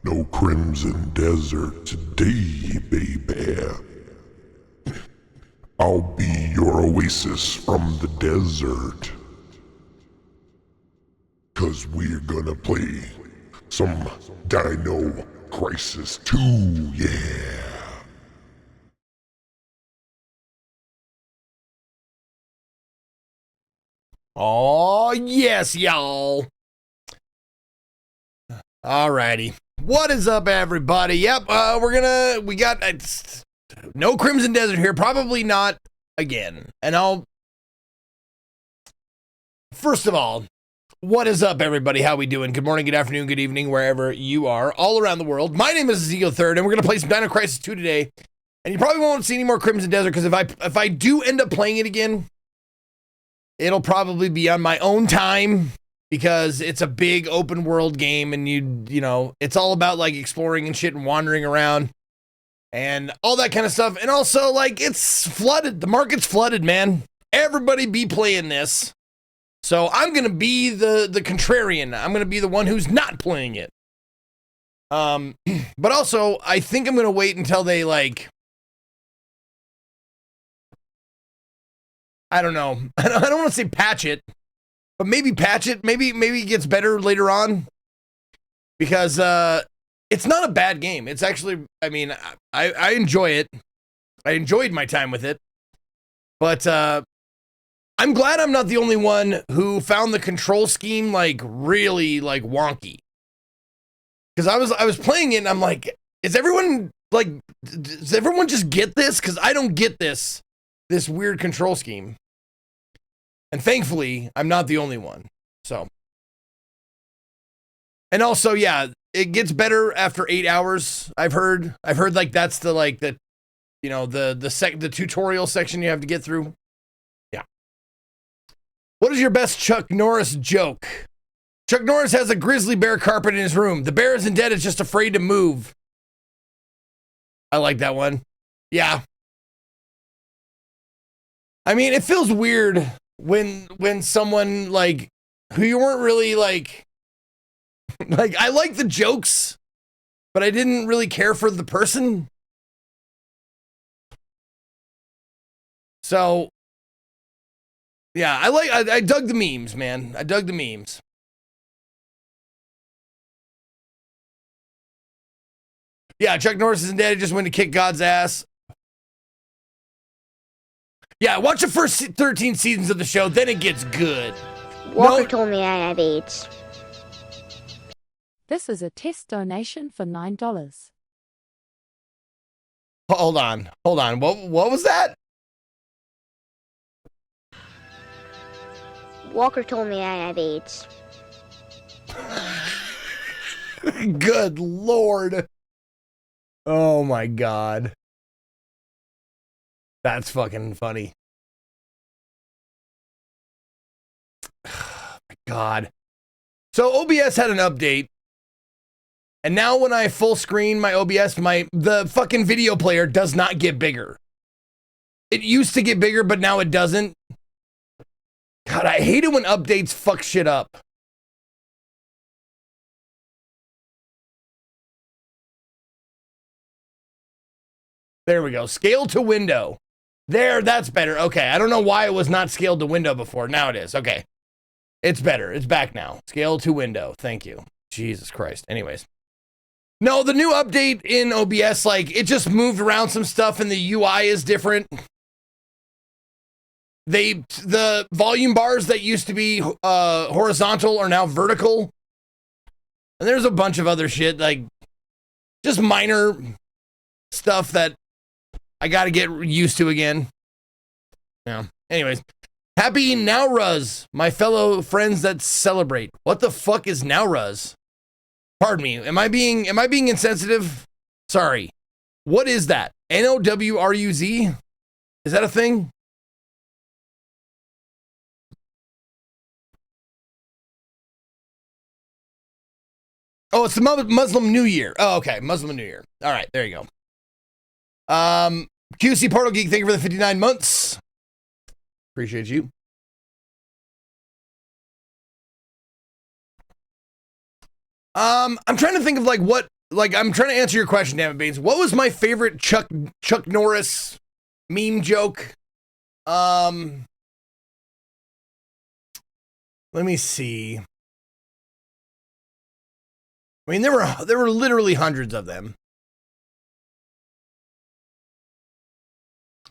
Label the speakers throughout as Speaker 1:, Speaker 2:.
Speaker 1: No crimson desert today, baby. I'll be your oasis from the desert. 'Cause we're gonna play some Dino Crisis 2, yeah.
Speaker 2: Oh, yes, y'all. Alrighty. What is up, everybody? Yep, we got no Crimson Desert here. Probably not again. And first of all, what is up, everybody? How we doing? Good morning, good afternoon, good evening, wherever you are, all around the world. My name is Ezekiel Third, and we're going to play some Dino Crisis 2 today. And you probably won't see any more Crimson Desert, because if I do end up playing it again, it'll probably be on my own time, because it's a big open world game, and you know, it's all about like exploring and shit and wandering around and all that kind of stuff. And also, like, it's flooded. The market's flooded, man. Everybody be playing this. So I'm going to be the contrarian. I'm going to be the one who's not playing it. But also, I think I'm going to wait until they, like, I don't know. I don't want to say patch it, but maybe patch it. Maybe it gets better later on, because it's not a bad game. It's actually, I mean, I enjoy it. I enjoyed my time with it, but I'm glad I'm not the only one who found the control scheme like really like wonky. Because I was playing it and I'm like, does everyone just get this? Because I don't get this weird control scheme. And thankfully, I'm not the only one. So, and also, yeah, it gets better after 8 hours. I've heard like that's the you know, the tutorial section you have to get through. Yeah. What is your best Chuck Norris joke? Chuck Norris has a grizzly bear carpet in his room. The bear isn't dead, it's just afraid to move. I like that one. Yeah. I mean, it feels weird when someone like who you weren't really like I like the jokes, but I didn't really care for the person. So yeah, I dug the memes, man. I dug the memes. Yeah, Chuck Norris isn't dead, he just went to kick God's ass. Yeah, watch the first 13 seasons of the show, then it gets good.
Speaker 3: Walker told me I have AIDS.
Speaker 4: This is a test donation for $9.
Speaker 2: Hold on. What was that?
Speaker 3: Walker told me I have AIDS.
Speaker 2: Good Lord. Oh my God. That's fucking funny. Oh my God. So OBS had an update. And now when I full screen my OBS, the fucking video player does not get bigger. It used to get bigger, but now it doesn't. God, I hate it when updates fuck shit up. There we go. Scale to window. There, that's better. Okay, I don't know why it was not scaled to window before. Now it is. Okay. It's better. It's back now. Scale to window. Thank you. Jesus Christ. Anyways. No, the new update in OBS, like, it just moved around some stuff and the UI is different. The volume bars that used to be horizontal are now vertical. And there's a bunch of other shit, like, just minor stuff that I gotta get used to again. Yeah. Anyways. Happy Nowruz, my fellow friends that celebrate. What the fuck is Nowruz? Pardon me. Am I being insensitive? Sorry. What is that? Nowruz? Is that a thing? Oh, it's the Muslim New Year. Oh, okay. Muslim New Year. All right. There you go. QC Portal Geek, thank you for the 59 months. Appreciate you. I'm trying to think of like what like, I'm trying to answer your question, damn it, Baines. What was my favorite Chuck Norris meme joke? Let me see. I mean, there were literally hundreds of them.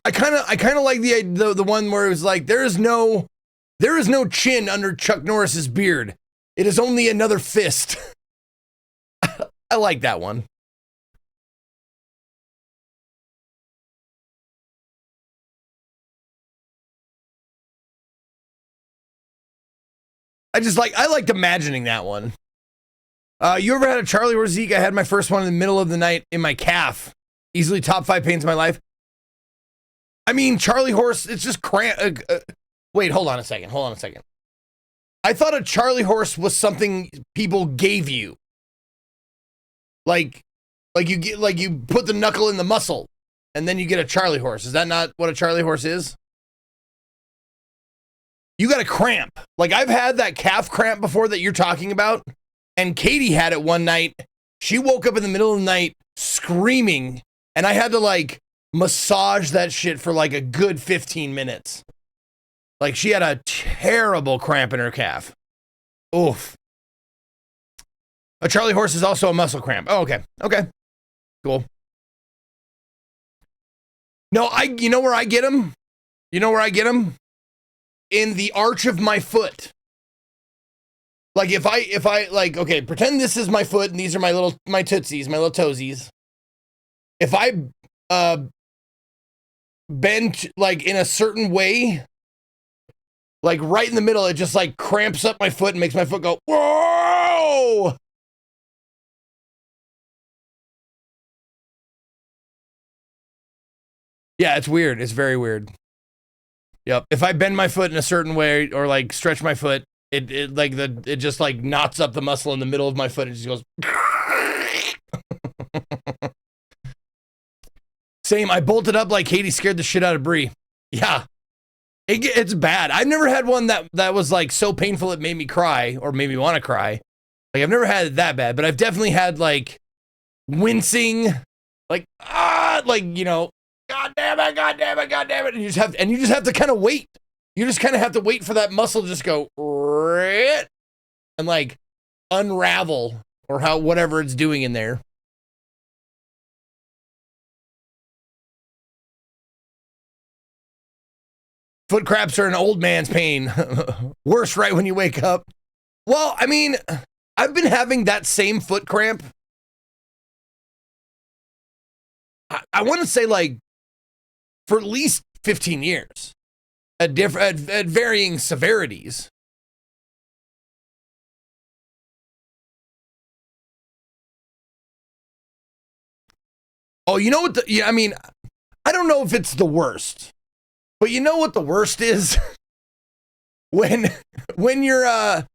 Speaker 2: I kind of like the one where it was like, there is no chin under Chuck Norris's beard. It is only another fist. I like that one. I liked imagining that one. You ever had a Charlie horse, Zeke? I had my first one in the middle of the night in my calf. Easily top 5 pains of my life. I mean, Charlie horse, it's just cramp. Wait, hold on a second. I thought a Charlie horse was something people gave you. Like you put the knuckle in the muscle and then you get a Charlie horse. Is that not what a Charlie horse is? You got a cramp. Like, I've had that calf cramp before that you're talking about. And Katie had it one night. She woke up in the middle of the night screaming. And I had to like massage that shit for like a good 15 minutes. Like, she had a terrible cramp in her calf. Oof. A Charlie horse is also a muscle cramp. Oh, okay. Okay. Cool. No, you know where I get them? In the arch of my foot. Like, if I like, okay, pretend this is my foot and these are my tootsies, my little toesies. If I bend like in a certain way, like right in the middle, it just like cramps up my foot and makes my foot go, whoa! Yeah, it's weird. It's very weird. Yep. If I bend my foot in a certain way or like stretch my foot, it just like knots up the muscle in the middle of my foot and just goes. Same. I bolted up like Katie scared the shit out of Bree. Yeah. It's bad. I've never had one that was like so painful it made me cry or made me want to cry. Like, I've never had it that bad, but I've definitely had like wincing, like, like, you know, God damn it. And you just have to kind of wait. You just kind of have to wait for that muscle to just go and like unravel or whatever it's doing in there. Foot cramps are an old man's pain. Worse right when you wake up. Well, I mean, I've been having that same foot cramp. I want to say like for at least 15 years at varying severities. Oh, you know what? I mean, I don't know if it's the worst, but you know what the worst is? when you're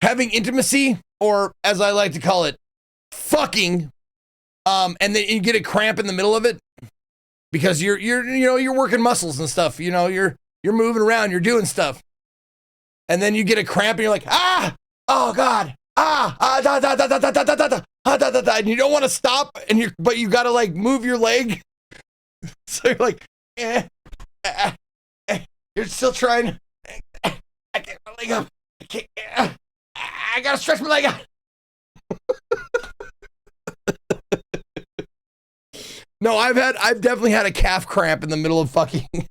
Speaker 2: having intimacy, or as I like to call it, fucking, and then you get a cramp in the middle of it because you're working muscles and stuff. You know, you're moving around, you're doing stuff, and then you get a cramp and you're like, oh God, da da da da da da da da da da da, and you don't want to stop, but you gotta like move your leg, so you're like, you're still trying. I can't my leg up. I gotta stretch my leg out. No, I've definitely had a calf cramp in the middle of fucking, and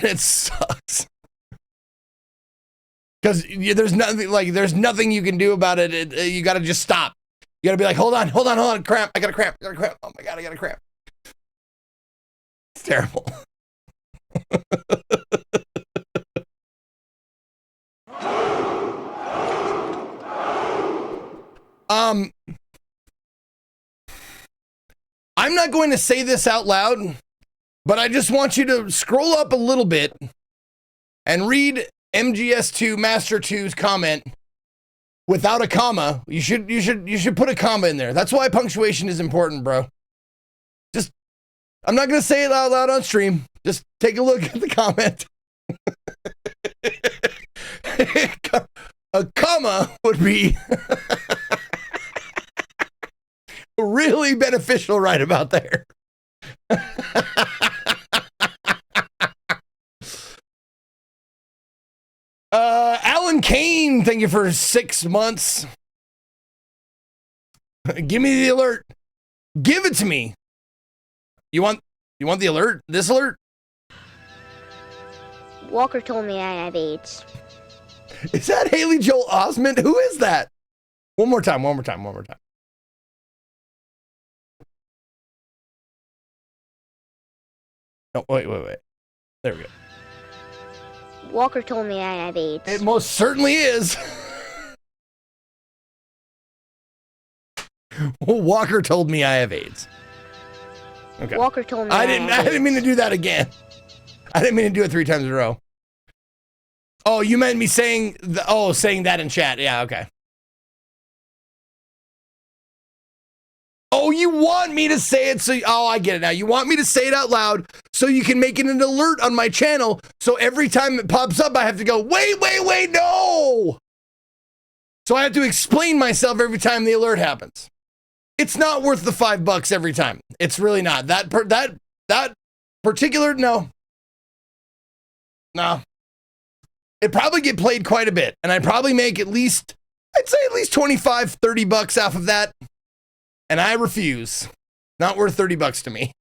Speaker 2: it sucks. Because there's nothing you can do about it. You gotta just stop. You gotta be like, hold on, cramp. I got a cramp. Oh my God, I got a cramp. It's terrible. I'm not going to say this out loud, but I just want you to scroll up a little bit and read MGS2 Master 2's comment without a comma. You should put a comma in there. That's why punctuation is important, bro. Just, I'm not going to say it out loud on stream. Just take a look at the comment. A comma would be really beneficial right about there. Alan Kane, thank you for 6 months. Give me the alert. Give it to me. You want the alert? This alert?
Speaker 3: Walker told me I have AIDS.
Speaker 2: Is that Haley Joel Osment? Who is that? One more time. Oh, wait. There we go.
Speaker 3: Walker told me I have AIDS.
Speaker 2: It most certainly is. Walker told me I have AIDS. Okay.
Speaker 3: Walker told me
Speaker 2: I
Speaker 3: I
Speaker 2: didn't mean to do that again. I didn't mean to do it 3 times in a row. Oh, you meant me saying saying that in chat. Yeah, okay. Oh, you want me to say it I get it now. You want me to say it out loud so you can make it an alert on my channel, so every time it pops up I have to go, wait, no! So I have to explain myself every time the alert happens. It's not worth the $5 every time. It's really not. That particular, no. It'd probably get played quite a bit, and I'd probably make I'd say at least $25, $30 off of that. And I refuse. Not worth $30 to me.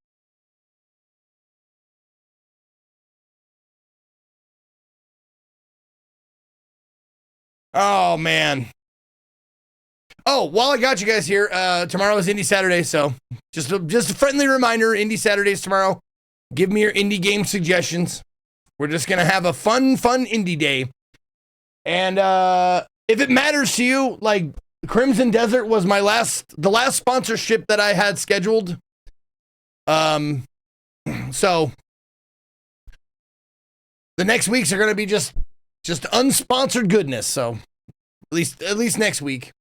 Speaker 2: Oh, man. Oh, while I got you guys here, tomorrow is Indie Saturday, so just a friendly reminder, Indie Saturdays tomorrow. Give me your indie game suggestions. We're just going to have a fun indie day. And if it matters to you, like Crimson Desert was the last sponsorship that I had scheduled. So the next weeks are going to be just unsponsored goodness. So at least next week,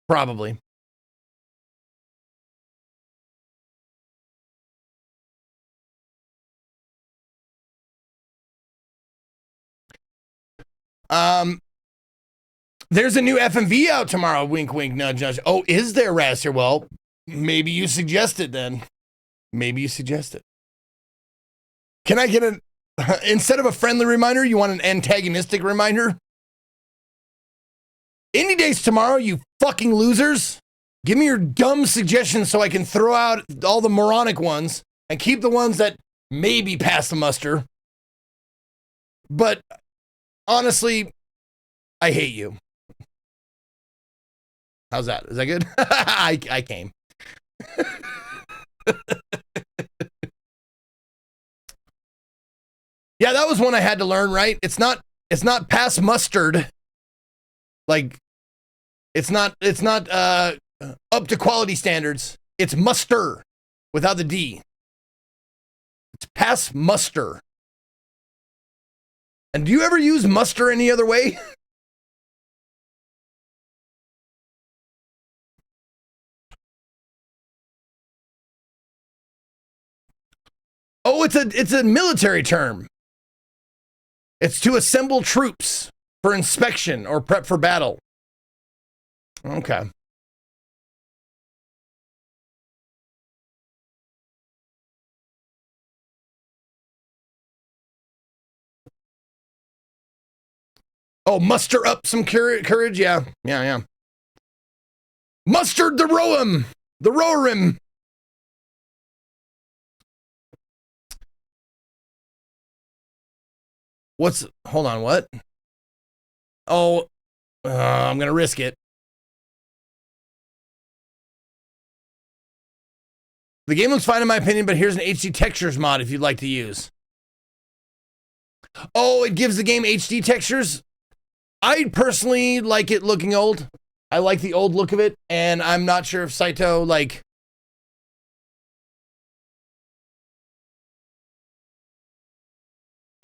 Speaker 2: probably. There's a new FMV out tomorrow. Wink, wink, nudge, nudge. Oh, is there, Raster? Well, maybe you suggest it then. Maybe you suggest it. Can I get instead of a friendly reminder, you want an antagonistic reminder? Indie Days tomorrow, you fucking losers. Give me your dumb suggestions so I can throw out all the moronic ones and keep the ones that maybe pass the muster. But honestly, I hate you. How's that? Is that good? I came. Yeah, that was one I had to learn, right? It's not past mustard. Like it's not up to quality standards. It's muster without the D. It's past muster. And do you ever use muster any other way? Oh, it's a military term. It's to assemble troops for inspection or prep for battle. Okay. Oh, muster up some courage. Yeah. Mustered the Roem. The Roerim. Hold on, what? Oh, I'm going to risk it. The game looks fine in my opinion, but here's an HD textures mod if you'd like to use. Oh, it gives the game HD textures? I personally like it looking old. I like the old look of it, and I'm not sure if Saitoh, like...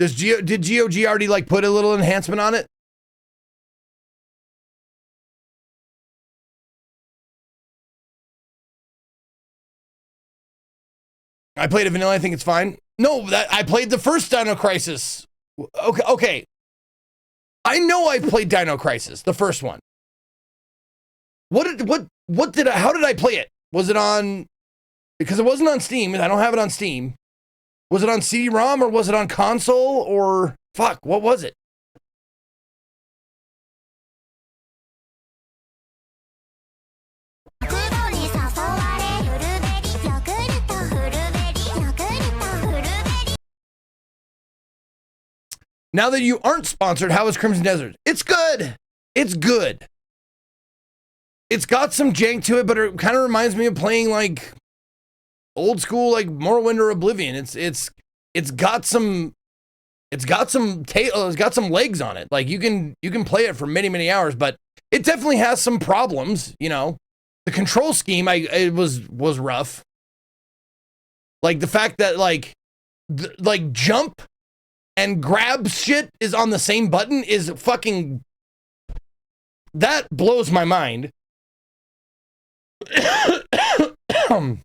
Speaker 2: Did GOG already like put a little enhancement on it? I played a vanilla. I think it's fine. No, I played the first Dino Crisis. Okay. I know I played Dino Crisis, the first one. What how did I play it? Was it on, because it wasn't on Steam. I don't have it on Steam. Was it on CD-ROM or was it on console or fuck, what was it? Now that you aren't sponsored, how is Crimson Desert? It's good. It's good. It's got some jank to it, but it kind of reminds me of playing like old school, like Morrowind or Oblivion. It's got some legs on it. Like you can play it for many, many hours, but it definitely has some problems. You know, the control scheme, it was rough. Like the fact that like jump and grab shit is on the same button is fucking, that blows my mind. I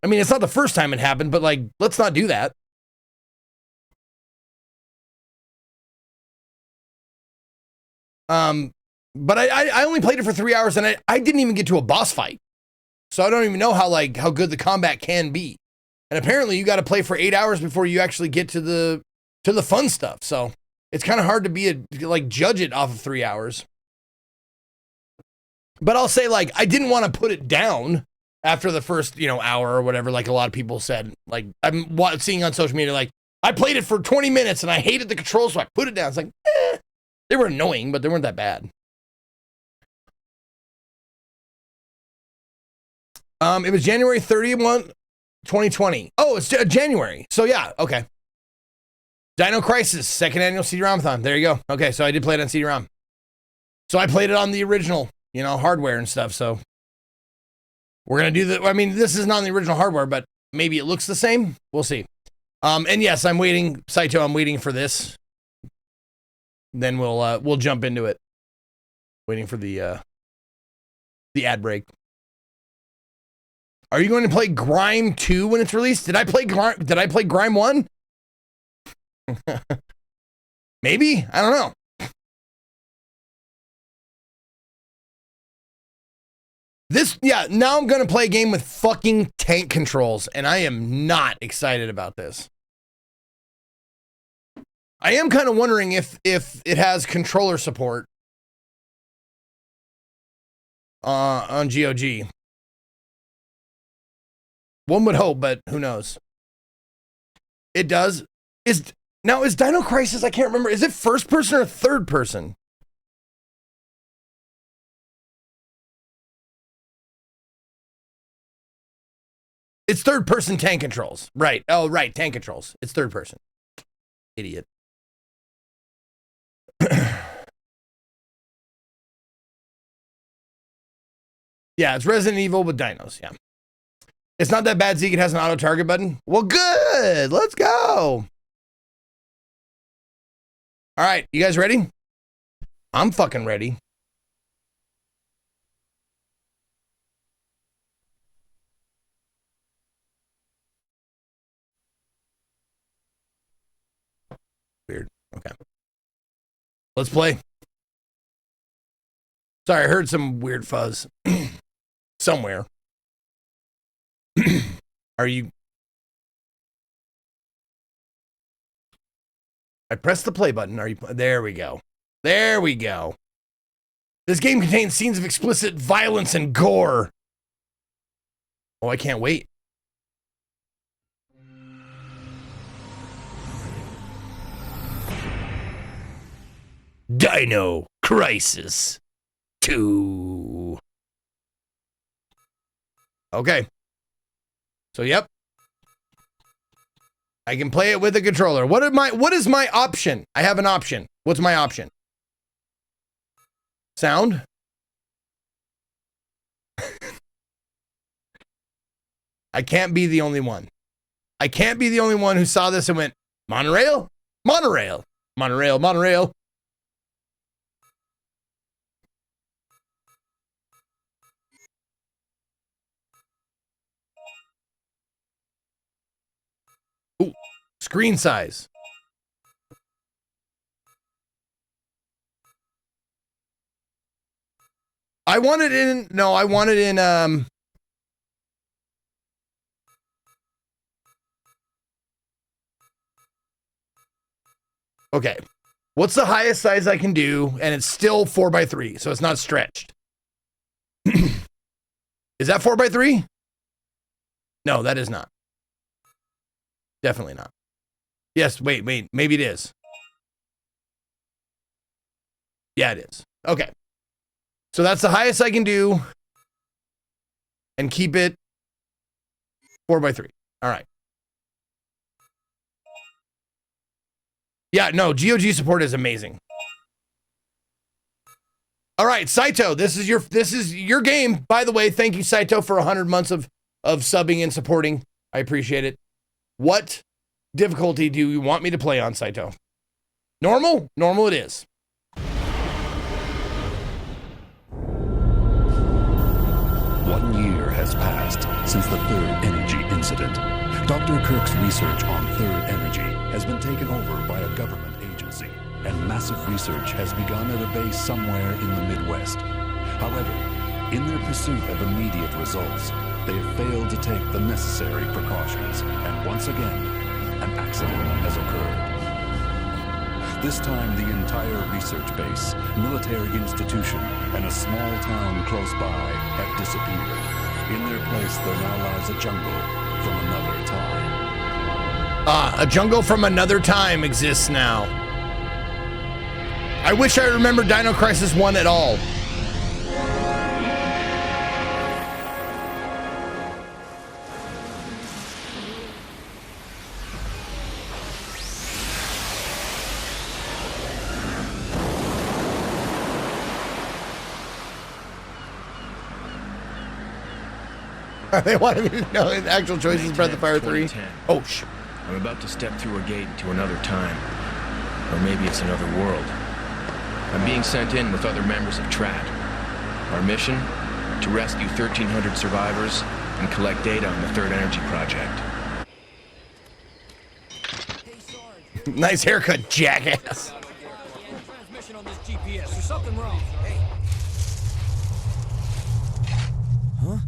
Speaker 2: mean, it's not the first time it happened, but like, let's not do that. But I only played it for 3 hours and I didn't even get to a boss fight. So I don't even know how good the combat can be. And apparently you got to play for 8 hours before you actually get to the fun stuff. So it's kind of hard to judge it off of 3 hours. But I'll say, like, I didn't want to put it down after the first, hour or whatever, like a lot of people said. Like, I'm seeing on social media, like, I played it for 20 minutes and I hated the controls, so I put it down. It's like, they were annoying, but they weren't that bad. It was January 31, 2020. Oh, it's January. So yeah, okay. Dino Crisis, second annual CD-ROM-a-thon. There you go. Okay, so I did play it on CD-ROM. So I played it on the original, hardware and stuff, so we're going to do that. I mean, this isn't on the original hardware, but maybe it looks the same. We'll see. And yes, I'm waiting, Saitoh, I'm waiting for this. Then we'll jump into it. Waiting for the ad break. Are you going to play Grime 2 when it's released? Did I play Grime 1? Maybe? I don't know. Now I'm going to play a game with fucking tank controls, and I am not excited about this. I am kind of wondering if it has controller support on GOG. One would hope, but who knows? It does. Is Dino Crisis, I can't remember, is it first person or third person? It's third person tank controls. Right. Oh, right. Tank controls. It's third person. Idiot. Yeah, it's Resident Evil with dinos. Yeah. It's not that bad, Zeke. It has an auto target button. Well, good. Let's go. All right. You guys ready? I'm fucking ready. Weird. Okay. Let's play. Sorry, I heard some weird fuzz somewhere. Are you? I pressed the play button. Are you? There we go. There we go. This game contains scenes of explicit violence and gore. Oh, I can't wait. Dino Crisis 2. Okay. So, yep. I can play it with a controller. What is my option? I have an option. What's my option? Sound? I can't be the only one. I can't be the only one who saw this and went, monorail? Monorail. Monorail, monorail. Ooh, screen size. I want it in, no, I want it in, okay. What's the highest size I can do? And it's still 4x3, so it's not stretched. Is that 4x3? No, that is not. Definitely not. Yes, wait, maybe it is. Yeah, it is. Okay. So that's the highest I can do. And keep it 4x3. All right. Yeah, no, GOG support is amazing. All right, Saitoh, this is your game. By the way, thank you, Saitoh, for 100 months of subbing and supporting. I appreciate it. What difficulty do you want me to play on, Saitoh? Normal? Normal it is.
Speaker 5: One year has passed since the third energy incident. Dr. Kirk's research on third energy has been taken over by a government agency, and massive research has begun at a base somewhere in the Midwest. However, in their pursuit of immediate results, they have failed to take the necessary precautions, and once again, an accident has occurred. This time, the entire research base, military institution, and a small town close by have disappeared. In their place, there now lies a jungle from another time.
Speaker 2: A jungle from another time exists now. I wish I remembered Dino Crisis 1 at all. They wanted me to know the actual choices, Breath of Fire 3. Oh, shit.
Speaker 6: I'm about to step through a gate into another time. Or maybe it's another world. I'm being sent in with other members of TRAT. Our mission? To rescue 1,300 survivors and collect data on the Third Energy Project.
Speaker 2: Nice haircut, jackass.
Speaker 7: Transmission on this GPS. There's something wrong. Hey. Huh?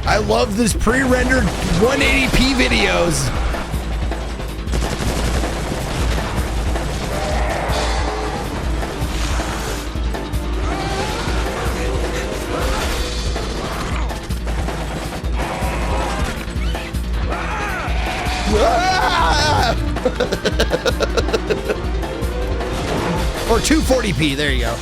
Speaker 2: I love this pre-rendered 180p videos. Or 240p, there you go.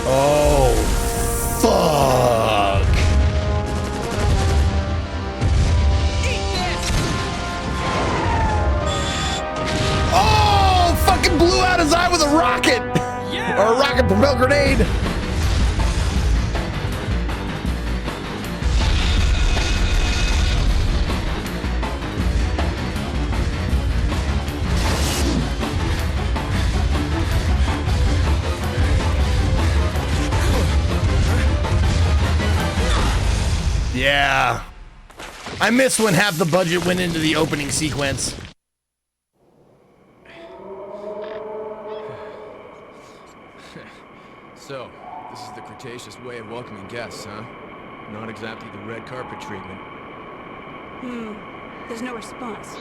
Speaker 2: Oh, fuck. Oh, fucking blew out his eye with a rocket. Yeah. Or a rocket propelled grenade. Yeah. I miss when half the budget went into the opening sequence.
Speaker 6: So, this is the Cretaceous way of welcoming guests, huh? Not exactly the red carpet treatment.
Speaker 8: There's no response.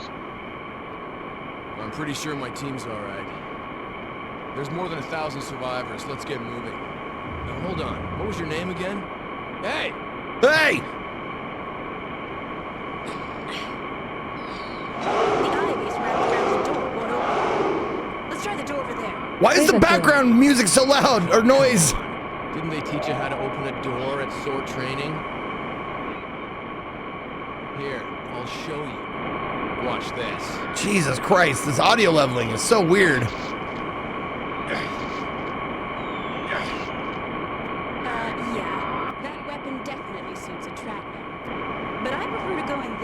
Speaker 6: I'm pretty sure my team's alright. There's more than 1,000 survivors. Let's get moving. Now, hold on. What was your name again? Hey!
Speaker 2: Hey!
Speaker 8: The ivy's wrapped around the door. Won't open. Let's try the door over there.
Speaker 2: Why is the background music so loud, or noise?
Speaker 6: Didn't they teach you how to open a door at sword training? Here, I'll show you. Watch this.
Speaker 2: Jesus Christ, this audio leveling is so weird.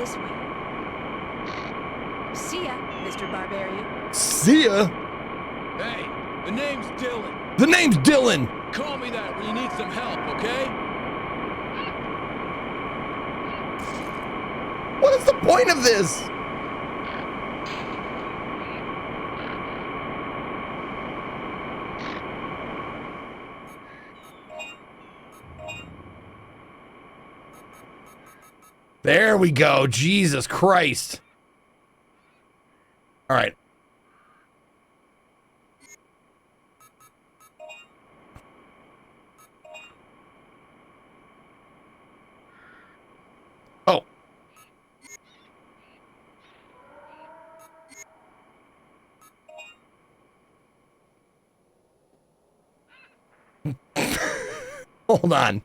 Speaker 8: this way. See ya, Mr. Barbarian.
Speaker 2: See ya.
Speaker 6: Hey, the name's Dylan.
Speaker 2: The name's Dylan.
Speaker 6: Call me that when you need some help, okay?
Speaker 2: What is the point of this? There we go. Jesus Christ. All right. Oh. Hold on.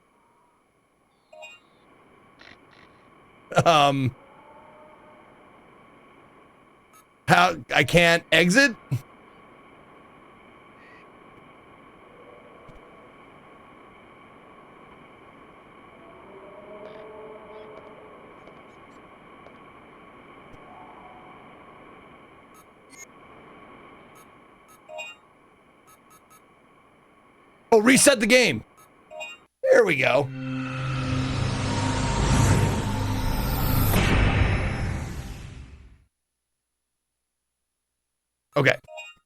Speaker 2: How I can't exit? Oh, reset the game. There we go. Okay,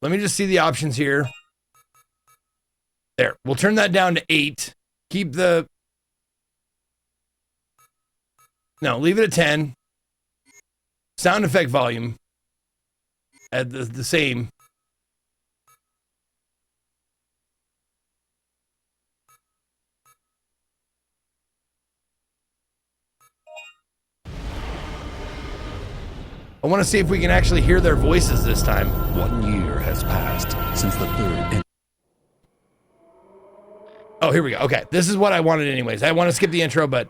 Speaker 2: let me just see the options here. There, we'll turn that down to 8. Keep the... No, leave it at 10. Sound effect volume at the same. I want to see if we can actually hear their voices this time.
Speaker 5: 1 year has passed since the third.
Speaker 2: Oh, here we go. Okay, this is what I wanted anyways. I want to skip the intro, but...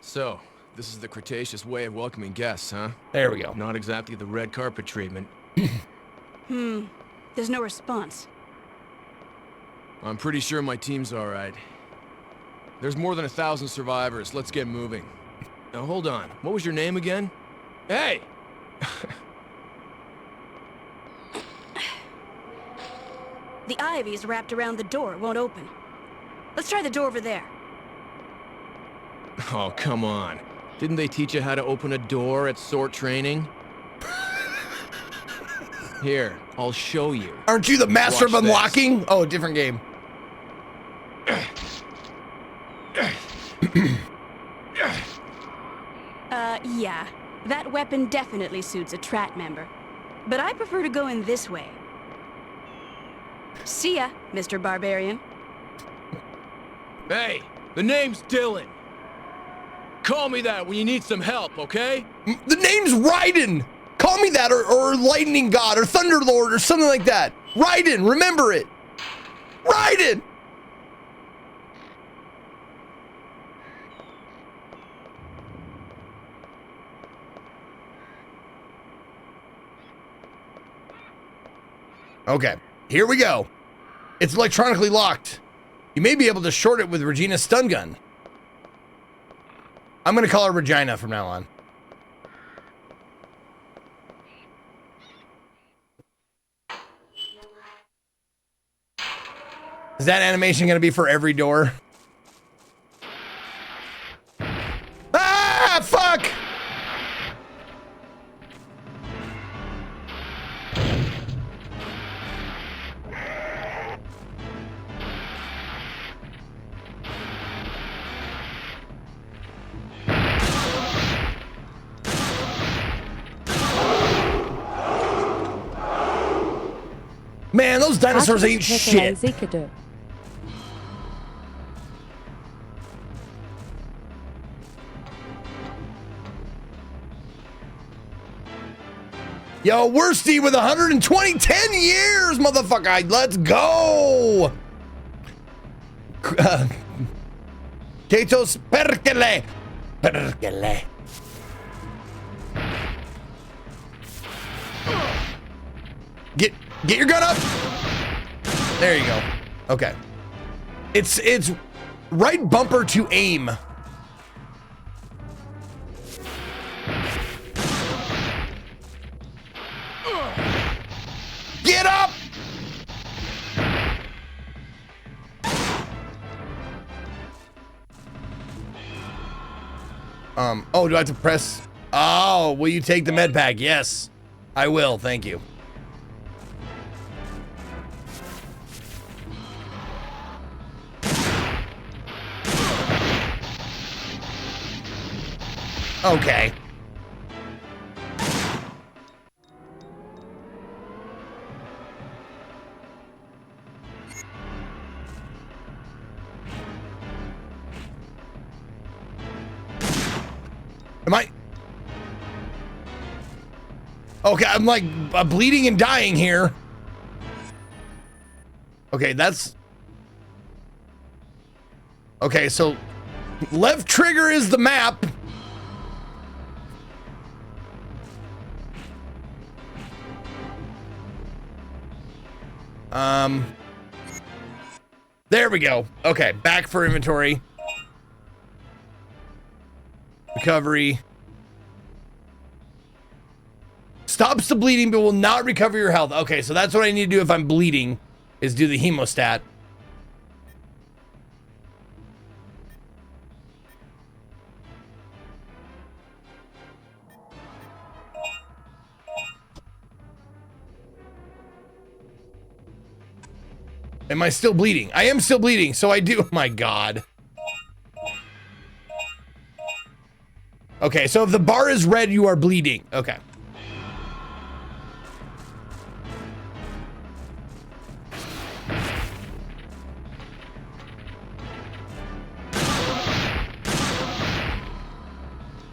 Speaker 6: So, this is the Cretaceous way of welcoming guests, huh?
Speaker 2: There we go.
Speaker 6: Not exactly the red carpet treatment.
Speaker 8: There's no response.
Speaker 6: I'm pretty sure my team's all right. There's more than 1,000 survivors. Let's get moving. Now, hold on. What was your name again? Hey!
Speaker 8: The ivy is wrapped around the door. It won't open. Let's try the door over there.
Speaker 6: Oh, come on. Didn't they teach you how to open a door at SORT training? Here, I'll show you.
Speaker 2: Aren't you the master
Speaker 6: Watch
Speaker 2: of
Speaker 6: this.
Speaker 2: unlocking? Oh, different game.
Speaker 8: Yeah. That weapon definitely suits a Trat member. But I prefer to go in this way. See ya, Mr. Barbarian.
Speaker 6: Hey, the name's Dylan. Call me that when you need some help, okay?
Speaker 2: The name's Raiden. Call me that, or Lightning God, or Thunderlord, or something like that. Raiden, remember it. Raiden. Okay, here we go. It's electronically locked. You may be able to short it with Regina's stun gun. I'm gonna call her Regina from now on. Is that animation gonna be for every door? Ah, fuck! Man, those dinosaurs ain't shit. Yo, Worsty with 120, 10 years, motherfucker. Let's go. Saitoh Perkele. Perkele. Get your gun up. There you go. Okay. It's right bumper to aim. Get up! Oh, do I have to press? Oh, will you take the med pack? Yes, I will. Thank you. Okay. Am I? Okay, I'm like bleeding and dying here. Okay, that's... Okay, so left trigger is the map. There we go. Okay, back for inventory. Recovery. Stops the bleeding but will not recover your health. Okay, so that's what I need to do if I'm bleeding, is do the hemostat. Am I still bleeding? I am still bleeding, so I do. Oh my God. Okay, so if the bar is red, you are bleeding. Okay.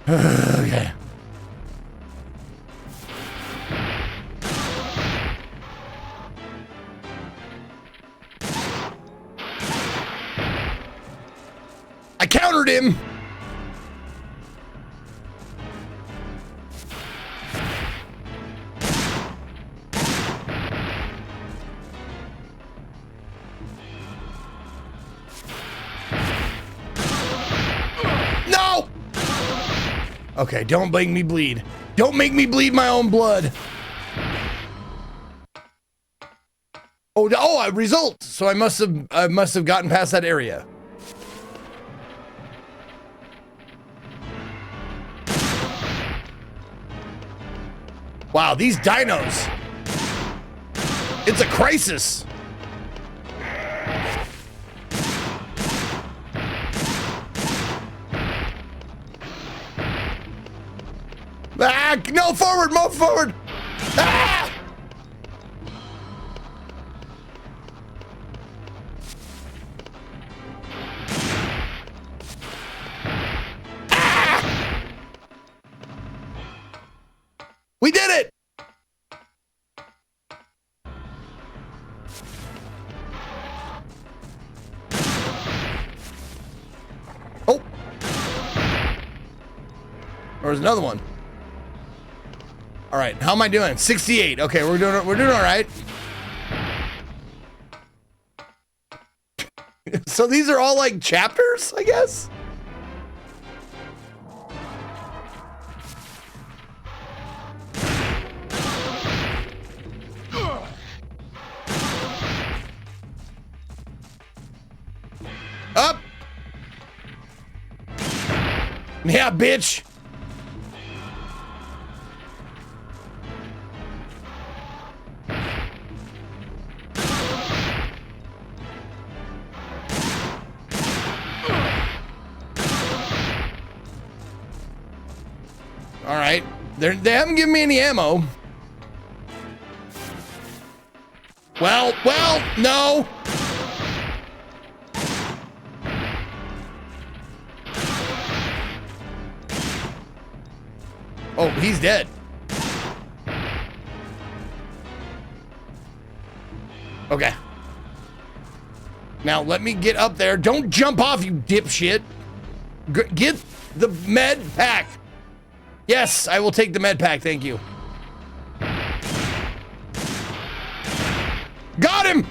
Speaker 2: Okay. I countered him. No! Okay, don't make me bleed. Don't make me bleed my own blood. Oh, I result. So I must have gotten past that area. Wow, these dinos. It's a crisis. Ah, no, forward, move forward. Ah! We did it! Oh. There's another one. All right, how am I doing? 68. Okay, we're doing all right. So these are all like chapters, I guess. Up. Yeah, bitch. All right. They haven't given me any ammo. Well, no. Oh, he's dead. Okay. Now let me get up there. Don't jump off, you dipshit. Get the med pack. Yes, I will take the med pack. Thank you. Got him.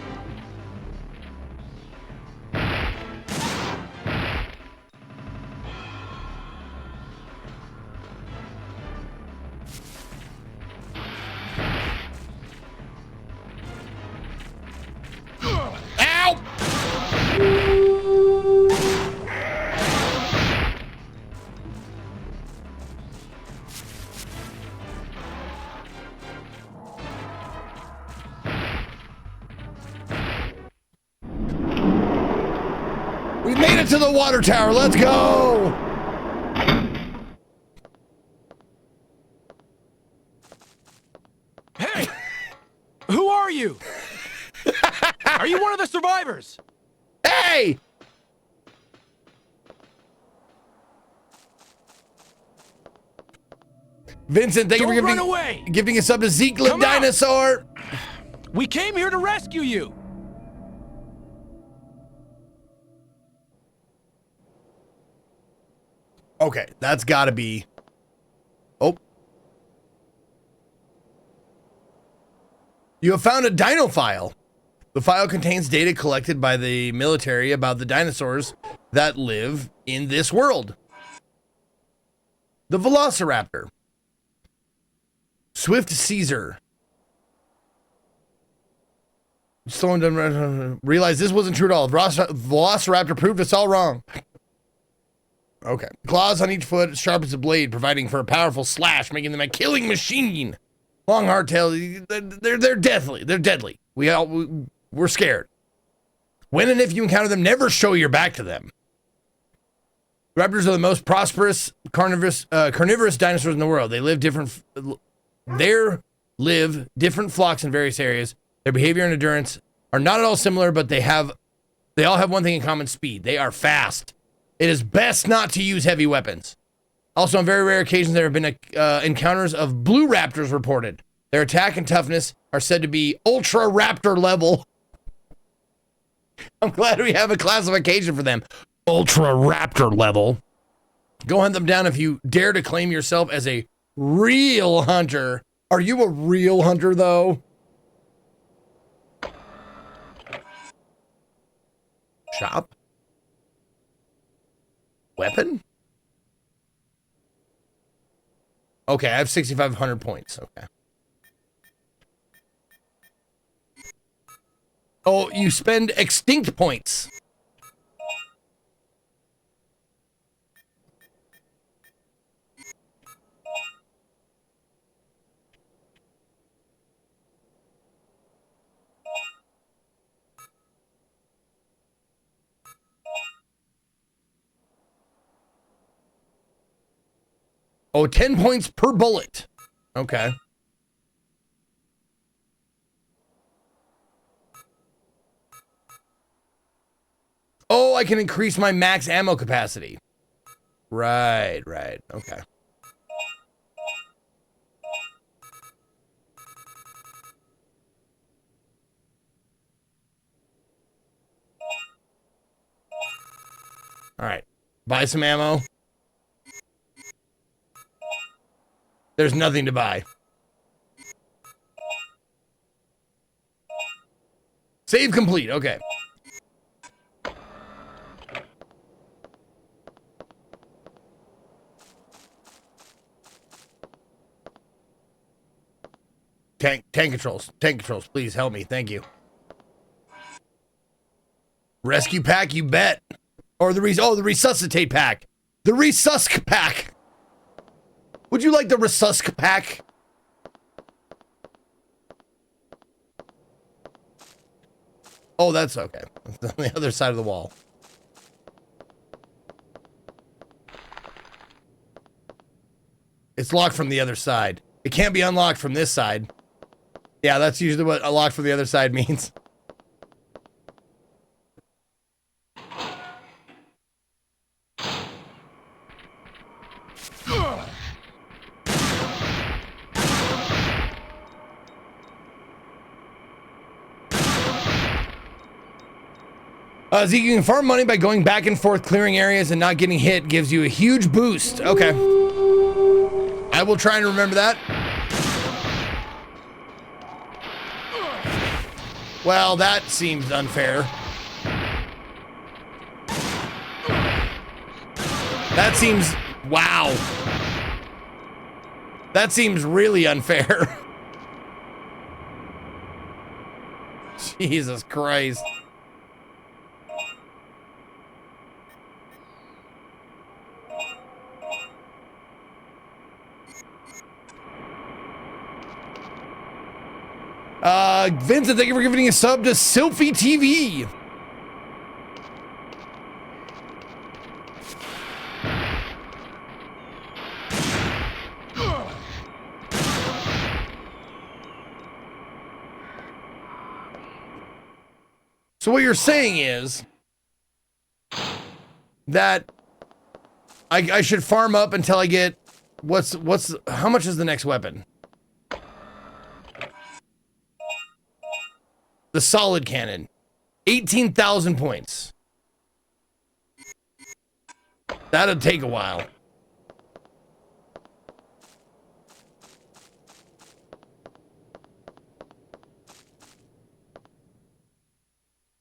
Speaker 2: to the water tower. Let's go.
Speaker 7: Hey! Who are you? Are you one of the survivors?
Speaker 2: Hey! Vincent, thank you for
Speaker 7: Don't run away!
Speaker 2: giving us up to Zeke the
Speaker 7: Come out!
Speaker 2: Dinosaur.
Speaker 7: We came here to rescue you!
Speaker 2: Okay, that's gotta be... Oh. You have found a dino file. The file contains data collected by the military about the dinosaurs that live in this world. The Velociraptor. Swift Caesar. Someone didn't realize this wasn't true at all. Velociraptor proved us all wrong. Okay. Claws on each foot, sharp as a blade, providing for a powerful slash, making them a killing machine. Long hardtail, they're deadly. They're deadly. We're scared. When and if you encounter them, never show your back to them. Raptors are the most prosperous carnivorous dinosaurs in the world. They live different flocks in various areas. Their behavior and endurance are not at all similar, but they all have one thing in common: speed. They are fast. It is best not to use heavy weapons. Also, on very rare occasions, there have been encounters of blue raptors reported. Their attack and toughness are said to be ultra raptor level. I'm glad we have a classification for them. Ultra raptor level. Go hunt them down if you dare to claim yourself as a real hunter. Are you a real hunter, though? Shop? Weapon? Okay, I have 6,500 points. Okay. Oh, you spend extinct points. Oh, 10 points per bullet. Okay. Oh, I can increase my max ammo capacity. Right. Okay. All right. Buy some ammo. There's nothing to buy. Save complete. Okay. Tank controls. Tank controls. Please help me. Thank you. Rescue pack, you bet. Or the resuscitate pack. The resusc pack. Would you like the resusc pack? Oh, that's okay. It's on the other side of the wall. It's locked from the other side. It can't be unlocked from this side. Yeah, that's usually what unlocked from the other side means. Zeke, you can farm money by going back and forth, clearing areas and not getting hit. Gives you a huge boost. Okay. I will try and remember that. Well, that seems unfair. That seems... Wow. That seems really unfair. Jesus Christ. Vincent, thank you for giving a sub to Sylphie TV. So what you're saying is that I should farm up until I get how much is the next weapon? The solid cannon. 18,000 points. That'll take a while.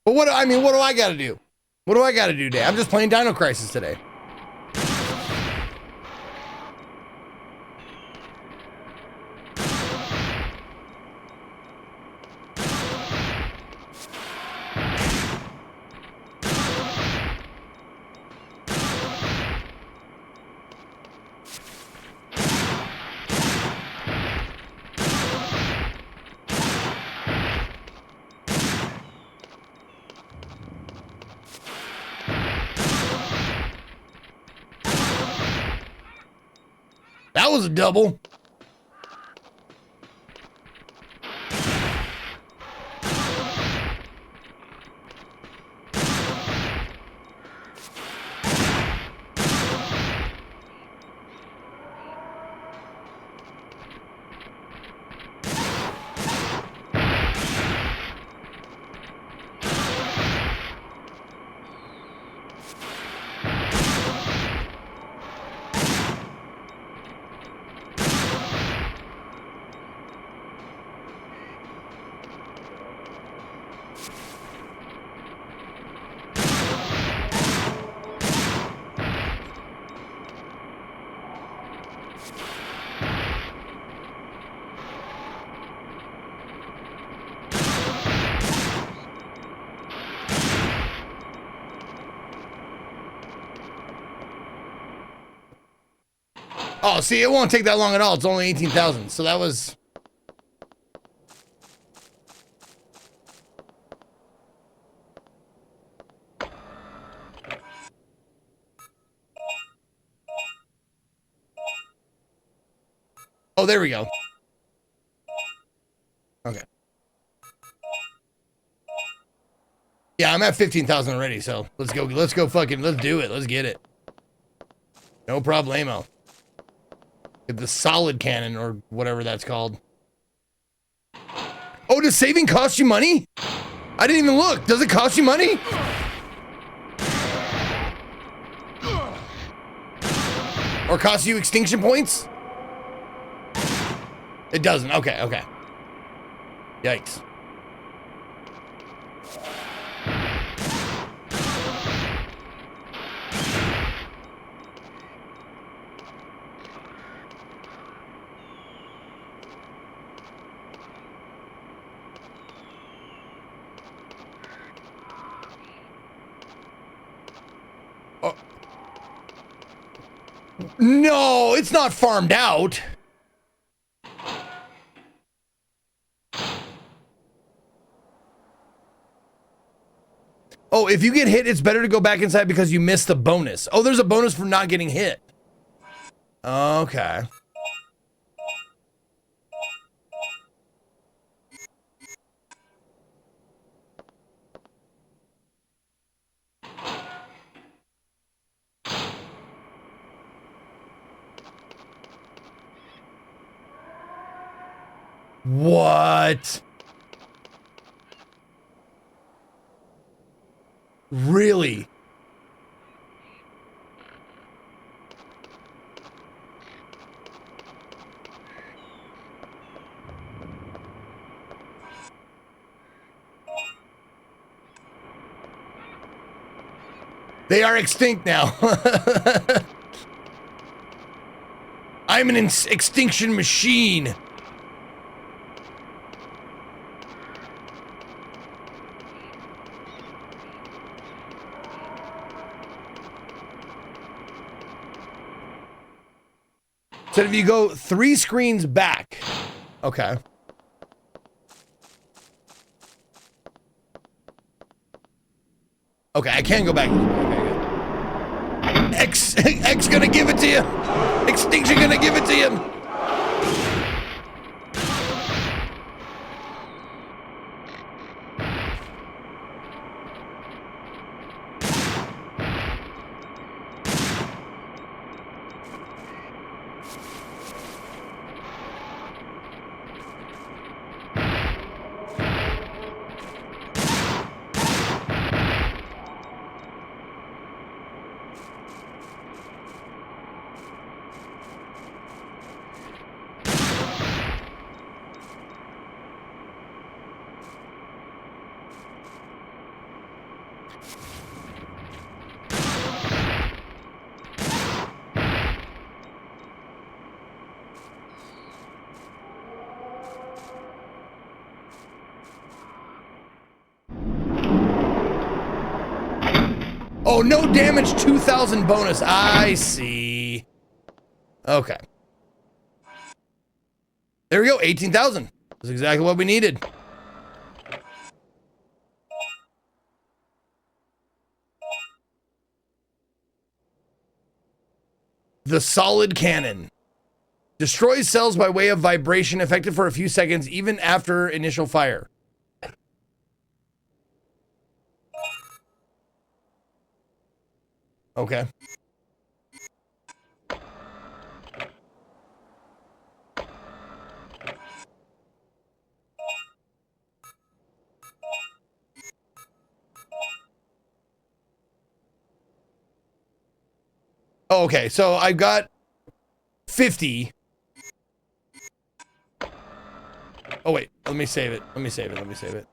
Speaker 2: But what do I gotta do? What do I gotta do today? I'm just playing Dino Crisis today. That was a double. Oh, see, it won't take that long at all. It's only 18,000. So that was... Oh, there we go. Okay. Yeah, I'm at 15,000 already, so let's go fucking, let's do it. Let's get it. No problemo. Get the solid cannon or whatever that's called. Oh, does saving cost you money? I didn't even look. Does it cost you money? Or cost you extinction points? It doesn't. Okay, okay. Yikes. Oh. No, it's not farmed out. Oh, if you get hit, it's better to go back inside because you missed the bonus. Oh, there's a bonus for not getting hit. Okay. What? Really? They are extinct now. I'm an extinction machine. So if you go 3 screens back, okay. Okay, I can go back. Okay, X gonna give it to you. Extinction gonna give it to you. Oh, no damage, 2,000 bonus. I see. Okay. There we go, 18,000. That's exactly what we needed. The solid cannon. Destroys cells by way of vibration, effective for a few seconds, even after initial fire. Okay. Oh, okay, so I've got 50. Oh, wait, let me save it. Let me save it. Let me save it.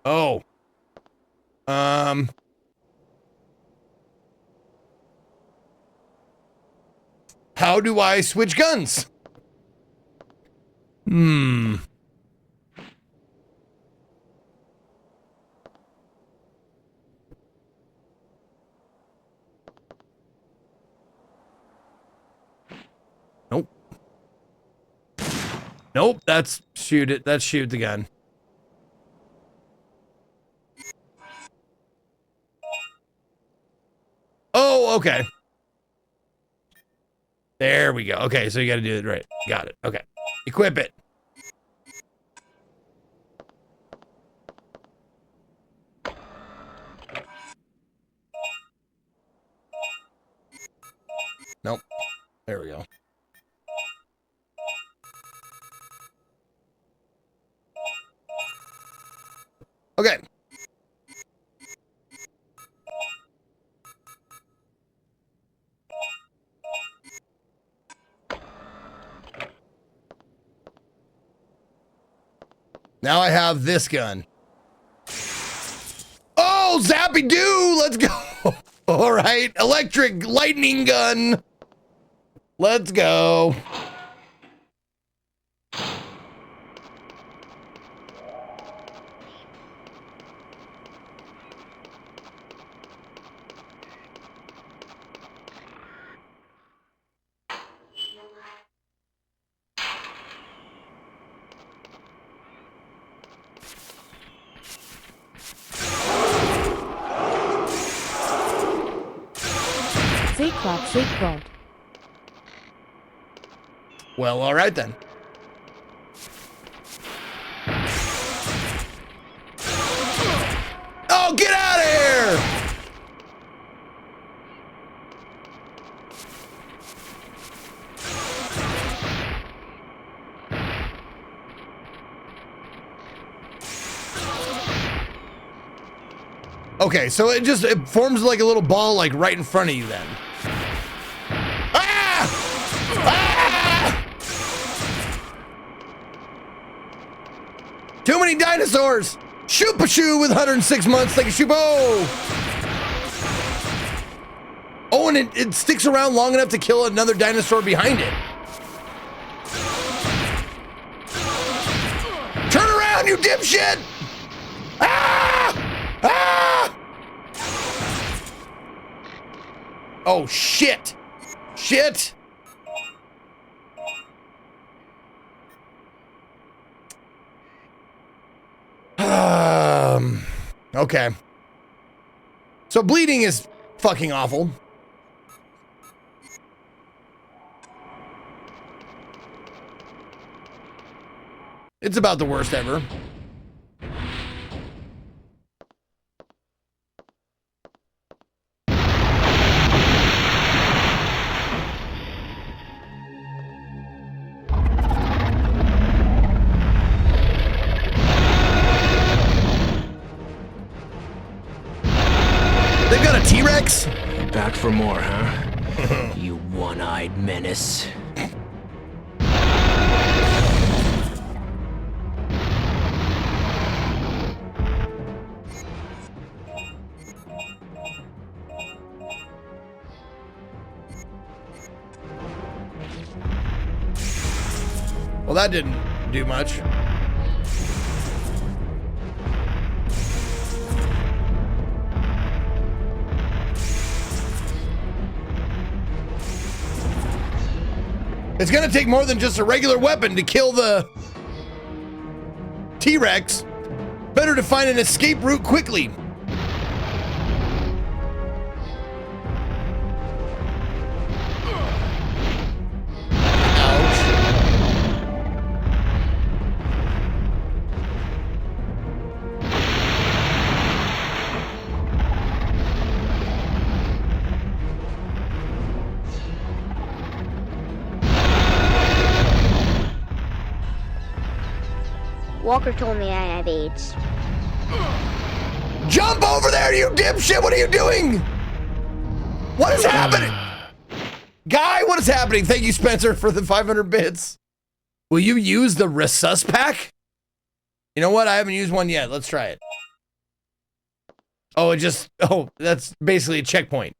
Speaker 2: Oh. How do I switch guns? Hmm. Nope. Nope, that's shoot it. That's shoot the gun. Oh, okay. There we go. Okay, so you got to do it right. Got it. Okay. Equip it. Nope. There we go. Okay. Now I have this gun. Oh, Zappy Doo! Let's go! All right, electric lightning gun. Let's go.
Speaker 4: Sequel.
Speaker 2: Well, all right then. Oh, get out of here! Okay, so it forms like a little ball like right in front of you then. Ah! Ah! Too many dinosaurs! Shoop-a-shoo with 106 months, like a shoop. Oh, and it sticks around long enough to kill another dinosaur behind it. Turn around, you dipshit! Ah! Ah! Oh, shit. Shit. Okay. So bleeding is fucking awful. It's about the worst ever. They've got a T-Rex?
Speaker 6: Back for more, huh? You one-eyed menace.
Speaker 2: Well, that didn't do much. It's gonna take more than just a regular weapon to kill the T-Rex. Better to find an escape route quickly.
Speaker 3: Walker told me I have AIDS.
Speaker 2: Jump over there, you dipshit! What are you doing? What is happening? Guy, what is happening? Thank you, Spencer, for the 500 bits. Will you use the Resus pack? You know what? I haven't used one yet. Let's try it. Oh, that's basically a checkpoint.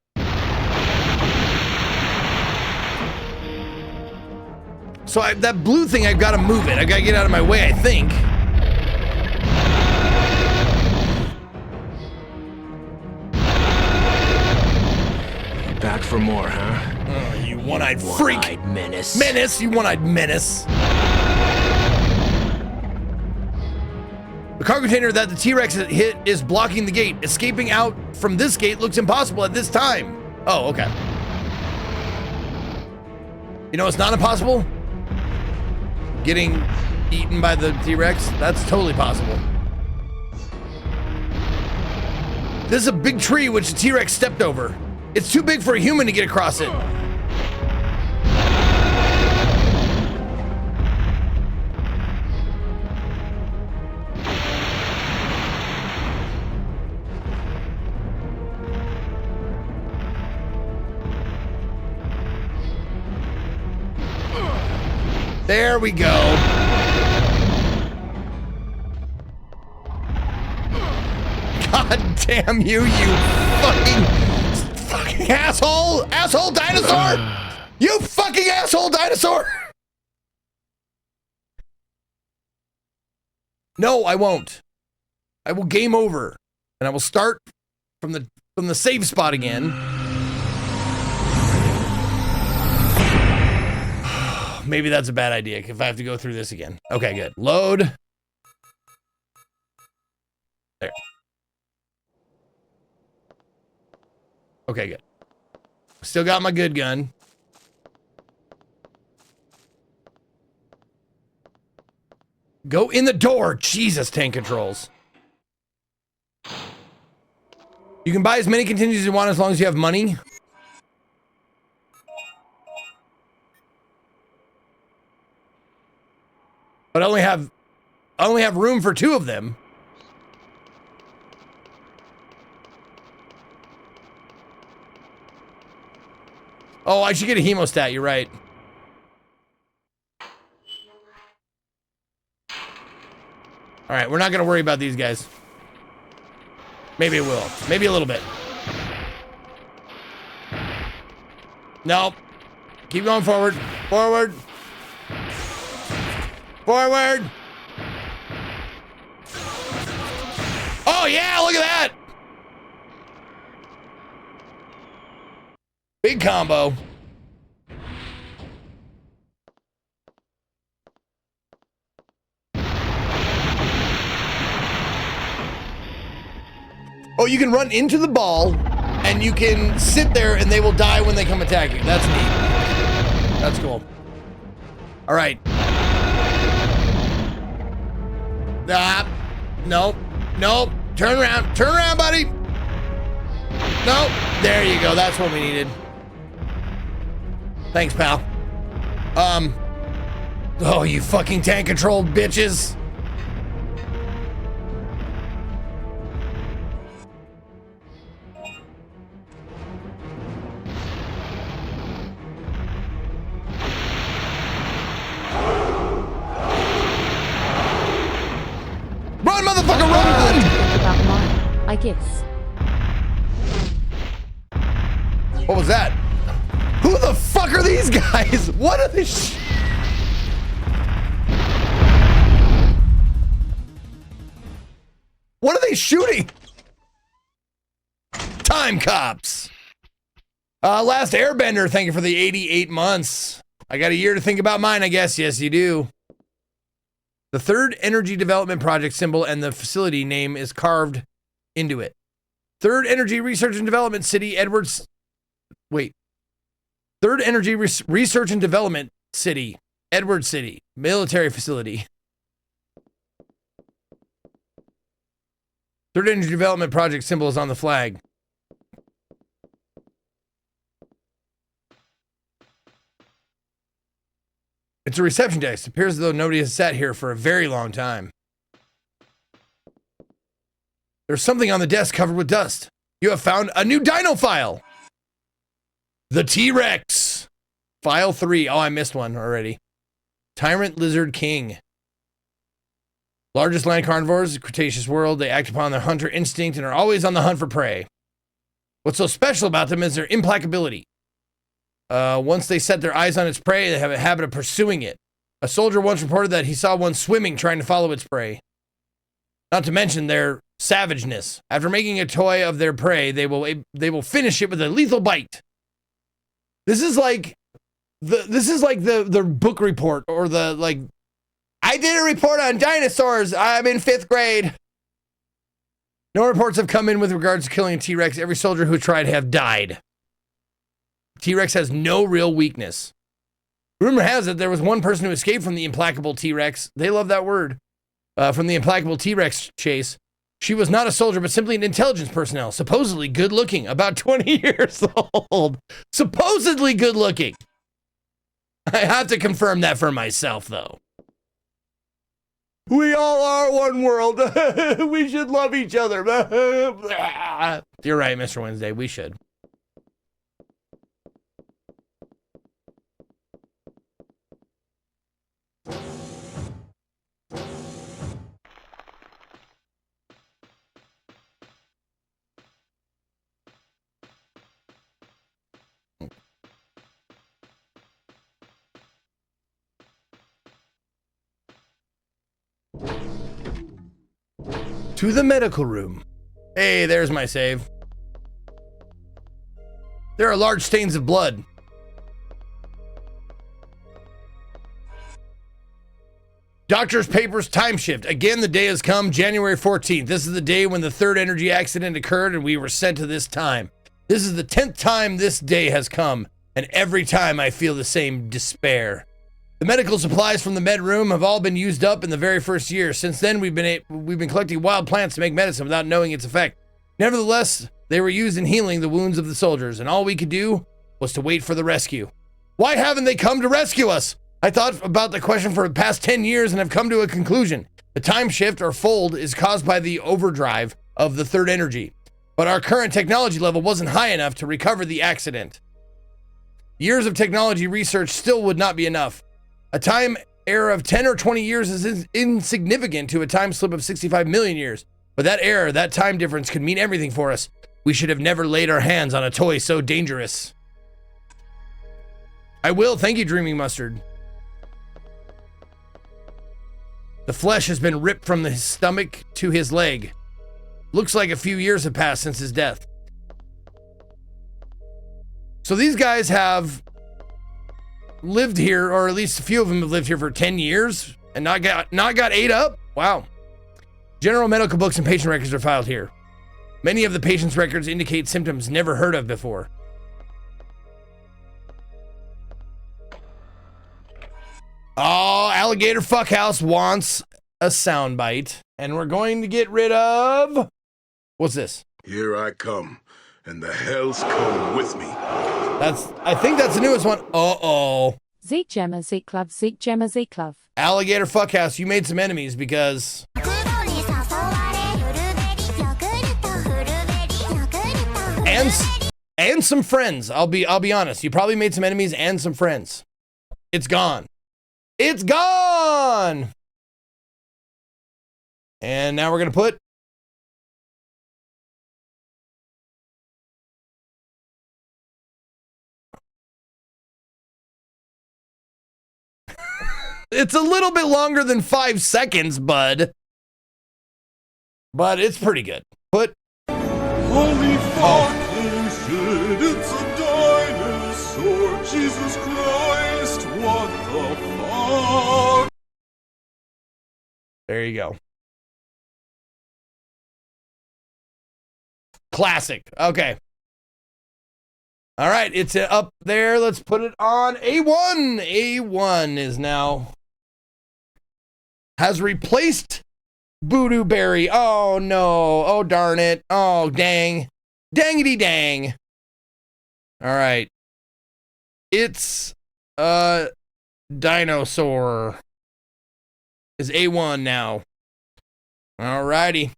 Speaker 2: So that blue thing, I've got to move it. I've got to get out of my way, I think.
Speaker 6: Back for more, huh?
Speaker 2: Oh, you one-eyed freak.
Speaker 6: One-eyed menace.
Speaker 2: Menace, you one-eyed menace. The cargo container that the T-Rex hit is blocking the gate. Escaping out from this gate looks impossible at this time. Oh, okay. You know, it's not impossible. Getting eaten by the T-Rex, that's totally possible. This is a big tree which the T-Rex stepped over. It's too big for a human to get across it. There we go. God damn you, you fucking asshole! Asshole dinosaur! You fucking asshole dinosaur! No, I won't. I will game over. And I will start from the save spot again. Maybe that's a bad idea if I have to go through this again. Okay, good. Load. There. Okay, good. Still got my good gun. Go in the door. Jesus, tank controls. You can buy as many continues as you want as long as you have money. But I only have room for 2 of them. Oh, I should get a hemostat, you're right. All right, we're not gonna worry about these guys. Maybe it will. Maybe a little bit. Nope. Keep going forward. Forward. Forward. Oh yeah, look at that. Big combo. Oh, you can run into the ball and you can sit there and they will die when they come attack you. That's neat. That's cool. All right. Nope. Nope. Turn around. Turn around, buddy. Nope. There you go. That's what we needed. Thanks, pal. Oh, you fucking tank-controlled bitches. Run, motherfucker, run!
Speaker 4: Think about mine, I guess.
Speaker 2: What was that? Who the fuck are these guys? What are they? What are they shooting? Time cops. Last Airbender, thank you for the 88 months. I got a year to think about mine, I guess. Yes, you do. The third energy development project symbol and the facility name is carved into it. Third Energy Research and Development City, Edwards. Wait. Third Energy Research and Development City, Edward City, military facility. Third Energy Development Project symbol is on the flag. It's a reception desk. It appears as though nobody has sat here for a very long time. There's something on the desk covered with dust. You have found a new dino file. The T-Rex. File 3. Oh, I missed one already. Tyrant Lizard King. Largest land carnivores, Cretaceous world. They act upon their hunter instinct and are always on the hunt for prey. What's so special about them is their implacability. Once they set their eyes on its prey, they have a habit of pursuing it. A soldier once reported that he saw one swimming trying to follow its prey. Not to mention their savageness. After making a toy of their prey, they will finish it with a lethal bite. This is like the book report or the like. I did a report on dinosaurs. I'm in 5th grade. No reports have come in with regards to killing a T-Rex. Every soldier who tried have died. T-Rex has no real weakness. Rumor has it there was one person who escaped from the implacable T-Rex. They love that word. From the implacable T-Rex chase. She was not a soldier, but simply an intelligence personnel. Supposedly good looking. About 20 years old. Supposedly good looking. I have to confirm that for myself, though. We all are one world. We should love each other. You're right, Mr. Wednesday. We should. To the medical room. Hey, there's my save. There are large stains of blood. Doctor's papers time shift. Again, the day has come, January 14th. This is the day when the third energy accident occurred and we were sent to this time. This is the 10th time this day has come, and every time I feel the same despair. The medical supplies from the med room have all been used up in the very first year. Since then, we've been collecting wild plants to make medicine without knowing its effect. Nevertheless, they were used in healing the wounds of the soldiers, and all we could do was to wait for the rescue. Why haven't they come to rescue us? I thought about the question for the past 10 years and have come to a conclusion. The time shift or fold is caused by the overdrive of the third energy, but our current technology level wasn't high enough to recover the accident. Years of technology research still would not be enough. A time error of 10 or 20 years is insignificant to a time slip of 65 million years. But that error, that time difference could mean everything for us. We should have never laid our hands on a toy so dangerous. I will, thank you, Dreaming Mustard. The flesh has been ripped from his stomach to his leg. Looks like a few years have passed since his death. So these guys have lived here, or at least a few of them have lived here for 10 years and not got ate up. Wow. General medical books and patient records are filed here. Many of the patient's records indicate symptoms never heard of before. Oh, Alligator Fuckhouse wants a soundbite, and we're going to get rid of... What's this?
Speaker 9: Here I come, and the hells come with me.
Speaker 2: I think that's the newest one. Uh-oh.
Speaker 4: Zeke Gemma, Zeke Love, Zeke Gemma, Zeke Love.
Speaker 2: Alligator Fuckhouse, you made some enemies because... And some friends. I'll be honest. You probably made some enemies and some friends. It's gone. It's gone! And now we're going to put... It's a little bit longer than 5 seconds, bud. but it's pretty good. Put.
Speaker 9: Holy fucking shit, it's a dinosaur. Jesus Christ, what the fuck?
Speaker 2: There you go. Classic. Okay. All right, it's up there. Let's put it on A1. A1 is now has replaced Voodoo Berry. Oh no. Oh darn it. Oh dang. Dangity dang. All right. It's Dinosaur is A1 now. All righty.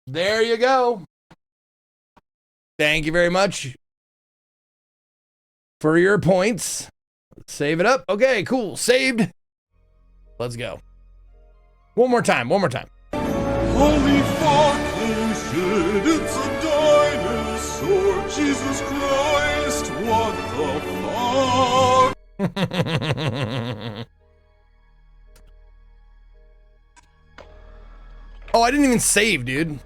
Speaker 2: There you go. Thank you very much for your points. Let's save it up. Okay, cool. Saved. Let's go. One more time. One more time.
Speaker 9: Holy fucking shit, it's a dinosaur. Jesus Christ, what the fuck?
Speaker 2: Oh, I didn't even save, dude.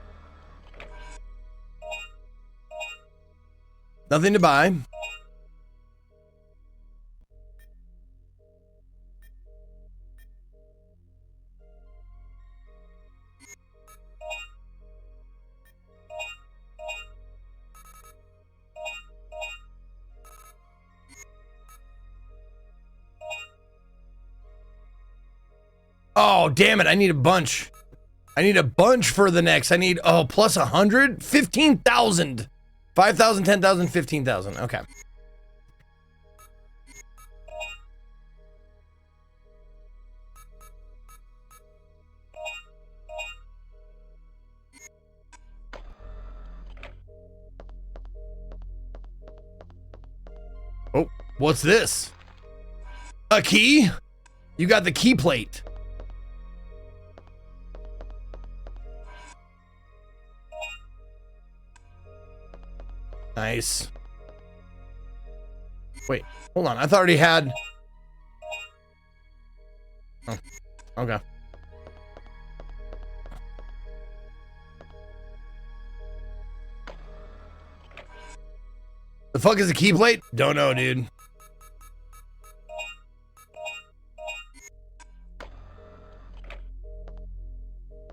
Speaker 2: Nothing to buy. Oh, damn it. I need a bunch. I need a bunch for the next. I need, oh, plus 100? 15,000. 5,000, 10,000, 15,000. Okay. Oh, what's this? A key? You got the key plate. Nice. Wait, hold on. I thought I already had. Oh, okay. The fuck is a key plate? Don't know, dude.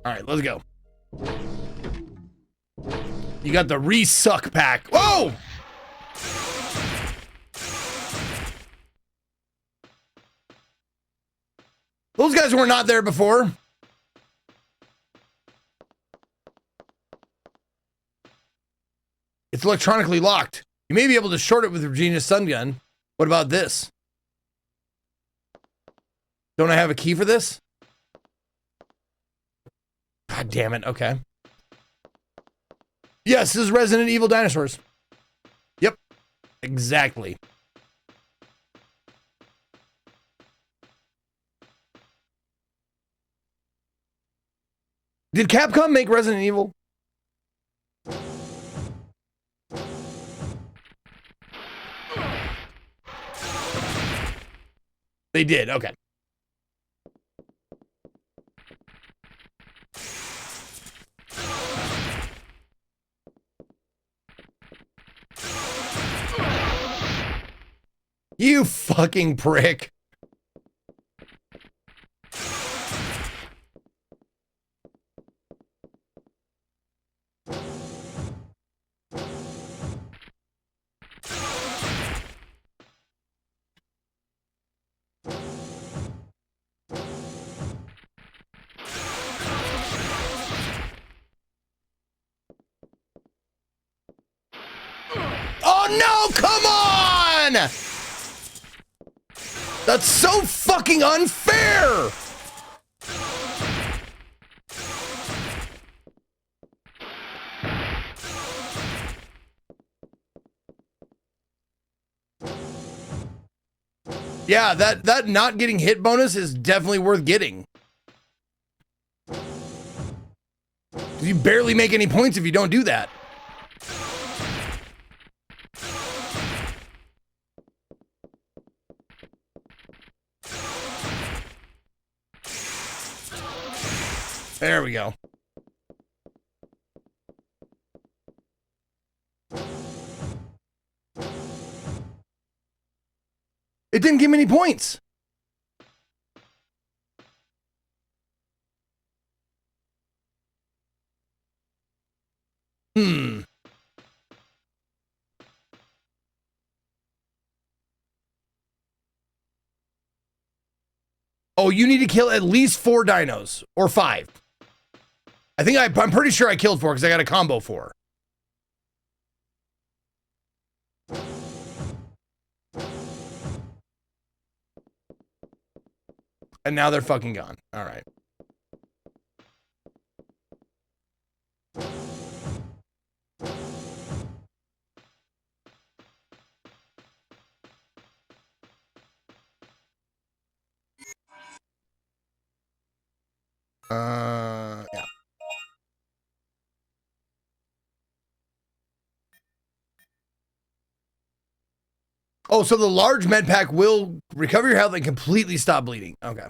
Speaker 2: All right, let's go. You got the re-suck pack. Whoa! Those guys were not there before. It's electronically locked. You may be able to short it with Regina's stun gun. What about this? Don't I have a key for this? God damn it. Okay. Yes, this is Resident Evil Dinosaurs. Yep. Exactly. Did Capcom make Resident Evil? They did. Okay. You fucking prick. Oh no, come on! That's so fucking unfair! Yeah, that not getting hit bonus is definitely worth getting. You barely make any points if you don't do that. There we go. It didn't give me any points. Oh, you need to kill at least 4 dinos or 5. I'm pretty sure I killed 4 because I got a combo 4. And now they're fucking gone. All right. Yeah. Oh, so the large med pack will recover your health and completely stop bleeding. Okay.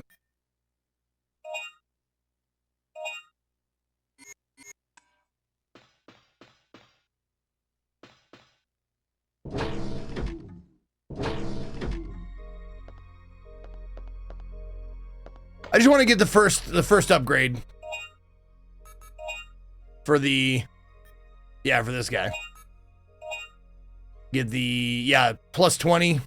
Speaker 2: I just want to get the first upgrade for the, yeah, for this guy. Get the, yeah, plus 20.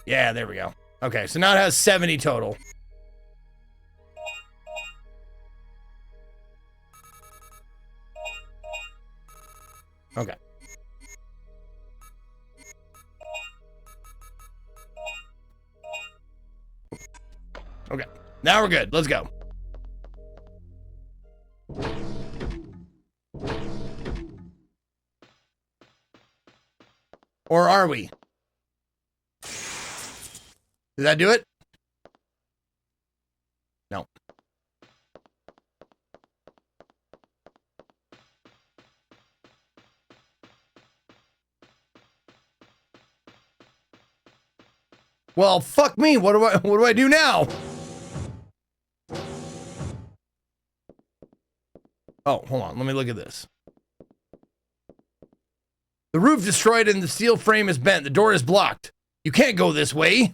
Speaker 2: Yeah, there we go. Okay, so now it has 70 total. Okay. Okay, now we're good. Let's go. Or are we? Did that do it? No. Well, fuck me. What do I do now? Oh, hold on. Let me look at this. The roof destroyed and the steel frame is bent. The door is blocked. You can't go this way.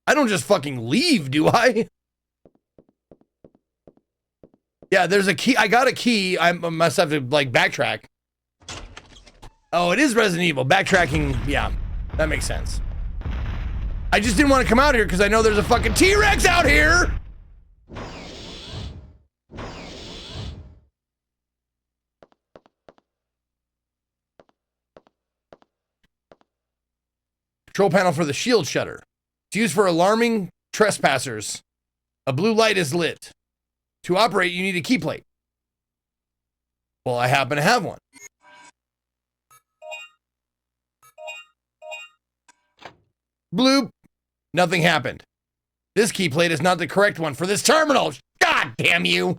Speaker 2: I don't just fucking leave, do I? Yeah, there's a key. I got a key. I must have to, like, backtrack. Oh, it is Resident Evil. Backtracking, yeah. That makes sense. I just didn't want to come out here because I know there's a fucking T-Rex out here! Control panel for the shield shutter. It's used for alarming trespassers. A blue light is lit. To operate, you need a key plate. Well, I happen to have one. Bloop. Nothing happened. This key plate is not the correct one for this terminal. God damn you.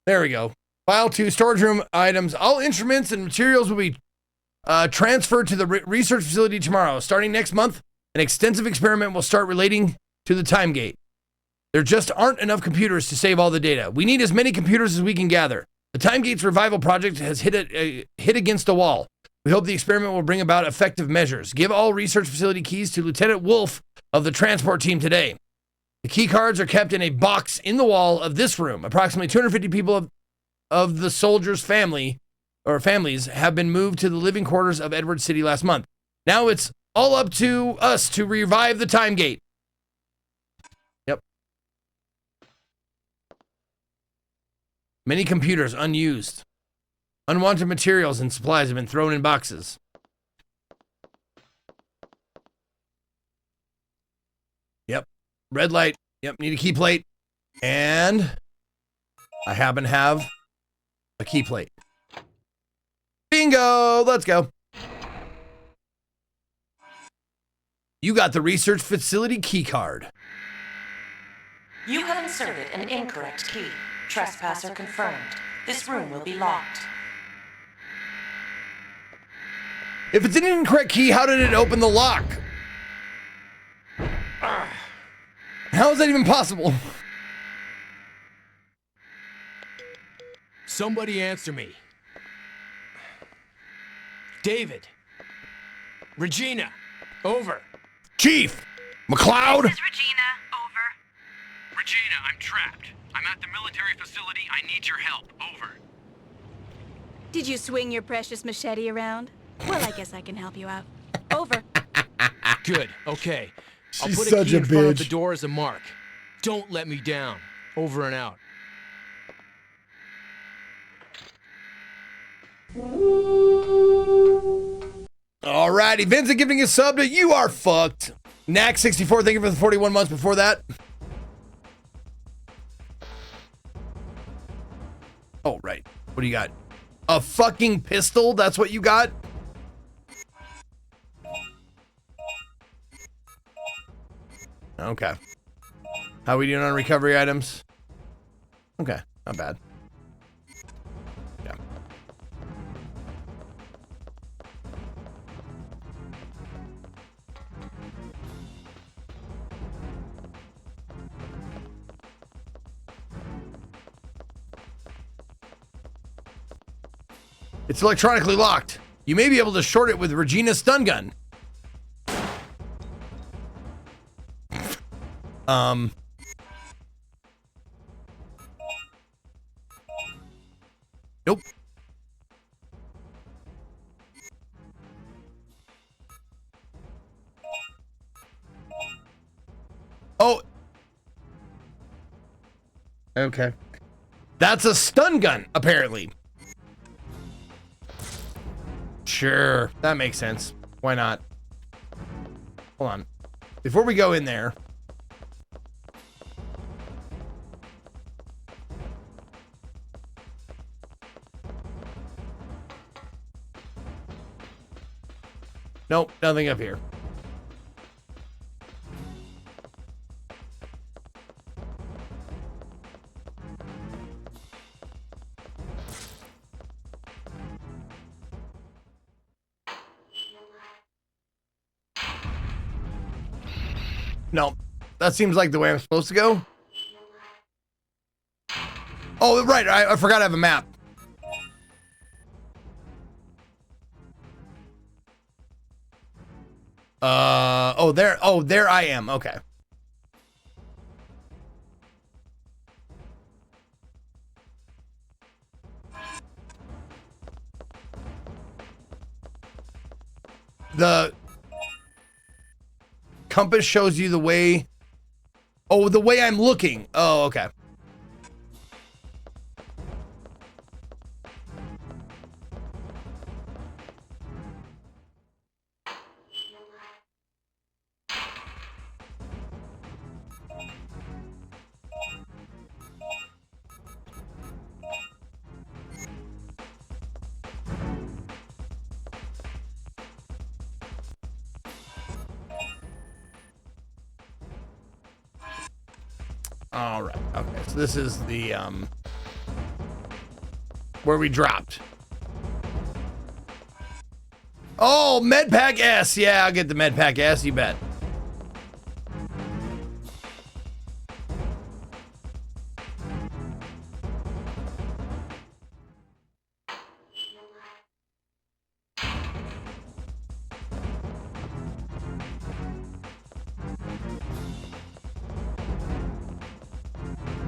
Speaker 2: There we go. File 2, storage room items. All instruments and materials will be transferred to the research facility tomorrow. Starting next month, an extensive experiment will start relating to the time gate. There just aren't enough computers to save all the data. We need as many computers as we can gather. The Time Gate's revival project has hit against a wall. We hope the experiment will bring about effective measures. Give all research facility keys to Lieutenant Wolf of the transport team today. The key cards are kept in a box in the wall of this room. Approximately 250 people of the soldiers' families have been moved to the living quarters of Edward City last month. Now it's all up to us to revive the Time Gate. Yep. Many computers unused. Unwanted materials and supplies have been thrown in boxes. Yep. Red light. Yep. Need a key plate. And I happen to have a key plate. Bingo! Let's go. You got the research facility key card.
Speaker 10: You have inserted an incorrect key. Trespasser confirmed. This room will be locked.
Speaker 2: If it's an incorrect key, how did it open the lock? How is that even possible?
Speaker 7: Somebody answer me. David. Regina. Over.
Speaker 2: Chief! McLeod?
Speaker 8: This is Regina. Over.
Speaker 7: Regina, I'm trapped. I'm at the military facility. I need your help. Over.
Speaker 8: Did you swing your precious machete around? Well, I guess I can help you out. Over.
Speaker 7: Good. Okay. I'll
Speaker 2: She's
Speaker 7: put a
Speaker 2: such
Speaker 7: key
Speaker 2: a
Speaker 7: in front of
Speaker 2: bitch.
Speaker 7: the door as a mark. Don't let me down. Over and out.
Speaker 2: Alrighty, Vincent giving a sub to You Are Fucked. Knack64, thank you for the 41 months before that. Oh, right. What do you got? A fucking pistol? That's what you got? Okay. How we doing on recovery items? Okay, not bad. Yeah. It's electronically locked. You may be able to short it with Regina's stun gun. Nope. Oh. Okay. That's a stun gun, apparently. Sure, that makes sense. Why not? Hold on. Before we go in there. Nope, nothing up here. No, that seems like the way I'm supposed to go. Oh, right, I forgot I have a map. There I am. Okay. The compass shows you the way. Oh, the way I'm looking. Oh, okay. All right. Okay. So this is the where we dropped. Oh, Medpack S. Yeah, I'll get the Medpack S. You bet.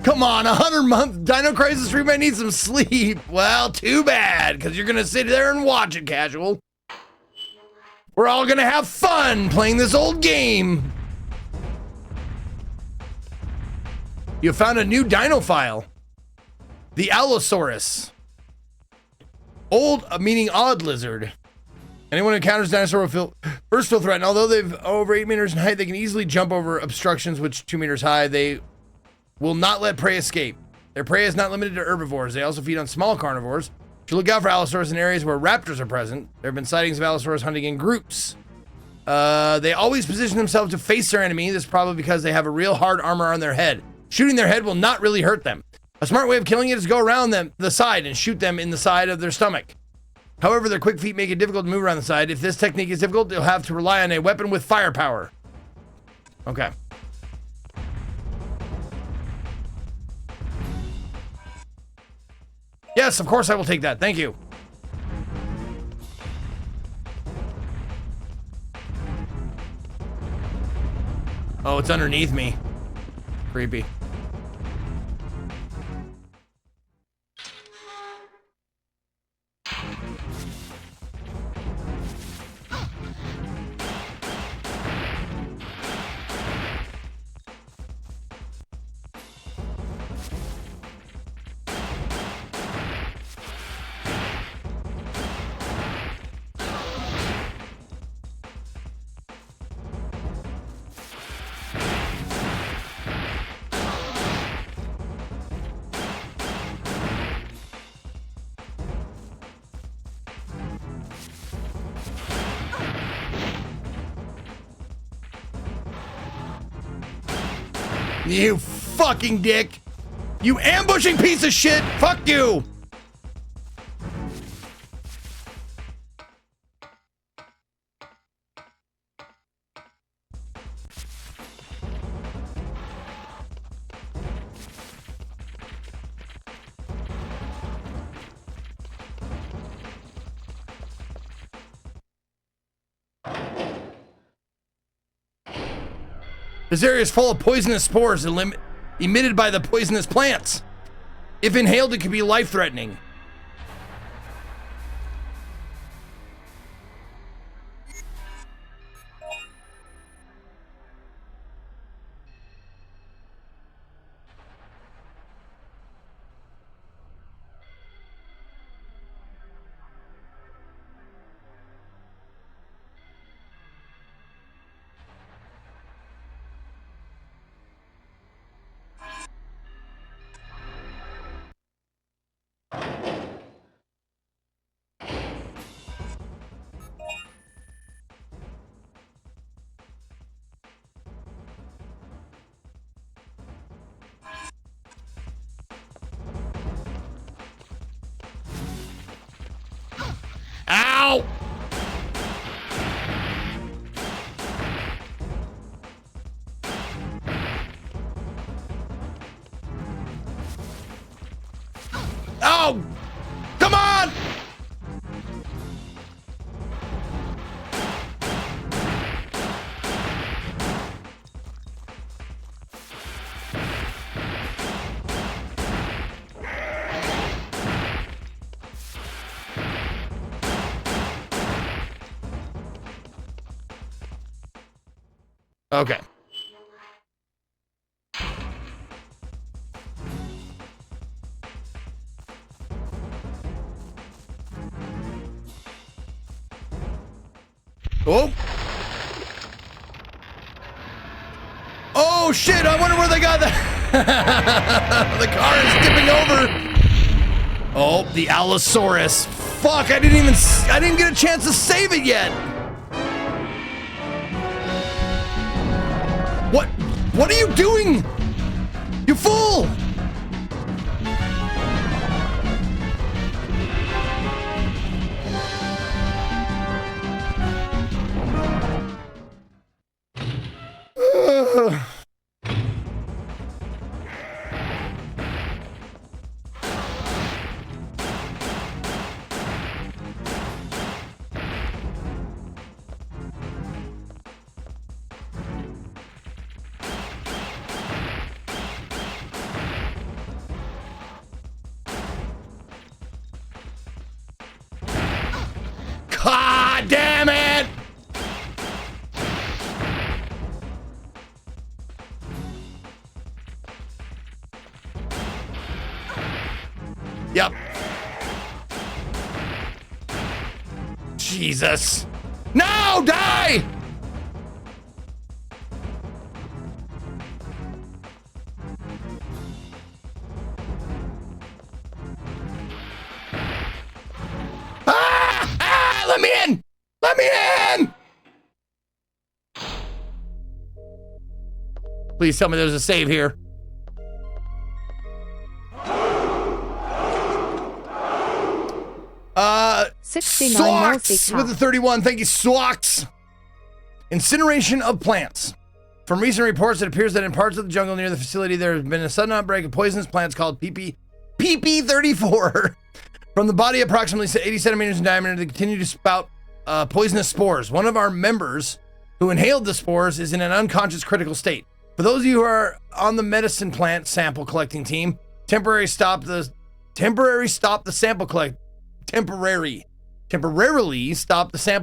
Speaker 2: Come on, 100-month Dino Crisis stream. I need some sleep. Well, too bad, because you're going to sit there and watch it, casual. We're all going to have fun playing this old game. You found a new dino file. The Allosaurus. Old, meaning odd lizard. Anyone who encounters dinosaur will first feel threatened. Although they've over 8 meters in height, they can easily jump over obstructions, which 2 meters high. They will not let prey escape. Their prey is not limited to herbivores. They also feed on small carnivores. You should look out for Allosaurus in areas where raptors are present. There have been sightings of Allosaurus hunting in groups. They always position themselves to face their enemy. This is probably because they have a real hard armor on their head. Shooting their head will not really hurt them. A smart way of killing it is to go around them, the side, and shoot them in the side of their stomach. However, their quick feet make it difficult to move around the side. If this technique is difficult, you'll have to rely on a weapon with firepower. Okay. Yes, of course I will take that. Thank you. Oh, it's underneath me. Creepy. You fucking dick. You ambushing piece of shit. Fuck you. This area is full of poisonous spores emitted by the poisonous plants. If inhaled, it could be life-threatening. Ow! Oh! Come on! Okay. Oh. Oh shit, I wonder where they got that. The car is tipping over. Oh, the Allosaurus. Fuck, I didn't get a chance to save it yet. What are you doing? You fool! God damn it! Yep. Jesus. No, die! Let me in! Let me in! Please tell me there's a save here. Socks with the 31. Thank you, Socks. Incineration of plants. From recent reports, it appears that in parts of the jungle near the facility, there has been a sudden outbreak of poisonous plants called PP34. From the body approximately 80 centimeters in diameter, they continue to spout poisonous spores. One of our members who inhaled the spores is in an unconscious critical state. For those of you who are on the medicine plant sample collecting team, temporarily stop the sample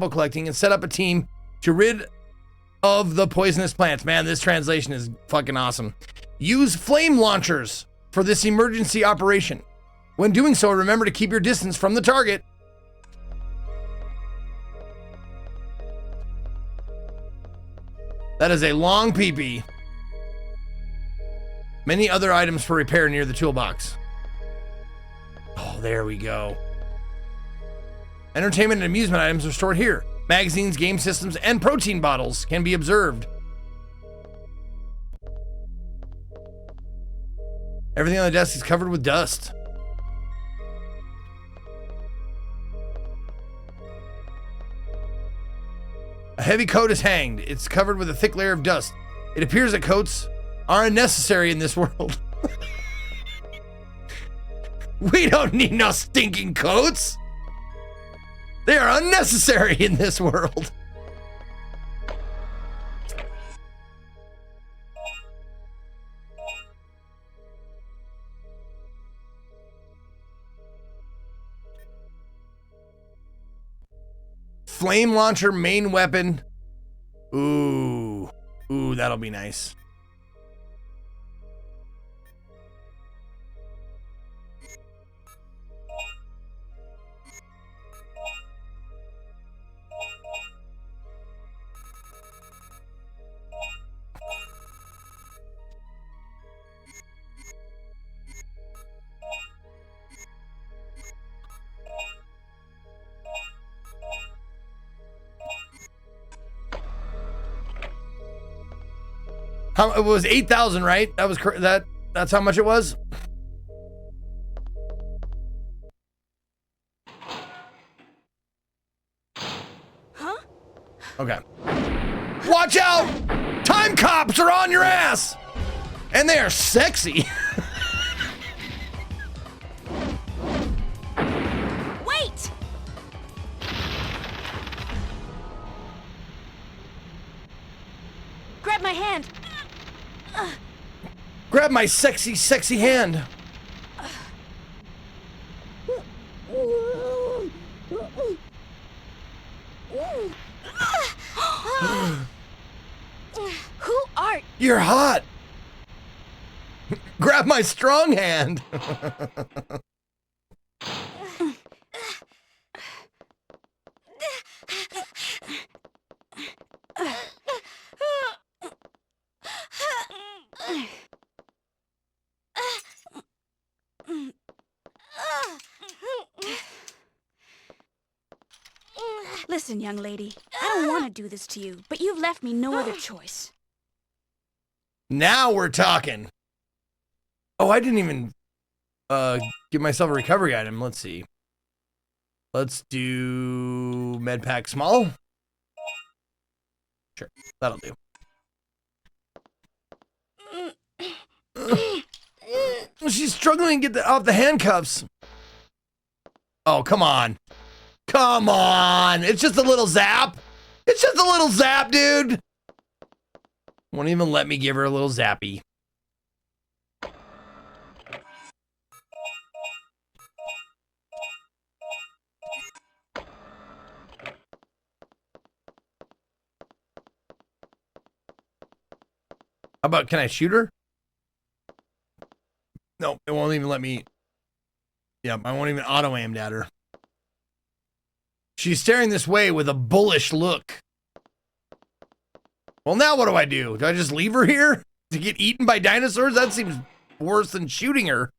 Speaker 2: collecting and set up a team to rid of the poisonous plants. Man, this translation is fucking awesome. Use flame launchers for this emergency operation. When doing so, remember to keep your distance from the target. That is a long peepee. Many other items for repair near the toolbox. Oh, there we go. Entertainment and amusement items are stored here. Magazines, game systems, and protein bottles can be observed. Everything on the desk is covered with dust. A heavy coat is hanged. It's covered with a thick layer of dust. It appears that coats are unnecessary in this world. We don't need no stinking coats. They are unnecessary in this world. Flame launcher main weapon. Ooh, that'll be nice. It was 8,000, right? That was that's how much it was.
Speaker 8: Huh?
Speaker 2: Okay. Watch out! Time cops are on your ass! And they are sexy.
Speaker 8: Wait! Grab my hand.
Speaker 2: Grab my sexy, sexy hand.
Speaker 8: Who art?
Speaker 2: You're hot. Grab my strong hand.
Speaker 8: Listen, young lady, I don't want to do this to you, but you've left me no other choice.
Speaker 2: Now we're talking. Oh, I didn't even give myself a recovery item. Let's see. Let's do med pack small. Sure, that'll do. She's struggling to get off the handcuffs. Oh, come on. Come on. It's just a little zap. It's just a little zap, dude. Won't even let me give her a little zappy. How about, can I shoot her? No, it won't even let me. Yep, I won't even auto-aimed at her. She's staring this way with a bullish look. Well, now what do I do? Do I just leave her here to get eaten by dinosaurs? That seems worse than shooting her.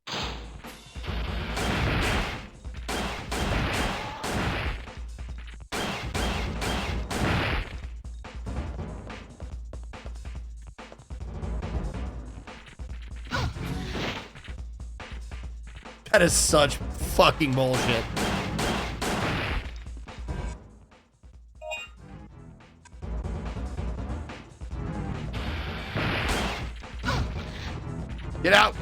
Speaker 2: That is such fucking bullshit. Get out.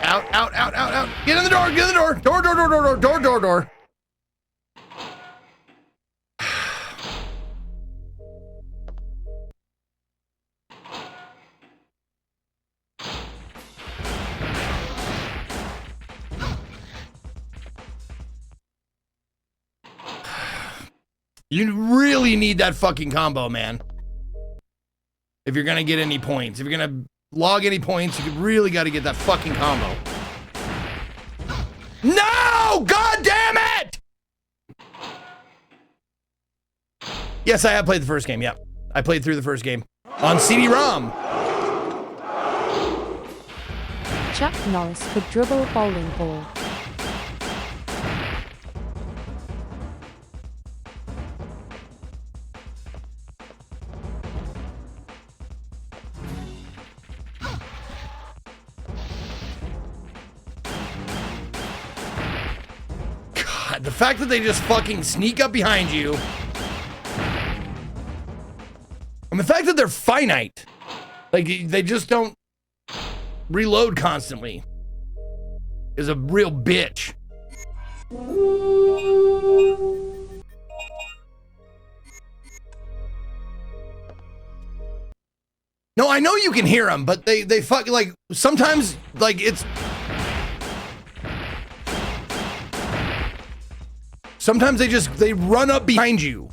Speaker 2: Out, out, out, out, out. Get in the door, get in the door. Door, door, door, door, door, door, door, door. You really need that fucking combo, man. If you're gonna get any points. If you're gonna log any points, you really gotta get that fucking combo. No! God damn it! Yes, I have played the first game, yeah. I played through the first game. On CD-ROM.
Speaker 4: Chuck Norris could dribble a bowling ball.
Speaker 2: The fact that they just fucking sneak up behind you. And the fact that they're finite. Like, they just don't reload constantly. Is a real bitch. No, I know you can hear them, but they fucking, like, sometimes, like, it's... Sometimes they run up behind you.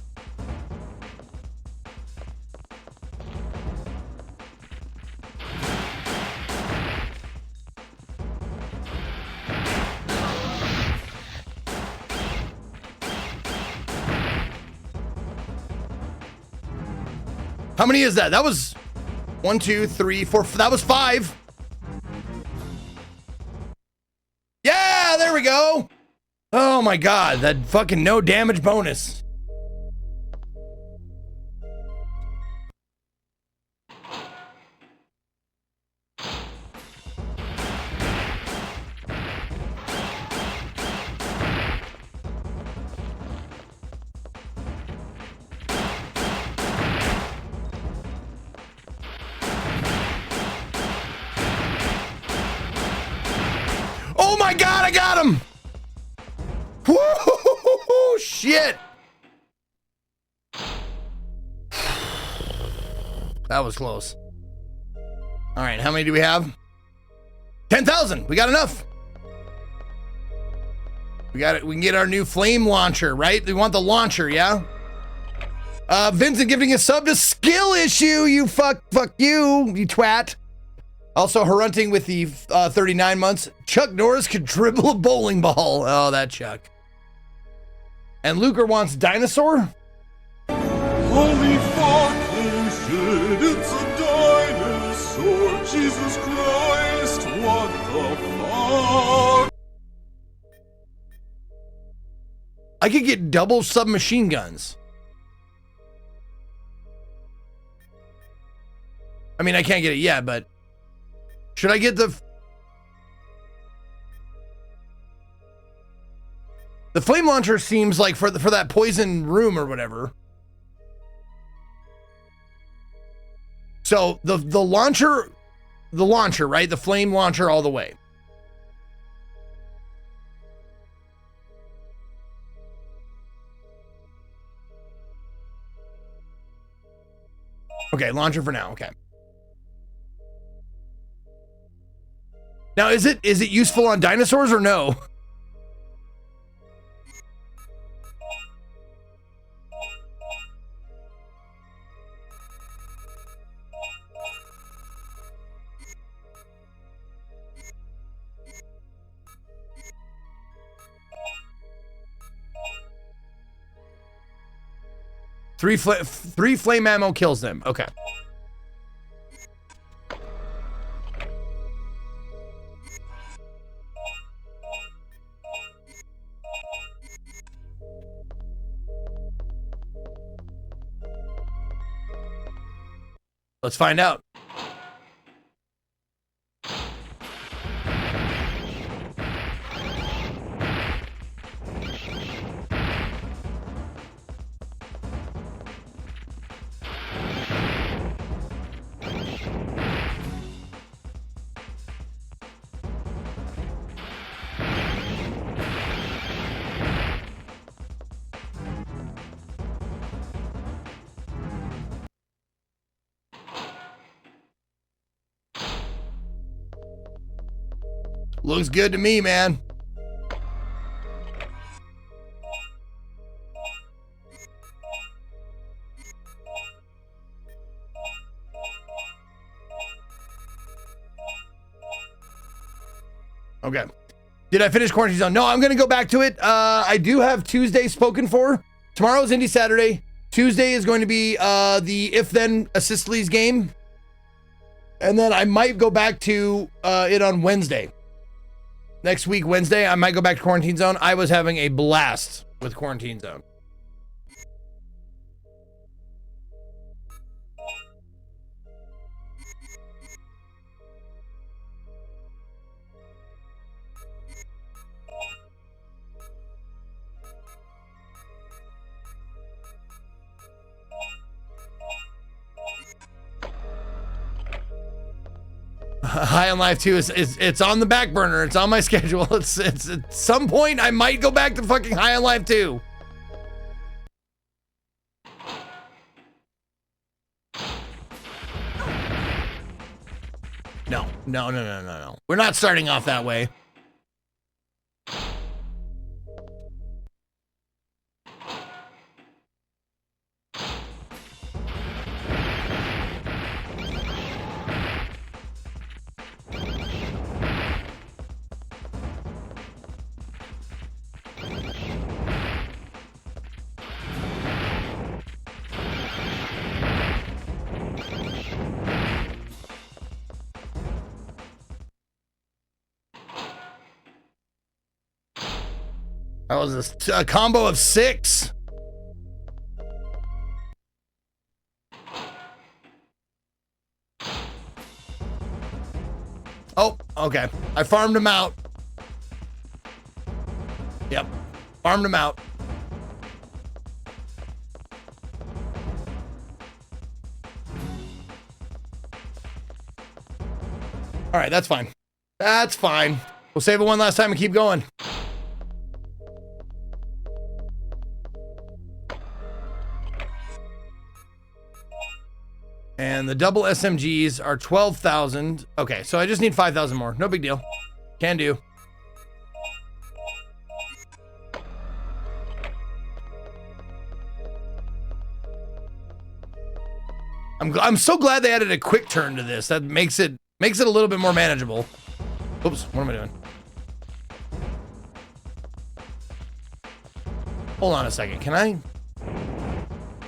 Speaker 2: How many is that? That was 1, 2, 3, 4. That was 5. Yeah, there we go. Oh my god, that fucking no damage bonus. Oh my god, I got him! Whoa, shit! That was close. All right, how many do we have? 10,000. We got enough. We got it. We can get our new flame launcher, right? We want the launcher, yeah? Vincent giving a sub to Skill Issue. You fuck you twat. Also, Harunting with the 39 months. Chuck Norris could dribble a bowling ball. Oh, that Chuck. And Luker wants dinosaur?
Speaker 9: Holy fucking shit, it's a dinosaur. Jesus Christ, what the fuck?
Speaker 2: I could get double submachine guns. I mean, I can't get it yet, but should I get the flame launcher? Seems like for that poison room or whatever. So the launcher, right? The flame launcher all the way. Okay, launcher for now. Okay. Now, is it useful on dinosaurs or no? Three flame ammo kills them. Okay. Let's find out. Looks good to me, man. Okay. Did I finish Quarantine Zone? No, I'm going to go back to it. I do have Tuesday spoken for. Tomorrow's Indie Saturday. Tuesday is going to be the If Then Assistleys game. And then I might go back to it on Wednesday. Next week, Wednesday, I might go back to Quarantine Zone. I was having a blast with Quarantine Zone. High on Life 2 it's on the back burner. It's on my schedule. It's at some point I might go back to fucking High on Life 2. No. We're not starting off that way. That was a combo of 6. Oh, okay. I farmed him out. Yep. Farmed him out. All right, that's fine. That's fine. We'll save it one last time and keep going. And the double SMGs are 12,000. Okay, so I just need 5,000 more. No big deal. Can do. I'm so glad they added a quick turn to this. That makes it a little bit more manageable. Oops, what am I doing? Hold on a second. Can I?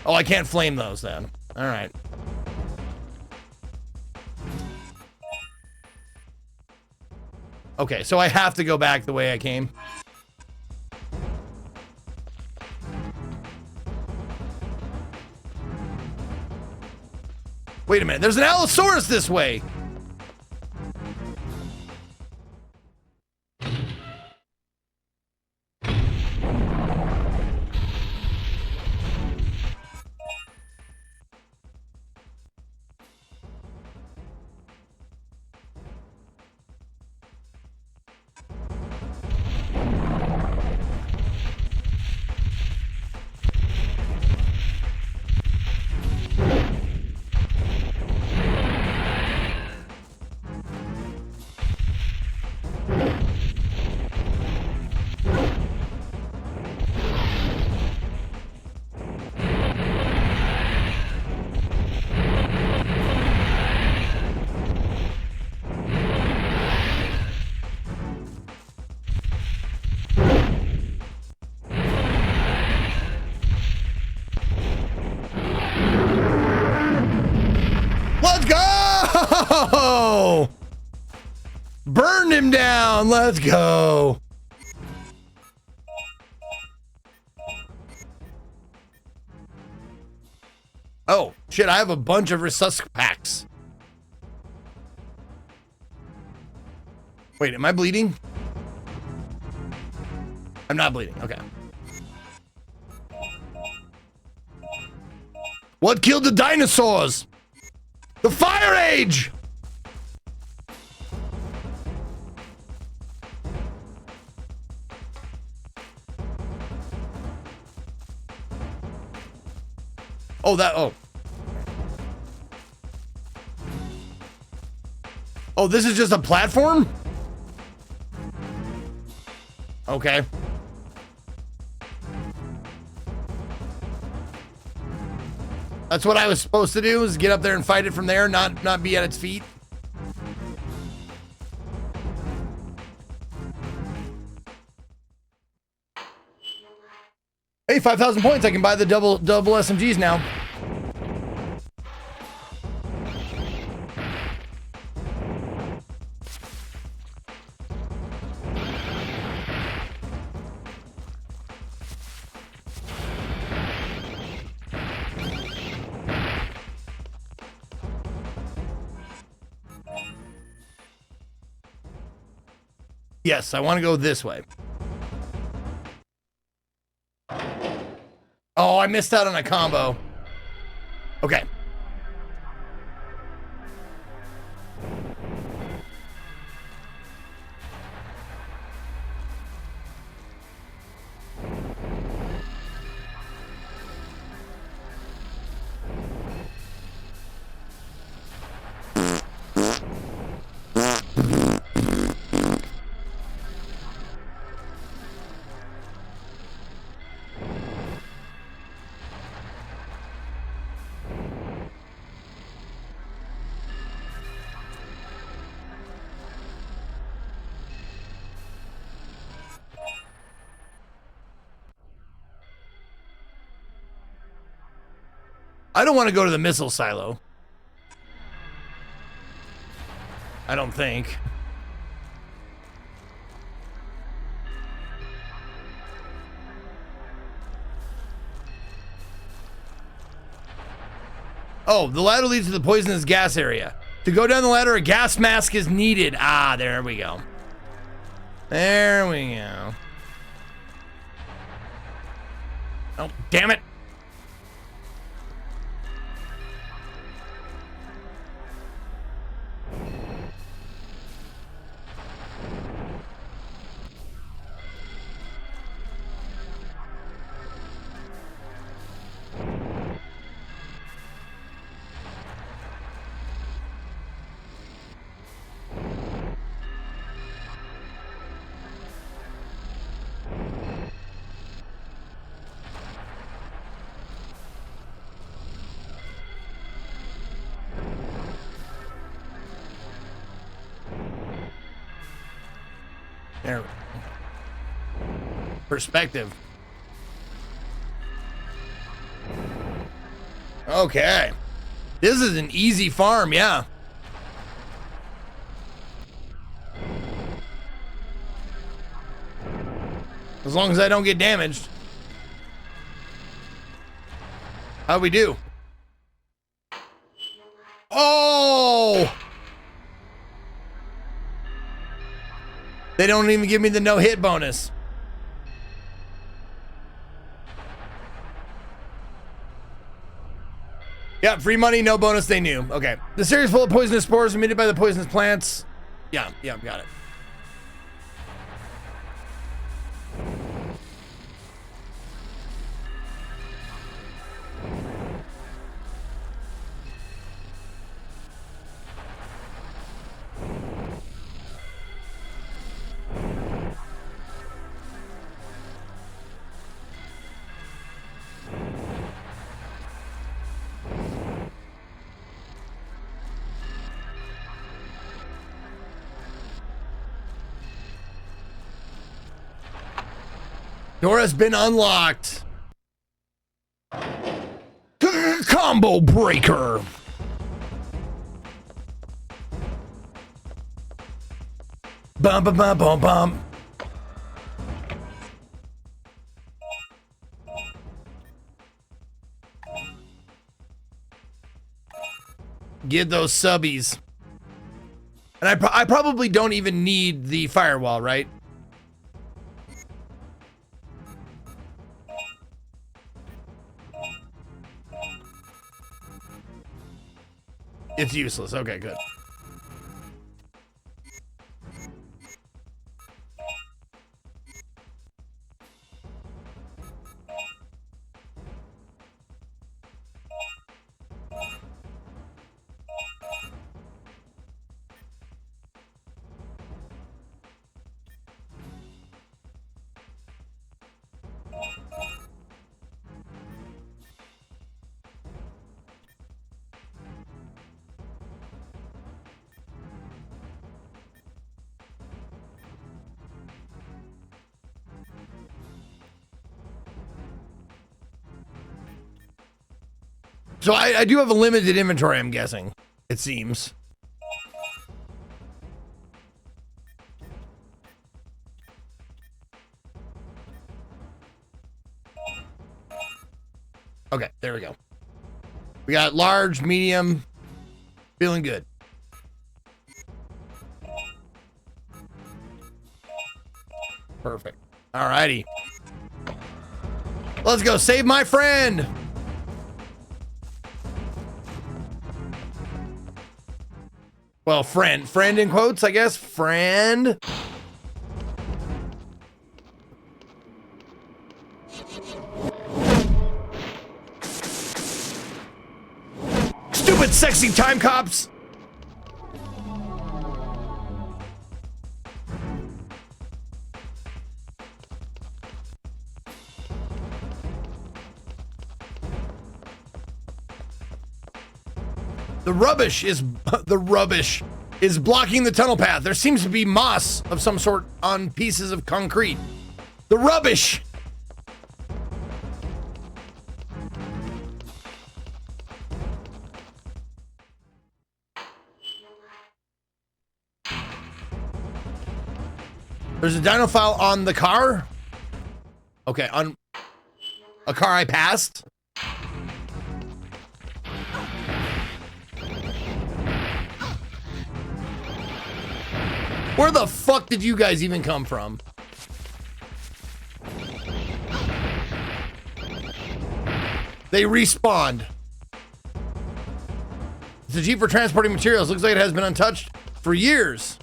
Speaker 2: Oh, I can't flame those then. All right. Okay, so I have to go back the way I came. Wait a minute, there's an Allosaurus this way! Burn him down. Let's go. Oh, shit. I have a bunch of resusc packs. Wait, am I bleeding? I'm not bleeding. Okay. What killed the dinosaurs? The Fire Age! Oh, Oh, this is just a platform? Okay. That's what I was supposed to do, is get up there and fight it from there, not be at its feet. Hey, 5,000 points. I can buy the double SMGs now. Yes, I want to go this way. Oh, I missed out on a combo. Okay. I don't want to go to the missile silo. I don't think. Oh, the ladder leads to the poisonous gas area. To go down the ladder, a gas mask is needed. Ah, there we go. There we go. Oh, damn it. There. Perspective. Okay. This is an easy farm, yeah. As long as I don't get damaged. How'd we do? Oh! They don't even give me the no-hit bonus. Yeah, free money, no bonus, they knew. Okay. The series full of poisonous spores emitted by the poisonous plants. Yeah, got it. Door has been unlocked. Combo breaker. Bum bum bum bum bum. Get those subbies. And I probably don't even need the firewall, right? It's useless. Okay, good. So I do have a limited inventory, I'm guessing. It seems. Okay, there we go. We got large, medium, feeling good. Perfect. Alrighty. Let's go save my friend. Well, friend in quotes, I guess. Friend. Stupid sexy time cops. The rubbish is blocking the tunnel path. There seems to be moss of some sort on pieces of concrete. The rubbish. There's a dino file on the car. Okay, on a car I passed. Where the fuck did you guys even come from? They respawned. It's a Jeep for transporting materials. Looks like it has been untouched for years.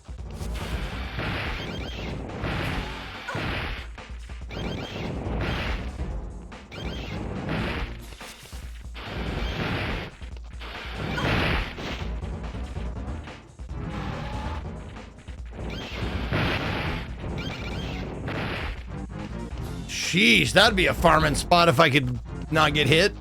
Speaker 2: Sheesh, that'd be a farming spot if I could not get hit.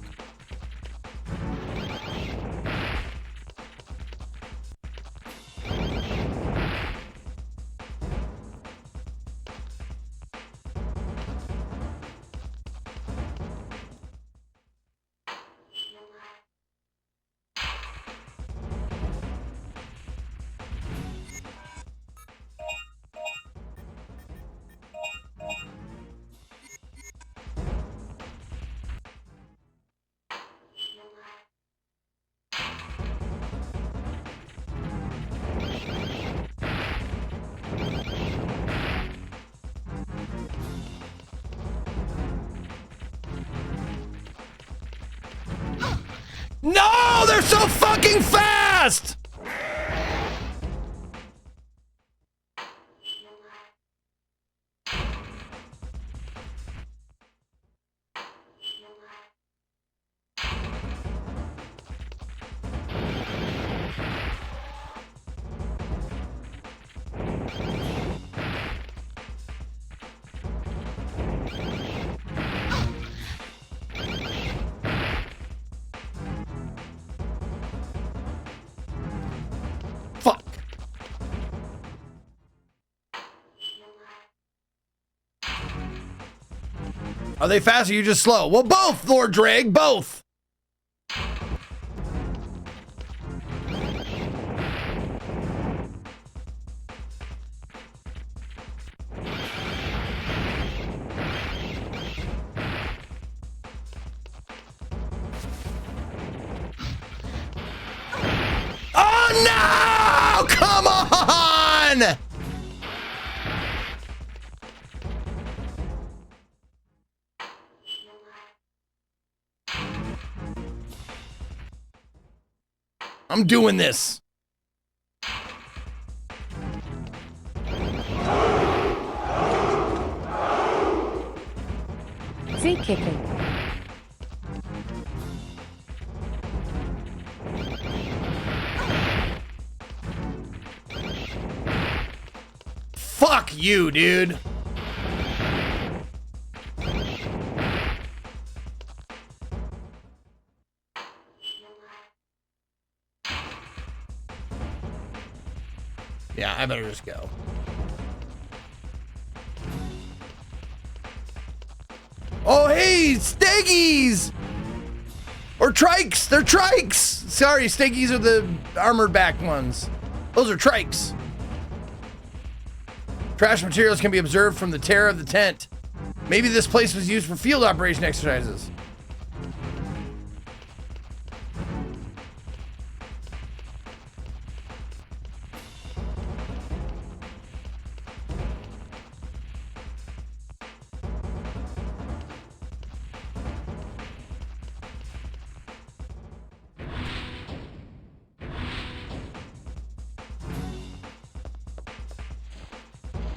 Speaker 2: No, they're so fucking fast! Are they fast or are you just slow? Well, both, Lord Drag, both. Oh no! Come on! I'm doing this.
Speaker 4: Free kicking.
Speaker 2: Fuck you, dude. Yeah, I better just go. Oh, hey, Steggies! Or trikes. They're trikes. Sorry, Stinkies are the armored back ones. Those are trikes. Trash materials can be observed from the tear of the tent. Maybe this place was used for field operation exercises.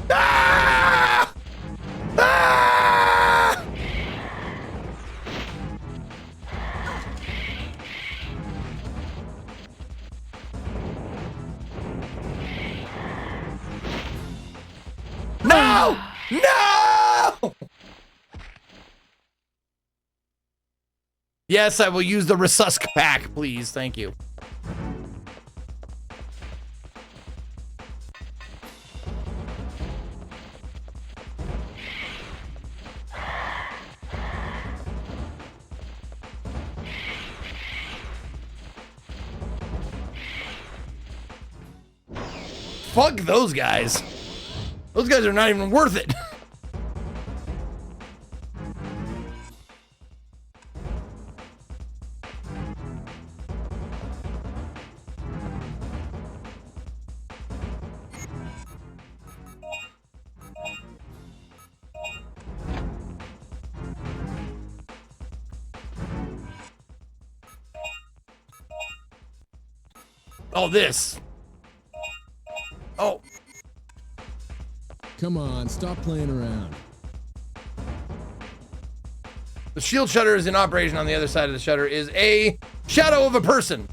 Speaker 2: Ah! Ah! No! No! Yes, I will use the Resusc pack, please. Thank you. Fuck those guys. Those guys are not even worth it. Oh, this. Oh.
Speaker 11: Come on, stop playing around.
Speaker 2: The shield shutter is in operation. On the other side of the shutter is a shadow of a person.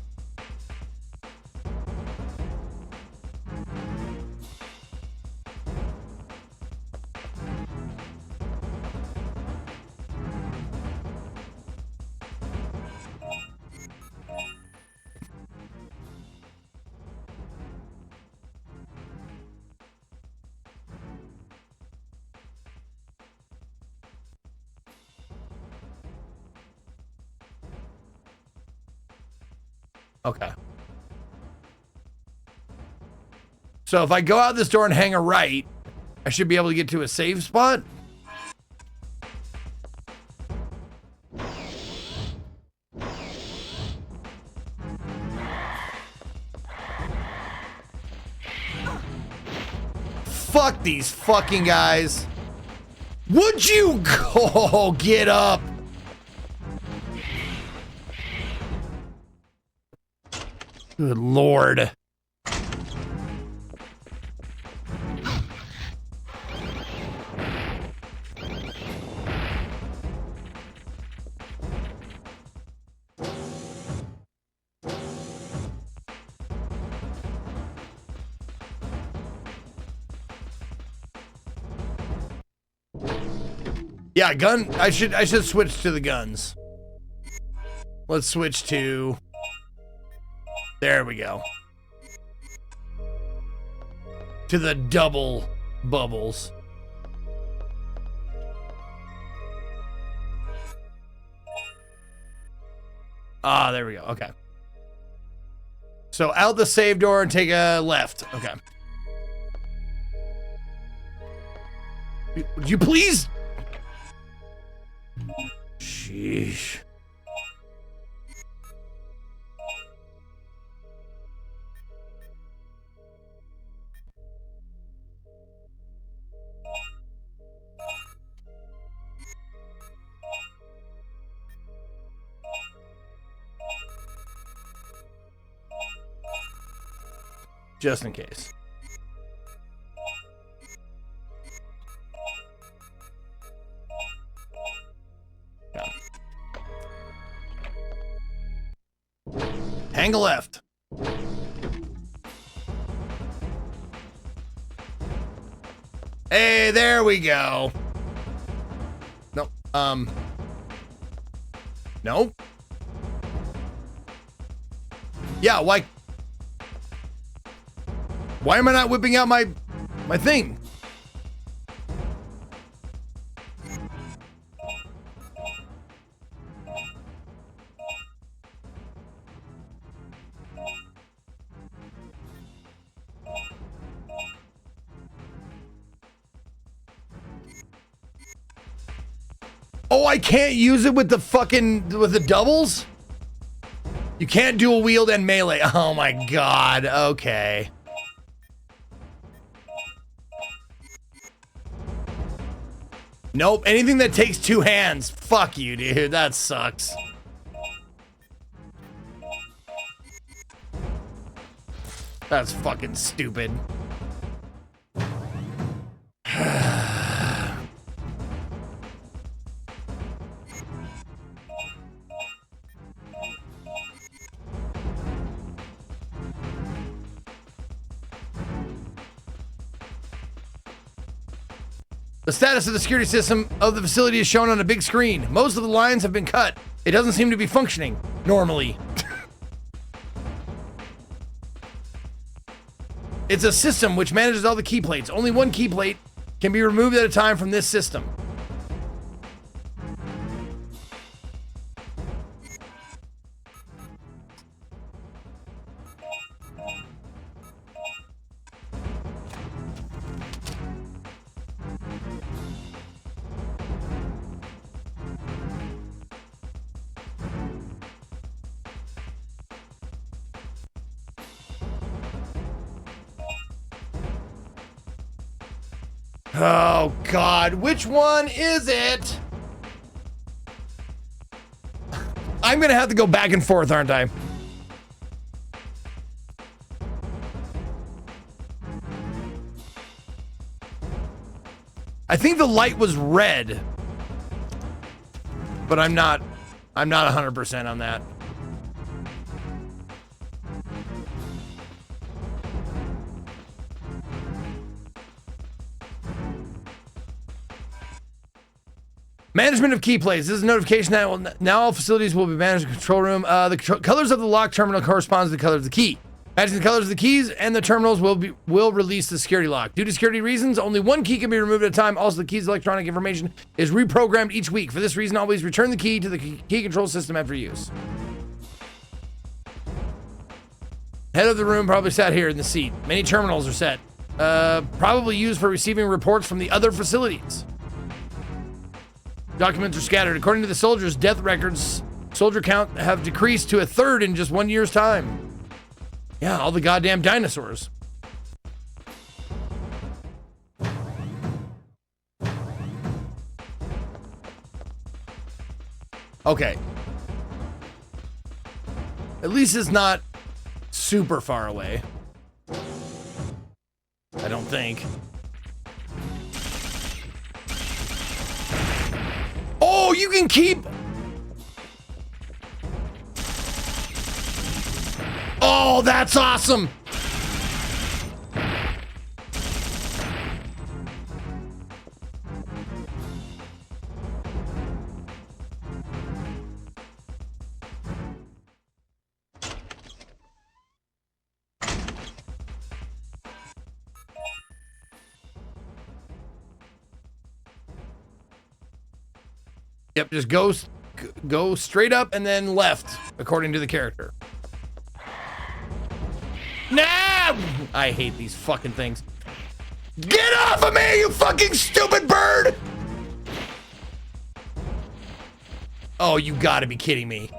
Speaker 2: Okay. So if I go out this door and hang a right, I should be able to get to a save spot. Fuck these fucking guys. Would you go get up? Good Lord. Yeah, gun. I should switch to the guns. Let's switch to. There we go. To the double bubbles. Ah, there we go. Okay. So out the save door and take a left. Okay. Would you please? Sheesh. Just in case. Yeah. Hang a left. Hey, there we go. No, no. Yeah, why am I not whipping out my thing? Oh, I can't use it with the doubles? You can't dual wield and melee. Oh my god. Okay. Nope. Anything that takes 2 hands. Fuck you, dude. That sucks. That's fucking stupid. The status of the security system of the facility is shown on a big screen. Most of the lines have been cut. It doesn't seem to be functioning normally. It's a system which manages all the key plates. Only one key plate can be removed at a time from this system. Oh God, which one is it? I'm gonna have to go back and forth, aren't I? I think the light was red, but I'm not 100% on that. Management of key plates. This is a notification that now all facilities will be managed in the control room. The colors of the lock terminal corresponds to the color of the key. Matching the colors of the keys and the terminals will release the security lock. Due to security reasons, only one key can be removed at a time. Also, the key's electronic information is reprogrammed each week. For this reason, always return the key to the key control system after use. Head of the room probably sat here in the seat. Many terminals are set. Probably used for receiving reports from the other facilities. Documents are scattered. According to the soldiers' death records, soldier count have decreased to 1/3 in just 1 year's time. Yeah, all the goddamn dinosaurs. Okay. At least it's not super far away. I don't think. Oh, you can keep... Oh, that's awesome! Yep, just go straight up and then left, according to the character. No! I hate these fucking things. Get off of me, you fucking stupid bird! Oh, you gotta be kidding me.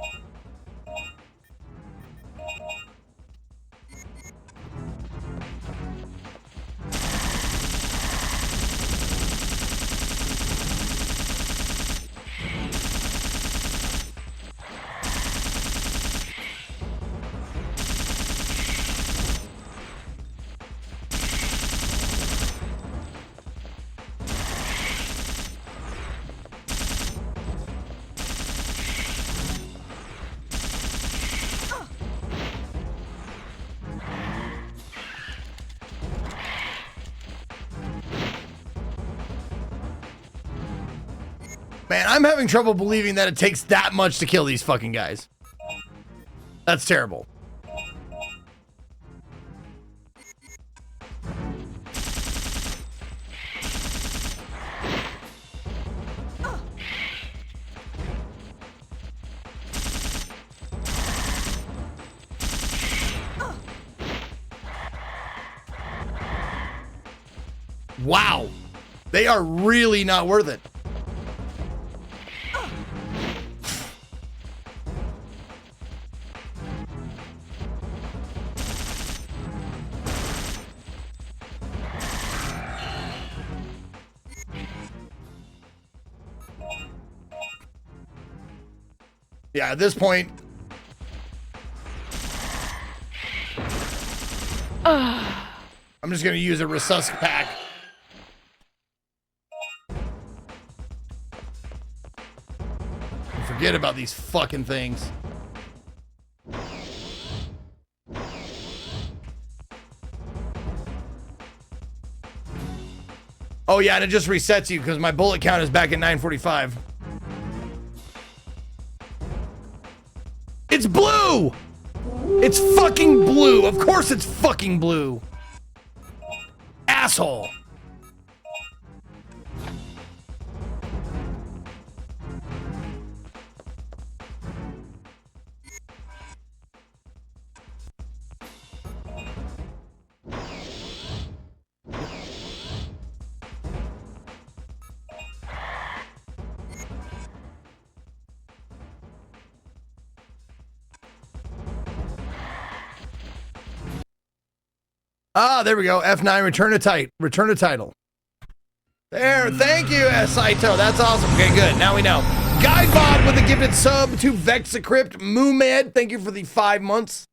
Speaker 2: Man, I'm having trouble believing that it takes that much to kill these fucking guys. That's terrible. Wow. They are really not worth it. Yeah, at this point. I'm just going to use a resusc pack. Forget about these fucking things. Oh yeah, and it just resets you because my bullet count is back at 945. It's blue! It's fucking blue. Of course it's fucking blue. Asshole. Ah, there we go. F9, return to title. There, thank you, Saitoh. That's awesome. Okay, good. Now we know. Guidebot with a gifted sub to Vexicrypt. Moomed, thank you for the 5 months.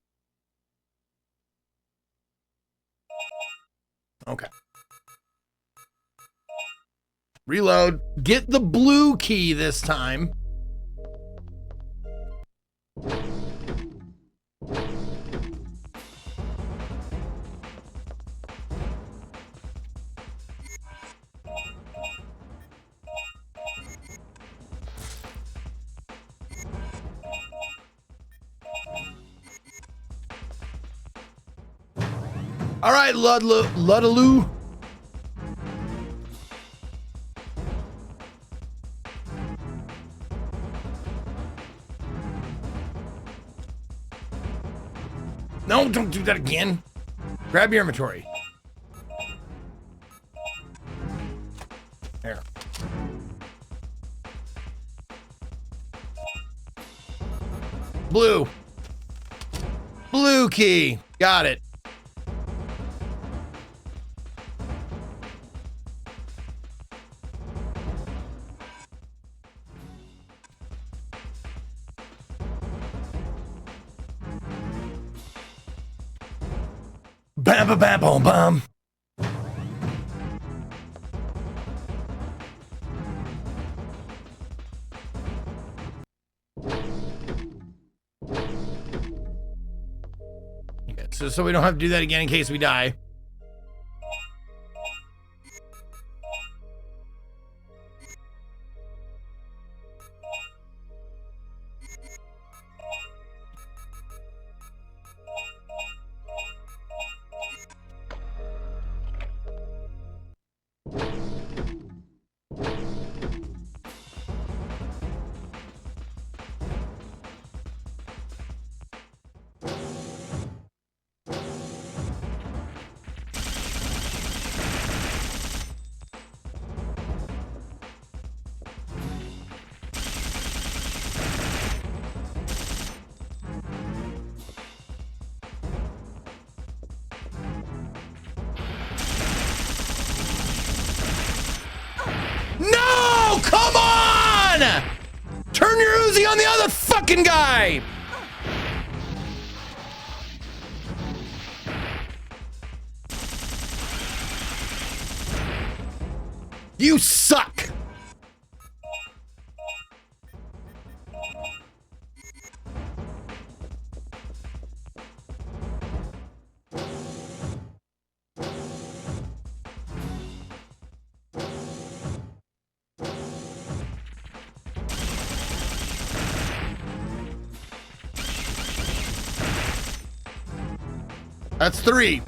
Speaker 2: Okay. Reload. Get the blue key this time. All right, Ludaloo. No, don't do that again. Grab your inventory. There. Blue. Blue key. Got it. Bam, bam, bam, bam, bam. Okay, so we don't have to do that again in case we die. No! Come on! Turn your Uzi on the other fucking guy! You suck! That's 3.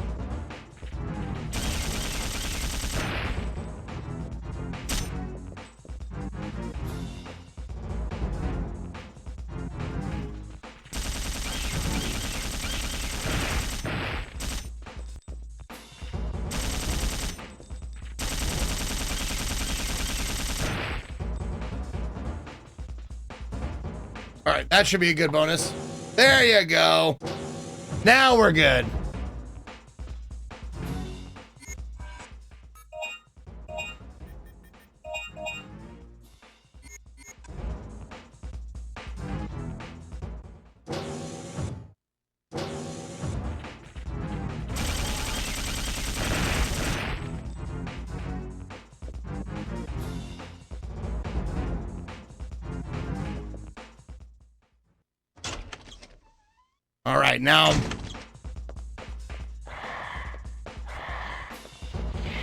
Speaker 2: All right, that should be a good bonus. There you go. Now we're good. All right, now.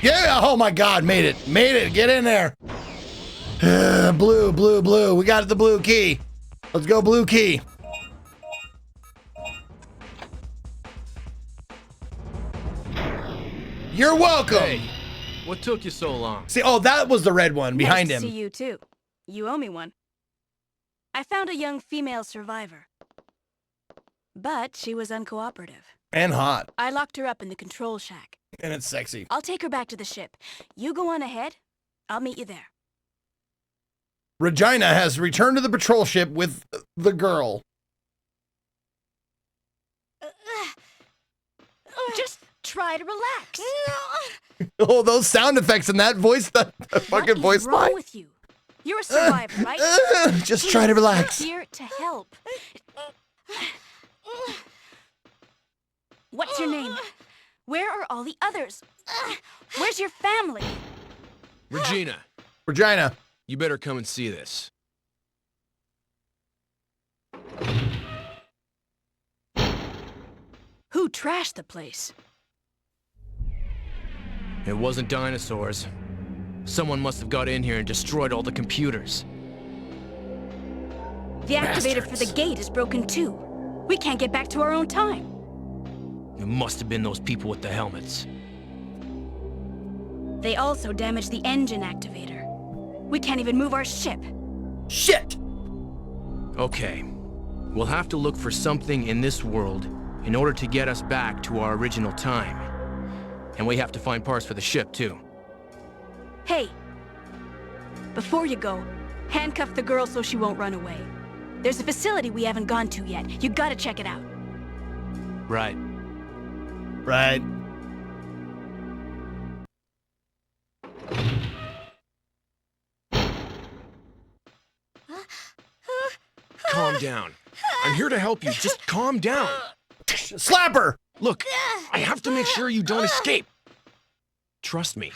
Speaker 2: Yeah, oh my God, made it. Made it, get in there. Blue, blue, blue. We got the blue key. Let's go blue key. You're welcome.
Speaker 7: Hey, what took you so long?
Speaker 2: See, oh, that was the red one behind
Speaker 8: nice
Speaker 2: him.
Speaker 8: To see you too. You owe me one. I found a young female survivor, but she was uncooperative.
Speaker 2: And hot.
Speaker 8: I locked her up in the control shack.
Speaker 2: And it's sexy.
Speaker 8: I'll take her back to the ship. You go on ahead. I'll meet you there.
Speaker 2: Regina has returned to the patrol ship with the girl.
Speaker 8: Just try to relax.
Speaker 2: Oh, those sound effects and that voice, that fucking voice
Speaker 8: What's wrong
Speaker 2: line.
Speaker 8: with you? You're a survivor, right?
Speaker 2: Just try to relax.
Speaker 8: I'm here to help. What's your name? Where are all the others? Where's your family?
Speaker 7: Regina.
Speaker 2: Regina.
Speaker 7: You better come and see this.
Speaker 8: Who trashed the place?
Speaker 7: It wasn't dinosaurs. Someone must have got in here and destroyed all the computers.
Speaker 8: The activator for the gate is broken too. We can't get back to our own time.
Speaker 7: It must have been those people with the helmets.
Speaker 8: They also damaged the engine activator. We can't even move our ship.
Speaker 2: Shit!
Speaker 7: Okay. We'll have to look for something in this world in order to get us back to our original time. And we have to find parts for the ship, too.
Speaker 8: Hey, before you go, handcuff the girl so she won't run away. There's a facility we haven't gone to yet. You gotta check it out.
Speaker 7: Right.
Speaker 2: Right.
Speaker 7: Calm down. I'm here to help you. Just calm down.
Speaker 2: Slap her!
Speaker 7: Look, I have to make sure you don't escape. Trust me.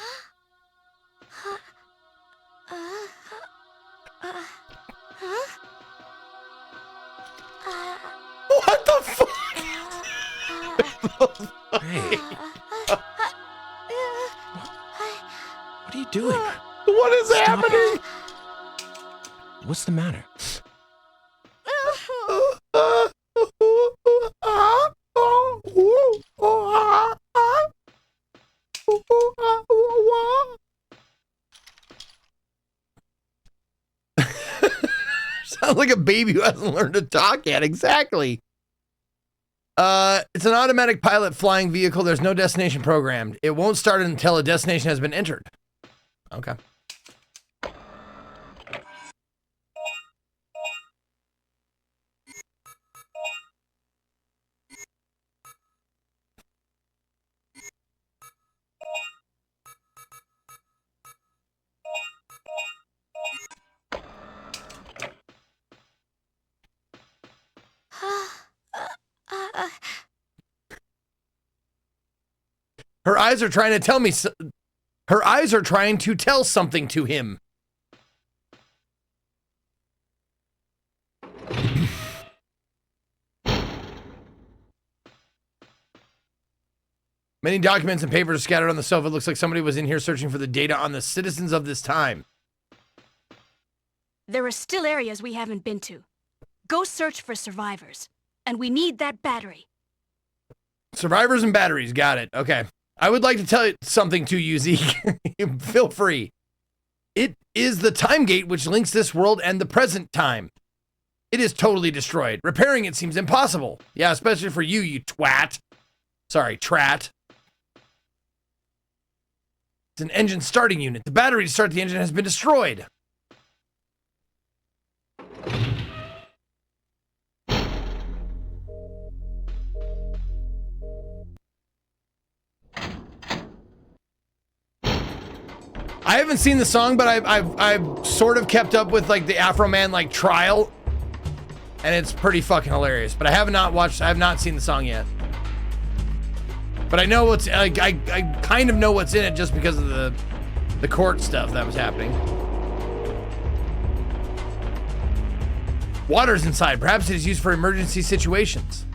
Speaker 2: What the fuck?
Speaker 7: Hey. What are you doing?
Speaker 2: What is happening?
Speaker 7: What's the matter?
Speaker 2: Sounds like a baby who hasn't learned to talk yet. Exactly. It's an automatic pilot flying vehicle. There's no destination programmed. It won't start until a destination has been entered. Okay. Her eyes are trying to tell me. Her eyes are trying to tell something to him. Many documents and papers are scattered on the sofa. It looks like somebody was in here searching for the data on the citizens of this time.
Speaker 8: There are still areas we haven't been to. Go search for survivors. And we need that battery.
Speaker 2: Survivors and batteries. Got it. Okay. I would like to tell you something to you, Zeke. Feel free. It is the time gate which links this world and the present time. It is totally destroyed. Repairing it seems impossible. Yeah, especially for you, you twat. Sorry, trat. It's an engine starting unit. The battery to start the engine has been destroyed. I haven't seen the song, but I've sort of kept up with like the Afro Man like trial, and it's pretty fucking hilarious. But I have not seen the song yet. But I know what's I kind of know what's in it just because of the court stuff that was happening. Water's inside. Perhaps it is used for emergency situations.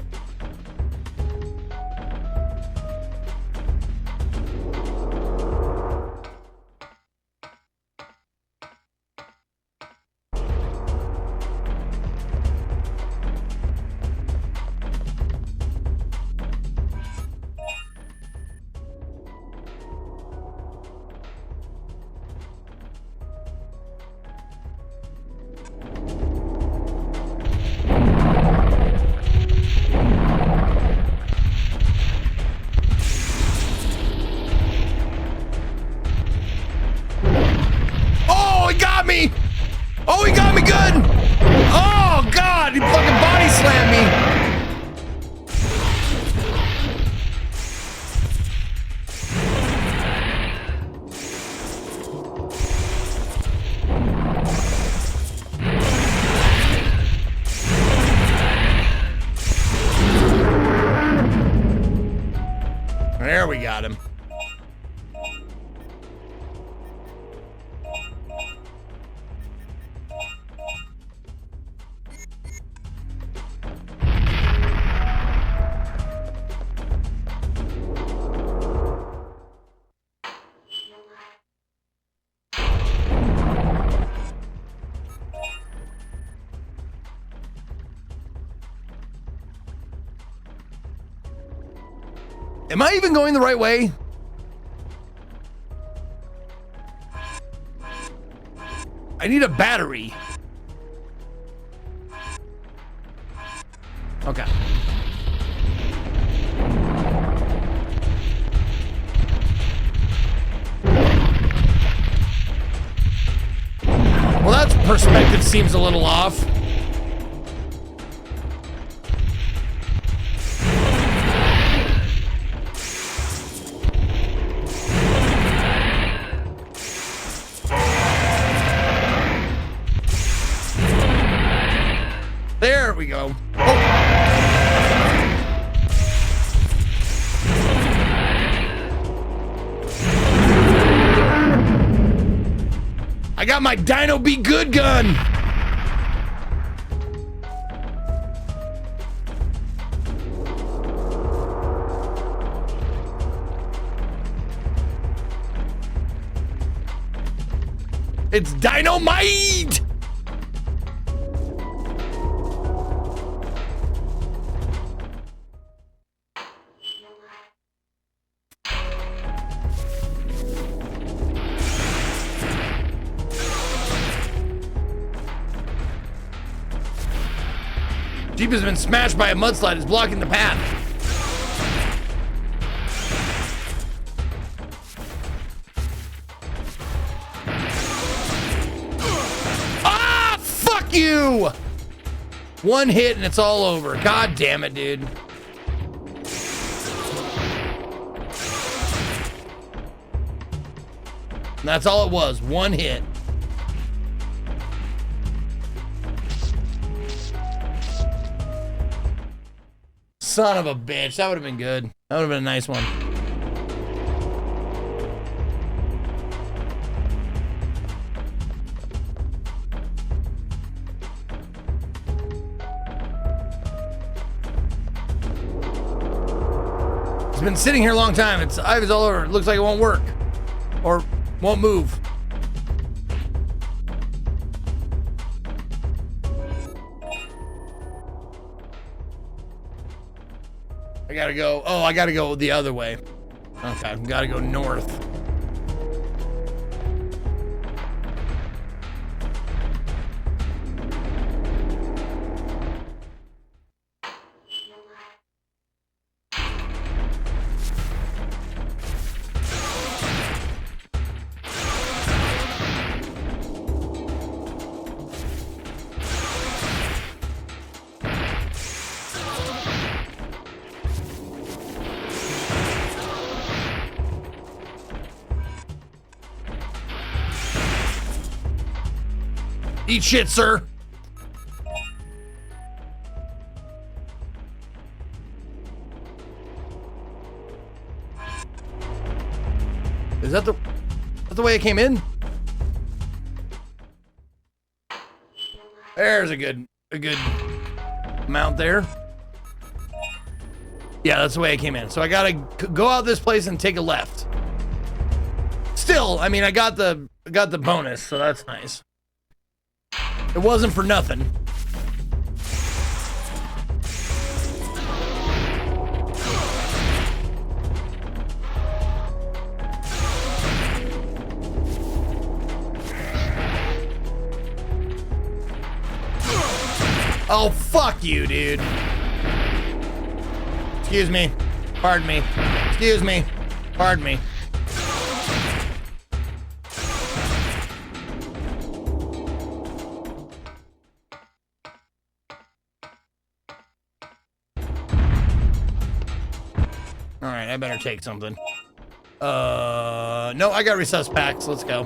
Speaker 2: Am I even going the right way? I need a battery. Okay. Well, that perspective seems a little off. There we go. Oh. I got my Dino Be Good gun. It's dynamite. Jeep has been smashed by a mudslide. It's blocking the path. Ah, fuck you! One hit and it's all over. God damn it, dude. And that's all it was. One hit. Son of a bitch. That would have been good. That would have been a nice one. It's been sitting here a long time. It's Ivy's all over. It looks like it won't work. Or won't move. I gotta go. Oh, I gotta go the other way. Okay, gotta go north. Eat shit, sir. Is that the way it came in? There's a good amount there. Yeah, that's the way it came in. So I gotta go out this place and take a left. Still, I mean, I got the bonus, so that's nice. It wasn't for nothing. Oh, fuck you, dude. Excuse me. Pardon me. Excuse me. Pardon me. I better take something. No, I got resus packs. Let's go.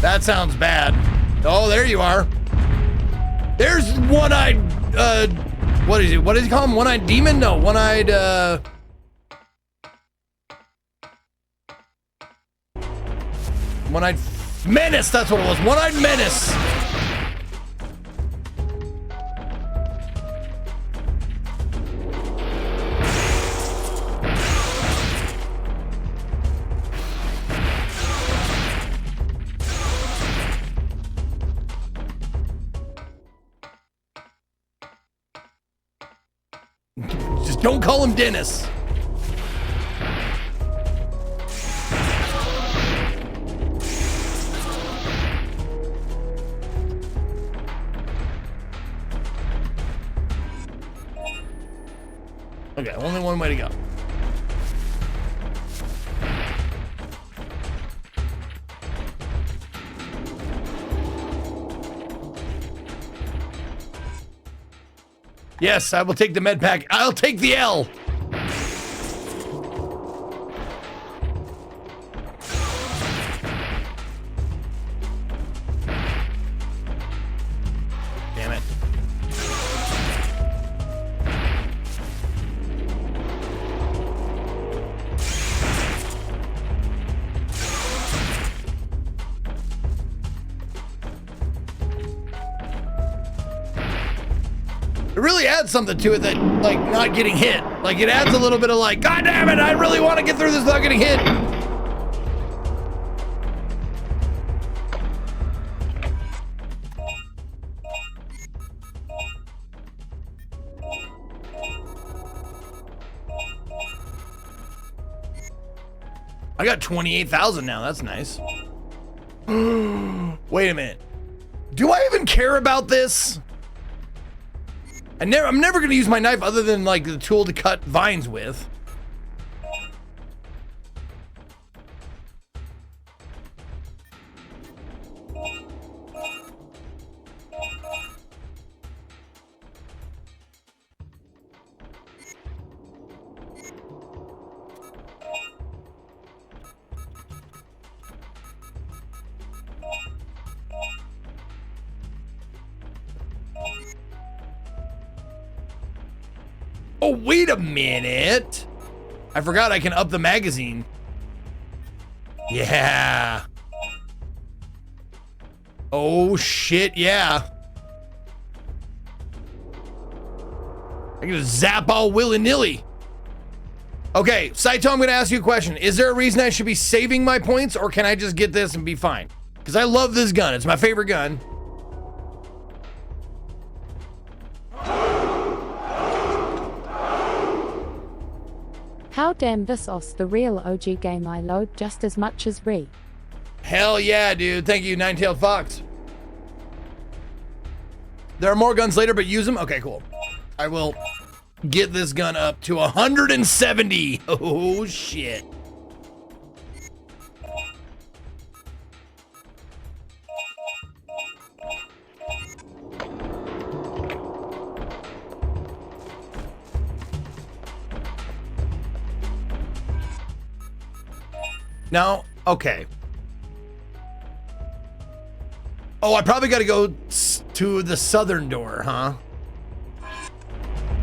Speaker 2: That sounds bad. Oh, there you are. There's one-eyed, what is he? What does he call him? One-eyed demon? No, one-eyed, one-eyed menace. That's what it was. One-eyed menace. Don't call him Dennis. Okay, only one way to go. Yes, I will take the med pack. I'll take the L. Damn it. It really adds something to it that, like, not getting hit. Like, it adds a little bit of, like, God damn it, I really want to get through this without getting hit. I got 28,000 now. That's nice. Wait a minute. Do I even care about this? I'm never going to use my knife other than like the tool to cut vines with. Oh, wait a minute. I forgot I can up the magazine. Yeah. Oh, shit, yeah. I can just zap all willy-nilly. Okay, Saitoh, I'm going to ask you a question. Is there a reason I should be saving my points, or can I just get this and be fine? Because I love this gun. It's my favorite gun.
Speaker 4: How damn this os the real OG game I load just as much as Re.
Speaker 2: Hell yeah, dude. Thank you, Nine-Tailed Fox. There are more guns later, but use them? Okay, cool. I will get this gun up to 170. Oh, shit. Now, okay. Oh, I probably got to go to the southern door, huh?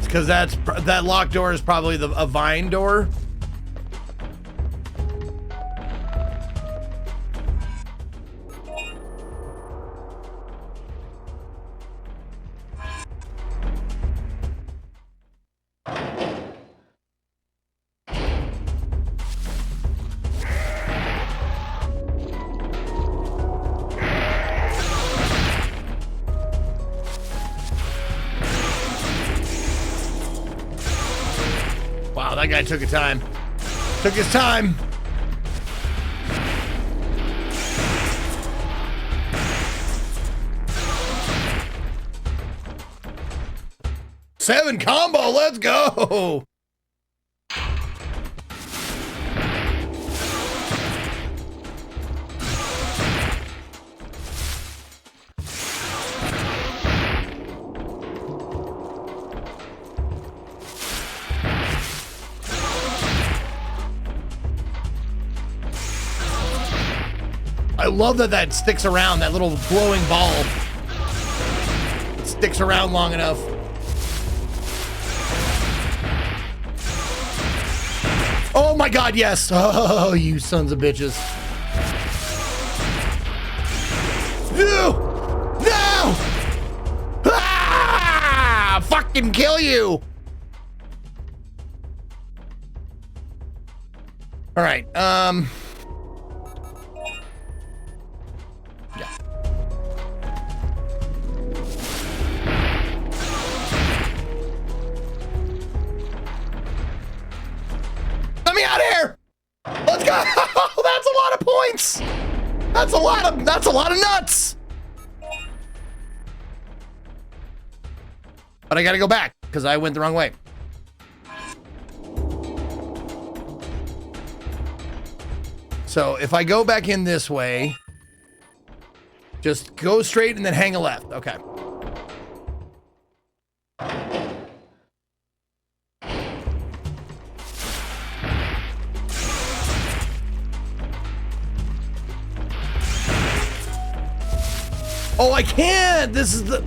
Speaker 2: Because that locked door is probably a vine door. Wow, that guy took his time. Took his time. Seven combo, let's go. I love that sticks around, that little glowing ball. It sticks around long enough. Oh my god, yes! Oh, you sons of bitches. No! No! Ah! Fucking kill you! Alright, yeah. god! That's a lot of points! That's a lot of nuts! But I gotta go back, because I went the wrong way. So if I go back in this way, just go straight and then hang a left. Okay. Oh, I can't! This is the...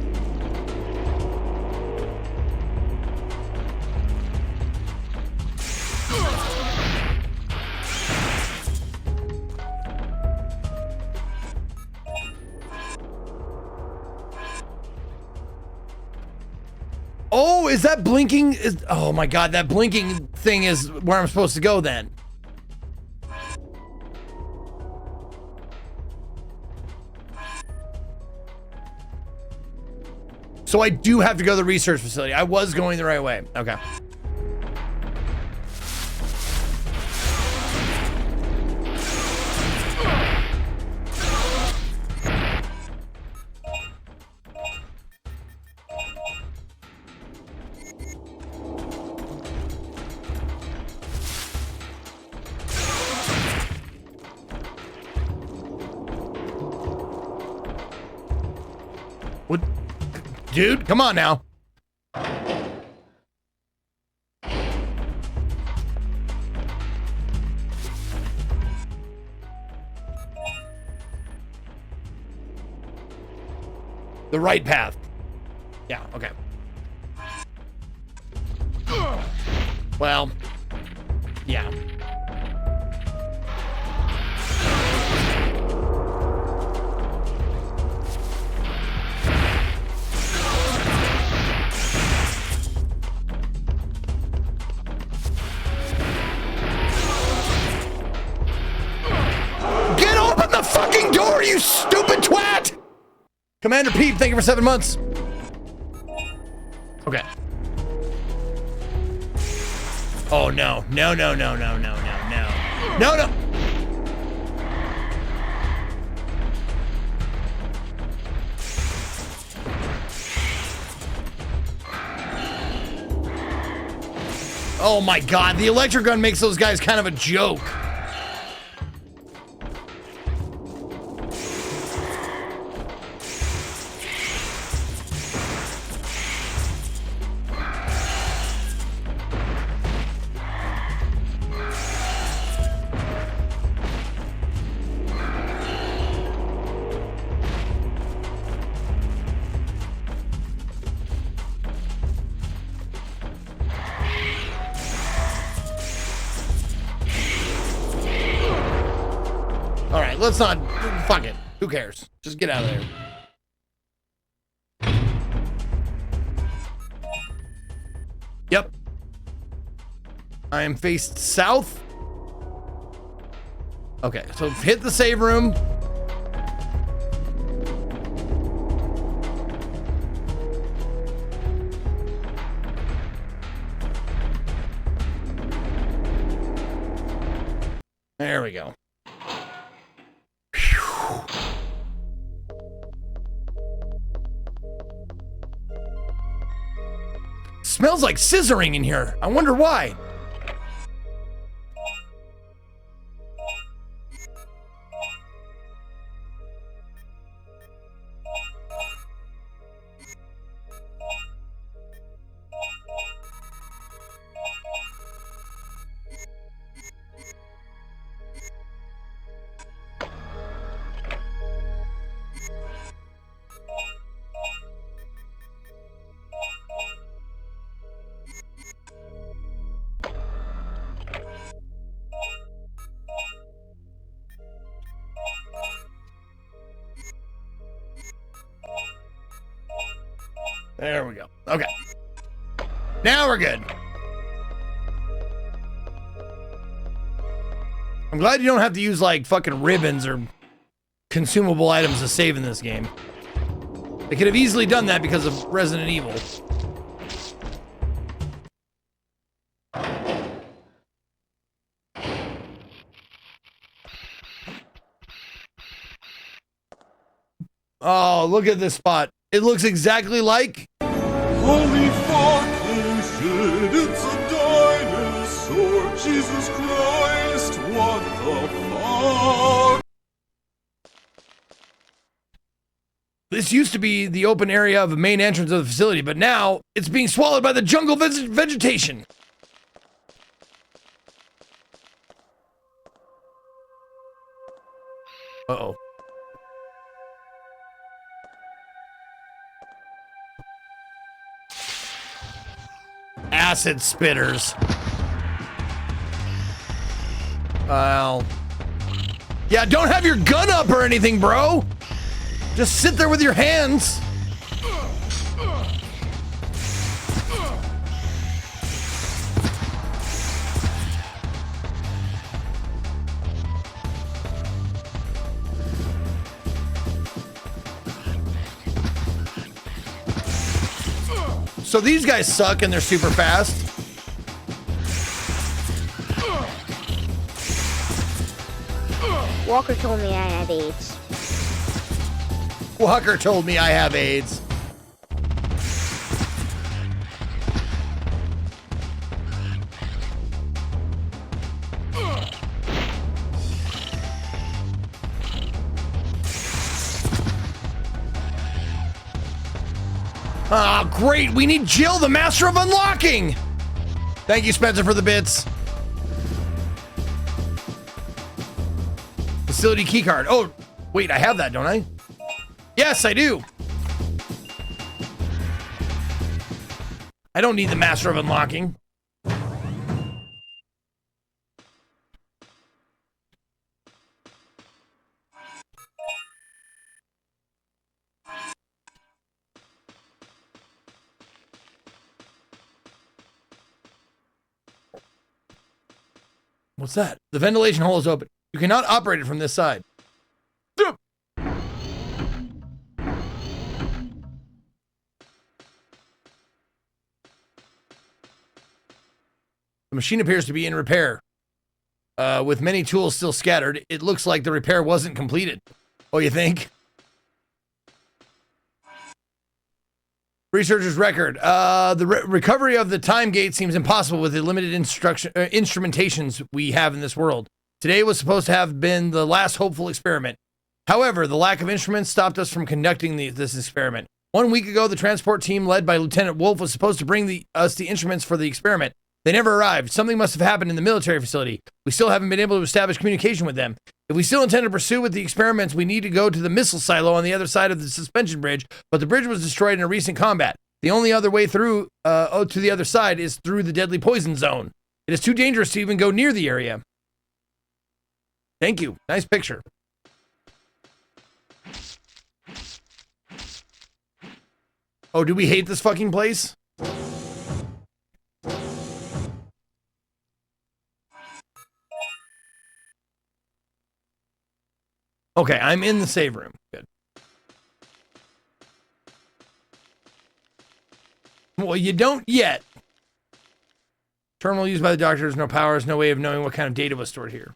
Speaker 2: Oh, is that blinking? Oh my god, that blinking thing is where I'm supposed to go then. So I do have to go to the research facility. I was going the right way. Okay. What? Dude, come on now. The right path. Yeah, okay. Well, yeah. Get open the fucking door, you stupid twat! Commander Pete, thank you for 7 months. Okay. Oh no. No, no, no, no, no, no, no. No, no. Oh my god, the electric gun makes those guys kind of a joke. Let's not, fuck it. Who cares? Just get out of there. Yep. I am faced south. Okay, so hit the save room. There we go. Smells like scissoring in here. I wonder why. There we go. Okay. Now we're good. I'm glad you don't have to use like fucking ribbons or consumable items to save in this game. They could have easily done that because of Resident Evil. Oh, look at this spot. It looks exactly like...
Speaker 12: Holy fucking shit, it's a dinosaur! Jesus Christ, what the fuck?
Speaker 2: This used to be the open area of the main entrance of the facility, but now it's being swallowed by the jungle vegetation. Uh-oh. Acid spitters. Well. Yeah, don't have your gun up or anything, bro. Just sit there with your hands. So these guys suck and they're super fast.
Speaker 3: Walker told me I had AIDS.
Speaker 2: Walker told me I have AIDS. Ah, great. We need Jill, the master of unlocking. Thank you, Spencer, for the bits. Facility keycard. Oh, wait, I have that, don't I? Yes, I do. I don't need the master of unlocking. What's that? The ventilation hole is open. You cannot operate it from this side. The machine appears to be in repair. With many tools still scattered, it looks like the repair wasn't completed. Oh, you think? Researcher's record. The recovery of the time gate seems impossible with the limited instrumentations we have in this world. Today was supposed to have been the last hopeful experiment. However, the lack of instruments stopped us from conducting this experiment. 1 week ago, the transport team led by Lieutenant Wolf was supposed to bring us the instruments for the experiment. They never arrived. Something must have happened in the military facility. We still haven't been able to establish communication with them. If we still intend to pursue with the experiments, we need to go to the missile silo on the other side of the suspension bridge, but the bridge was destroyed in a recent combat. The only other way through to the other side is through the deadly poison zone. It is too dangerous to even go near the area. Thank you. Nice picture. Oh, do we hate this fucking place? Okay, I'm in the save room. Good. Well, you don't yet. Terminal used by the doctor. There's no power. There's no way of knowing what kind of data was stored here.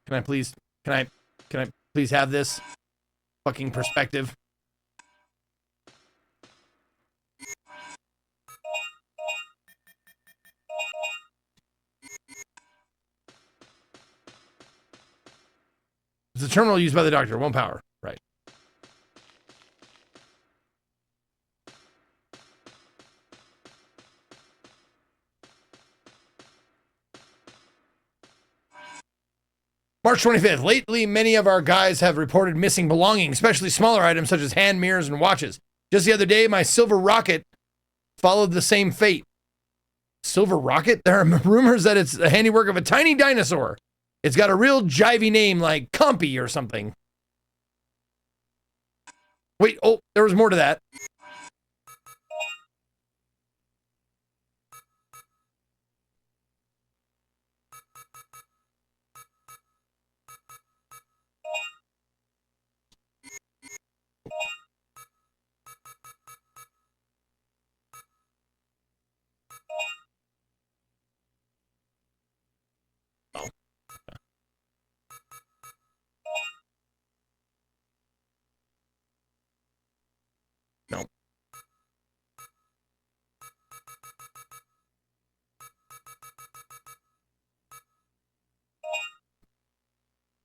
Speaker 2: Can I please please have this fucking perspective? It's a terminal used by the doctor. Won't power. Right. March 25th. Lately, many of our guys have reported missing belongings, especially smaller items such as hand mirrors and watches. Just the other day, my silver rocket followed the same fate. Silver rocket? There are rumors that it's the handiwork of a tiny dinosaur. It's got a real jivey name like Compy or something. Wait, oh, there was more to that.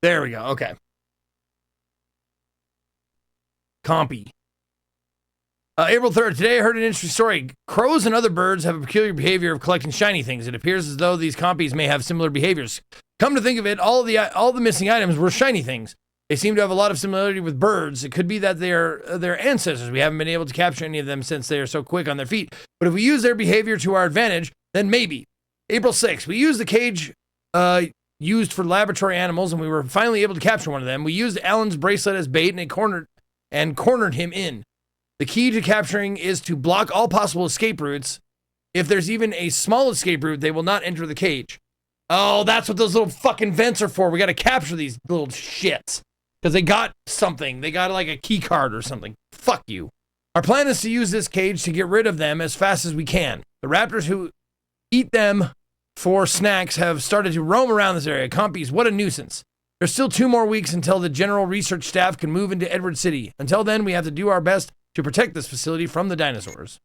Speaker 2: There we go. Okay. Compy. April 3rd. Today I heard an interesting story. Crows and other birds have a peculiar behavior of collecting shiny things. It appears as though these compies may have similar behaviors. Come to think of it, all the missing items were shiny things. They seem to have a lot of similarity with birds. It could be that they are their ancestors. We haven't been able to capture any of them since they are so quick on their feet. But if we use their behavior to our advantage, then maybe. April 6th. We used the cage used for laboratory animals, and we were finally able to capture one of them. We used Alan's bracelet as bait and cornered him in. The key to capturing is to block all possible escape routes. If there's even a small escape route, they will not enter the cage. Oh, that's what those little fucking vents are for. We got to capture these little shits. Because they got something. They got like a key card or something. Fuck you. Our plan is to use this cage to get rid of them as fast as we can. The raptors who eat them for snacks have started to roam around this area. Compies, what a nuisance. There's still 2 more weeks until the general research staff can move into Edward City. Until then, we have to do our best to protect this facility from the dinosaurs.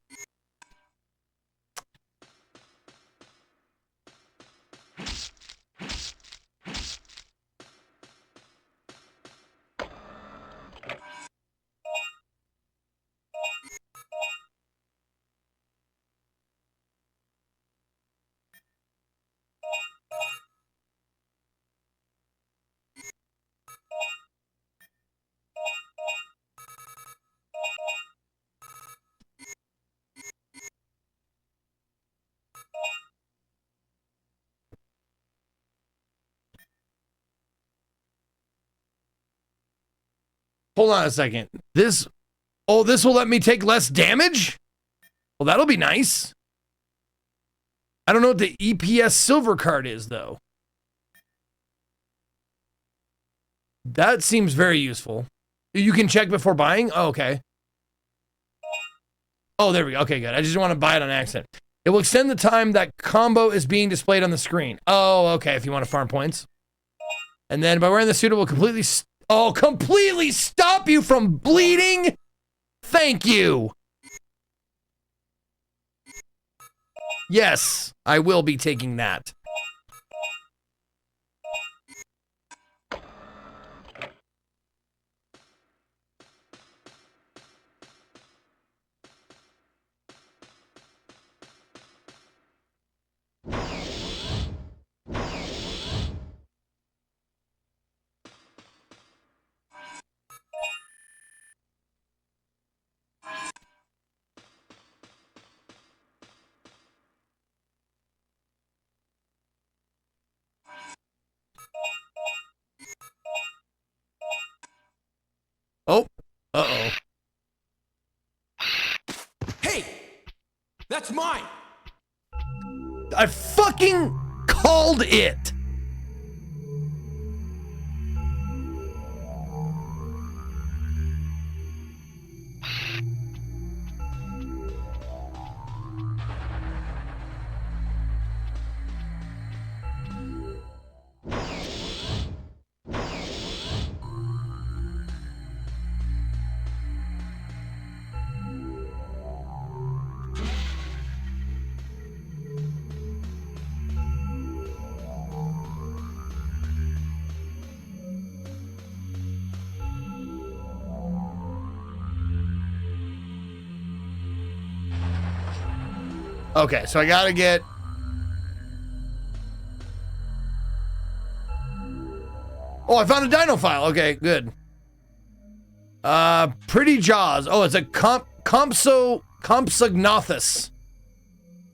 Speaker 2: Hold on a second. This will let me take less damage? Well, that'll be nice. I don't know what the EPS silver card is, though. That seems very useful. You can check before buying? Oh, okay. Oh, there we go. Okay, good. I just want to buy it on accident. It will extend the time that combo is being displayed on the screen. Oh, okay, if you want to farm points. And then by wearing the suit, it will completely stop you from bleeding? Thank you. Yes, I will be taking that. Oh, uh-oh.
Speaker 7: Hey! That's mine!
Speaker 2: I fucking called it! Okay, so I gotta get... Oh, I found a dino file. Okay, good. Pretty jaws. Oh, it's a Compsognathus.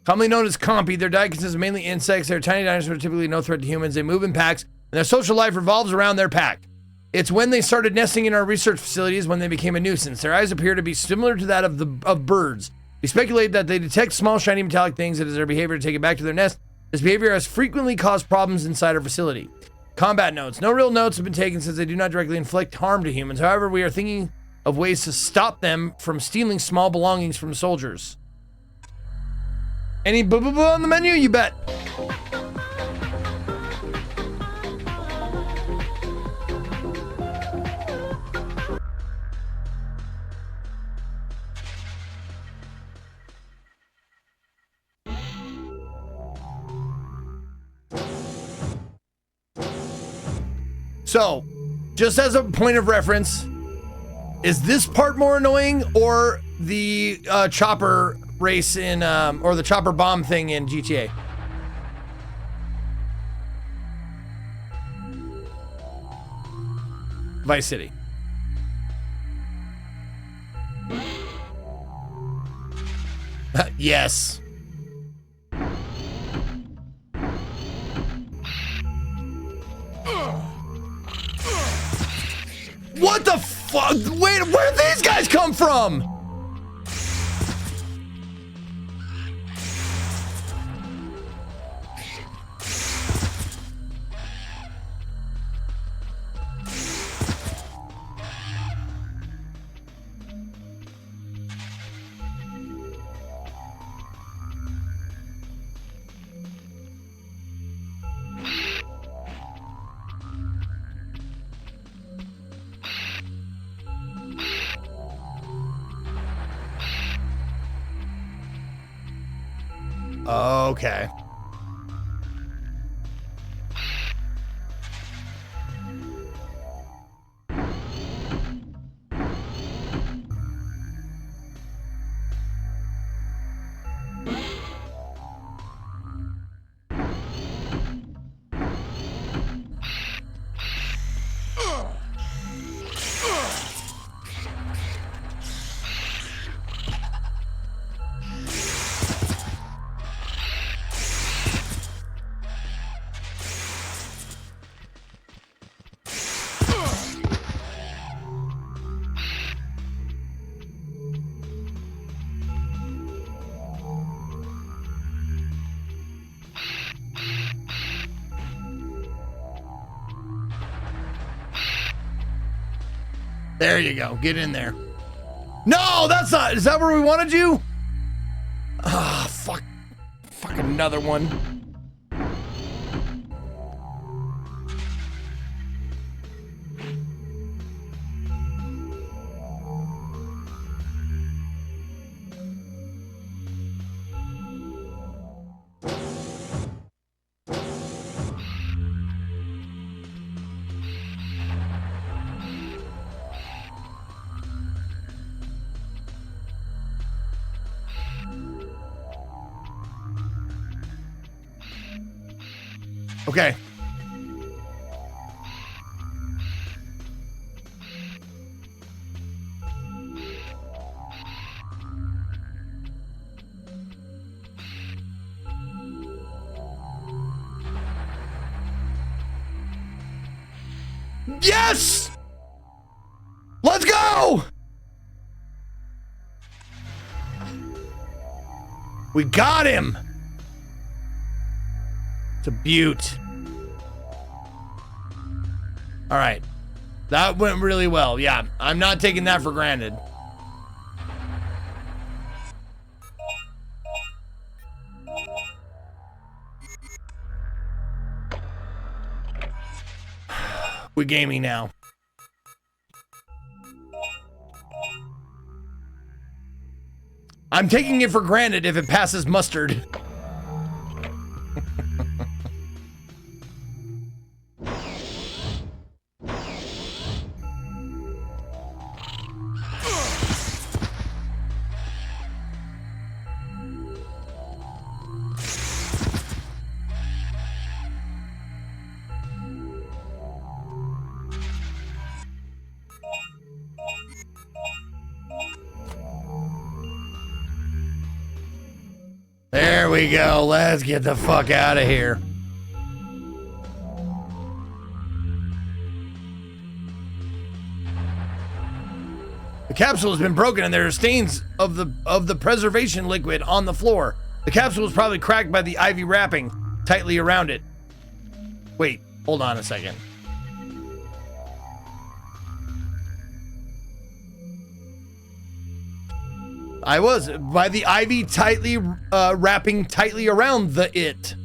Speaker 2: Commonly known as Compy, their diet consists of mainly insects. They're tiny dinosaurs, typically no threat to humans. They move in packs, and their social life revolves around their pack. It's when they started nesting in our research facilities when they became a nuisance. Their eyes appear to be similar to that of birds. We speculate that they detect small, shiny metallic things. It is their behavior to take it back to their nest. This behavior has frequently caused problems inside our facility. Combat notes. No real notes have been taken since they do not directly inflict harm to humans. However, we are thinking of ways to stop them from stealing small belongings from soldiers. Any boo-boo-boo on the menu? You bet. So, just as a point of reference, is this part more annoying or the chopper race in, or the chopper bomb thing in GTA? Vice City. Yes. What the fuck? Wait, where did these guys come from? Okay. There you go. Get in there. No, that's not. Is that where we wanted you? Ah, fuck. Fuck another one. Okay. Yes! Let's go! We got him! It's a beaut. All right. That went really well. Yeah, I'm not taking that for granted. We're gaming now. I'm taking it for granted if it passes mustard. There we go. Let's get the fuck out of here. The capsule has been broken and there are stains of the preservation liquid on the floor. The capsule was probably cracked by the ivy wrapping tightly around it. Wait, hold on a second. I was by the ivy tightly wrapping tightly around the it.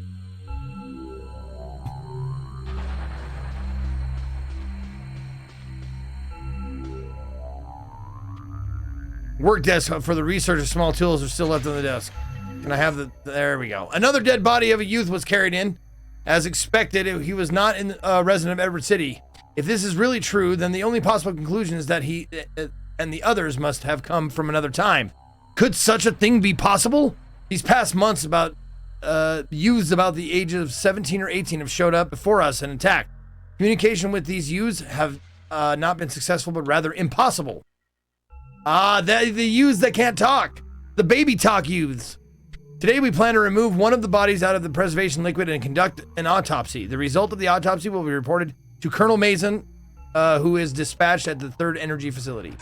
Speaker 2: Work desk for the researcher. Small tools are still left on the desk. Can I have the? There we go. Another dead body of a youth was carried in. As expected, he was not in resident of Edward City. If this is really true, then the only possible conclusion is that he and the others must have come from another time. Could such a thing be possible? These past months youths about the age of 17 or 18 have showed up before us and attacked. Communication with these youths have not been successful, but rather impossible. The youths that can't talk. The baby talk youths. Today we plan to remove one of the bodies out of the preservation liquid and conduct an autopsy. The result of the autopsy will be reported to Colonel Mason, who is dispatched at the 3rd Energy Facility.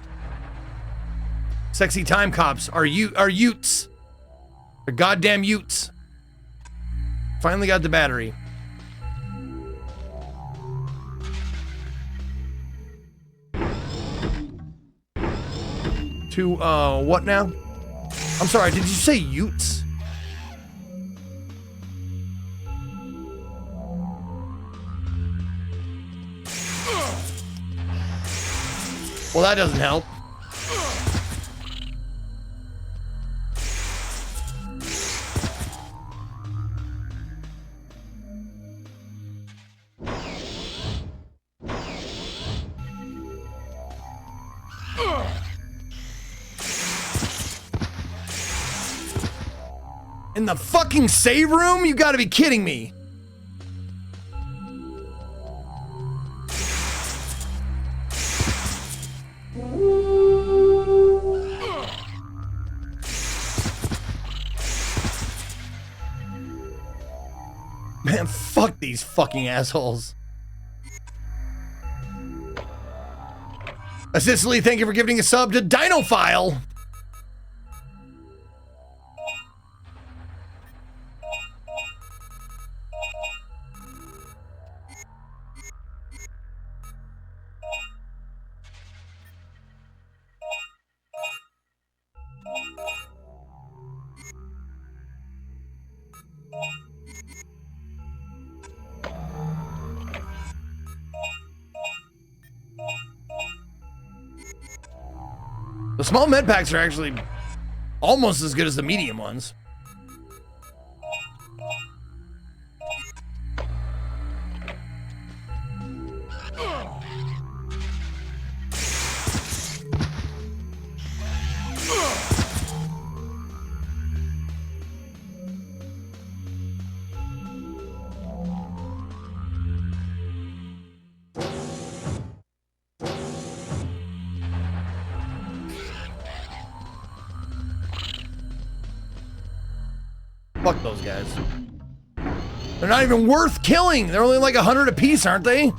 Speaker 2: Sexy time cops are utes. They're goddamn utes. Finally got the battery. To, what now? I'm sorry, did you say utes? Well, that doesn't help. In the fucking save room? You gotta be kidding me. Man, fuck these fucking assholes. Cicely, thank you for giving a sub to Dinophile. The small med packs are actually almost as good as the medium ones. Fuck those guys. They're not even worth killing. They're only like 100 apiece, aren't they?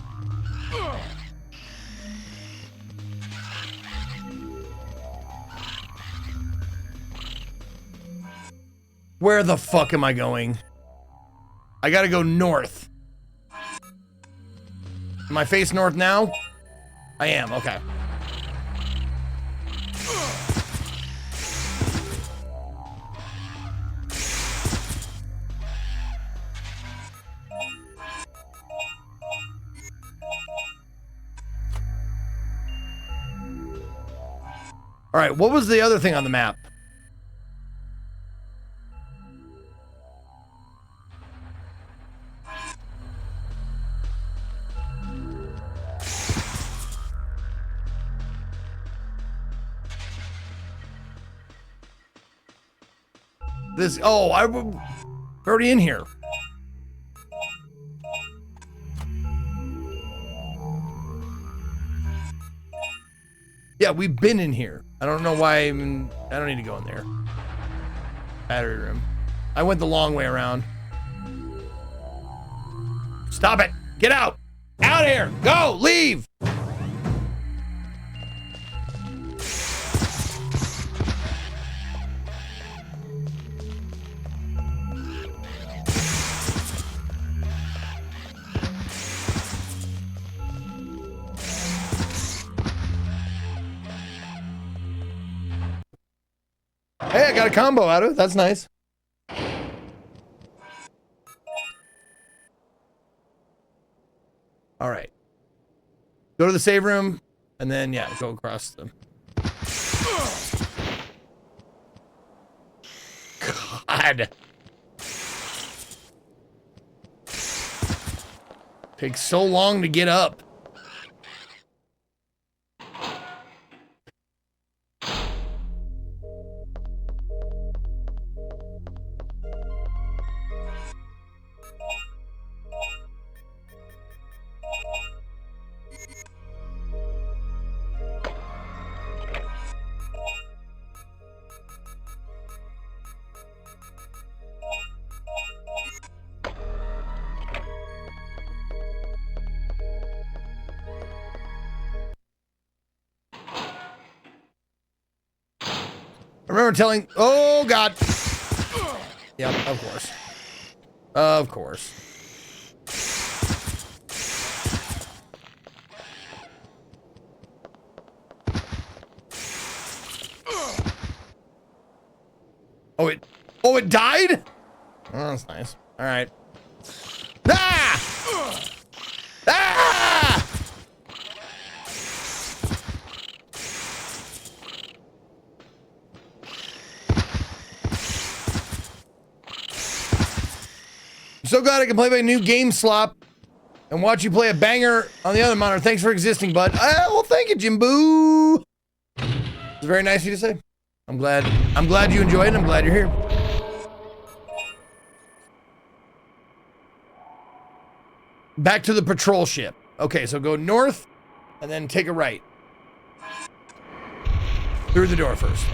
Speaker 2: Where the fuck am I going? I gotta go north. Am I face north now? I am, okay. All right, what was the other thing on the map? This, oh, I'm already in here. Yeah, we've been in here. I don't know why I don't need to go in there. Battery room. I went the long way around. Stop it. Get out. Out of here. Go. Leave. Hey, I got a combo out of it. That's nice. All right. Go to the save room, and then, yeah, go across them. God. Takes so long to get up. remember telling... Oh, God. Yep, of course. Of course. Oh, it died? Oh, that's nice. All right. Ah! Ah! I'm so glad I can play my new game slop and watch you play a banger on the other monitor. Thanks for existing, bud. Well, thank you, Jimbo. It's very nice of you to say. I'm glad you enjoyed it. I'm glad you're here. Back to the patrol ship. Okay, so go north and then take a right. Through the door first.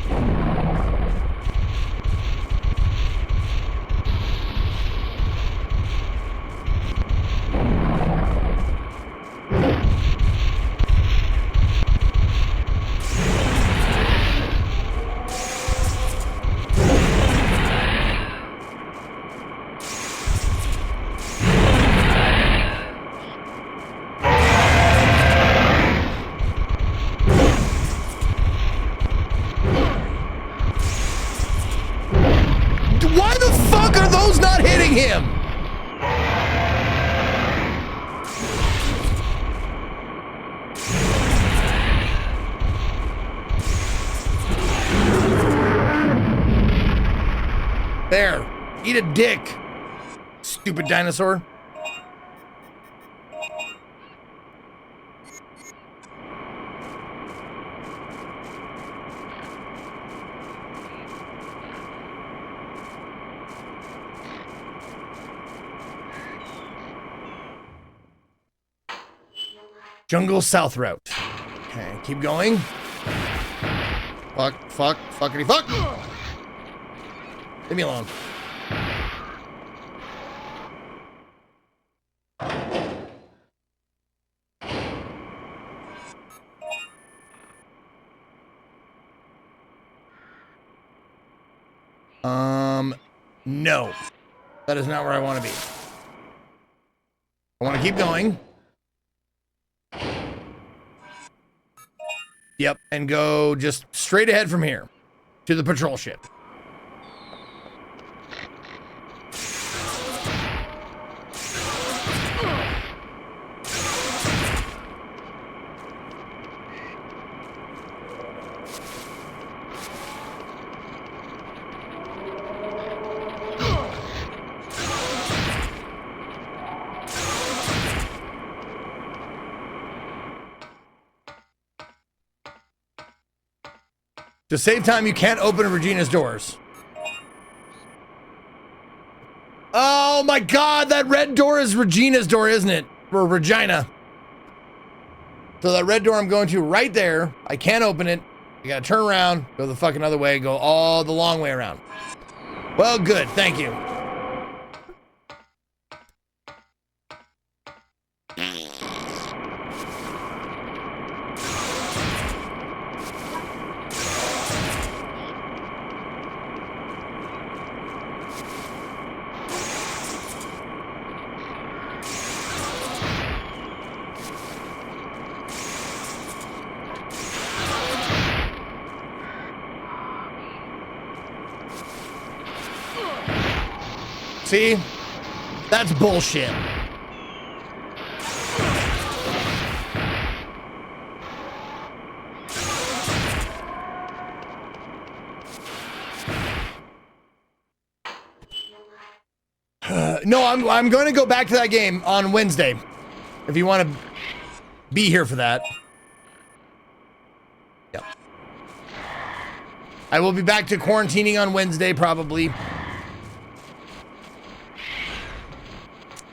Speaker 2: Him. There. Eat a dick. Stupid dinosaur. Jungle South route. Okay, keep going. Fuckity fuck. Leave me alone. No. That is not where I want to be. I want to keep going. Yep, and go just straight ahead from here to the patrol ship. To save time, you can't open Regina's doors. Oh my God, that red door is Regina's door, isn't it? For Regina. So that red door I'm going to right there. I can't open it. You gotta turn around, go the fucking other way, go all the long way around. Well, good, thank you. See? That's bullshit. No, I'm going to go back to that game on Wednesday. If you want to be here for that. Yep. I will be back to quarantining on Wednesday, probably.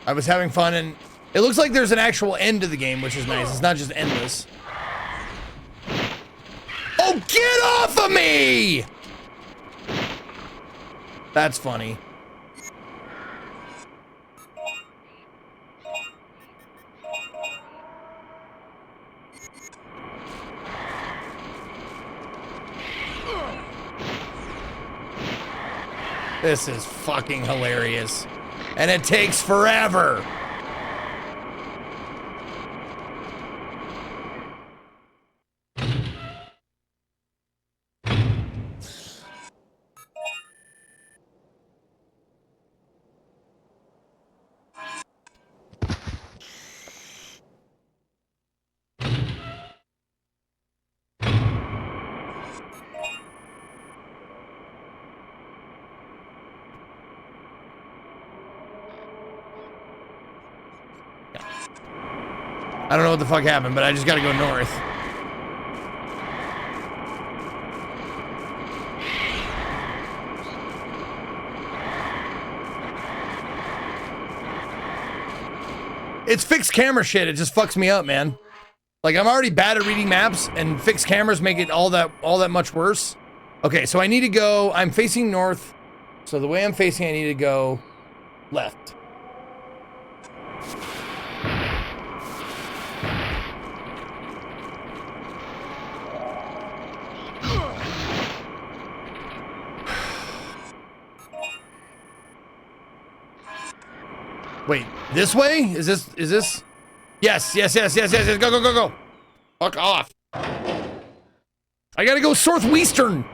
Speaker 2: I was having fun, and it looks like there's an actual end to the game, which is nice. It's not just endless. Oh, get off of me! That's funny. This is fucking hilarious. And it takes forever. I don't know what the fuck happened, but I just gotta go north. It's fixed camera shit. It just fucks me up, man. Like, I'm already bad at reading maps, and fixed cameras make it all that much worse. Okay, so I need to go. I'm facing north. So the way I'm facing, I need to go left. Wait, this way? Is this? Yes. Go. Fuck off. I gotta go southwestern.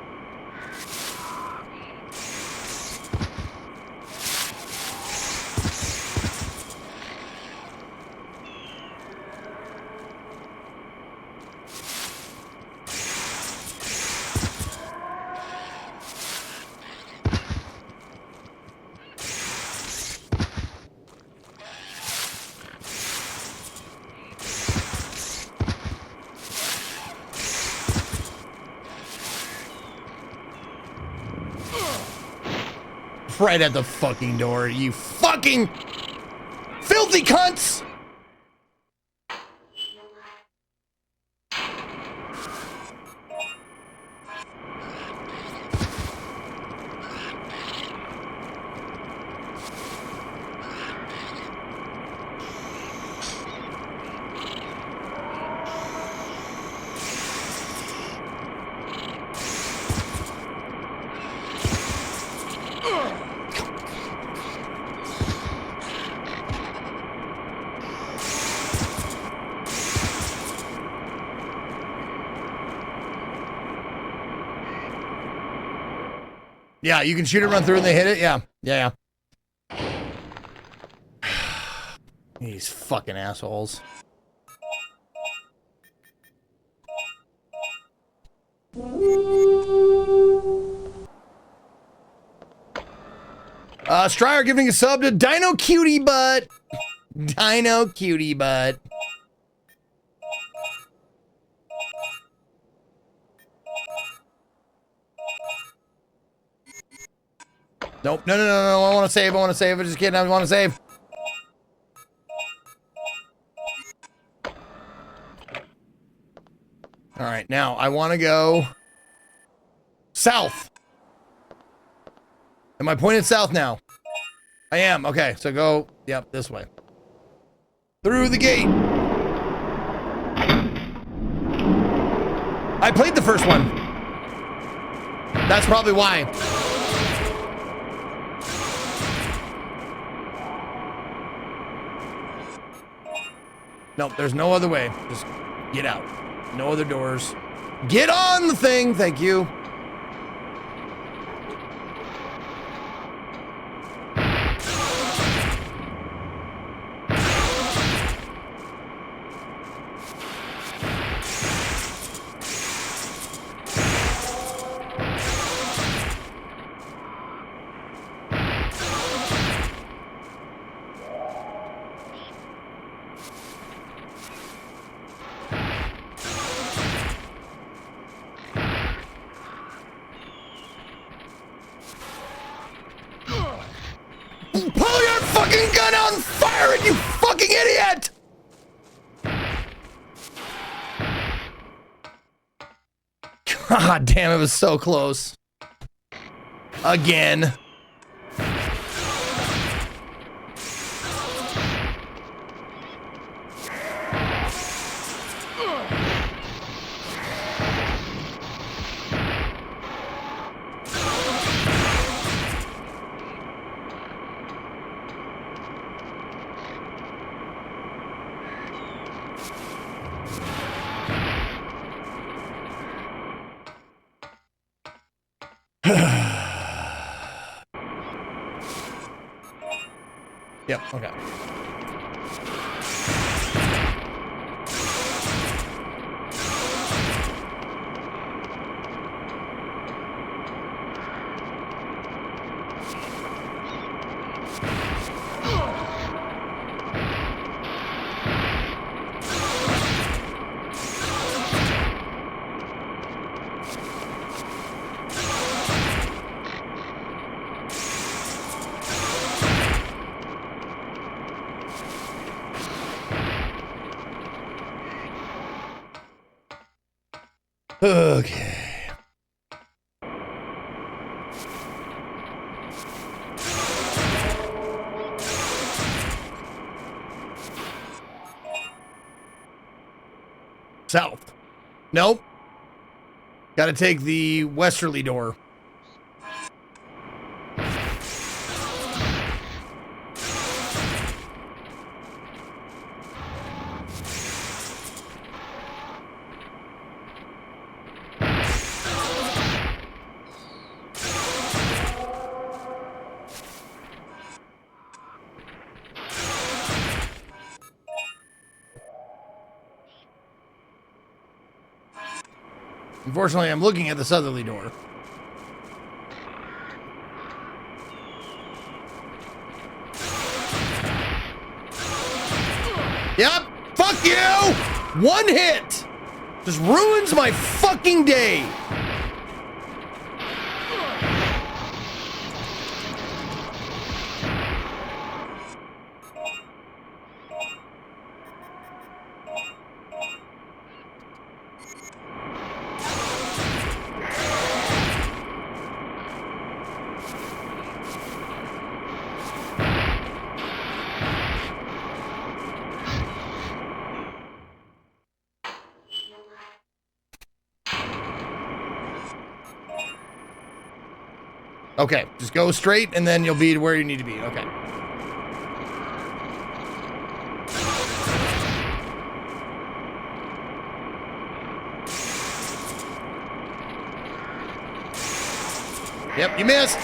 Speaker 2: Right at the fucking door, you fucking filthy cunts! Yeah, you can shoot it, run through, and they hit it. Yeah. These fucking assholes. Stryer giving a sub to Dino Cutie Butt. Dino Cutie Butt. Nope. No. I want to save. I'm just kidding. I want to save. All right. Now I want to go south. Am I pointed south now? I am. Okay. So go. Yep. This way. Through the gate. I played the first one. That's probably why. Nope, there's no other way. Just get out. No other doors. Get on the thing. Thank you. You fucking idiot! God damn, it was so close. Again. Yep, okay. Okay. South. Nope. Gotta take the westerly door. Unfortunately, I'm looking at the southerly door. Yep. Fuck you. One hit. Just ruins my fucking day. Okay, just go straight and then you'll be where you need to be. Okay. Yep, you missed.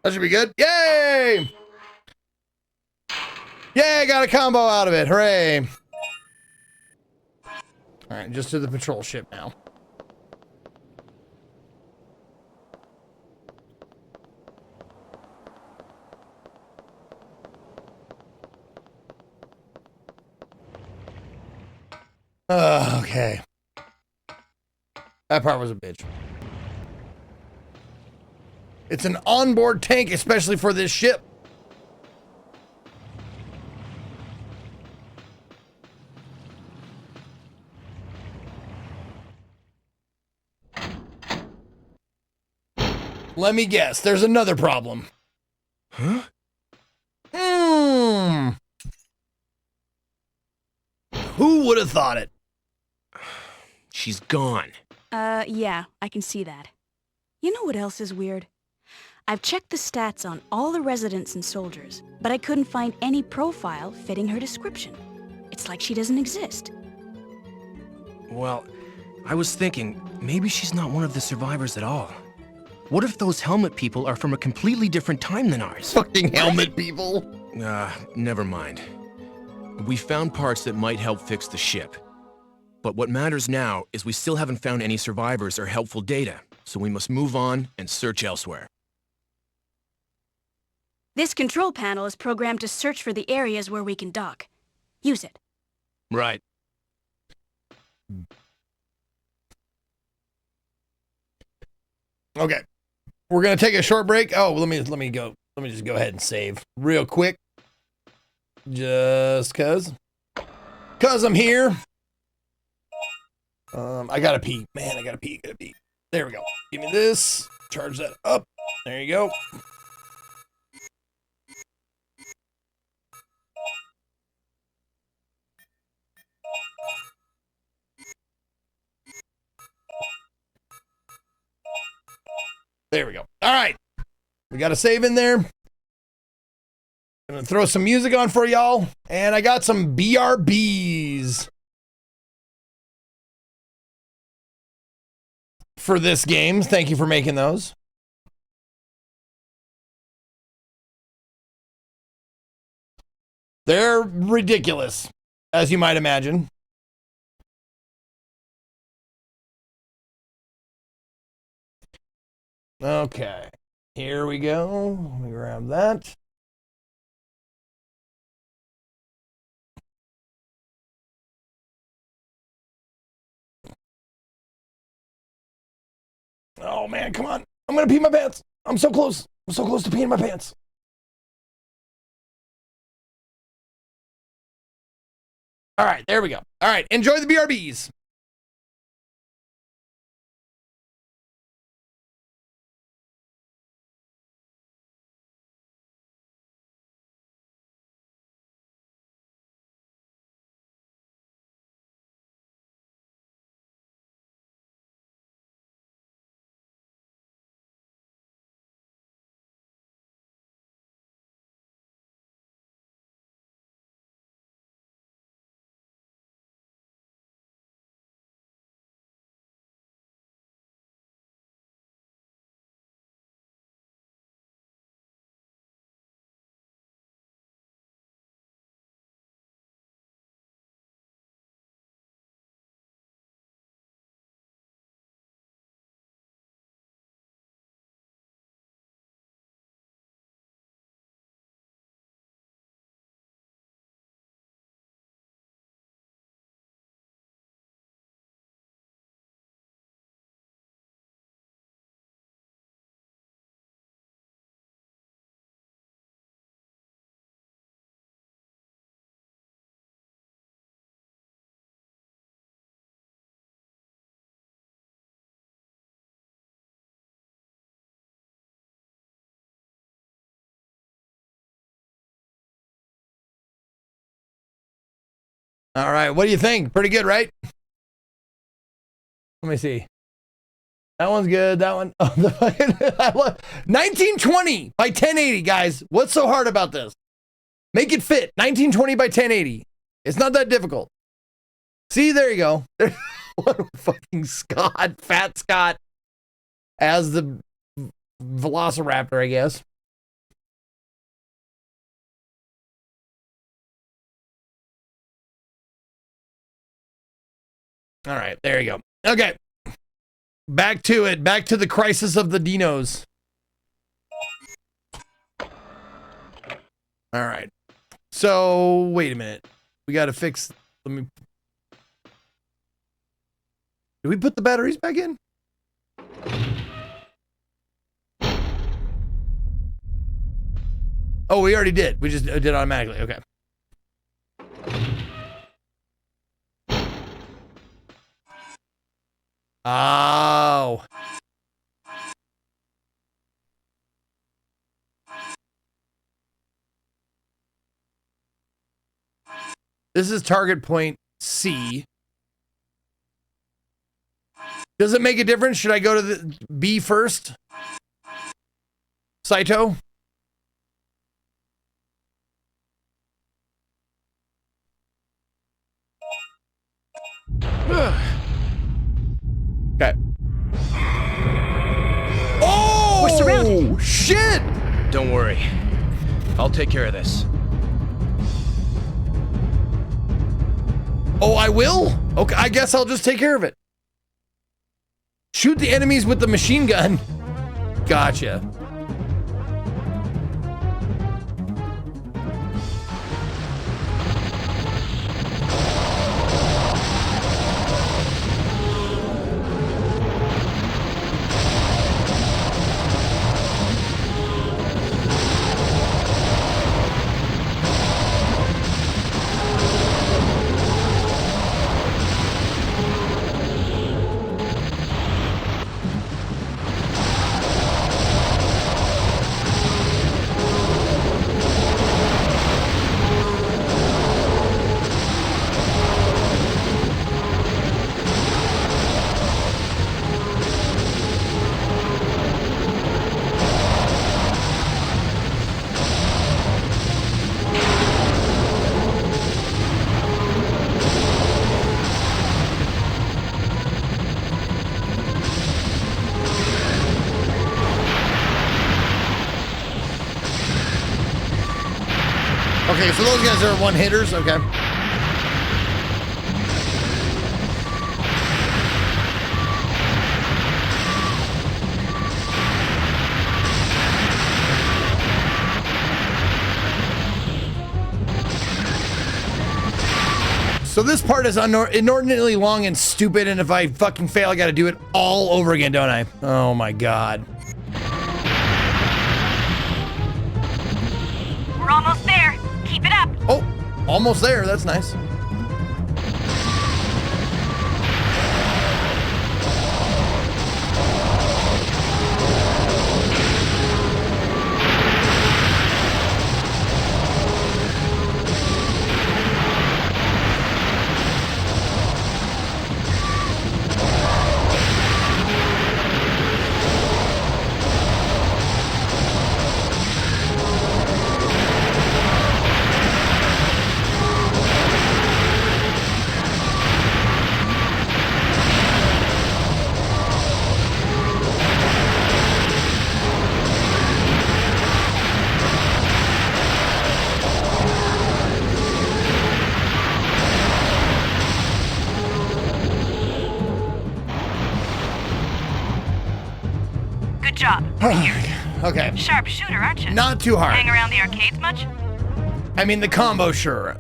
Speaker 2: That should be good. Yay! Yay, got a combo out of it. Hooray. All right, just to the patrol ship now. Okay. That part was a bitch. It's an onboard tank, especially for this ship. Let me guess, there's another problem.
Speaker 7: Huh?
Speaker 2: Who would have thought it?
Speaker 7: She's gone.
Speaker 8: Yeah, I can see that. You know what else is weird? I've checked the stats on all the residents and soldiers, but I couldn't find any profile fitting her description. It's like she doesn't exist.
Speaker 7: Well, I was thinking, maybe she's not one of the survivors at all. What if those helmet people are from a completely different time than ours?
Speaker 2: Fucking helmet people.
Speaker 7: Never mind. We found parts that might help fix the ship. But what matters now is we still haven't found any survivors or helpful data, so we must move on and search elsewhere.
Speaker 8: This control panel is programmed to search for the areas where we can dock. Use it.
Speaker 7: Right.
Speaker 2: Okay. We're gonna take a short break. Oh, let me just go ahead and save real quick. Just cause I'm here. I gotta pee. Man, I gotta pee. There we go. Give me this. Charge that up. There you go. There we go. All right. We got a save in there. Gonna throw some music on for y'all. And I got some BRBs for this game. Thank you for making those. They're ridiculous, as you might imagine. Okay, here we go. Let me grab that. Oh man, come on. I'm gonna pee my pants. I'm so close. I'm so close to peeing my pants. All right, there we go. All right, enjoy the BRBs. All right, what do you think? Pretty good, right? Let me see. That one's good. That one. Oh, 1920 by 1080, guys. What's so hard about this? Make it fit. 1920 by 1080. It's not that difficult. See, there you go. What a fucking Scott, Fat Scott, as the Velociraptor, I guess. All right, there you go. Okay. Back to it. Back to the crisis of the dinos. All right. So, wait a minute. We got to fix... Let me... Did we put the batteries back in? Oh, we already did. We just did automatically. Okay. Oh. This is target point C. Does it make a difference? Should I go to the B first? Saitoh? Okay. Oh!
Speaker 8: We're surrounded.
Speaker 2: Shit!
Speaker 6: Don't worry. I'll take care of this.
Speaker 2: Oh, I will? Okay, I guess I'll just take care of it. Shoot the enemies with the machine gun. Gotcha. Okay, so those guys are one hitters. Okay. So this part is inordinately long and stupid, and if I fucking fail, I gotta do it all over again, don't I? Oh my god.
Speaker 8: We're almost there. Keep it up.
Speaker 2: Oh, almost there. That's nice.
Speaker 8: Good job.
Speaker 2: Okay.
Speaker 8: Sharp shooter, aren't you?
Speaker 2: Not too hard.
Speaker 8: Hang around the arcades much?
Speaker 2: I mean, the combo, sure.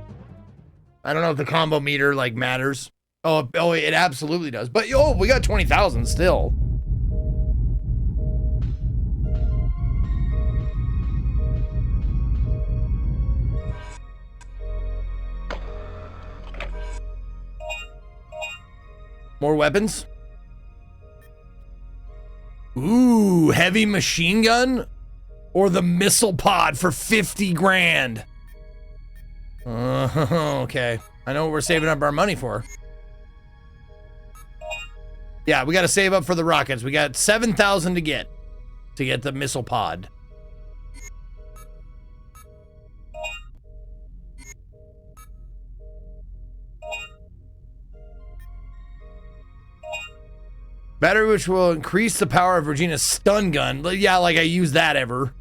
Speaker 2: I don't know if the combo meter, like, matters. Oh, it absolutely does. But, we got 20,000 still. More weapons? Ooh, heavy machine gun? Or the missile pod for 50 grand? Okay. I know what we're saving up our money for. Yeah, we got to save up for the rockets. We got 7,000 to get the missile pod. Battery which will increase the power of Regina's stun gun. Yeah, like I use that ever.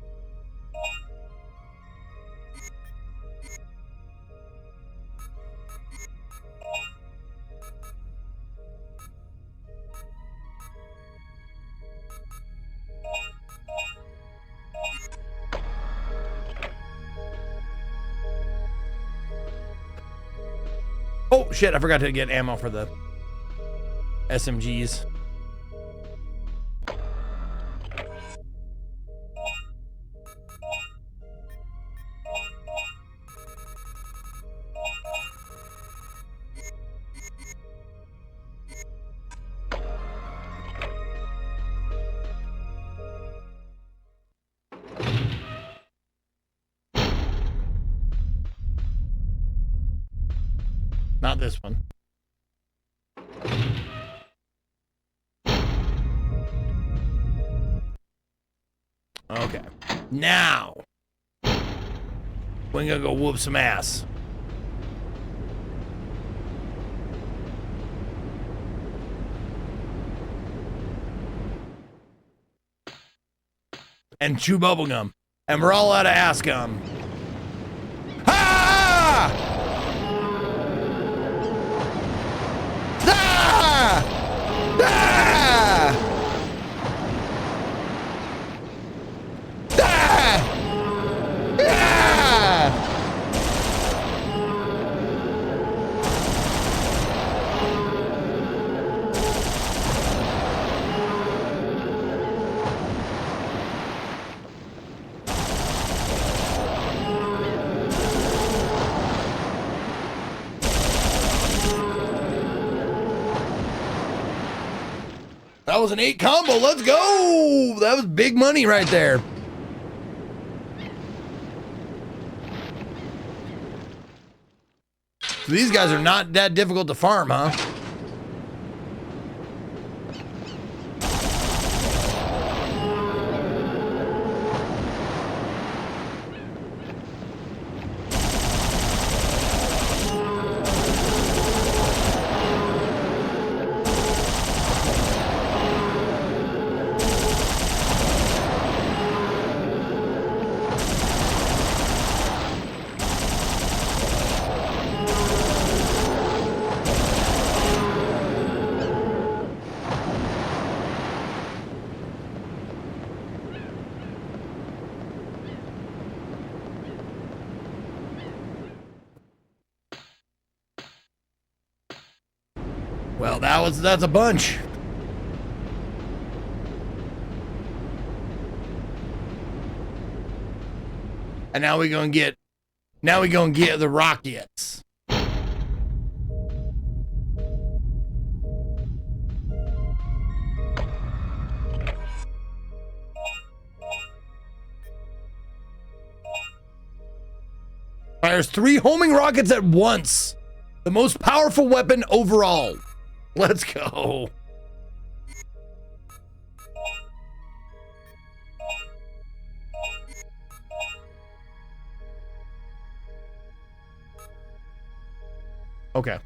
Speaker 2: Oh shit, I forgot to get ammo for the SMGs. Not this one. Okay. Now, we're gonna go whoop some ass. And chew bubblegum. And we're all out of ass gum. Ah! That was an 8 combo. Let's go. That was big money right there. So these guys are not that difficult to farm, huh? Well, that's a bunch. And now we gonna get the rockets. Fires 3 homing rockets at once. The most powerful weapon overall. Let's go. Okay.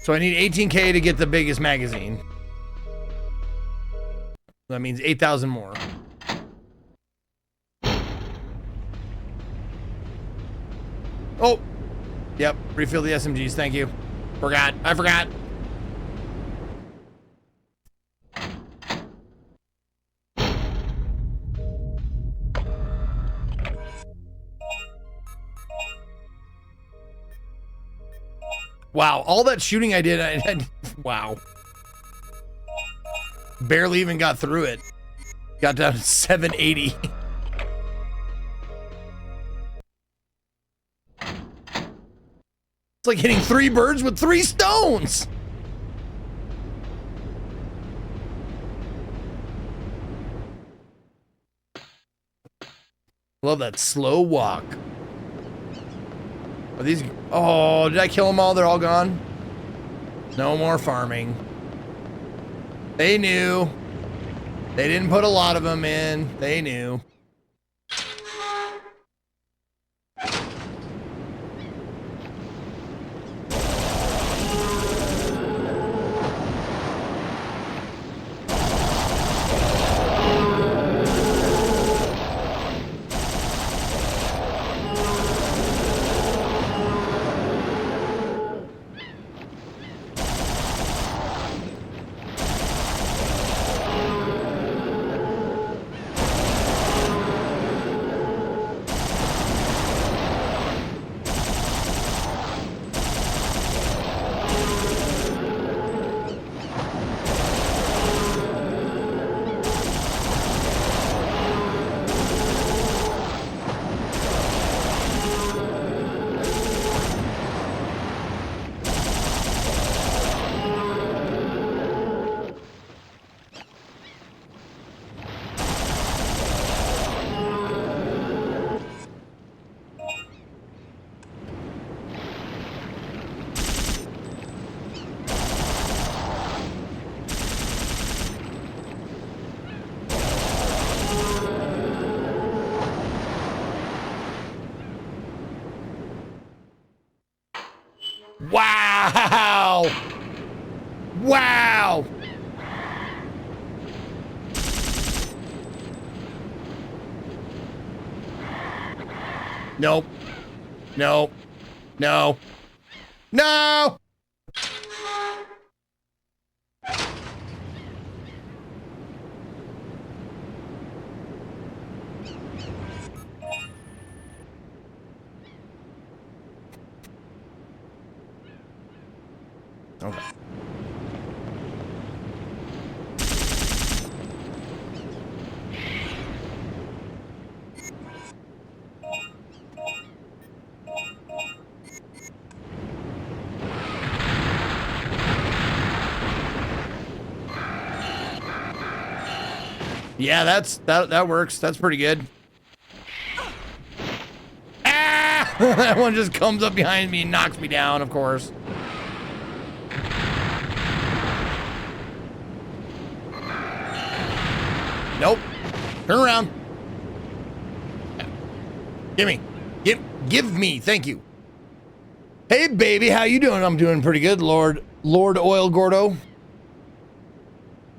Speaker 2: So I need 18K to get the biggest magazine. That means 8,000 more. Oh, yep. Refill the SMGs. Thank you. I forgot. Wow, all that shooting I did, wow. Barely even got through it. Got down to 780. It's like hitting 3 birds with 3 stones. Love that slow walk. Are these? Oh, did I kill them all? They're all gone? No more farming. They knew. They didn't put a lot of them in. They knew. Wow! Wow! Nope. Nope. No. No! Okay. Yeah, that works. That's pretty good. Ah! That one just comes up behind me and knocks me down, of course. Nope. Turn around. Give me. Thank you. Hey, baby. How you doing? I'm doing pretty good, Lord Oil Gordo.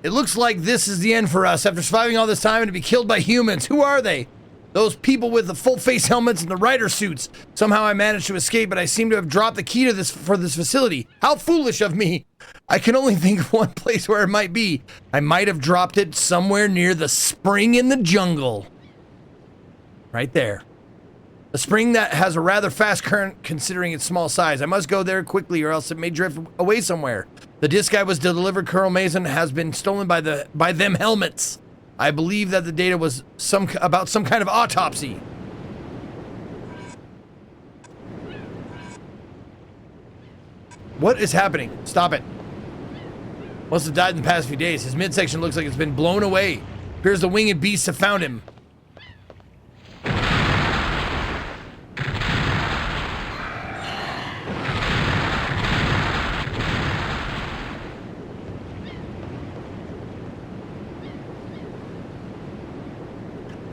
Speaker 2: It looks like this is the end for us. After surviving all this time and to be killed by humans. Who are they? Those people with the full face helmets and the rider suits. Somehow I managed to escape, but I seem to have dropped the key to this facility. How foolish of me. I can only think of one place where it might be. I might have dropped it somewhere near the spring in the jungle. Right there. A spring that has a rather fast current considering its small size. I must go there quickly or else it may drift away somewhere. The disc I was delivered, Colonel Mason, has been stolen by them helmets. I believe that the data was about some kind of autopsy. What is happening? Stop it. Must have died in the past few days. His midsection looks like it's been blown away. Appears the winged beasts have found him.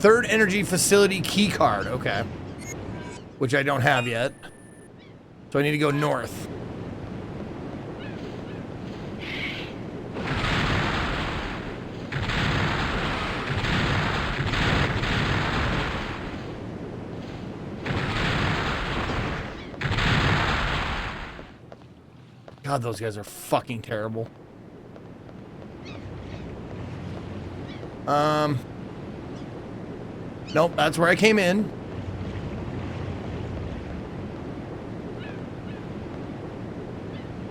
Speaker 2: Third energy facility key card. Okay. Which I don't have yet. So I need to go north. God, those guys are fucking terrible. Nope, that's where I came in.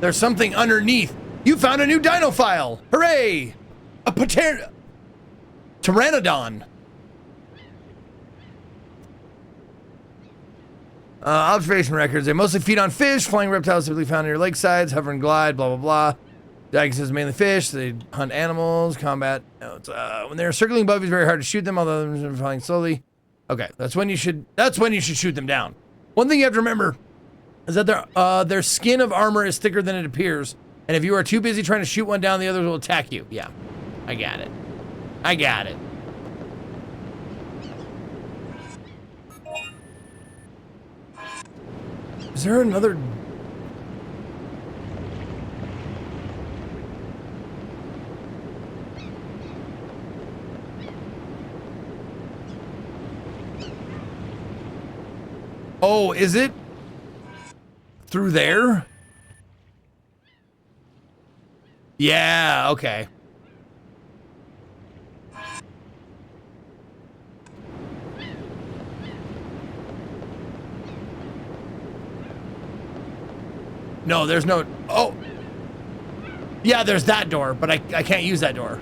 Speaker 2: There's something underneath. You found a new dino file. Hooray! A Pteranodon. Observation records. They mostly feed on fish. Flying reptiles typically found near lakesides. Hover and glide. Blah, blah, blah. Diagnosis mainly fish. They hunt animals. Combat. No, it's, when they're circling above, it's very hard to shoot them, although they're flying slowly. Okay, that's when you should shoot them down. One thing you have to remember is that their skin of armor is thicker than it appears, and if you are too busy trying to shoot one down, the others will attack you. Yeah, I got it. I got it. Is there another? Oh, is it through there? Yeah, okay. No, there's no... Oh! Yeah, there's that door, but I can't use that door.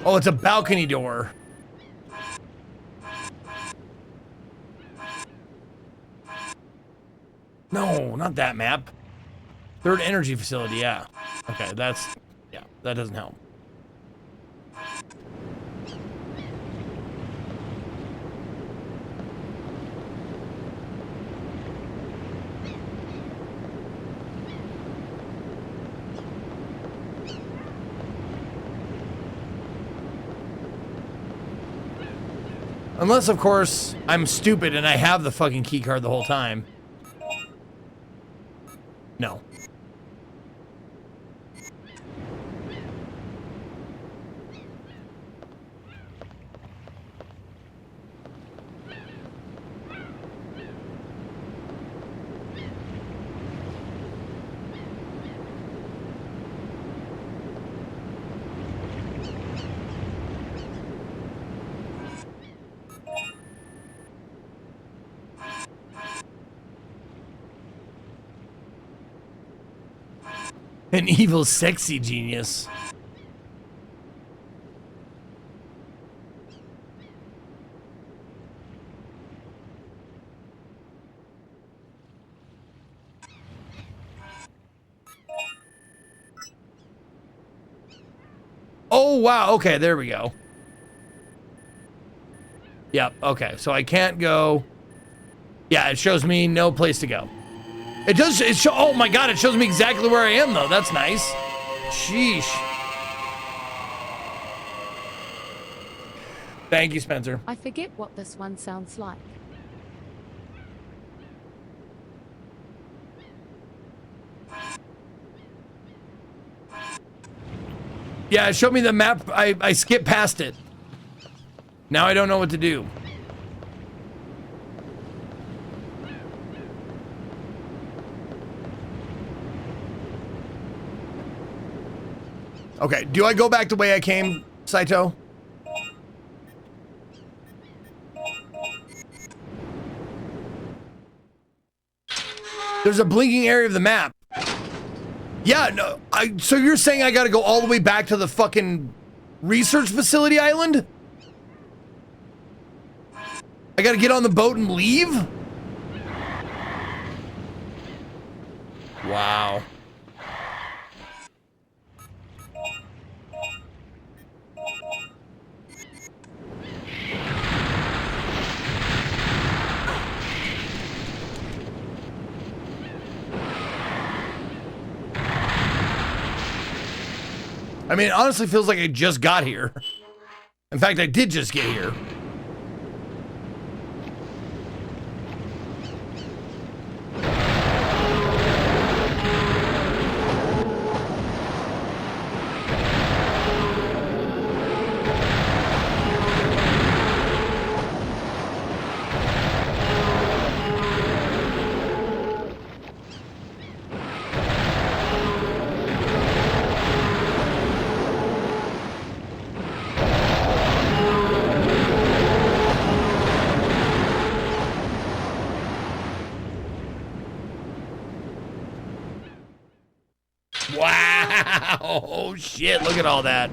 Speaker 2: Oh, it's a balcony door. No, not that map. Third energy facility, yeah. Okay, that's... Yeah, that doesn't help. Unless, of course, I'm stupid and I have the fucking key card the whole time. No. An evil, sexy genius. Oh, wow. Okay, there we go. Yep, okay. So I can't go. Yeah, it shows me no place to go. It does, oh my god, it shows me exactly where I am though. That's nice. Sheesh. Thank you, Spencer.
Speaker 4: I forget what this one sounds like.
Speaker 2: Yeah, it showed me the map. I skipped past it. Now I don't know what to do. Okay, do I go back the way I came, Saitoh? There's a blinking area of the map. Yeah, no, so you're saying I gotta go all the way back to the fucking research facility island? I gotta get on the boat and leave? Wow. I mean, it honestly feels like I just got here. In fact, I did just get here. Wow! Oh shit, look at all that.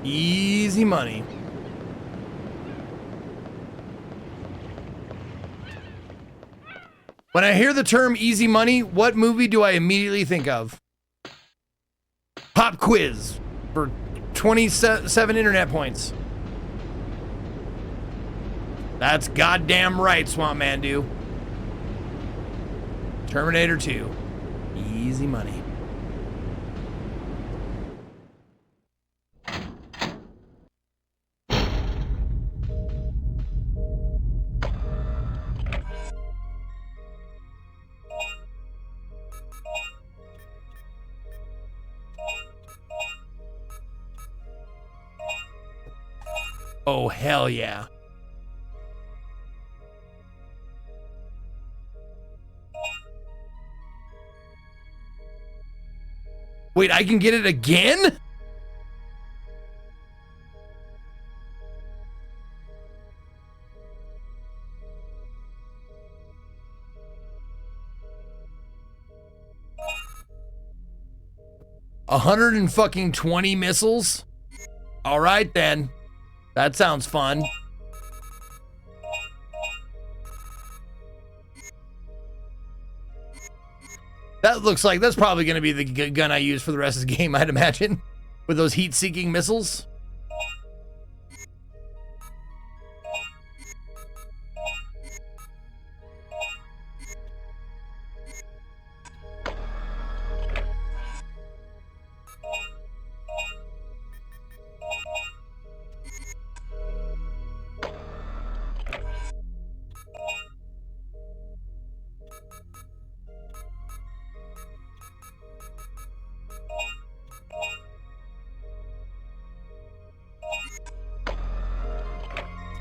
Speaker 2: Easy money. When I hear the term easy money, what movie do I immediately think of? Pop quiz for 27 internet points. That's goddamn right, Swamp Man do. Terminator 2. Easy money. Oh, hell yeah. Wait, I can get it again? $120 missiles? All right then. That sounds fun. That looks like that's probably going to be the gun I use for the rest of the game, I'd imagine. With those heat-seeking missiles.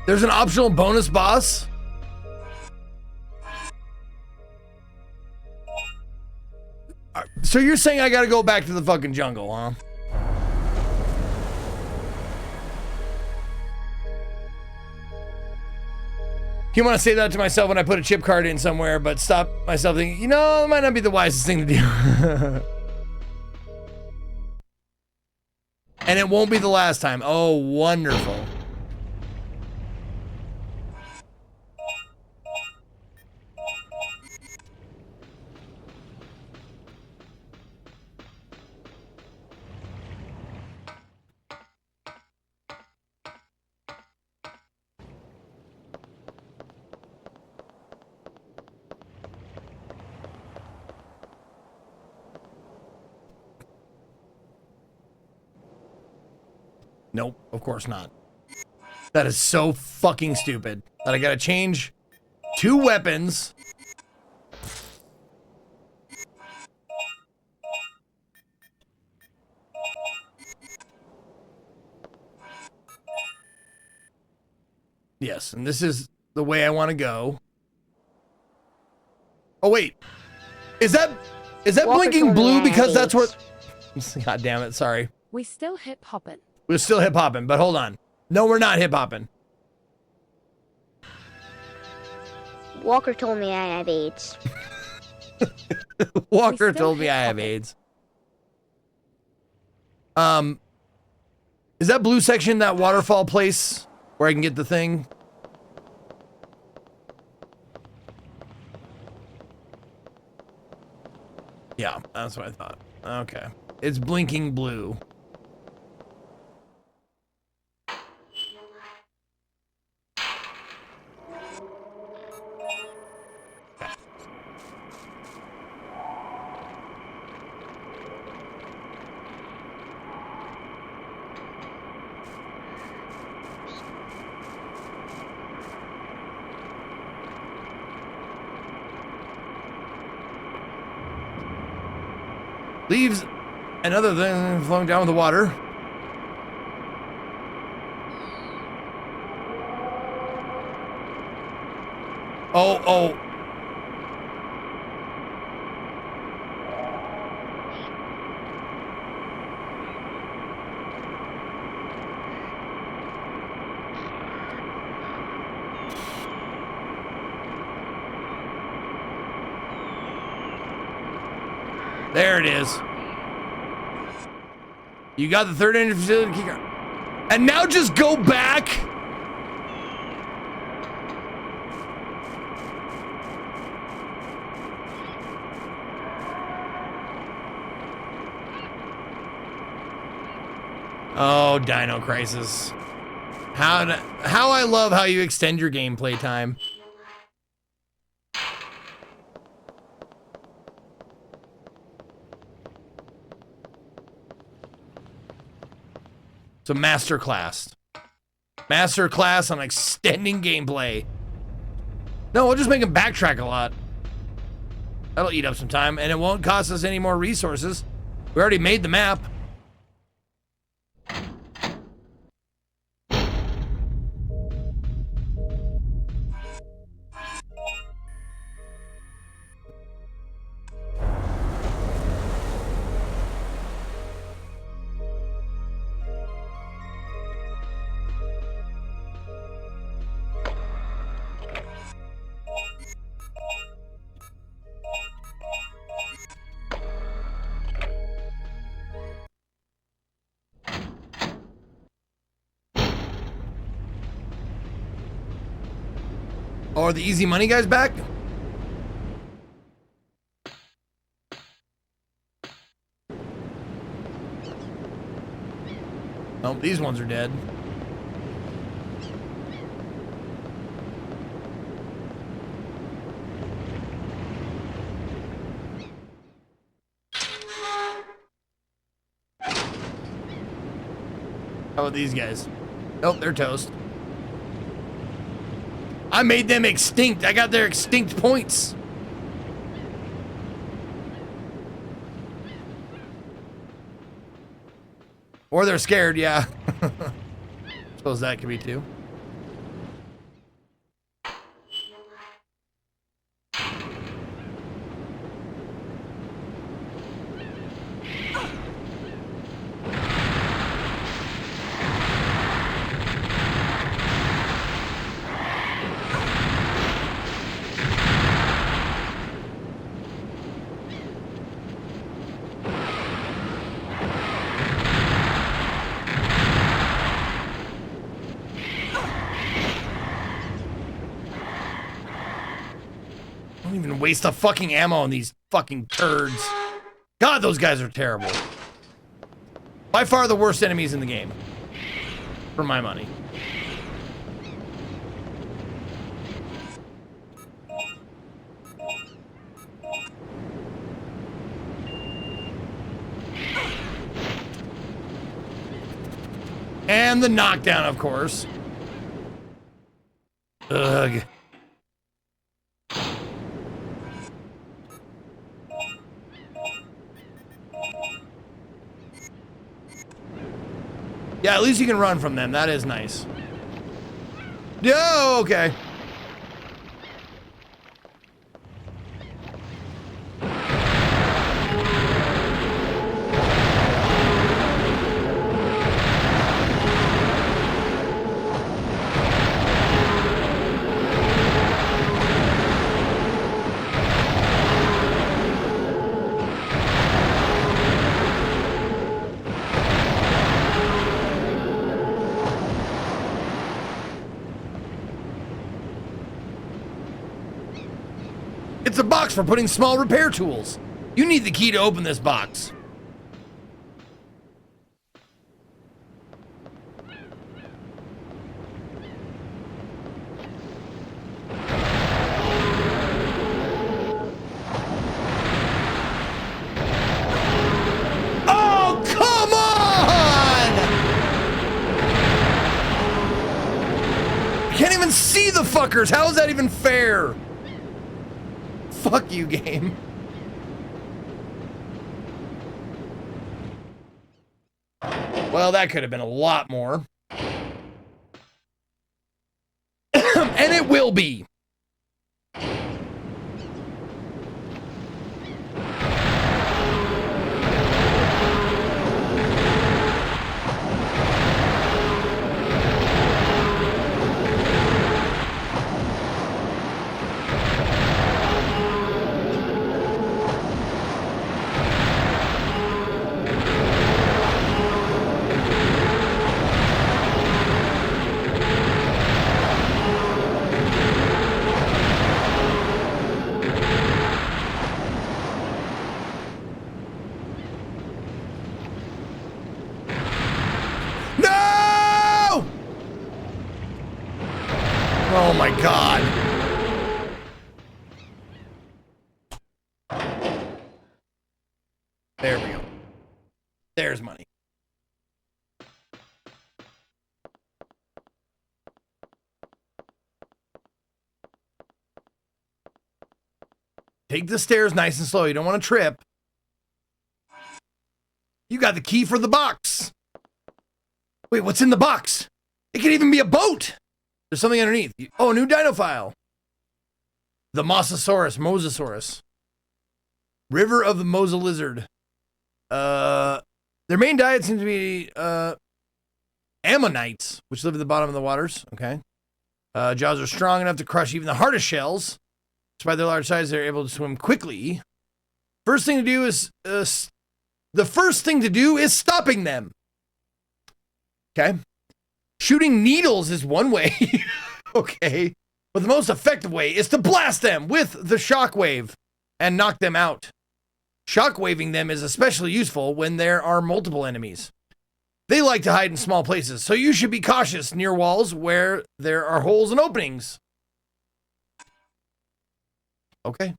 Speaker 2: There's an optional bonus boss? So you're saying I gotta go back to the fucking jungle, huh? You want to say that to myself when I put a chip card in somewhere, but stop myself thinking, you know, it might not be the wisest thing to do. And it won't be the last time. Oh, wonderful. Nope, of course not. That is so fucking stupid that I gotta change 2 weapons. Yes, and this is the way I want to go. Oh wait, is that
Speaker 3: Walker
Speaker 2: blinking
Speaker 3: told me
Speaker 2: blue
Speaker 3: I
Speaker 2: because
Speaker 3: had
Speaker 2: that's what? God damn it! Sorry.
Speaker 4: We still hip hopping.
Speaker 2: We're still hip hopping, but hold on. No, we're not hip hopping.
Speaker 3: Walker told me I have AIDS.
Speaker 2: Walker told me I have AIDS. Is that blue section that waterfall place where I can get the thing? Yeah, that's what I thought. Okay. It's blinking blue. Leaves another thing flowing down with the water. Oh. There it is. You got the third energy facility keycard. And now just go back. Oh, Dino Crisis. How I love how you extend your gameplay time. It's a masterclass. Masterclass on extending gameplay. No, we'll just make him backtrack a lot. That'll eat up some time, and it won't cost us any more resources. We already made the map. Oh, are the easy money guys back? Oh, these ones are dead. How about these guys? Nope, they're toast. I made them extinct. I got their extinct points. Or they're scared, yeah. Suppose that could be too. Waste the fucking ammo on these fucking turds. God, those guys are terrible. By far the worst enemies in the game. For my money. And the knockdown, of course. Ugh. Yeah, at least you can run from them. That is nice. Yeah, okay. It's a box for putting small repair tools. You need the key to open this box. Oh, come on! I can't even see the fuckers. How is that even fair? Fuck you, game. Well, that could have been a lot more. And it will be. Oh my God. There we go. There's money. Take the stairs nice and slow. You don't want to trip. You got the key for the box. Wait, what's in the box? It could even be a boat. There's something underneath. Oh, a new dino file. The Mosasaurus. River of the Mosa lizard. Their main diet seems to be ammonites, which live at the bottom of the waters. Okay. Jaws are strong enough to crush even the hardest shells. Despite their large size, they're able to swim quickly. The first thing to do is stopping them. Okay. Shooting needles is one way. Okay. But the most effective way is to blast them with the shockwave and knock them out. Shockwaving them is especially useful when there are multiple enemies. They like to hide in small places, so you should be cautious near walls where there are holes and openings. Okay.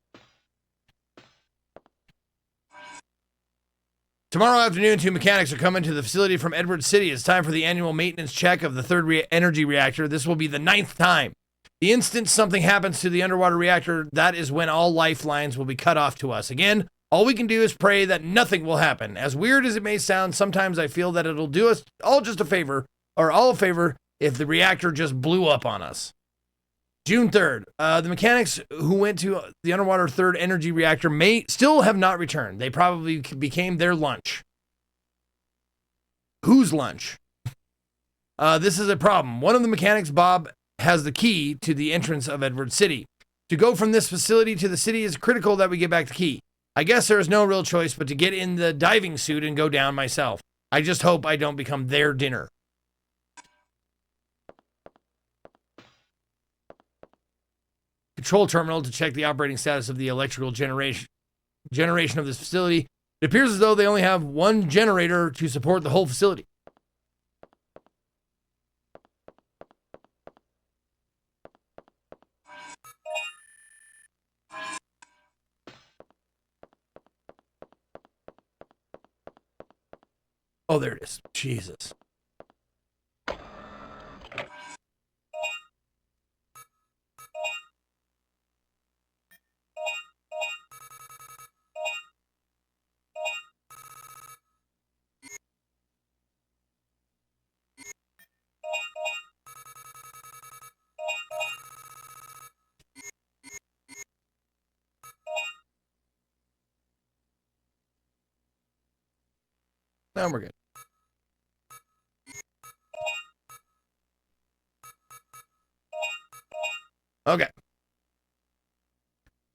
Speaker 2: Tomorrow afternoon, 2 mechanics are coming to the facility from Edward City. It's time for the annual maintenance check of the third energy reactor. This will be the 9th time. The instant something happens to the underwater reactor, that is when all lifelines will be cut off to us. Again, all we can do is pray that nothing will happen. As weird as it may sound, sometimes I feel that it'll do us all just a favor, or all a favor, if the reactor just blew up on us. June 3rd, the mechanics who went to the underwater third energy reactor may still have not returned. They probably became their lunch. Whose lunch? This is a problem. One of the mechanics, Bob, has the key to the entrance of Edward City. To go from this facility to the city is critical that we get back the key. I guess there is no real choice but to get in the diving suit and go down myself. I just hope I don't become their dinner. Control terminal to check the operating status of the electrical generation of this facility. It appears as though they only have one generator to support the whole facility. Oh, there it is. Jesus. Now we're good. Okay.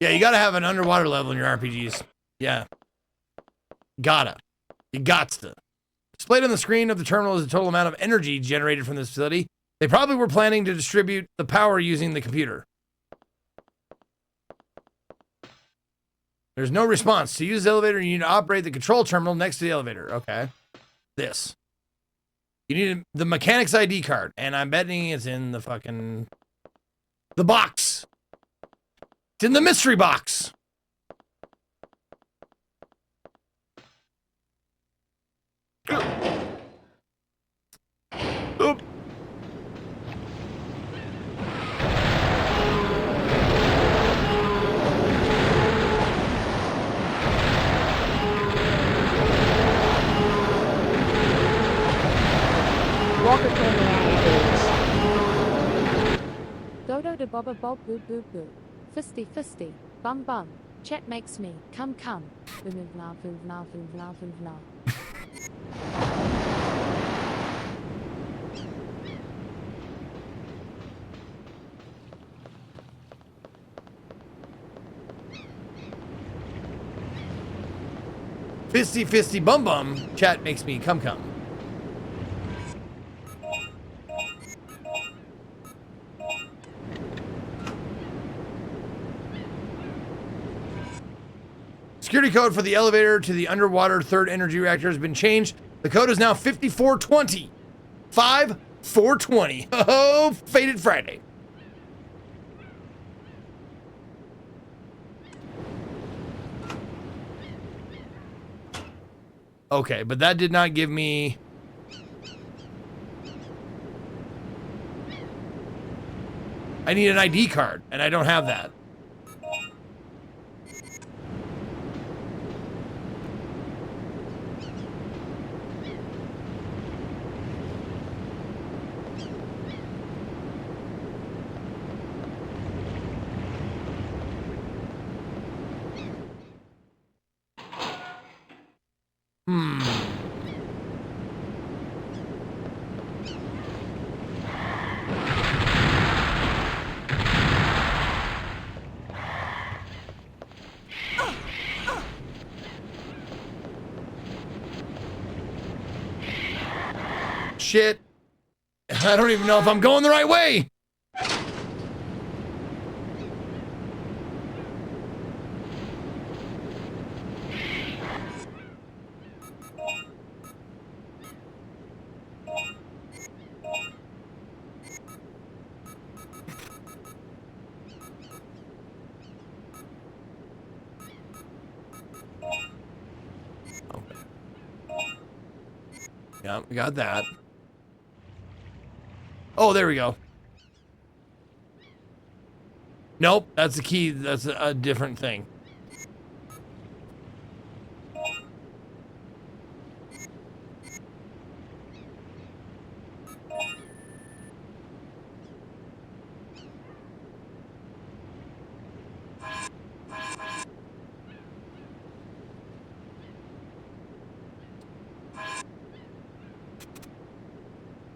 Speaker 2: Yeah, you gotta have an underwater level in your RPGs. Yeah. Gotta. You gots to. Displayed on the screen of the terminal is the total amount of energy generated from this facility. They probably were planning to distribute the power using the computer. There's no response. To use the elevator, you need to operate the control terminal next to the elevator. Okay. This. You need the mechanic's ID card. And I'm betting it's in the fucking... the box. It's in the mystery box. Oop.
Speaker 3: Walker told me I had AIDS.
Speaker 4: Dodo de bobba bob boo boo boo. Fisty fisty. Bum bum. Chat makes me. Come come. Boom blah boom blah boom blah boom blah.
Speaker 2: Fisty fisty bum bum. Chat makes me come come. Security code for the elevator to the underwater third energy reactor has been changed. The code is now 5420. 5420. Oh, Faded Friday. Okay, but that did not give me... I need an ID card, and I don't have that. Shit. I don't even know if I'm going the right way. Yeah, we got that. Oh, there we go. Nope, that's the key. That's a different thing.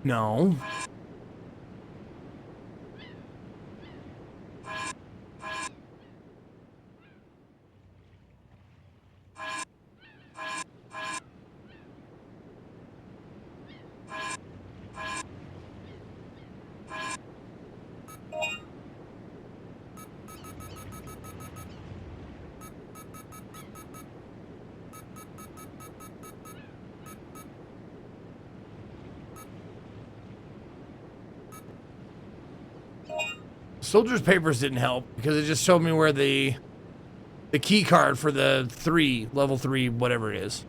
Speaker 2: No. Soldier's papers didn't help because it just showed me where the key card for the level 3, whatever it is.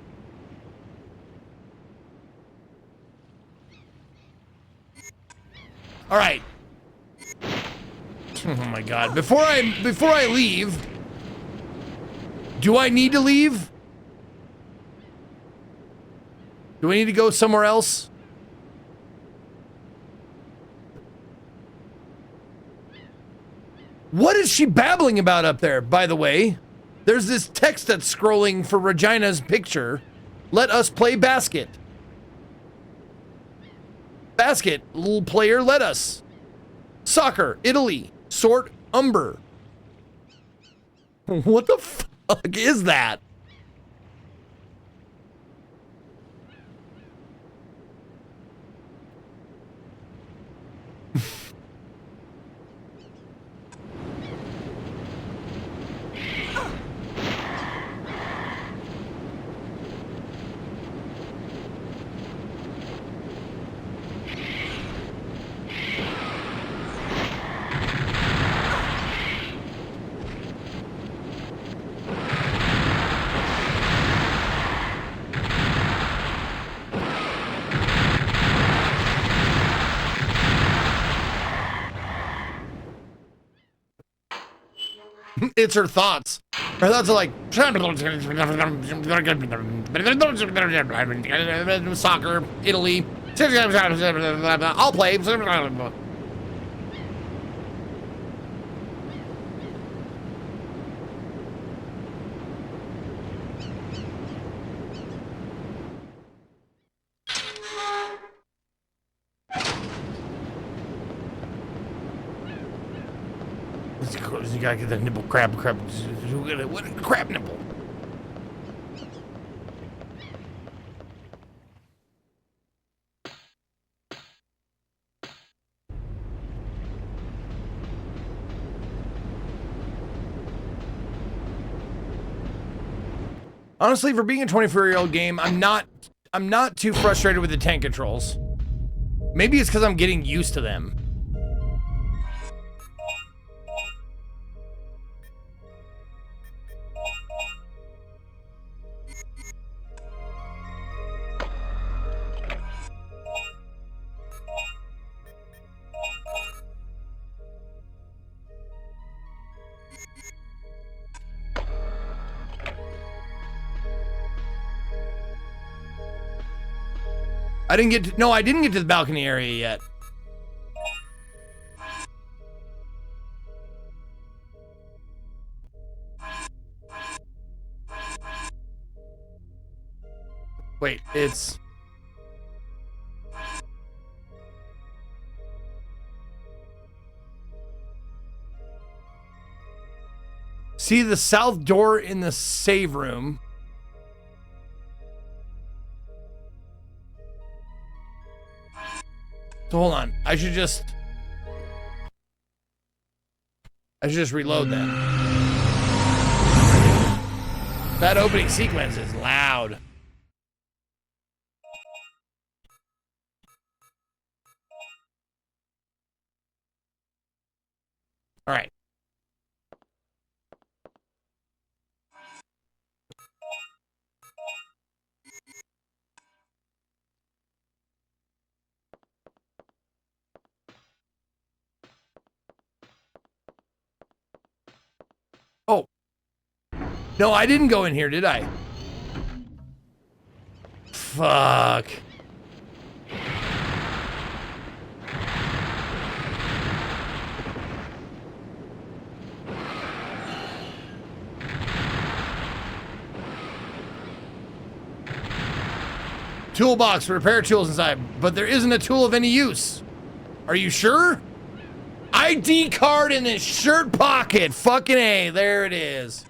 Speaker 2: All right. Oh my God. Before I leave, do I need to leave? Do I need to go somewhere else? What is she babbling about up there, by the way? There's this text that's scrolling for Regina's picture. Let us play basket. Basket, little player, let us. Soccer, Italy, sort, umber. What the fuck is that? It's her thoughts. Her thoughts are like soccer, Italy. I'll play. You gotta get that nibble, crab. What a crab nibble. Honestly, for being a 24-year-old game, I'm not too frustrated with the tank controls. Maybe it's because I'm getting used to them. I didn't get to the balcony area yet. Wait, it's... See the south door in the save room. So hold on, I should just reload that. That opening sequence is loud. All right. Oh. No, I didn't go in here, did I? Fuck. Toolbox, repair tools inside, but there isn't a tool of any use. Are you sure? ID card in his shirt pocket. Fucking A, there it is.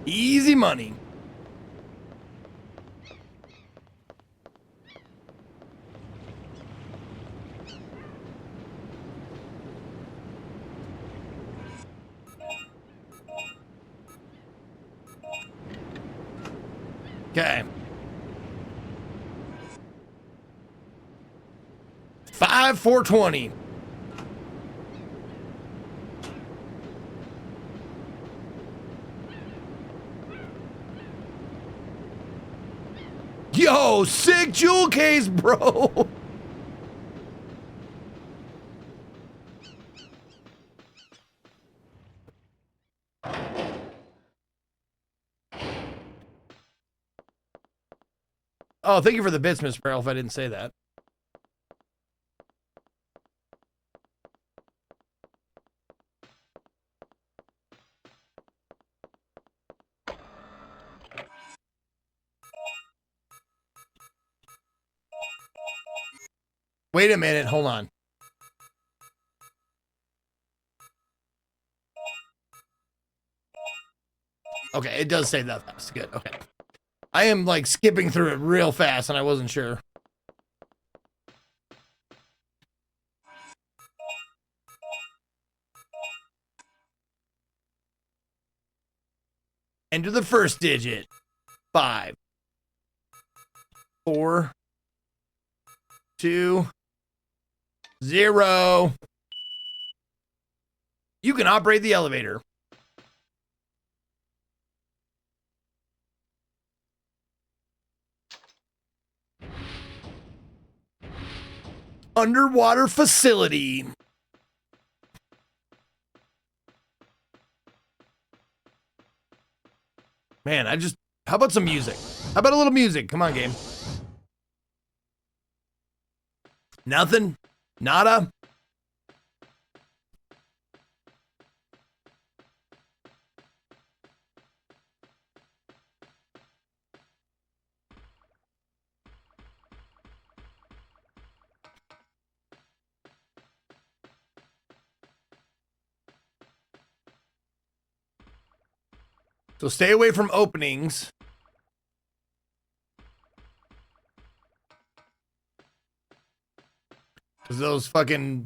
Speaker 2: Easy money. Okay. 5/4/20. Whoa, sick jewel case, bro. Oh, thank you for the bits, Miss Farrell, if I didn't say that. Wait a minute, hold on. Okay, it does say that fast. Good, okay. I am like skipping through it real fast and I wasn't sure. Enter the first digit. 5, 4, 2, 0. You can operate the elevator. Underwater facility. Man, how about some music? How about a little music? Come on, game. Nothing? Nada? So stay away from openings. Because those fucking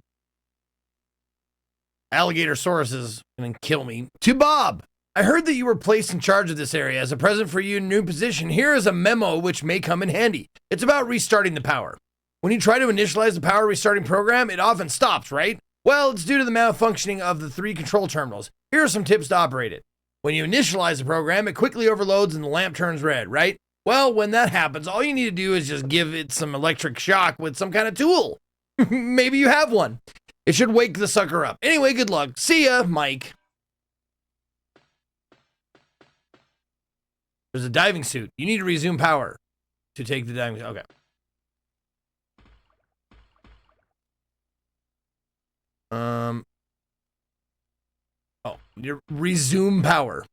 Speaker 2: alligator sauruses are going to kill me. To Bob, I heard that you were placed in charge of this area. As a present for your new position, here is a memo which may come in handy. It's about restarting the power. When you try to initialize the power restarting program, it often stops, right? Well, it's due to the malfunctioning of the 3 control terminals. Here are some tips to operate it. When you initialize the program, it quickly overloads and the lamp turns red, right? Well, when that happens, all you need to do is just give it some electric shock with some kind of tool. Maybe you have one. It should wake the sucker up. Anyway, good luck. See ya, Mike. There's a diving suit. You need to resume power to take the diving suit. Okay. Oh, you resume power.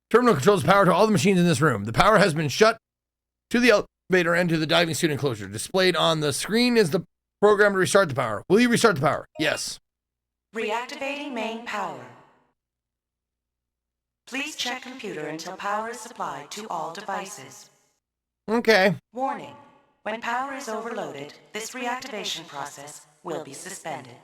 Speaker 2: Terminal controls power to all the machines in this room. The power has been shut to the elevator and to the diving suit enclosure. Displayed on the screen is the program to restart the power. Will you restart the power? Yes.
Speaker 10: Reactivating main power. Please check computer until power is supplied to all devices.
Speaker 2: Okay.
Speaker 10: Warning. When power is overloaded, this reactivation process will be suspended.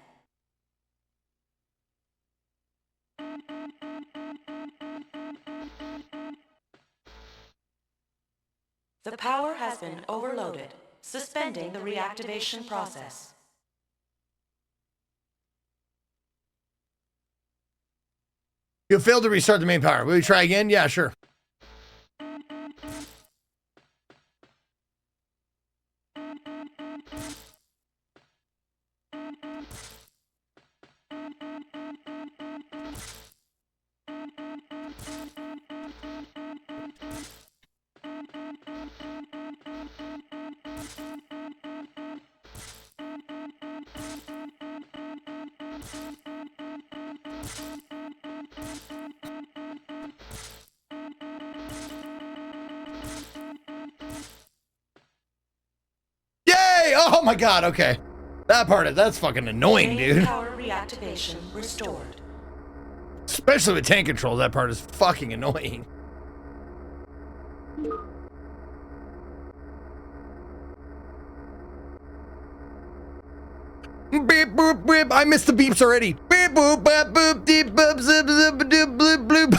Speaker 10: The power has been overloaded, suspending the reactivation process.
Speaker 2: You failed to restart the main power. Will you try again? Yeah, sure. Oh my god, okay. That's fucking annoying, dude.
Speaker 10: Power reactivation restored.
Speaker 2: Especially with tank controls, that part is fucking annoying. Beep boop beep. I missed the beeps already. Beep boop bop boop deep boop zip zip doop bloop bloop.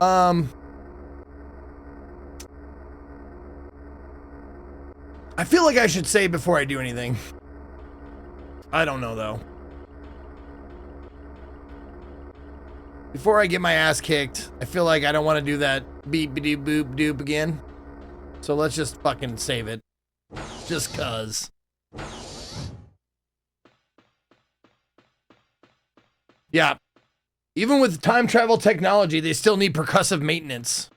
Speaker 2: I feel like I should say before I do anything. I don't know, though. Before I get my ass kicked, I feel like I don't want to do that beep-a-doop-boop-doop again. So let's just fucking save it. Just cuz. Yeah. Even with time travel technology, they still need percussive maintenance.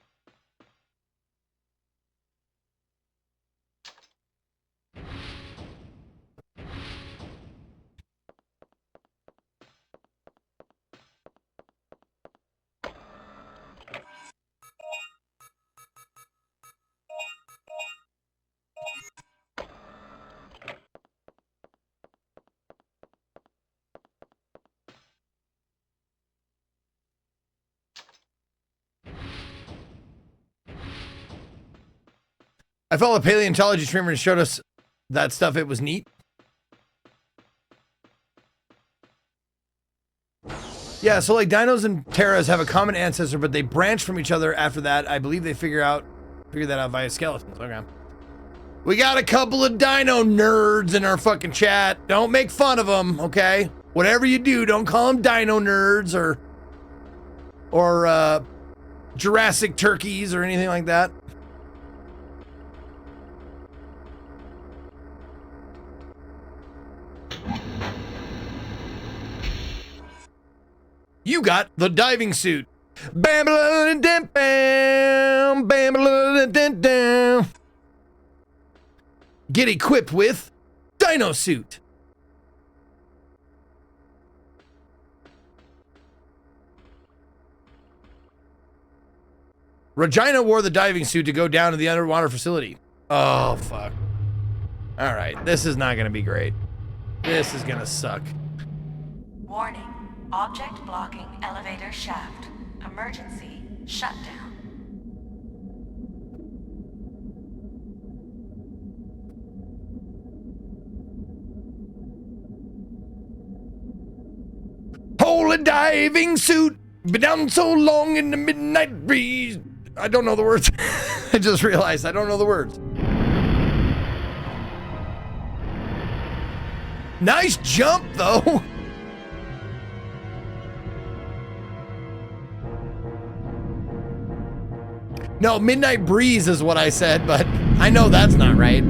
Speaker 2: I follow a paleontology streamer and showed us that stuff. It was neat. Yeah, so like dinos and pteras have a common ancestor, but they branch from each other after that. I believe they figure that out via skeletons. Okay. We got a couple of dino nerds in our fucking chat. Don't make fun of them, okay? Whatever you do, don't call them dino nerds or Jurassic turkeys or anything like that. You got the diving suit. Bam, bam, bam, bam, bam, bam, bam. Get equipped with Dino Suit. Regina wore the diving suit to go down to the underwater facility. Oh, fuck. All right, this is not going to be great. This is going to suck.
Speaker 10: Warning. Object blocking elevator shaft. Emergency shutdown.
Speaker 2: Holy diving suit. Been down so long in the midnight breeze. I don't know the words. I just realized I don't know the words. Nice jump, though. No, midnight breeze is what I said, but I know that's not right.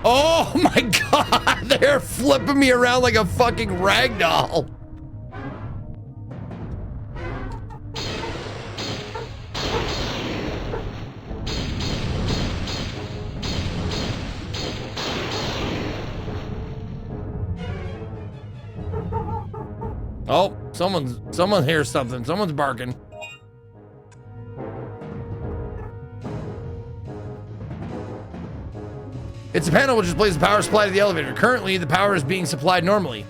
Speaker 2: Oh my god, they're flipping me around like a fucking ragdoll. Oh, someone hears something. Someone's barking. It's a panel which displays the power supply to the elevator. Currently, the power is being supplied normally.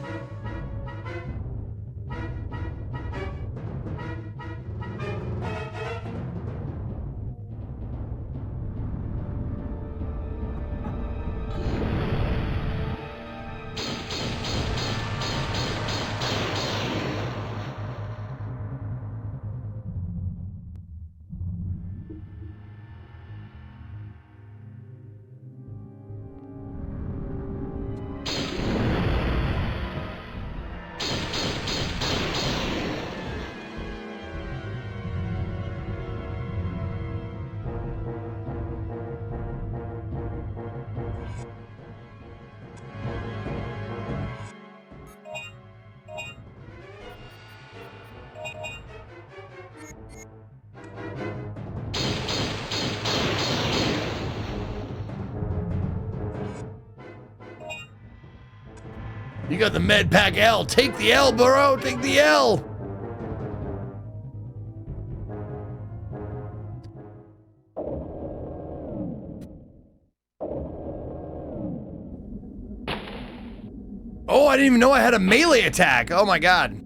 Speaker 2: You got the med pack L. Take the L, bro. Take the L. Oh, I didn't even know I had a melee attack. Oh my god.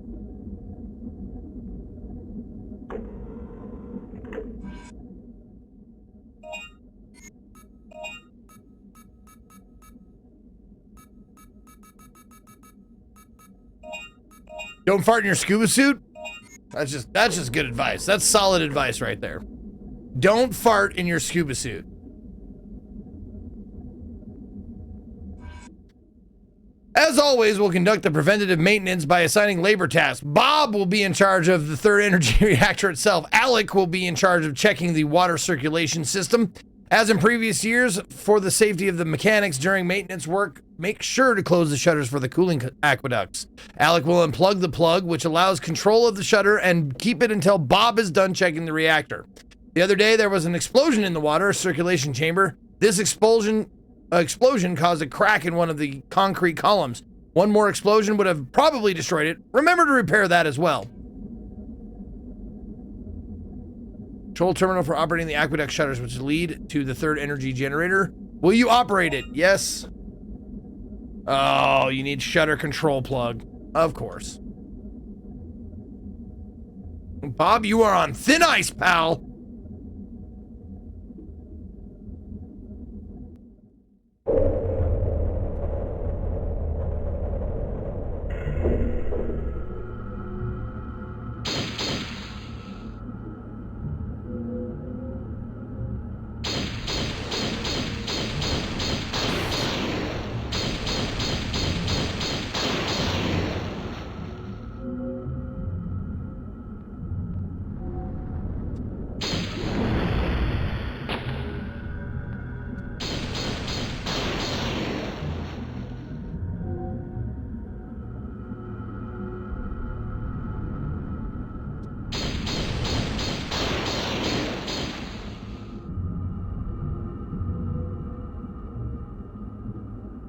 Speaker 2: Don't fart in your scuba suit? That's just good advice. That's solid advice right there. Don't fart in your scuba suit. As always, we'll conduct the preventative maintenance by assigning labor tasks. Bob will be in charge of the third energy reactor itself. Alec will be in charge of checking the water circulation system. As in previous years, for the safety of the mechanics during maintenance work, make sure to close the shutters for the cooling aqueducts. Alec will unplug the plug, which allows control of the shutter, and keep it until Bob is done checking the reactor. The other day, there was an explosion in the water circulation chamber. This explosion caused a crack in one of the concrete columns. One more explosion would have probably destroyed it. Remember to repair that as well. Control terminal for operating the aqueduct shutters, which lead to the third energy generator. Will you operate it? Yes. Oh, you need shutter control plug. Of course. Bob, you are on thin ice, pal.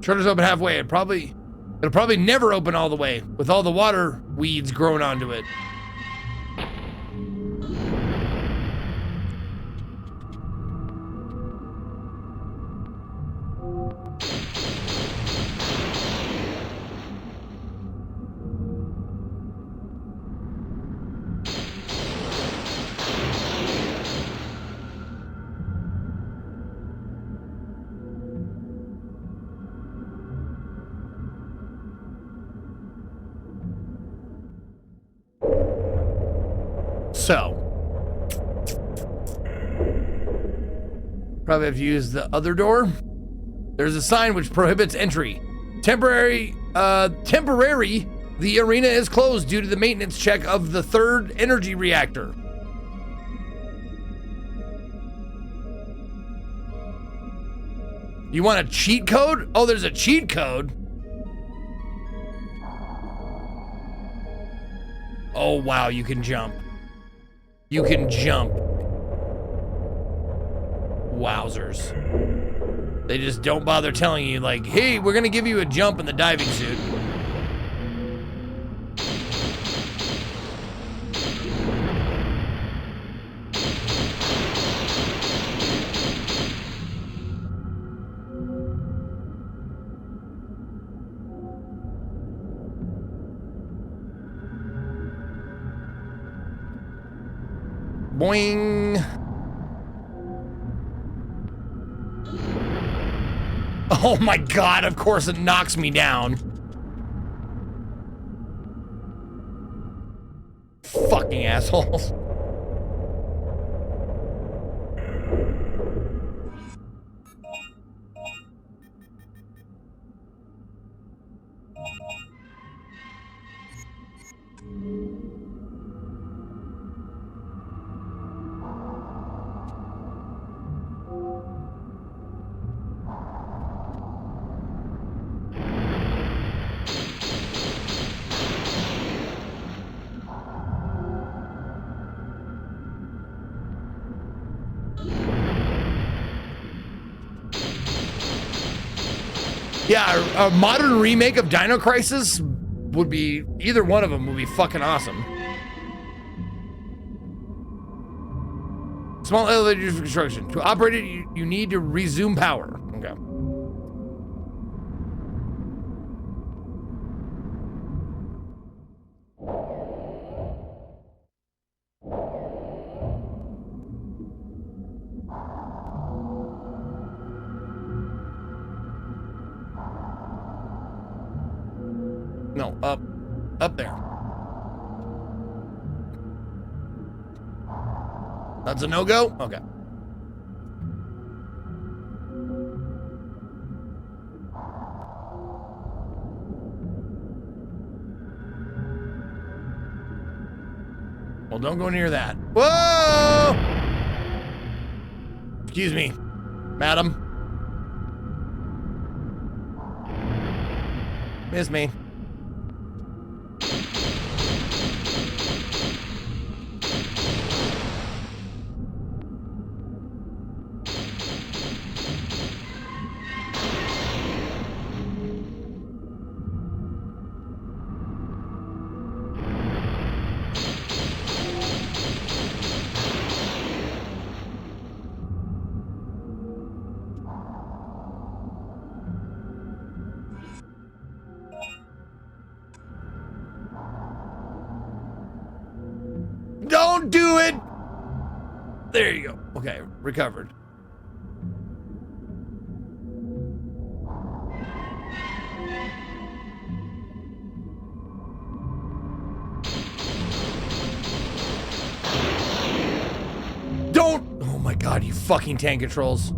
Speaker 2: Shutters open halfway. It'll probably never open all the way with all the water weeds growing onto it. So, probably have to use the other door. There's a sign which prohibits entry. Temporary, the arena is closed due to the maintenance check of the third energy reactor. You want a cheat code? Oh, there's a cheat code. Oh, wow, you can jump. You can jump. Wowzers. They just don't bother telling you, like, hey, we're gonna give you a jump in the diving suit. Boing. Oh my god, of course it knocks me down. Fucking assholes. Yeah, a modern remake of Dino Crisis would be, either one of them would be fucking awesome. Small elevator used for construction. To operate it, you need to resume power. Okay. No, up. Up there. That's a no-go? Okay. Well, don't go near that. Whoa! Excuse me, madam. Miss me. Don't do it! There you go. Okay, recovered. Don't! Oh my god, you fucking tank controls.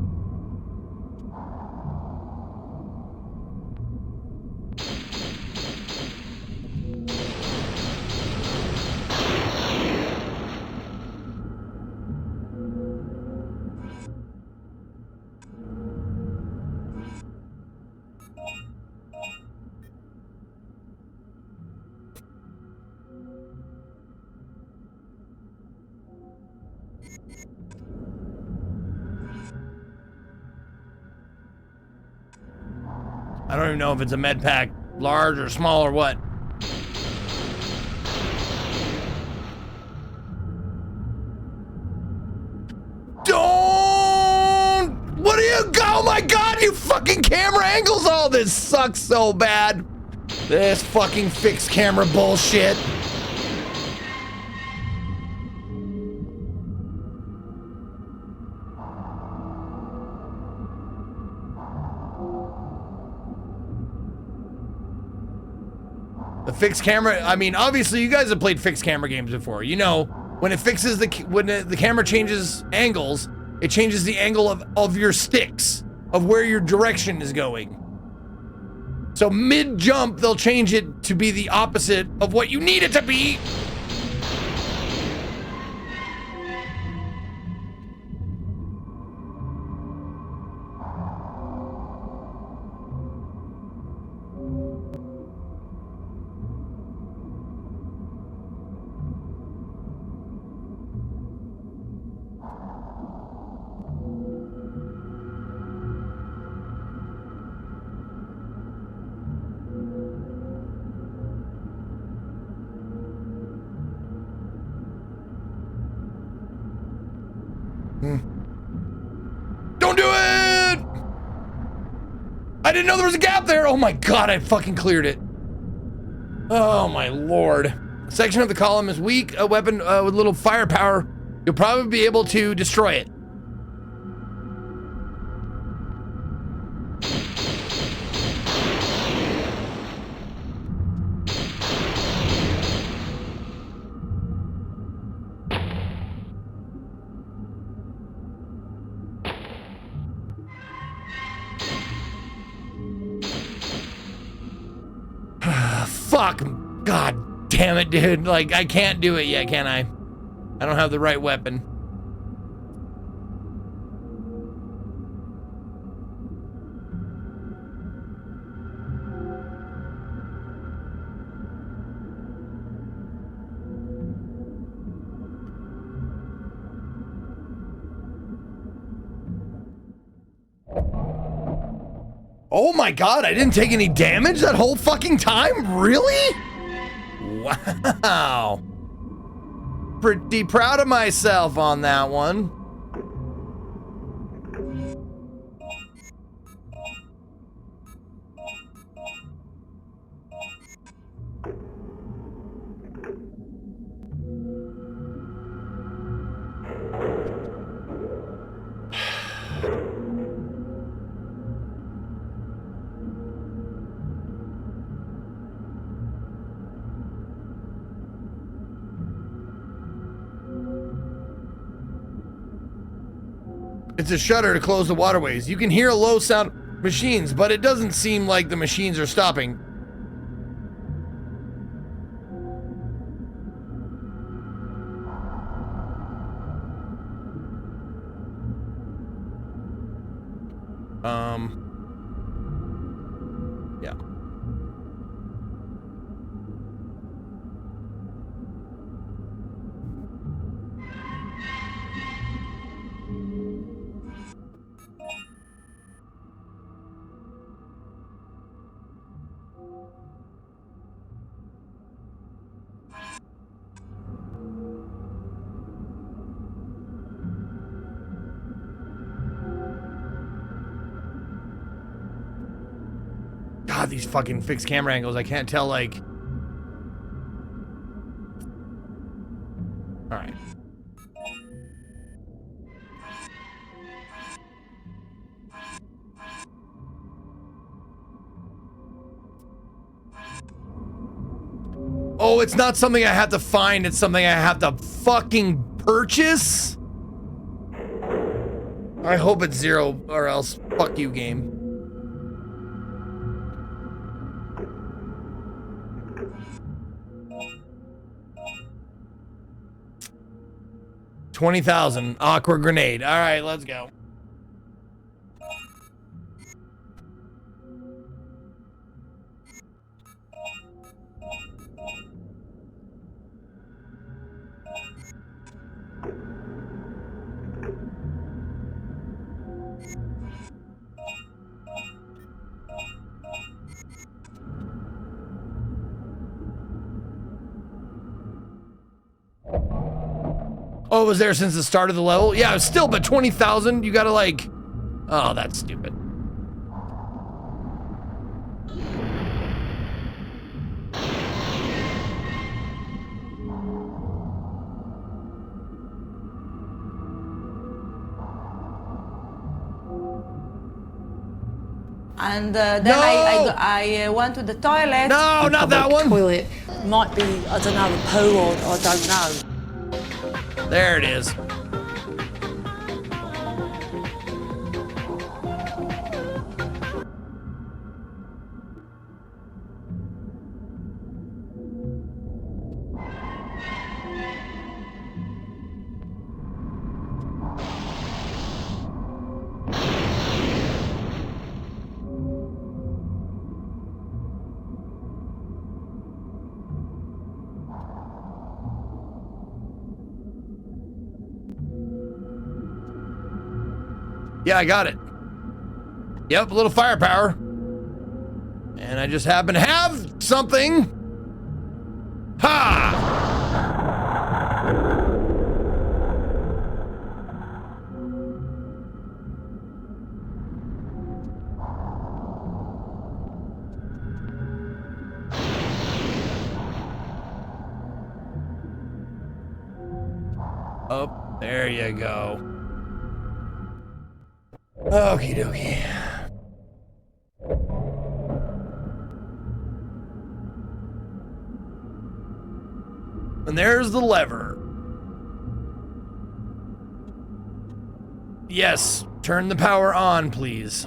Speaker 2: I don't even know if it's a med pack, large or small or what. Don't! What do you go? Oh my god, you fucking camera angles! All this sucks so bad. This fucking fixed camera bullshit. The fixed camera, I mean, obviously you guys have played fixed camera games before. You know, when it fixes the camera changes angles, it changes the angle of your sticks, of where your direction is going. So mid-jump, they'll change it to be the opposite of what you need it to be. Don't do it! I didn't know there was a gap there. Oh my god, I fucking cleared it. Oh my lord. A section of the column is weak. A weapon with little firepower. You'll probably be able to destroy it. Fuck. God damn it, dude. Like, I can't do it yet, can I? I don't have the right weapon. Oh my god, I didn't take any damage that whole fucking time? Really? Wow. Pretty proud of myself on that one. It's a shutter to close the waterways. You can hear low sound machines, but it doesn't seem like the machines are stopping. Yeah. God, these fucking fixed camera angles. I can't tell, like... Alright. Oh, it's not something I have to find. It's something I have to fucking purchase? I hope it's 0 or else fuck you, game. $20,000 aqua grenade. All right, let's go. Oh, it was there since the start of the level? Yeah, still, but 20,000, you gotta like... Oh, that's stupid.
Speaker 13: And then
Speaker 2: No!
Speaker 13: I went to the toilet.
Speaker 2: No, not that one.
Speaker 13: Toilet. Might be, I don't know, a poo or I don't know.
Speaker 2: There it is. Yeah, I got it. Yep, a little firepower. And I just happen to have something. Ha! Oh, there you go. Okie dokie. And there's the lever. Yes, turn the power on, please.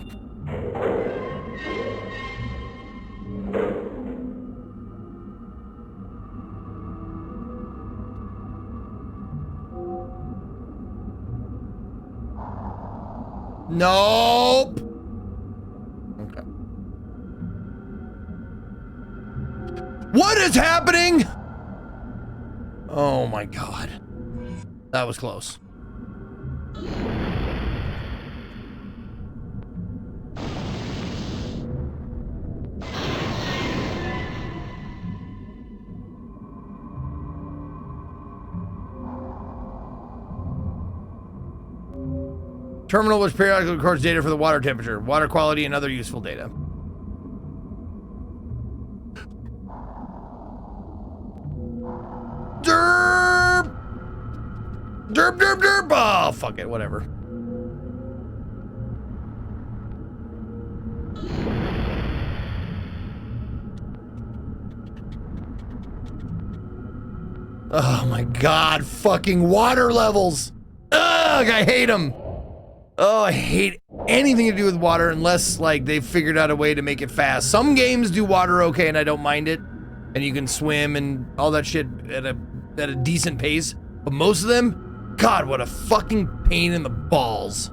Speaker 2: Nope. Okay. What is happening? Oh my God. That was close. Terminal which periodically records data for the water temperature, water quality, and other useful data. Derp! Derp, derp, derp! Oh, fuck it, whatever. Oh my God, fucking water levels! Ugh, I hate them! Oh, I hate anything to do with water unless like they've figured out a way to make it fast. Some games do water okay and I don't mind it. And you can swim and all that shit at a decent pace. But most of them, God, what a fucking pain in the balls.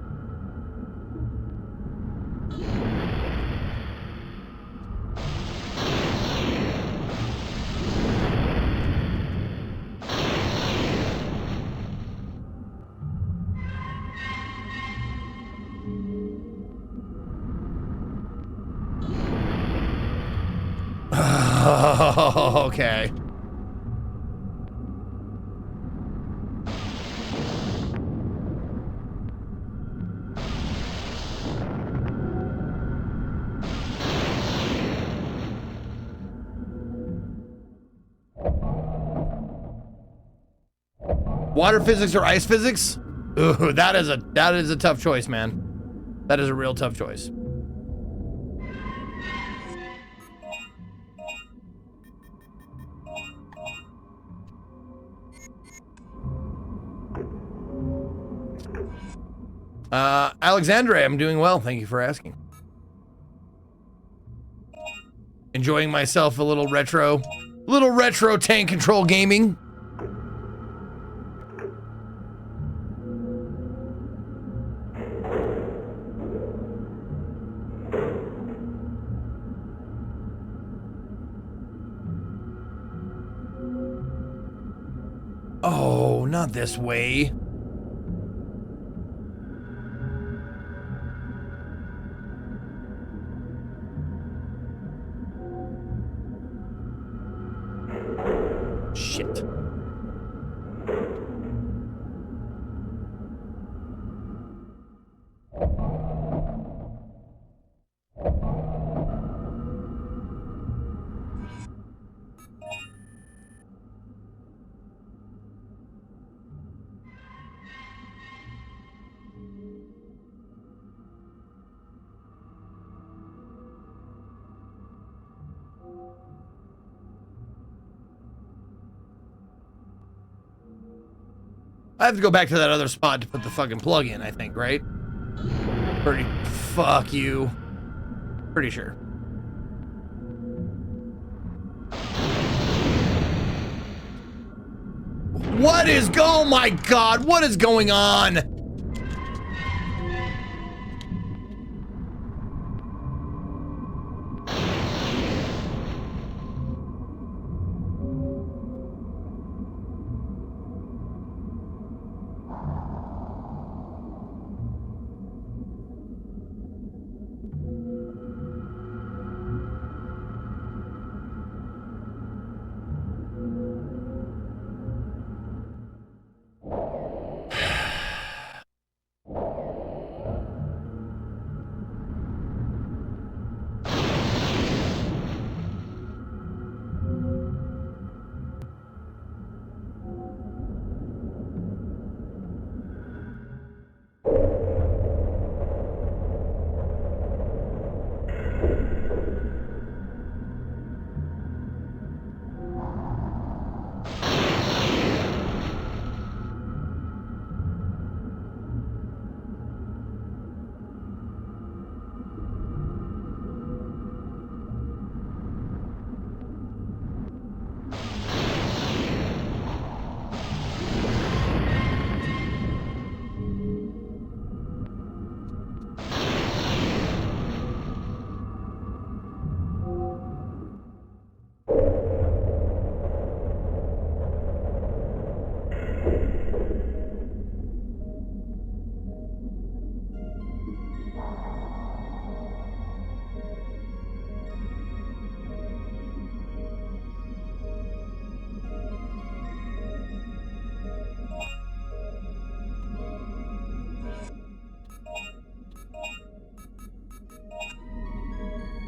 Speaker 2: Oh, okay. Water physics or ice physics? Ooh, that is a tough choice, man. That is a real tough choice. Alexandre, I'm doing well. Thank you for asking. Enjoying myself a little retro tank control gaming. Oh, not this way. Shit. I have to go back to that other spot to put the fucking plug in, I think, right? Fuck you. Pretty sure. Oh my God, what is going on?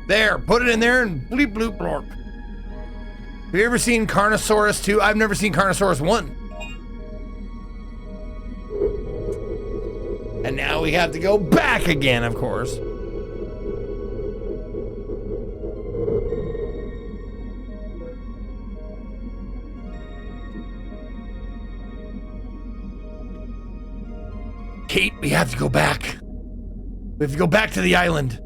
Speaker 2: There, put it in there and bleep bloop blorp. Have you ever seen Carnosaurus 2? I've never seen Carnosaurus 1. And now we have to go back again, of course. Kate, we have to go back. We have to go back to the island.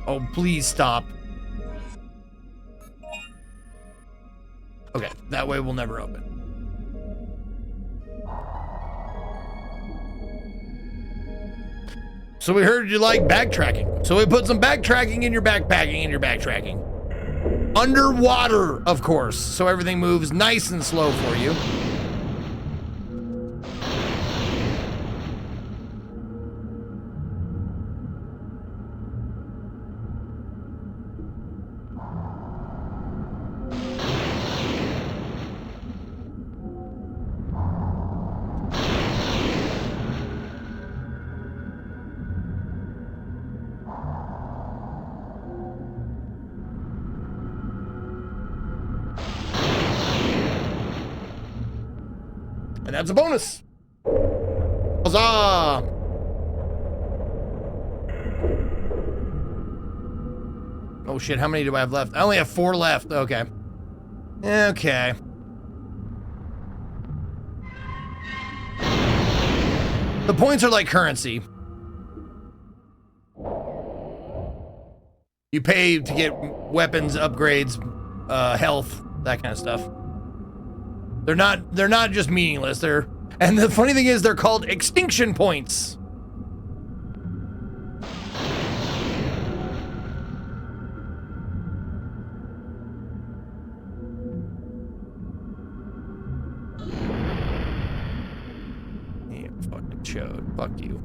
Speaker 2: Oh, please stop. Okay, that way we'll never open. So we heard you like backtracking. So we put some backtracking in your backpacking and your backtracking. Underwater, of course, so everything moves nice and slow for you. And that's a bonus. Huzzah! Oh shit, how many do I have left? I only have 4 left. Okay. Okay. The points are like currency. You pay to get weapons, upgrades, health, that kind of stuff. They're not just meaningless. And the funny thing is they're called extinction points. Yeah, fucking chode. Fuck you.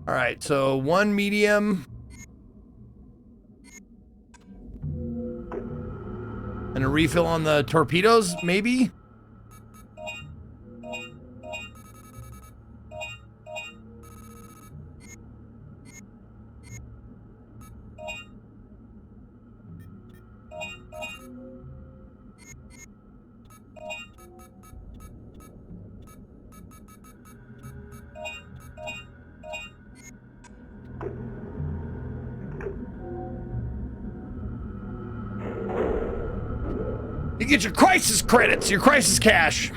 Speaker 2: All right, so 1 medium and a refill on the torpedoes, maybe? You get your crisis credits, your crisis cash.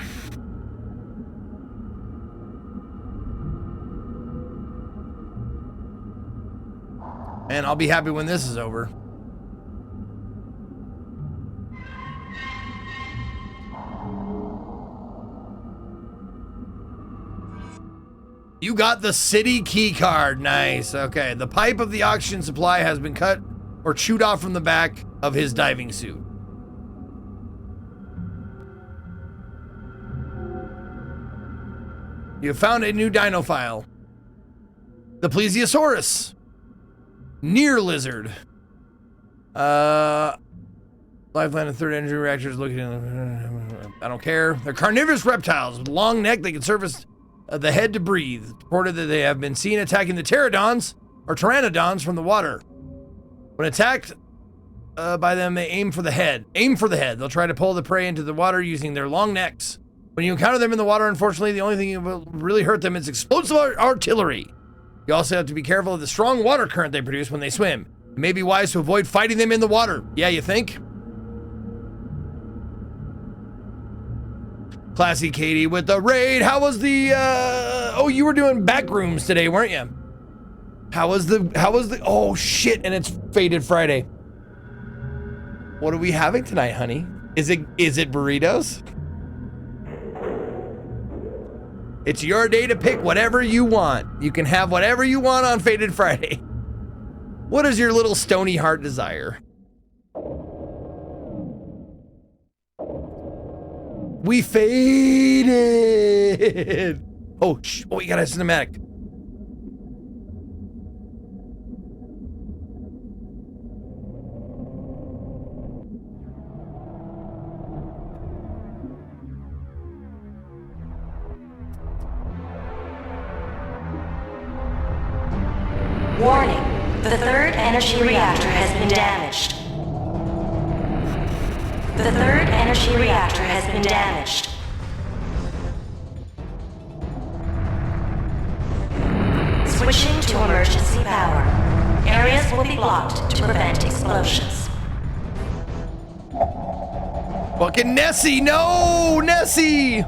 Speaker 2: And I'll be happy when this is over. You got the city key card. Nice. Okay. The pipe of the oxygen supply has been cut or chewed off from the back of his diving suit. You have found a new dino file. The Plesiosaurus. Near lizard. Lifeline of 3rd energy reactors looking in. I don't care. They're carnivorous reptiles with a long neck. They can surface the head to breathe. Reported that they have been seen attacking the pterodons or pteranodons from the water. When attacked by them, they aim for the head. Aim for the head. They'll try to pull the prey into the water using their long necks. When you encounter them in the water, unfortunately, the only thing that will really hurt them is explosive artillery. You also have to be careful of the strong water current they produce when they swim. It may be wise to avoid fighting them in the water. Yeah, you think? Classy Katie with the raid. How was the, oh, you were doing back rooms today, weren't you? How was the, oh shit, and it's Faded Friday. What are we having tonight, honey? Is it burritos? It's your day to pick whatever you want. You can have whatever you want on Faded Friday. What is your little stony heart desire? We faded. Oh, we got a cinematic.
Speaker 10: Warning. The third energy reactor has been damaged. The third energy reactor has been damaged. Switching to emergency power. Areas will be blocked to prevent explosions.
Speaker 2: Fucking Nessie, no! Nessie!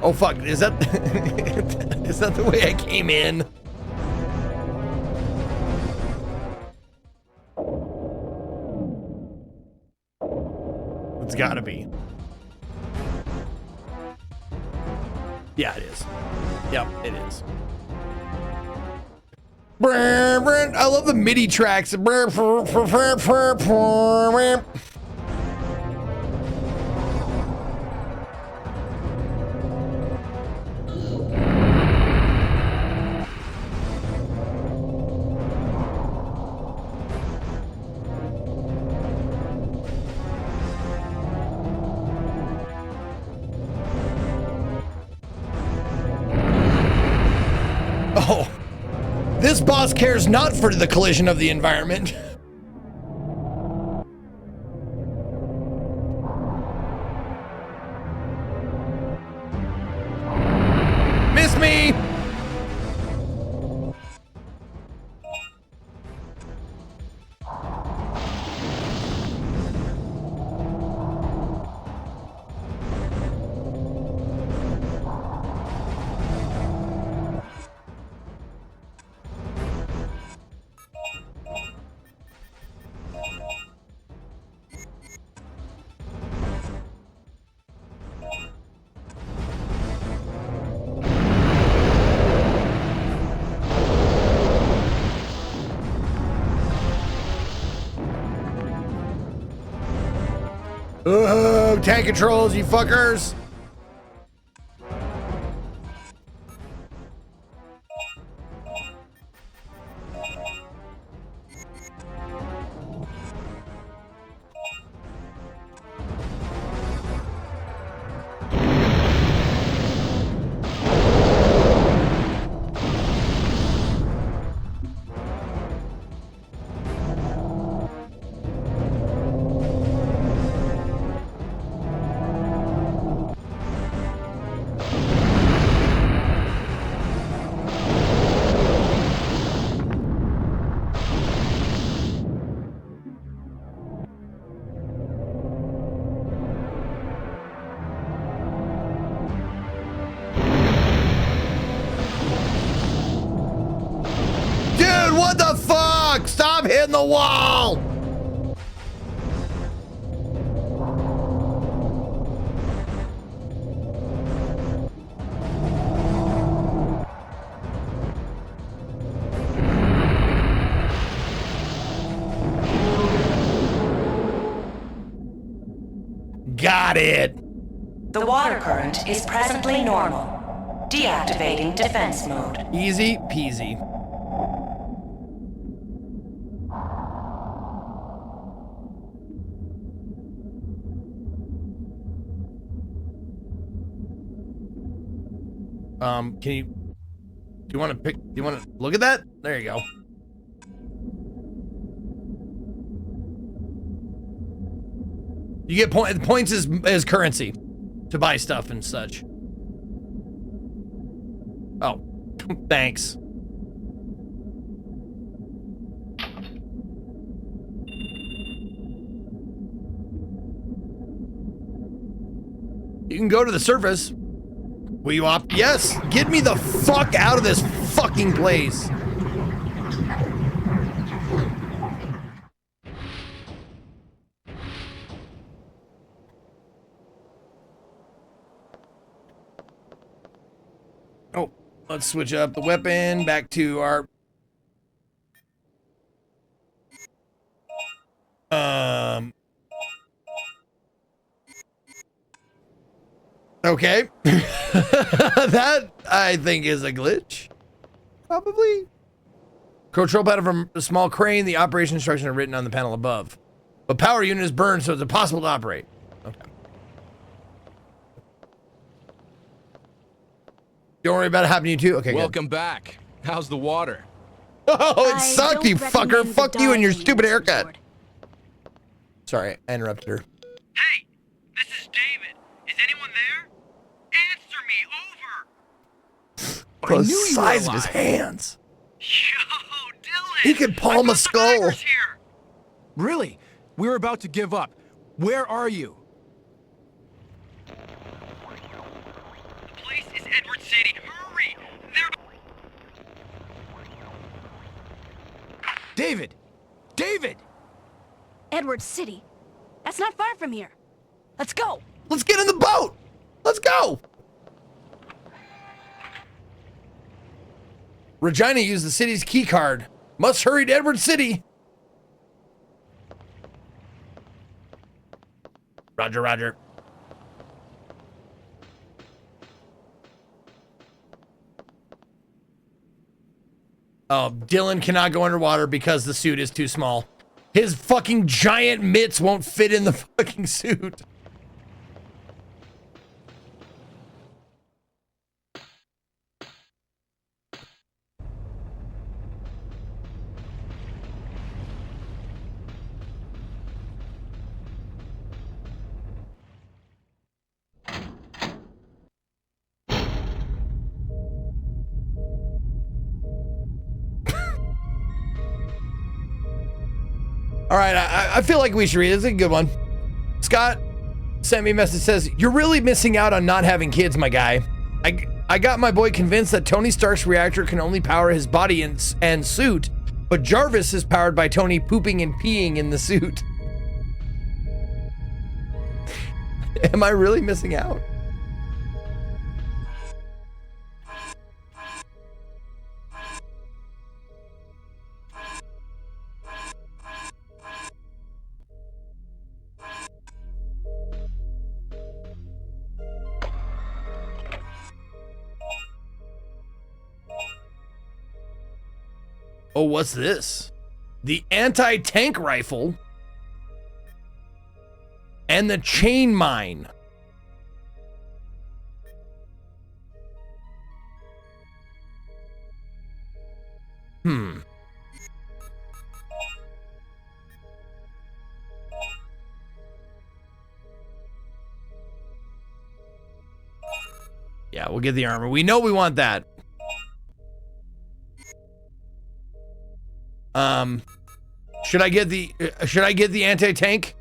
Speaker 2: Oh fuck, is that is that the way I came in? It's gotta be. Yeah, it is. Yep, it is. I love the MIDI tracks. Oh, this boss cares not for the collision of the environment. Miss me! Tank controls, you fuckers! What the fuck? Stop hitting the wall! Got it.
Speaker 10: The water current is presently normal. Deactivating defense mode.
Speaker 2: Easy peasy. Can you, do you want to look at that? There you go. You get points as currency to buy stuff and such. Oh, thanks. You can go to the surface. Will you opt? Yes! Get me the fuck out of this fucking place! Oh, let's switch up the weapon back to our... Okay. That, I think, is a glitch. Probably. Control pad of a small crane. The operation instructions are written on the panel above. but power unit is burned, so it's impossible to operate. Okay. Don't worry about it happening to you too? Okay,
Speaker 7: Welcome back. How's the water?
Speaker 2: Oh, it sucked, you fucker.
Speaker 8: recommend
Speaker 2: Fuck you and your
Speaker 8: diving in
Speaker 2: stupid
Speaker 8: this
Speaker 2: haircut.
Speaker 8: resort.
Speaker 2: Sorry, I interrupted her.
Speaker 14: Hey, this is David. Is anyone there? Answer me, over.
Speaker 2: Bro,
Speaker 7: I
Speaker 2: the
Speaker 7: knew you were
Speaker 2: size of his
Speaker 7: alive.
Speaker 2: hands.
Speaker 14: Yo, Dylan.
Speaker 2: He could palm a skull.
Speaker 14: Here.
Speaker 7: Really? We're about to give up. Where are you?
Speaker 14: The place is Edward City. Hurry. They're...
Speaker 7: David! David!
Speaker 8: Edward City. That's not far from here. Let's go.
Speaker 2: Let's get in the boat. Let's go. Regina used the city's key card. Must hurry to Edward City. Roger, roger. Oh, Dylan cannot go underwater because the suit is too small. His fucking giant mitts won't fit in the fucking suit. All right, I feel like we should read it. It's a good one. Scott sent me a message, says, "You're really missing out on not having kids, my guy. I got my boy convinced that Tony Stark's reactor can only power his body and suit, but Jarvis is powered by Tony pooping and peeing in the suit." Am I really missing out? Oh, what's this? The anti-tank rifle and the chain mine. Yeah, we'll get the armor. We know we want that. Should I get the anti-tank?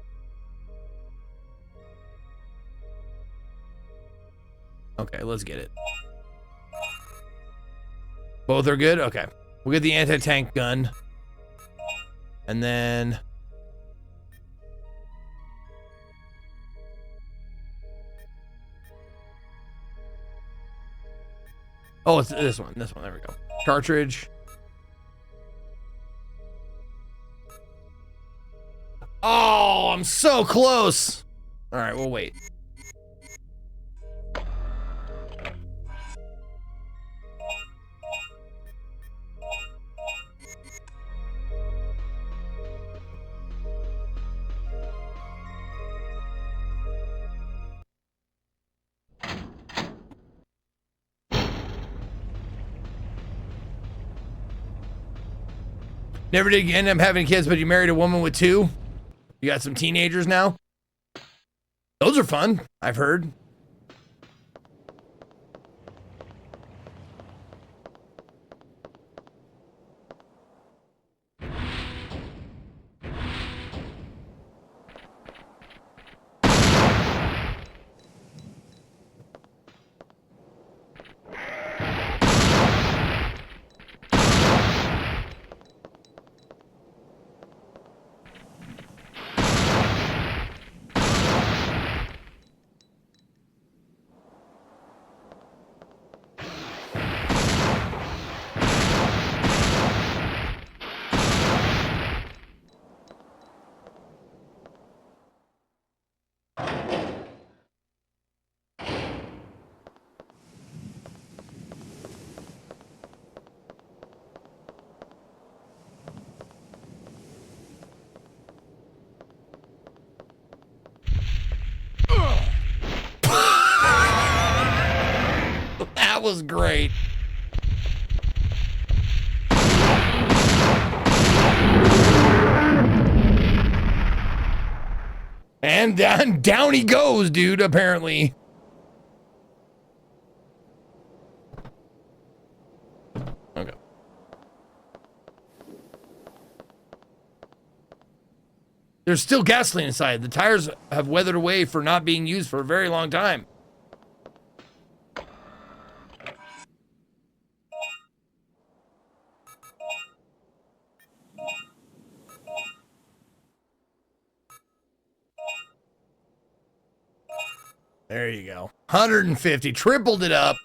Speaker 2: Okay, let's get it. Both are good? Okay. We'll get the anti-tank gun. And then oh, it's this one. This one. There we go. Cartridge. Oh, I'm so close. All right, we'll wait. Never did end up having kids, but you married a woman with two? You got some teenagers now? Those are fun, I've heard. was great. And down he goes, dude, apparently. Okay. There's still gasoline inside. The tires have weathered away for not being used for a very long time. There you go. 150. Tripled it up.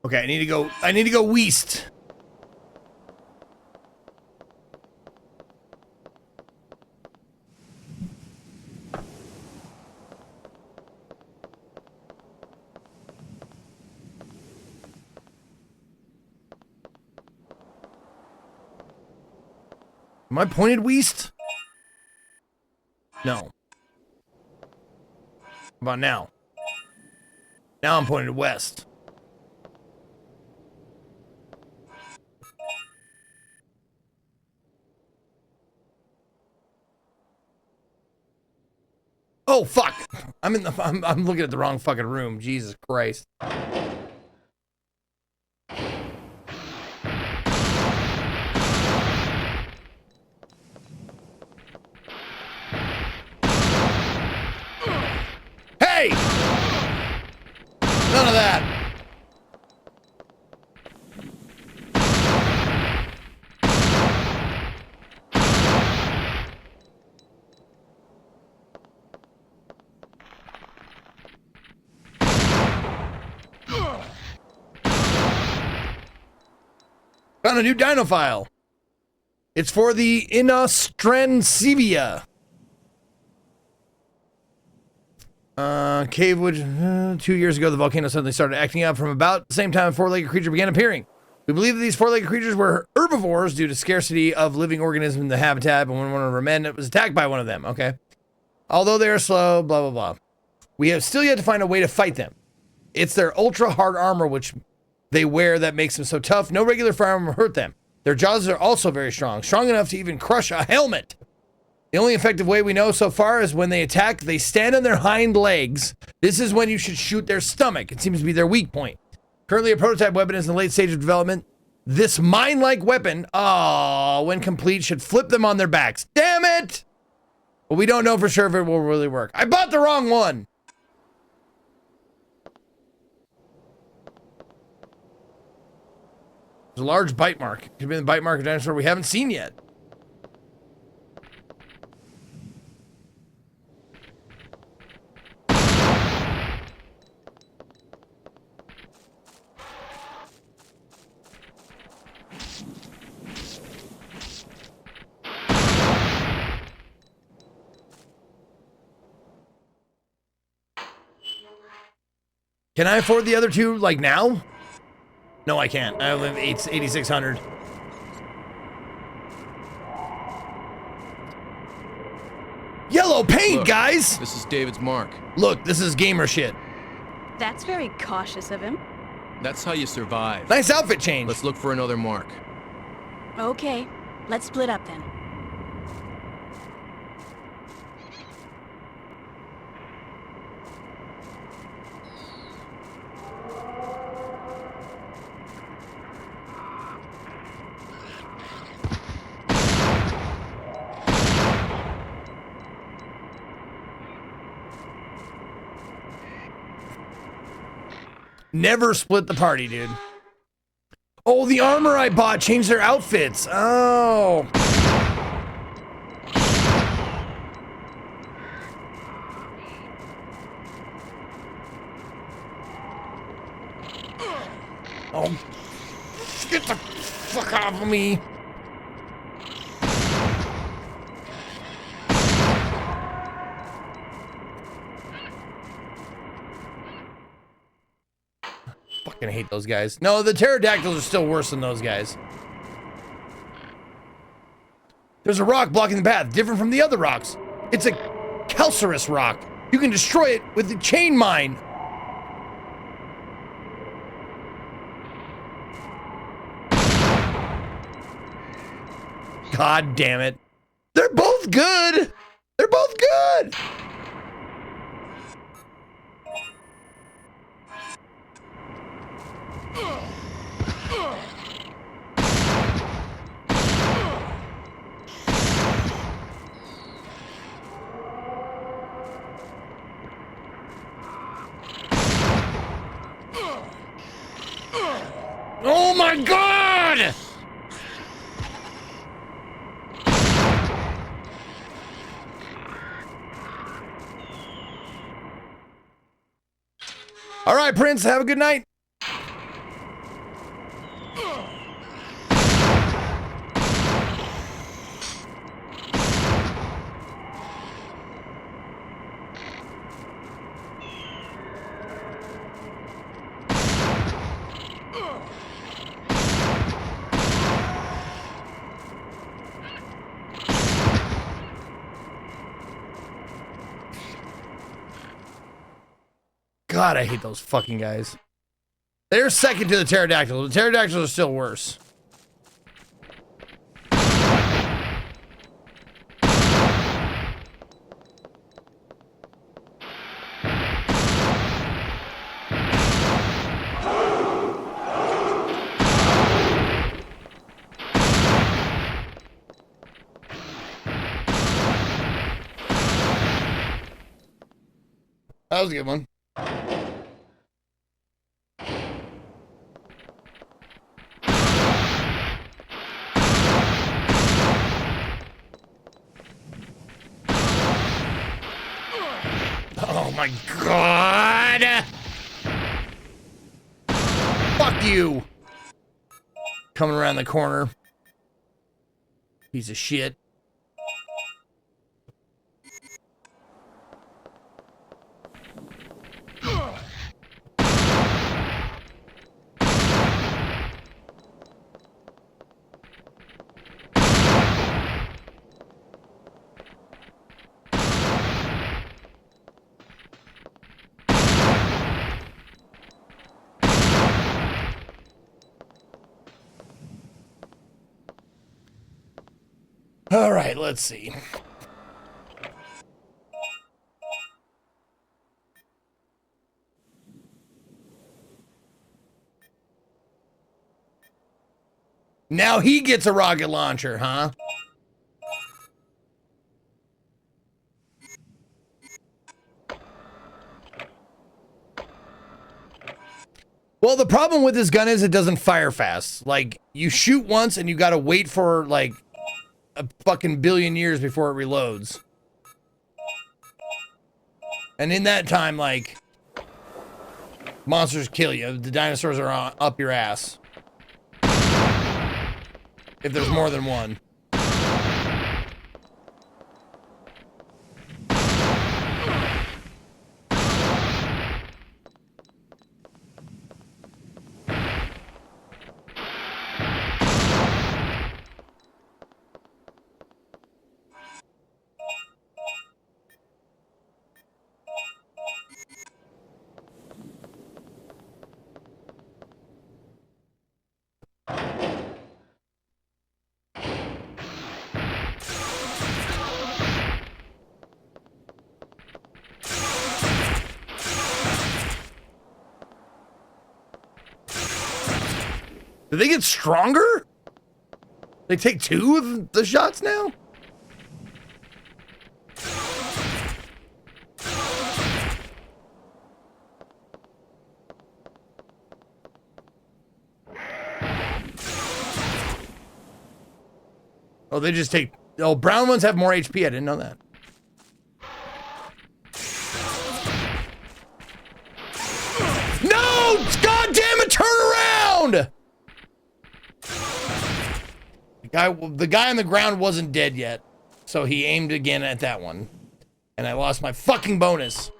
Speaker 2: Okay, I need to go west. Am I pointed west? No. How about now? Now I'm pointed west. Oh fuck! I'm looking at the wrong fucking room. Jesus Christ. Hey! None of that. Found a new dino file. It's for the Inostrandsevia. Cavewood. 2 years ago, the volcano suddenly started acting up. From about the same time, a four-legged creature began appearing. We believe that these four-legged creatures were herbivores due to scarcity of living organisms in the habitat, but when one of our men was attacked by one of them. Okay. Although they are slow, blah, blah, blah. We have still yet to find a way to fight them. It's their ultra-hard armor, which they wear, that makes them so tough. No regular firearm will hurt them. Their jaws are also very strong enough to even crush a helmet. The only effective way we know so far is when they attack, they stand on their hind legs. This is when you should shoot their stomach. It seems to be their weak point. Currently, a prototype weapon is in the late stage of development. This mine-like weapon, when complete, should flip them on their backs. Damn it! But we don't know for sure if it will really work. I bought the wrong one! There's a large bite mark. Could be the bite mark of a dinosaur we haven't seen yet. Can I afford the other two, like, now? No, I can't. I live 8,600. Yellow paint,
Speaker 7: Look,
Speaker 2: guys!
Speaker 7: This is David's mark.
Speaker 2: Look, this is gamer shit.
Speaker 8: That's very cautious of him.
Speaker 7: That's how you survive.
Speaker 2: Nice outfit change.
Speaker 7: Let's look for another mark.
Speaker 8: Okay, let's split up then.
Speaker 2: Never split the party, dude. Oh, the armor I bought changed their outfits. Oh. Oh. Get the fuck off of me. Gonna hate those guys. No, the pterodactyls are still worse than those guys. There's a rock blocking the path, different from the other rocks. It's a calcareous rock. You can destroy it with the chain mine. God damn it. They're both good. They're both good. Oh my God! All right, Prince, have a good night. God, I hate those fucking guys. They're second to the pterodactyls. The pterodactyls are still worse. That was a good one. Oh my God! Fuck you! Coming around the corner. Piece of shit. All right, let's see. Now he gets a rocket launcher, huh? Well, the problem with this gun is it doesn't fire fast. Like, you shoot once and you gotta wait for, like, a fucking billion years before it reloads. And in that time, like, monsters kill you. The dinosaurs are up your ass. If there's more than one. Did they get stronger? They take 2 of the shots now? Oh, they just take... Oh, brown ones have more HP. I didn't know that. No! God damn it, turn around! The guy on the ground wasn't dead yet, so he aimed again at that one. And I lost my fucking bonus.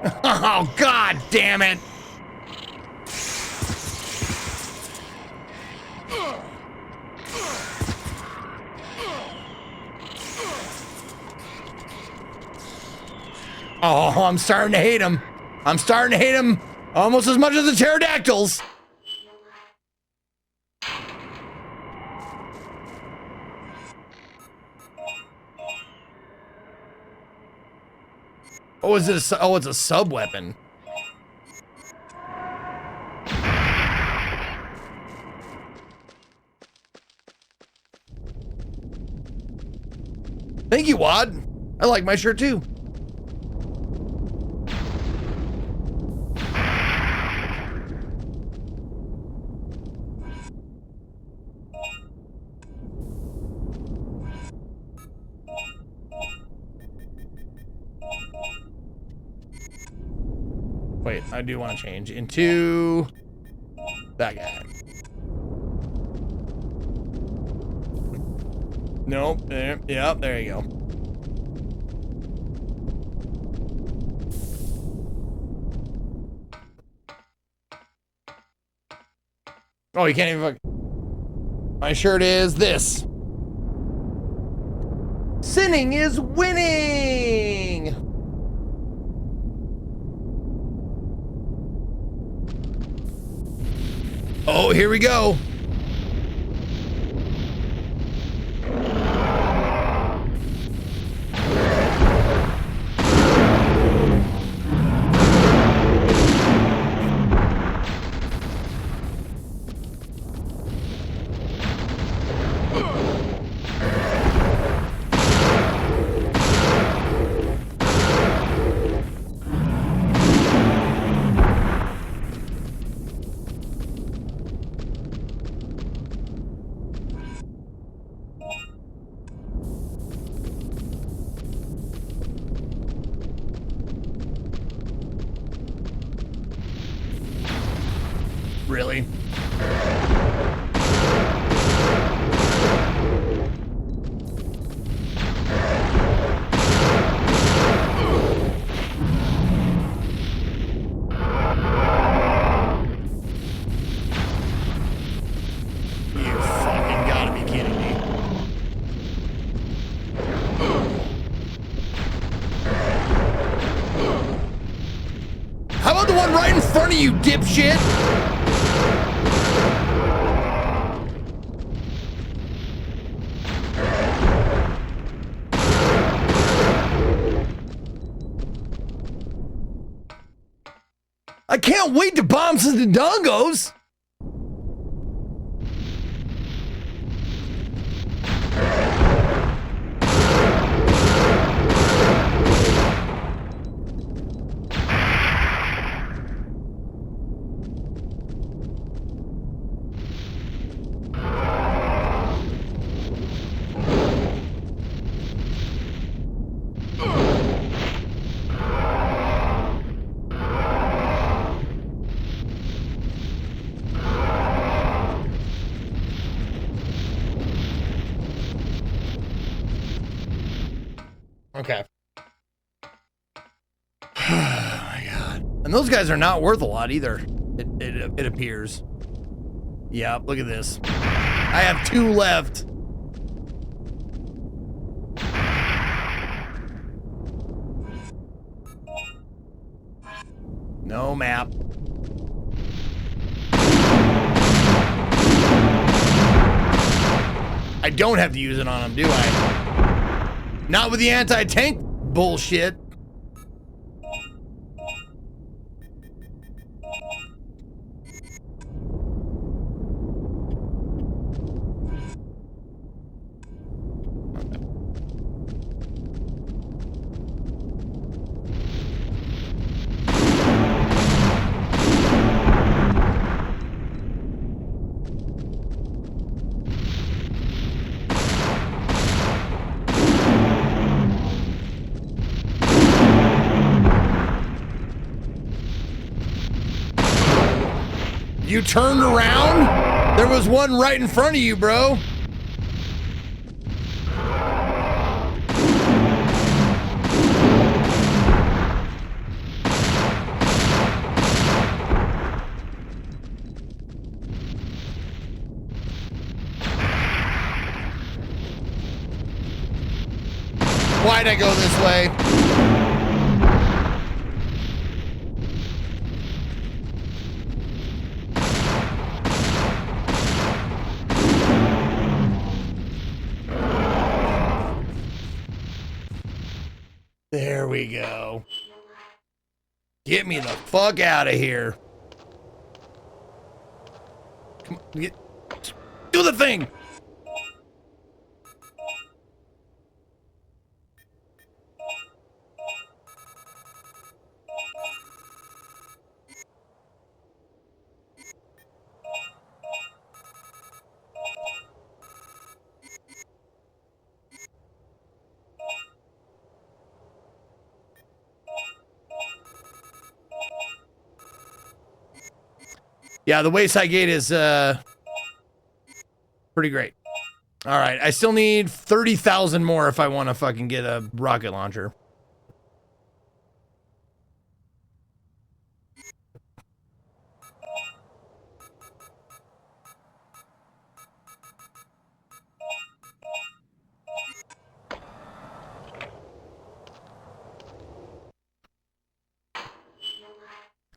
Speaker 2: Oh, God damn it. Oh, I'm starting to hate him. I'm starting to hate him almost as much as the pterodactyls. Oh, is it a, oh, it's a sub weapon. Thank you, Wad. I like my shirt too. Wait, I do want to change into that guy. Nope. There. Yep. There you go. Oh, you can't even fuck. My shirt is this. Sinning is winning. Oh, here we go. Really? You fucking gotta be kidding me. How about the one right in front of you, dipshit? I can't wait to bomb some Dongos. Okay. Oh my God. And those guys are not worth a lot either. It appears. Yeah, look at this. I have 2 left. No map. I don't have to use it on him, do I? Not with the anti-tank bullshit. You turned around? There was one right in front of you, bro. Why'd I go this way? There we go. Get me the fuck out of here. Come on, do the thing. Yeah, the Wayside Gate is pretty great. All right, I still need 30,000 more if I want to fucking get a rocket launcher.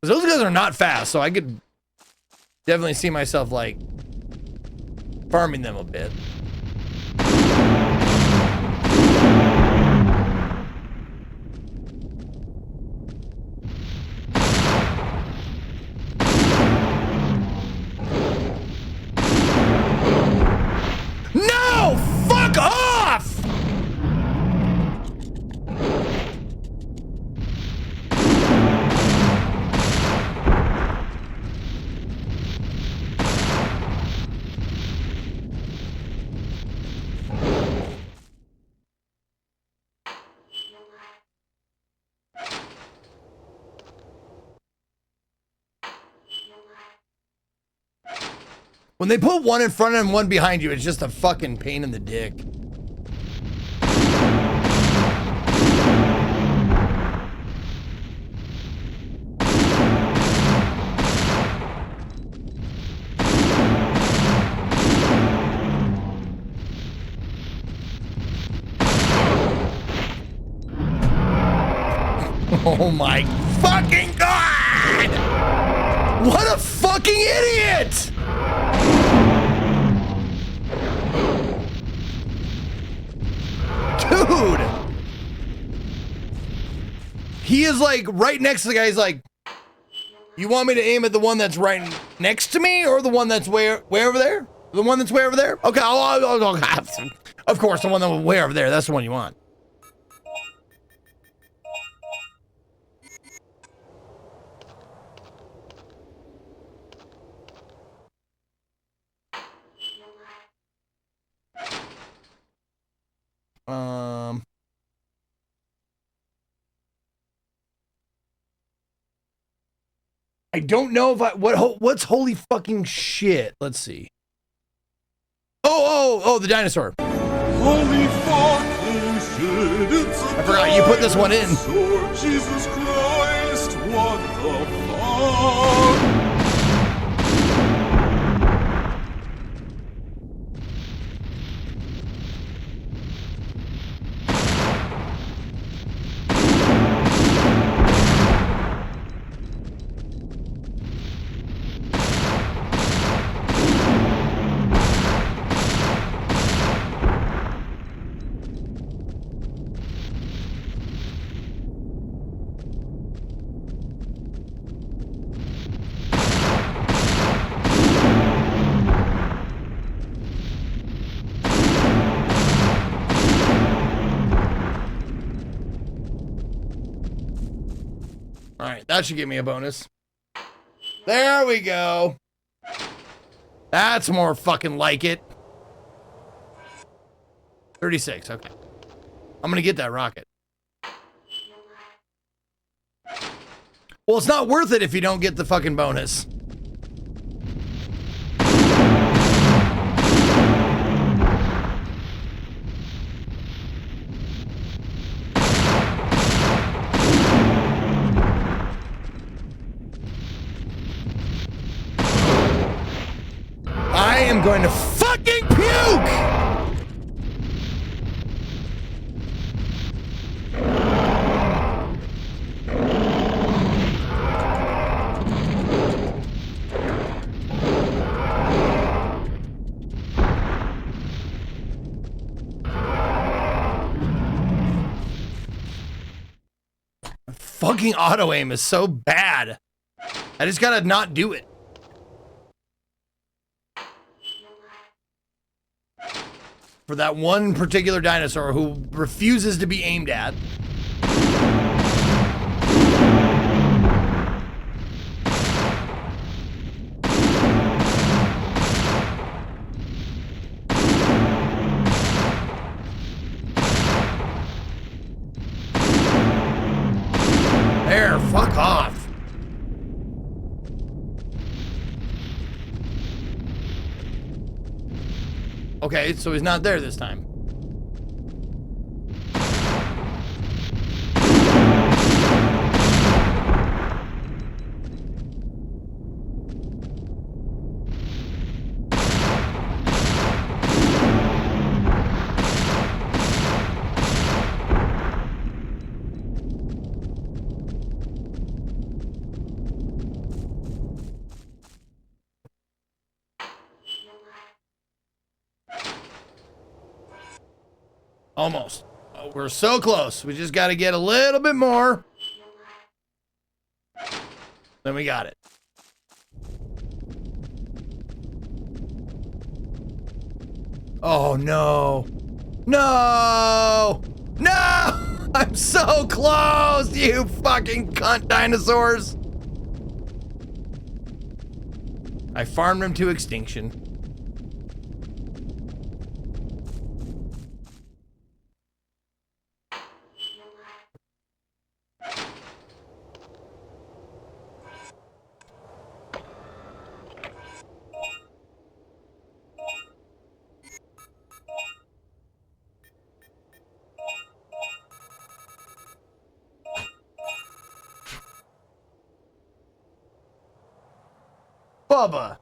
Speaker 2: Those guys are not fast, so I could definitely see myself like farming them a bit. No! Fuck off! When they put one in front and one behind you, it's just a fucking pain in the dick. Oh my fucking God! What a fucking idiot! Dude! He is like right next to the guy. He's like, you want me to aim at the one that's right next to me or the one that's way over there? The one that's way over there? Okay, I'll of course, the one that's way over there. That's the one you want. I don't know if what's holy fucking shit. Let's see. Oh, the dinosaur.
Speaker 12: Holy fucking shit, it's a
Speaker 2: I forgot you put this one in.
Speaker 12: dinosaur. Jesus Christ, what the fuck?
Speaker 2: All right, that should give me a bonus. There we go. That's more fucking like it. 36, okay. I'm gonna get that rocket. Well, it's not worth it if you don't get the fucking bonus. I am going to fucking puke! fucking auto aim is so bad. I just gotta not do it. For that one particular dinosaur who refuses to be aimed at. There, fuck off. Okay, so he's not there this time. Almost. Oh, we're so close. We just got to get a little bit more. Then we got it. Oh, no. No! No! I'm so close, you fucking cunt dinosaurs. I farmed them to extinction. Bubba.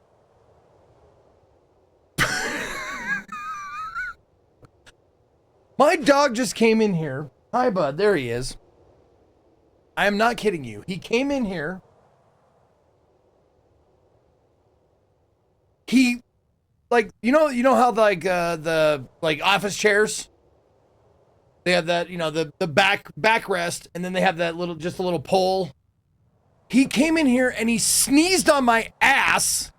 Speaker 2: My dog just came in here. Hi, bud. There he is. I am not kidding you. He came in here. He, like, you know how like the like office chairs, they have that, you know, the backrest, and then they have that little, just a little pole. He came in here and he sneezed on my ass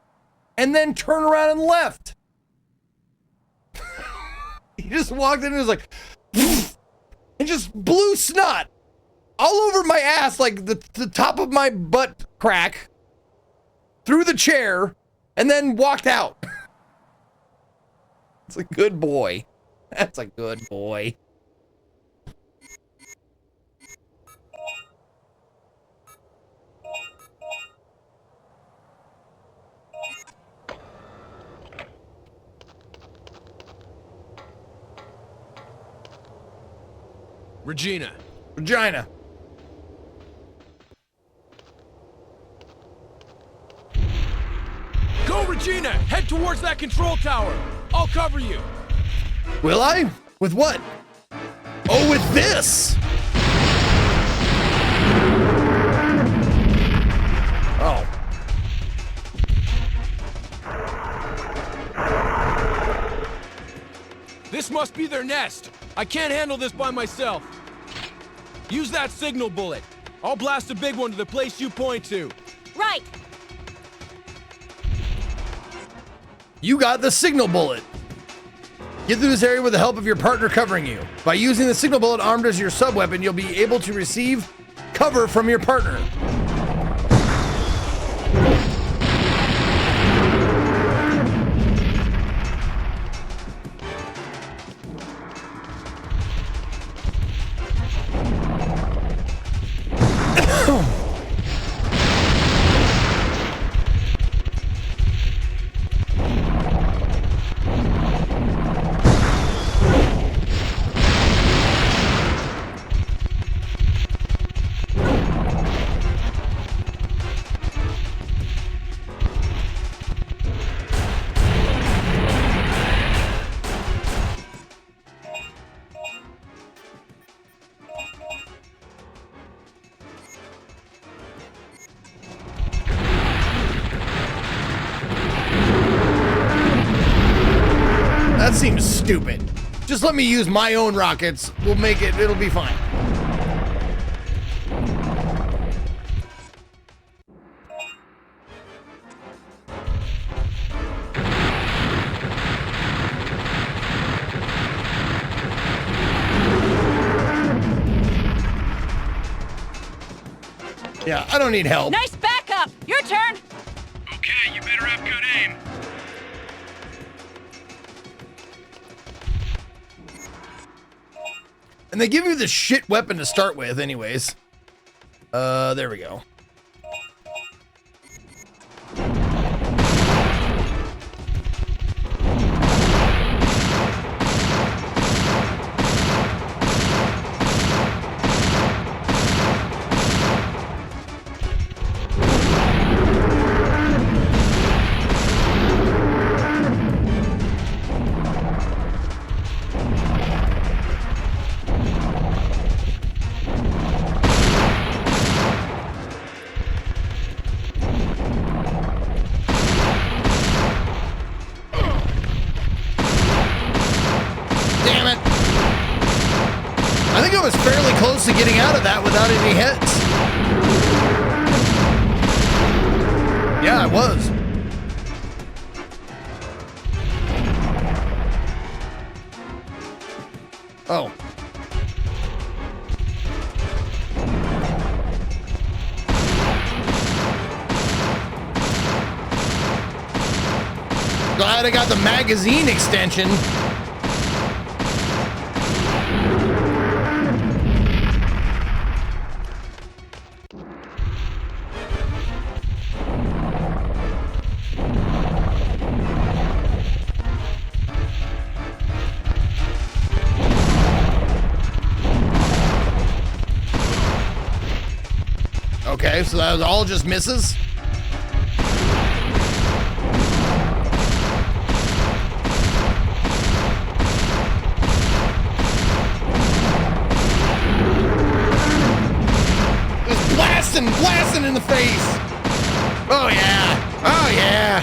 Speaker 2: and then turned around and left. He just walked in and was like, and just blew snot all over my ass, like the top of my butt crack, through the chair, and then walked out. It's a good boy. That's a good boy.
Speaker 7: Regina.
Speaker 2: Regina.
Speaker 7: Go, Regina! Head towards that control tower. I'll cover you.
Speaker 2: Will I? With what? Oh, with this! Oh.
Speaker 7: This must be their nest. I can't handle this by myself. Use that signal bullet. I'll blast a big one to the place you point to.
Speaker 8: Right.
Speaker 2: You got the signal bullet. Get through this area with the help of your partner covering you. By using the signal bullet armed as your sub-weapon, you'll be able to receive cover from your partner. That seems stupid. Just let me use my own rockets. We'll make it, it'll be fine. Yeah, I don't need help.
Speaker 8: Nice backup! Your turn!
Speaker 14: Okay, you better have good aim.
Speaker 2: And they give you the shit weapon to start with anyways. There we go. Was fairly close to getting out of that without any hits. Yeah, I was. Oh. Glad I got the magazine extension. Okay, so that was all just misses? Just blasting in the face! Oh yeah! Oh yeah!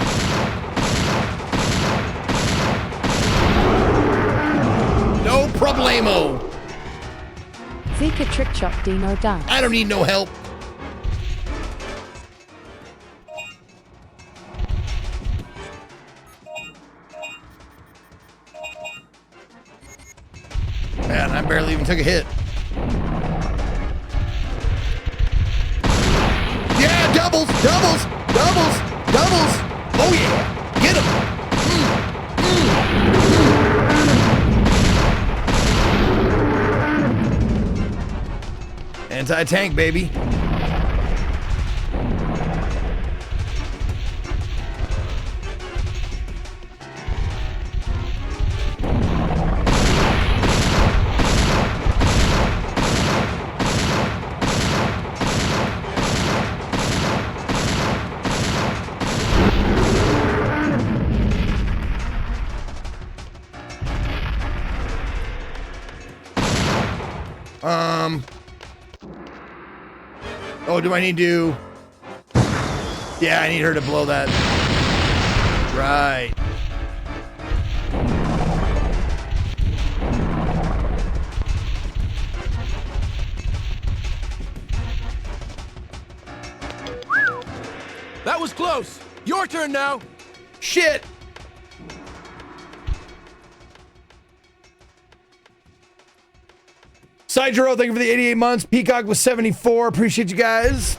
Speaker 2: No problemo!
Speaker 4: Zika trick shot Dino down.
Speaker 2: I don't need no help. Man, I barely even took a hit. Yeah, doubles! Oh yeah! Get him! Anti-tank, baby. Oh, do I need to? Yeah, I need her to blow that. Right.
Speaker 7: That was close. Your turn now.
Speaker 2: Shit. Sidro, thank you for the 88 months. Peacock was 74. Appreciate you guys.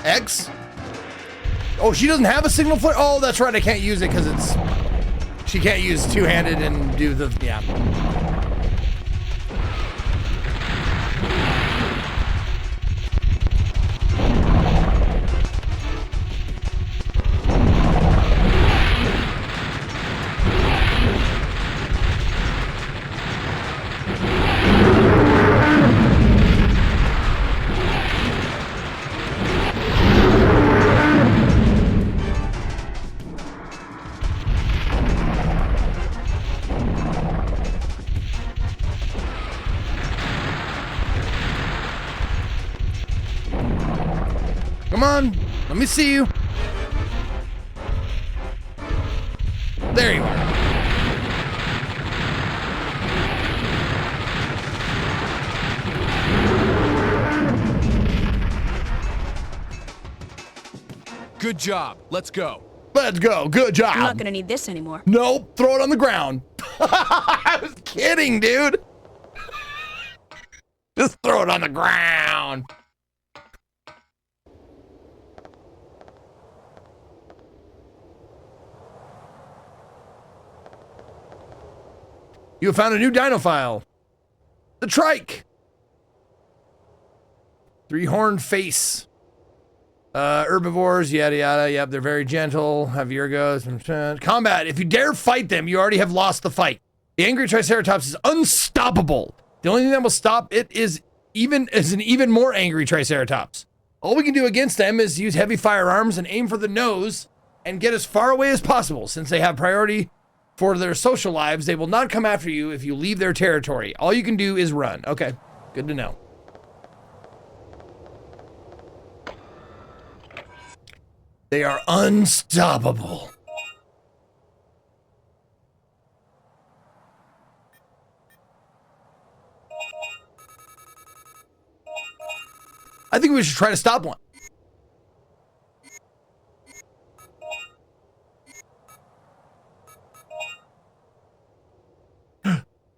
Speaker 2: X? Oh, she doesn't have a signal flare? Oh, that's right. I can't use it because it's... She can't use two-handed and do the... Yeah. Come on, let me see you. There you are.
Speaker 7: Good job. Let's go.
Speaker 2: Let's go. Good job.
Speaker 8: I'm not gonna need this anymore.
Speaker 2: Nope. Throw it on the ground. I was kidding, dude. Just throw it on the ground. You have found a new dino file. The trike. Three-horned face. Herbivores, yada yada. Yep, they're very gentle. Have Virgos. Combat. If you dare fight them, you already have lost the fight. The angry Triceratops is unstoppable. The only thing that will stop it is an even more angry Triceratops. All we can do against them is use heavy firearms and aim for the nose and get as far away as possible. Since they have priority for their social lives, they will not come after you if you leave their territory. All you can do is run. Okay, good to know. They are unstoppable. I think we should try to stop one.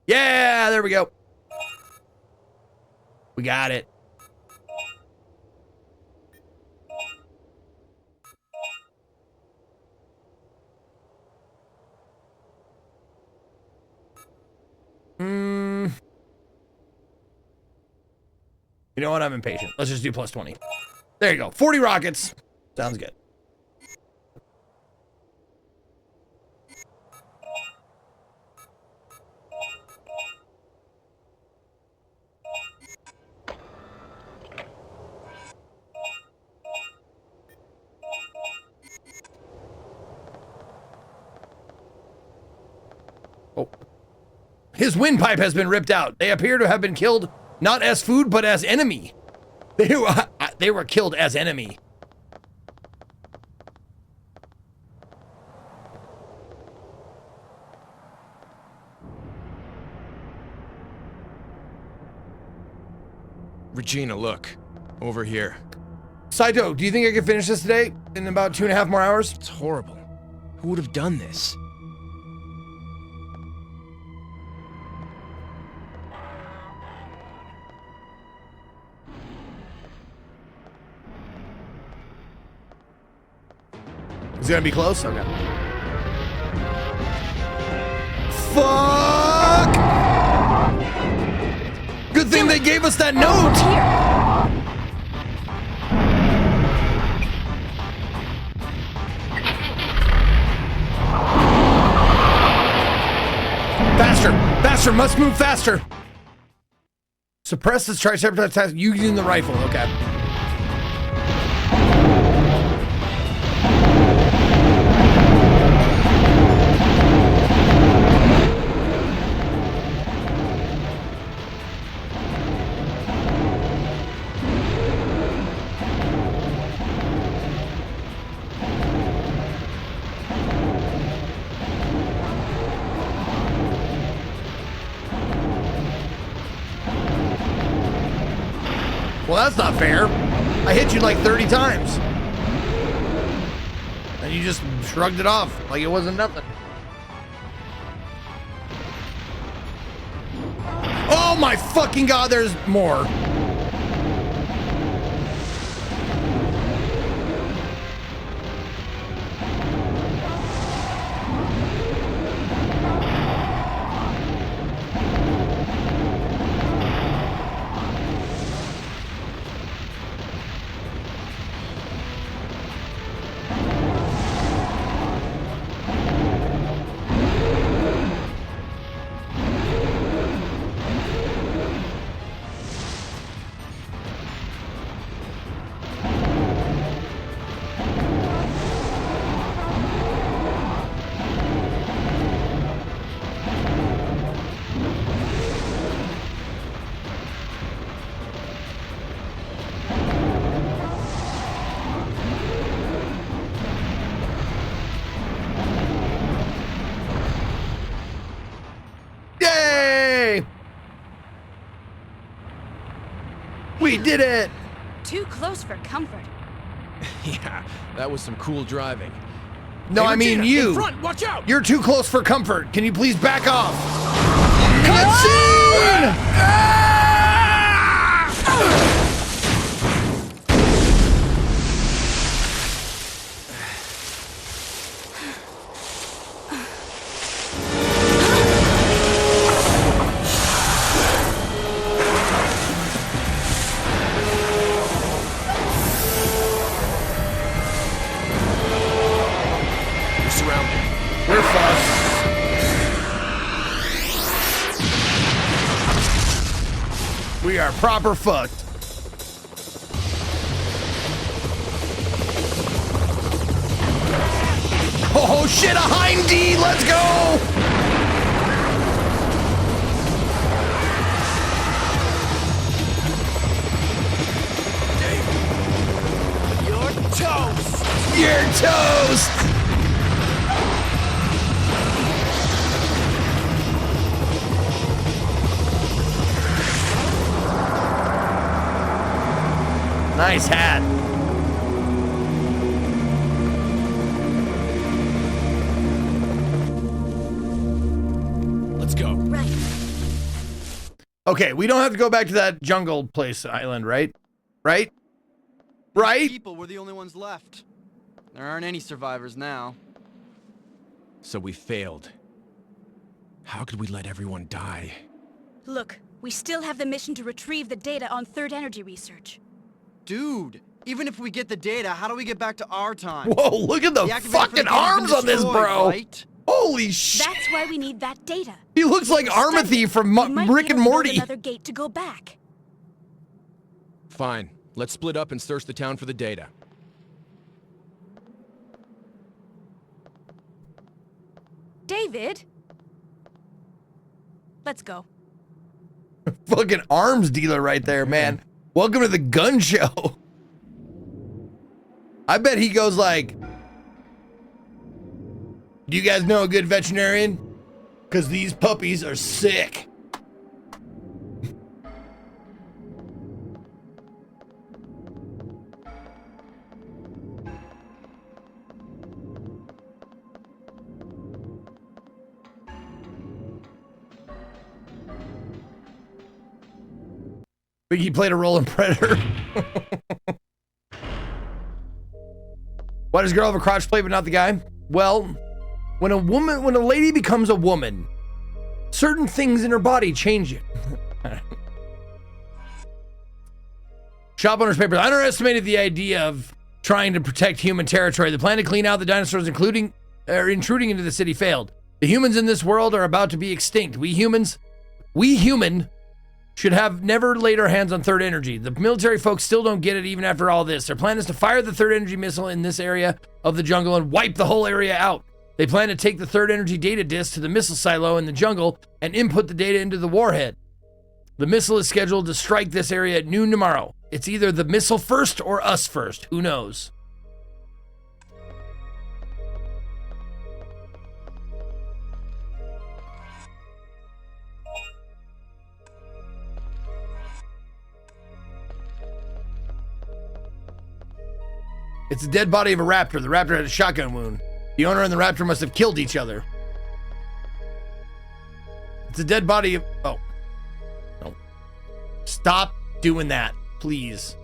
Speaker 2: Yeah, there we go. We got it. You know what? I'm impatient. Let's just do plus 20. There you go. 40 rockets. Sounds good. Oh. His windpipe has been ripped out. They appear to have been killed not as food, but as enemy. They were killed as enemy.
Speaker 7: Regina, look. Over here.
Speaker 2: Saitoh, do you think I can finish this today in about 2.5 more hours?
Speaker 7: It's horrible. Who would have done this?
Speaker 2: Is it gonna be close? Okay. Fuck! Good thing they gave us that note! Faster! Faster! Must move faster! Suppress this Triceratops attack using the rifle. Okay. Well, that's not fair. I hit you like 30 times. And you just shrugged it off like it wasn't nothing. Oh my fucking God, there's more. did it!
Speaker 8: Too close for comfort.
Speaker 7: Yeah, that was some cool driving.
Speaker 2: No,
Speaker 7: Hey,
Speaker 2: I mean
Speaker 7: Regina,
Speaker 2: you.
Speaker 7: in front, watch out!
Speaker 2: You're too close for comfort. Can you please back off? Cutscene!
Speaker 7: We're surrounded.
Speaker 2: We're fucked. We are proper fucked. Oh shit, a hind D, let's go!
Speaker 7: You're toast!
Speaker 2: You're toast! Nice hat.
Speaker 7: Let's go.
Speaker 8: Right.
Speaker 2: Okay, we don't have to go back to that jungle place island, right? Right? Right?
Speaker 15: People were the only ones left. There aren't any survivors now.
Speaker 7: So we failed. How could we let everyone die?
Speaker 8: Look, we still have the mission to retrieve the data on third energy research.
Speaker 15: Dude, even if we get the data, how do we get back to our time?
Speaker 2: Whoa, look at the
Speaker 15: activator for
Speaker 2: fucking
Speaker 15: the gate has been
Speaker 2: arms on this
Speaker 15: destroyed,
Speaker 2: bro.
Speaker 15: right?
Speaker 2: Holy shit.
Speaker 8: That's why we need that data.
Speaker 2: He looks like Armathy from Rick and Morty.
Speaker 8: Another gate to go back.
Speaker 7: Fine. Let's split up and search the town for the data.
Speaker 8: David? Let's go.
Speaker 2: Fucking arms dealer right there, man. Welcome to the gun show. I bet he goes like, do you guys know a good veterinarian? Because these puppies are sick. He played a role in Predator. Why does girl have a crotch plate but not the guy? Well, when a lady becomes a woman, certain things in her body change it. Shop owner's papers. I underestimated the idea of trying to protect human territory. The plan to clean out the dinosaurs, intruding into the city, failed. The humans in this world are about to be extinct. We human should have never laid our hands on third energy. The military folks still don't get it even after all this. Their plan is to fire the third energy missile in this area of the jungle and wipe the whole area out. They plan to take the third energy data disk to the missile silo in the jungle and input the data into the warhead. The missile is scheduled to strike this area at noon tomorrow. It's either the missile first or us first. Who knows? It's the dead body of a raptor. The raptor had a shotgun wound. The owner and the raptor must have killed each other. It's a dead body of... Oh. No. Stop doing that, please.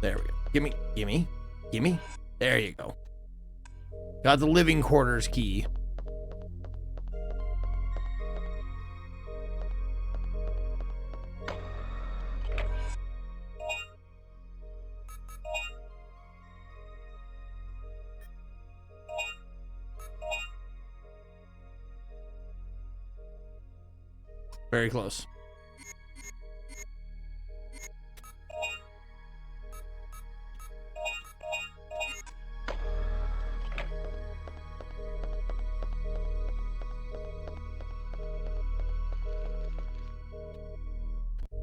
Speaker 2: There we go. Gimme. There you go. Got the living quarters key. Very close.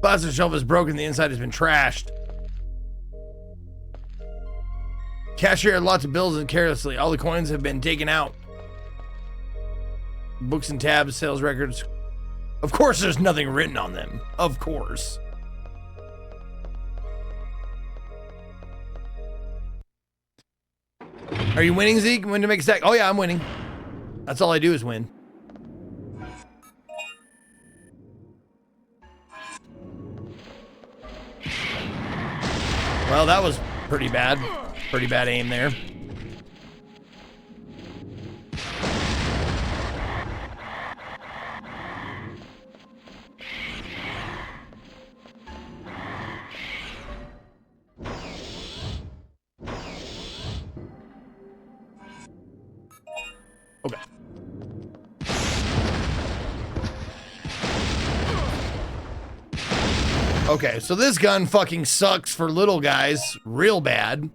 Speaker 2: Plastic shelf is broken. The inside has been trashed. Cashier had lots of bills and carelessly. All the coins have been taken out. Books and tabs, sales records. Of course there's nothing written on them. Of course. Are you winning, Zeke? Win to make a stack? Oh yeah, I'm winning. That's all I do is win. Well, that was pretty bad. Pretty bad aim there. Okay. Okay, so this gun fucking sucks for little guys real bad.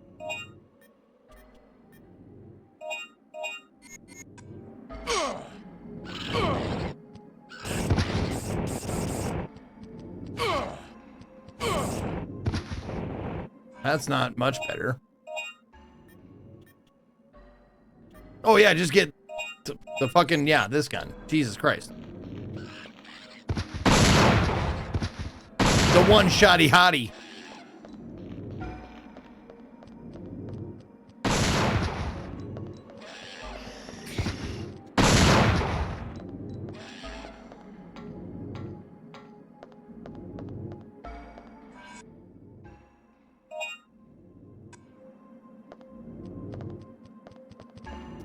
Speaker 2: That's not much better. Oh yeah, just get the fucking, yeah, this gun. Jesus Christ. The one shotty hottie.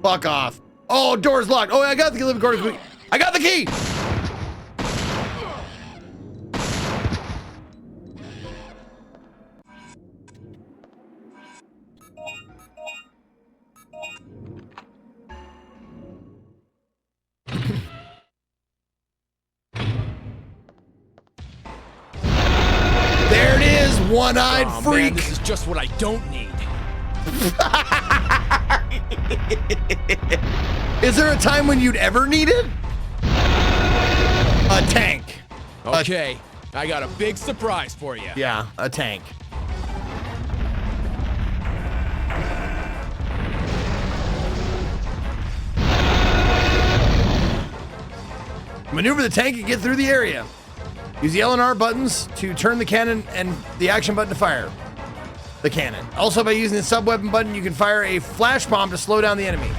Speaker 2: Fuck off. Oh, door's locked. Oh, I got the living quarters. I got the key. There it is, one-eyed freak.
Speaker 7: Man, this is just what I don't need.
Speaker 2: Is there a time when you'd ever need it? A tank.
Speaker 7: Okay, I got a big surprise for you.
Speaker 2: Yeah, a tank. Maneuver the tank and get through the area. Use the L and R buttons to turn the cannon and the action button to fire the cannon. Also, by using the sub-weapon button, you can fire a flash bomb to slow down the enemy.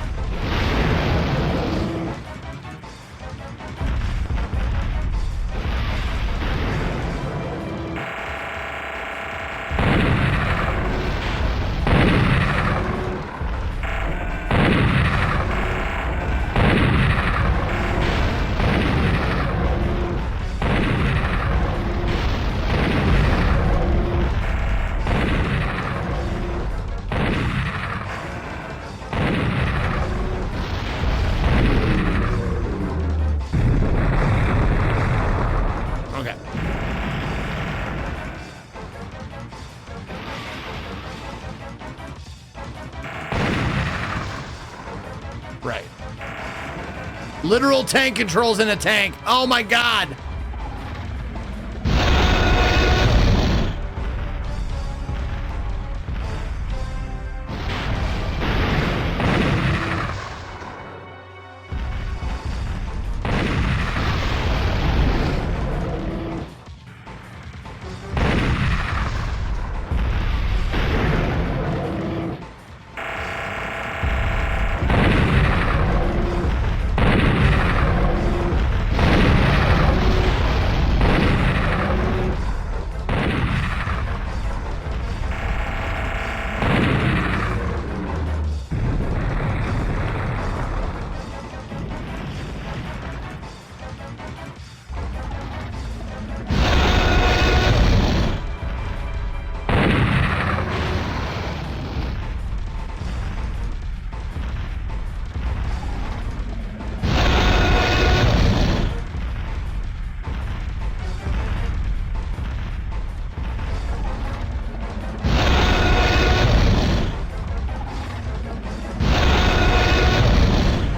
Speaker 2: Literal tank controls in a tank. Oh my God.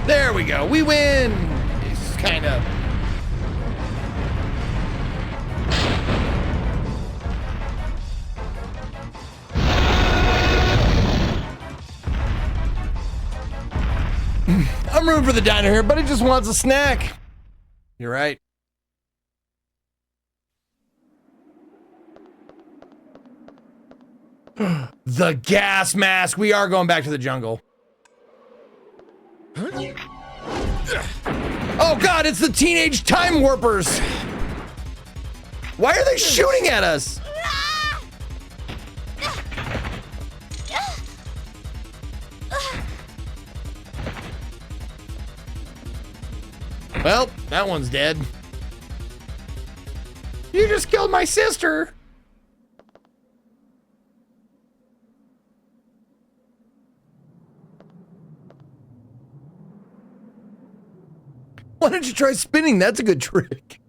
Speaker 2: There we go. We win. It's kind of. I'm rooting for the diner here, but it just wants a snack. You're right. The gas mask. We are going back to the jungle. Oh God, it's the teenage time warpers. Why are they shooting at us? Well, that one's dead. You just killed my sister. Why don't you try spinning? That's a good trick.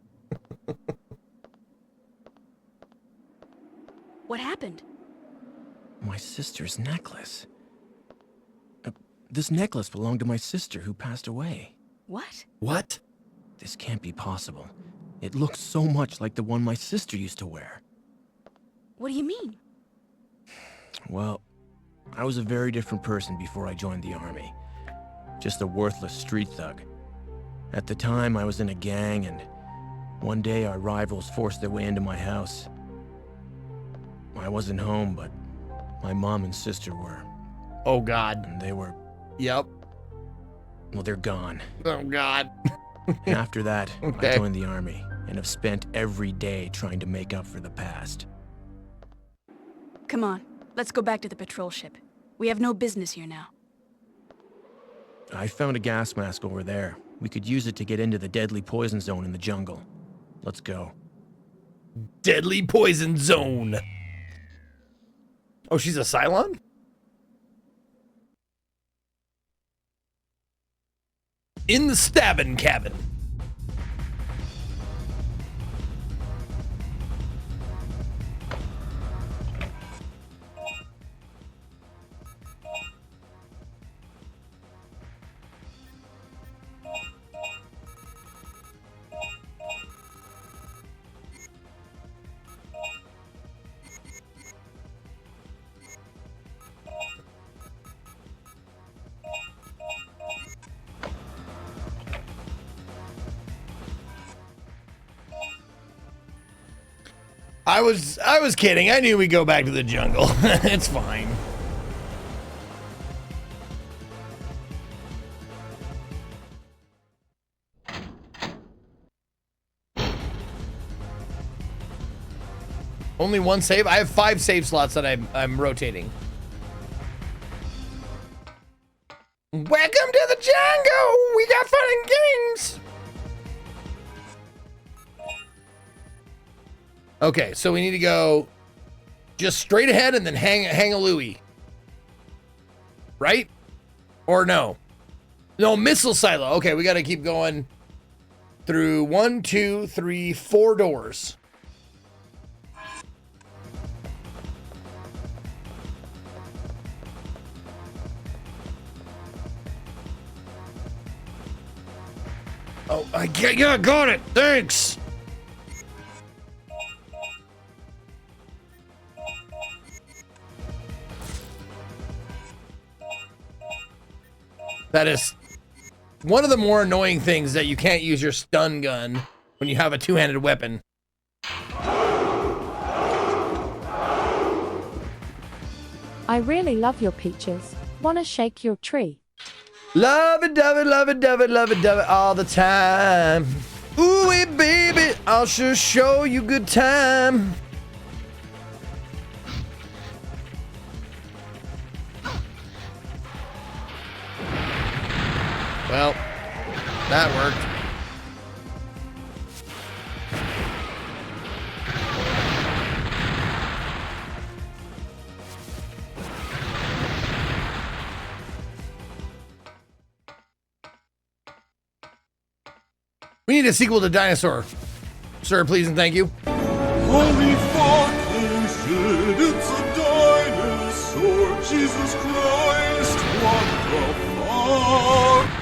Speaker 8: What happened?
Speaker 7: My sister's necklace. This necklace belonged to my sister who passed away.
Speaker 8: What?
Speaker 2: What?
Speaker 7: This can't be possible. It looks so much like the one my sister used to wear.
Speaker 8: What do you mean?
Speaker 7: Well, I was a very different person before I joined the army. Just a worthless street thug. At the time, I was in a gang, and one day our rivals forced their way into my house. I wasn't home, but my mom and sister were.
Speaker 2: Oh, God.
Speaker 7: And they were...
Speaker 2: Yep.
Speaker 7: Well, they're gone.
Speaker 2: Oh, God.
Speaker 7: And after that,
Speaker 2: Okay.
Speaker 7: I joined the army, and have spent every day trying to make up for the past.
Speaker 8: Come on, let's go back to the patrol ship. We have no business here now.
Speaker 7: I found a gas mask over there. We could use it to get into the deadly poison zone in the jungle. Let's go.
Speaker 2: Deadly poison zone. Oh, she's a Cylon? In the stabbing cabin. I was kidding. I knew we'd go back to the jungle. It's fine. Only one save? I have 5 save slots that I'm rotating. Welcome to the jungle! We got fun and games! Okay, so we need to go just straight ahead and then hang a Louie. Right? Or no? No, missile silo. Okay, we got to keep going through 1, 2, 3, 4 doors. Oh, yeah, got it. Thanks. That is one of the more annoying things, that you can't use your stun gun when you have a two-handed weapon.
Speaker 4: I really love your peaches. Wanna shake your tree?
Speaker 2: Love it, love it, love it, love it, love it, love it all the time. Ooh, baby, I'll sure show you good time. Well, that worked. We need a sequel to Dinosaur. Sir, please and thank you.
Speaker 12: Holy fucking shit, it's a dinosaur! Jesus Christ, what the fuck?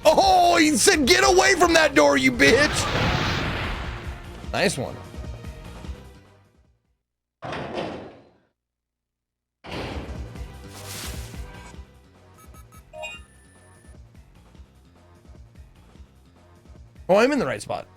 Speaker 2: Oh, he said get away from that door, you bitch! Nice one. Oh, I'm in the right spot.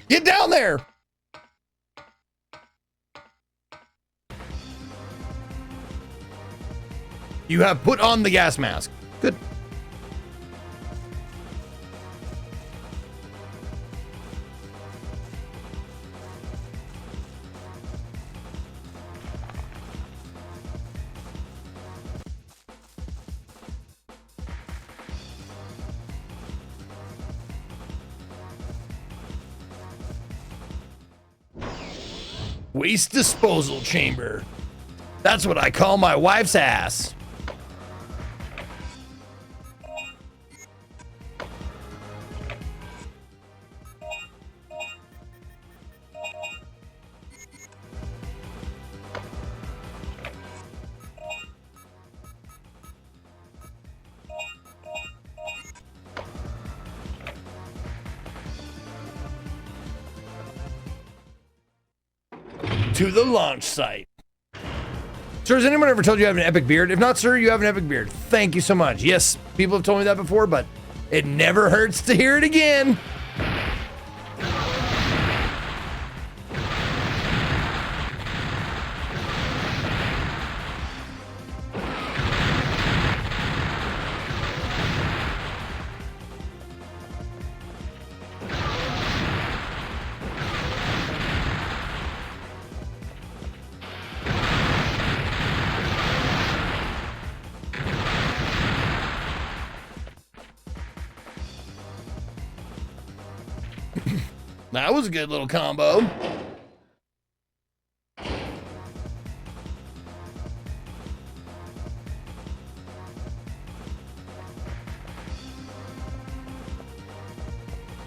Speaker 2: Get down there! You have put on the gas mask. Good. Waste disposal chamber. That's what I call my wife's ass. To the launch site. Sir, has anyone ever told you you have an epic beard? If not, sir, you have an epic beard. Thank you so much. Yes, people have told me that before, but it never hurts to hear it again. That was a good little combo.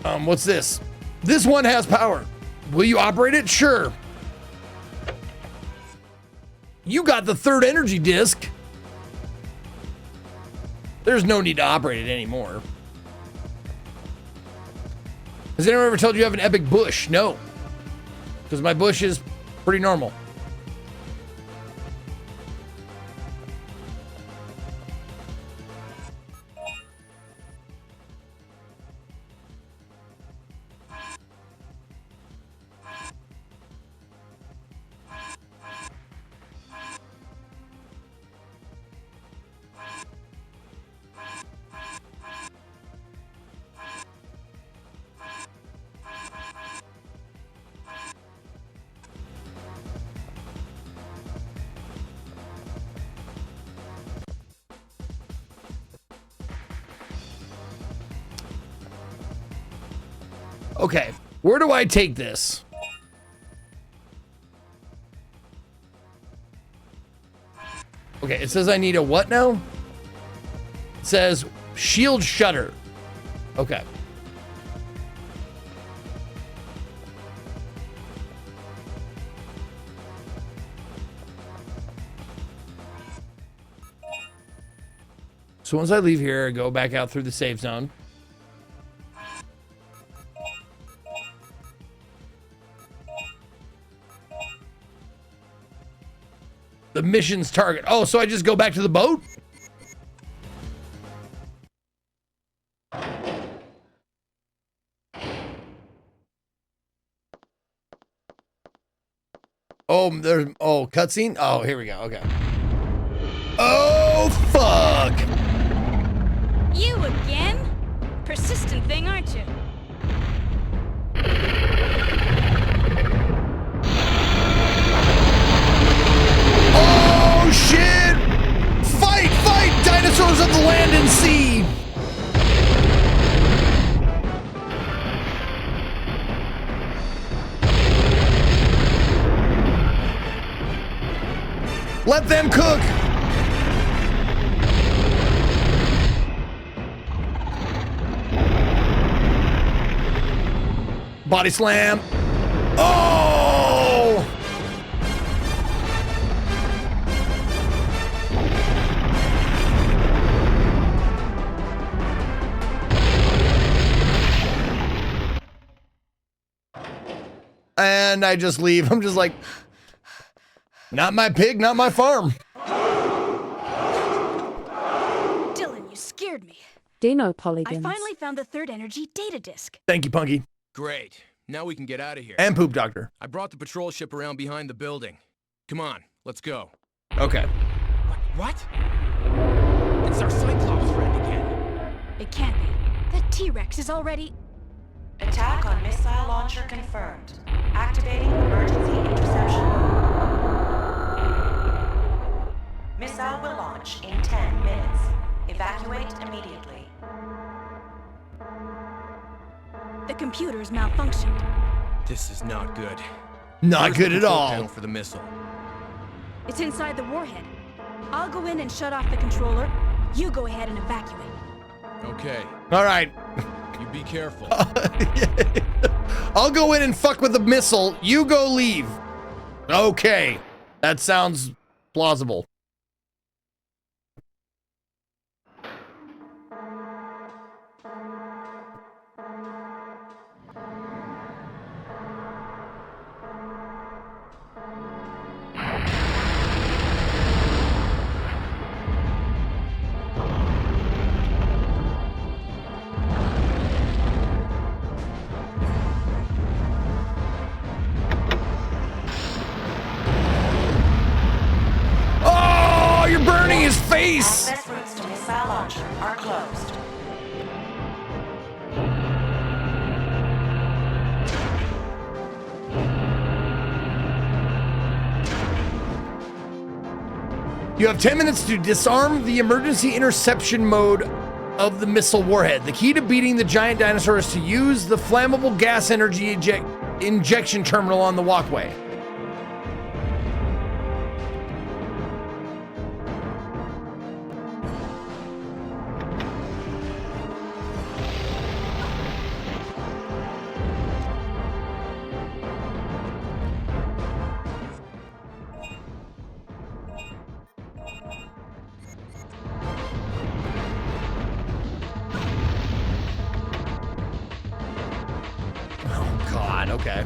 Speaker 2: What's this? This one has power. Will you operate it? Sure. You got the third energy disc. There's no need to operate it anymore. Has anyone ever told you have an epic bush? No. Because my bush is pretty normal. Okay, where do I take this? Okay, it says I need a what now? It says shield shutter. Okay. So once I leave here, I go back out through the safe zone. The mission's target. Oh, so I just go back to the boat? Oh, there's cutscene? Oh, here we go. Okay. Oh, fuck.
Speaker 8: You again? Persistent thing, aren't you?
Speaker 2: Oh, shit! Fight! Fight! Dinosaurs of the land and sea! Let them cook! Body slam. Oh! And I just leave. I'm just like, not my pig, not my farm.
Speaker 8: Dylan, you scared me.
Speaker 4: Dino Polygons.
Speaker 8: I finally found the third energy data disk.
Speaker 2: Thank you, Punky.
Speaker 7: Great. Now we can get out of here.
Speaker 2: And Poop Doctor.
Speaker 7: I brought the patrol ship around behind the building. Come on, let's go.
Speaker 2: Okay.
Speaker 7: What? It's our Cyclops friend again.
Speaker 8: It can't be. That T-Rex is already...
Speaker 10: Attack on missile launcher confirmed. Activating emergency interception mode. Missile will launch in 10 minutes. Evacuate immediately.
Speaker 8: The computer's malfunctioned.
Speaker 7: This is not good.
Speaker 2: Not
Speaker 7: Where's
Speaker 2: good
Speaker 7: the
Speaker 2: at
Speaker 7: control
Speaker 2: all.
Speaker 7: panel for the missile?
Speaker 8: It's inside the warhead. I'll go in and shut off the controller. You go ahead and evacuate.
Speaker 7: Okay.
Speaker 2: All right.
Speaker 7: You be careful.
Speaker 2: I'll go in and fuck with the missile. You go leave. Okay. That sounds plausible. His face!
Speaker 10: Access routes to missile launcher are closed.
Speaker 2: You have 10 minutes to disarm the emergency interception mode of the missile warhead. The key to beating the giant dinosaur is to use the flammable gas energy injection terminal on the walkway. Okay.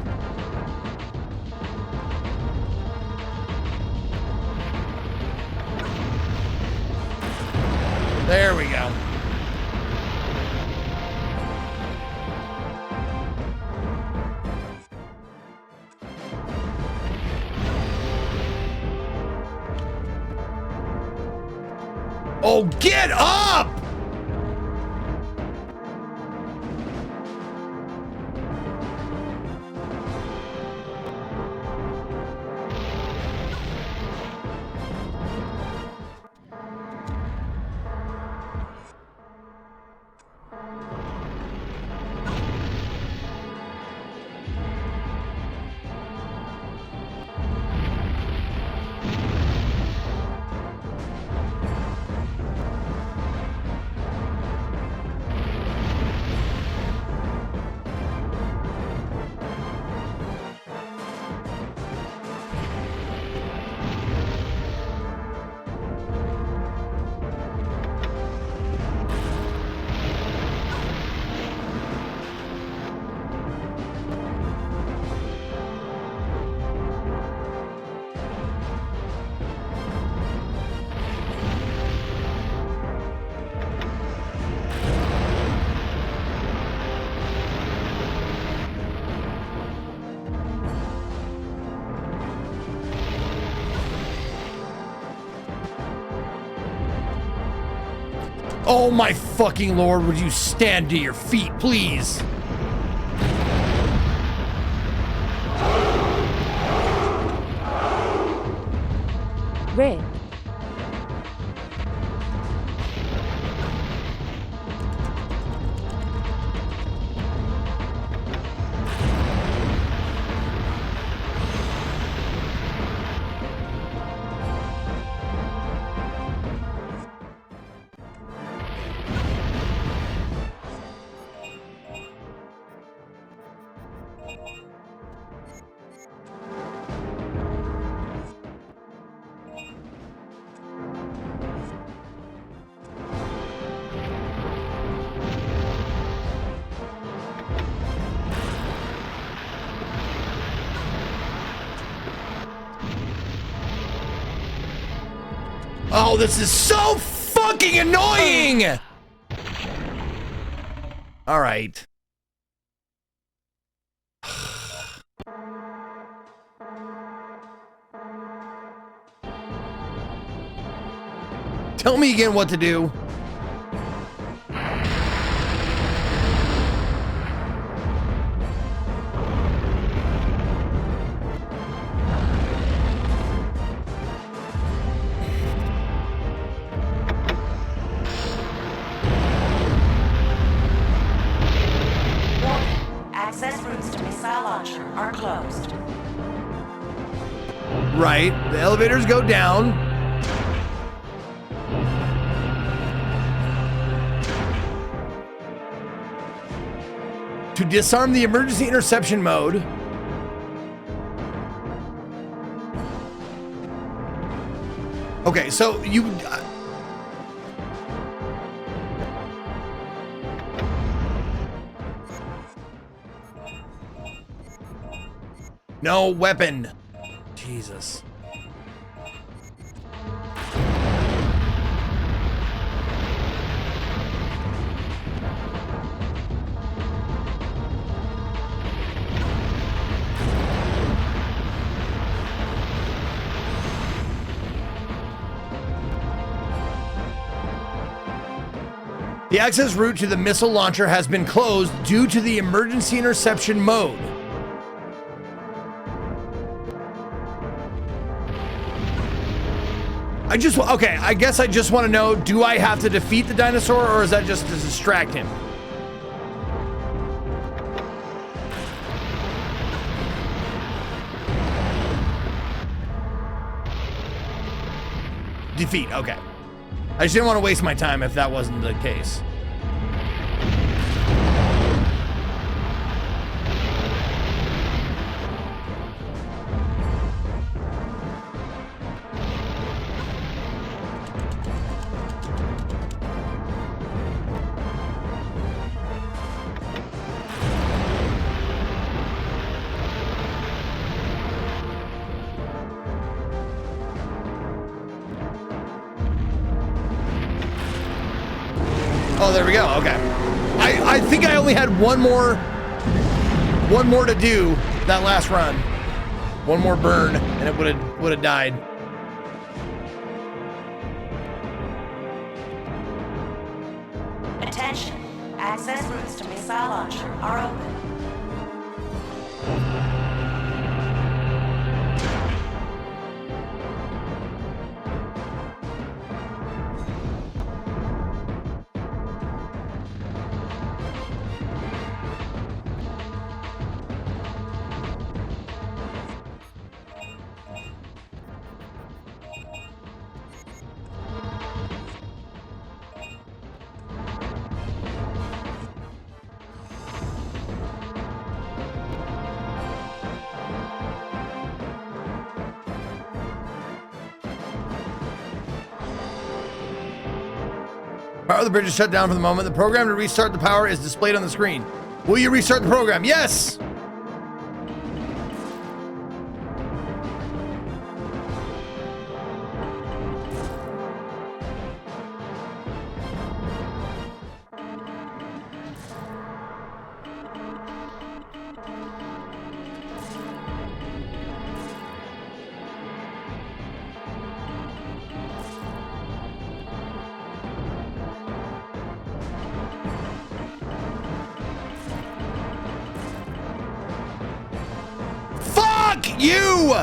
Speaker 2: There we go. Oh, get up! Oh my fucking lord, would you stand to your feet, please?
Speaker 4: Red.
Speaker 2: Oh, this is so fucking annoying! All right. Tell me again what to do.
Speaker 10: Access routes to missile launcher are closed.
Speaker 2: Right. The elevators go down. To disarm the emergency interception mode. Okay, so you... no weapon. Jesus. The access route to the missile launcher has been closed due to the emergency interception mode. Okay, I guess I just want to know, do I have to defeat the dinosaur, or is that just to distract him? Defeat, okay. I just didn't want to waste my time if that wasn't the case. Oh, there we go. Okay. I think I only had one more to do that last run. One more burn, and it would have died.
Speaker 10: Attention. Access routes to missile launcher are open.
Speaker 2: Power of the bridge is shut down for the moment. The program to restart the power is displayed on the screen. Will you restart the program? Yes! You!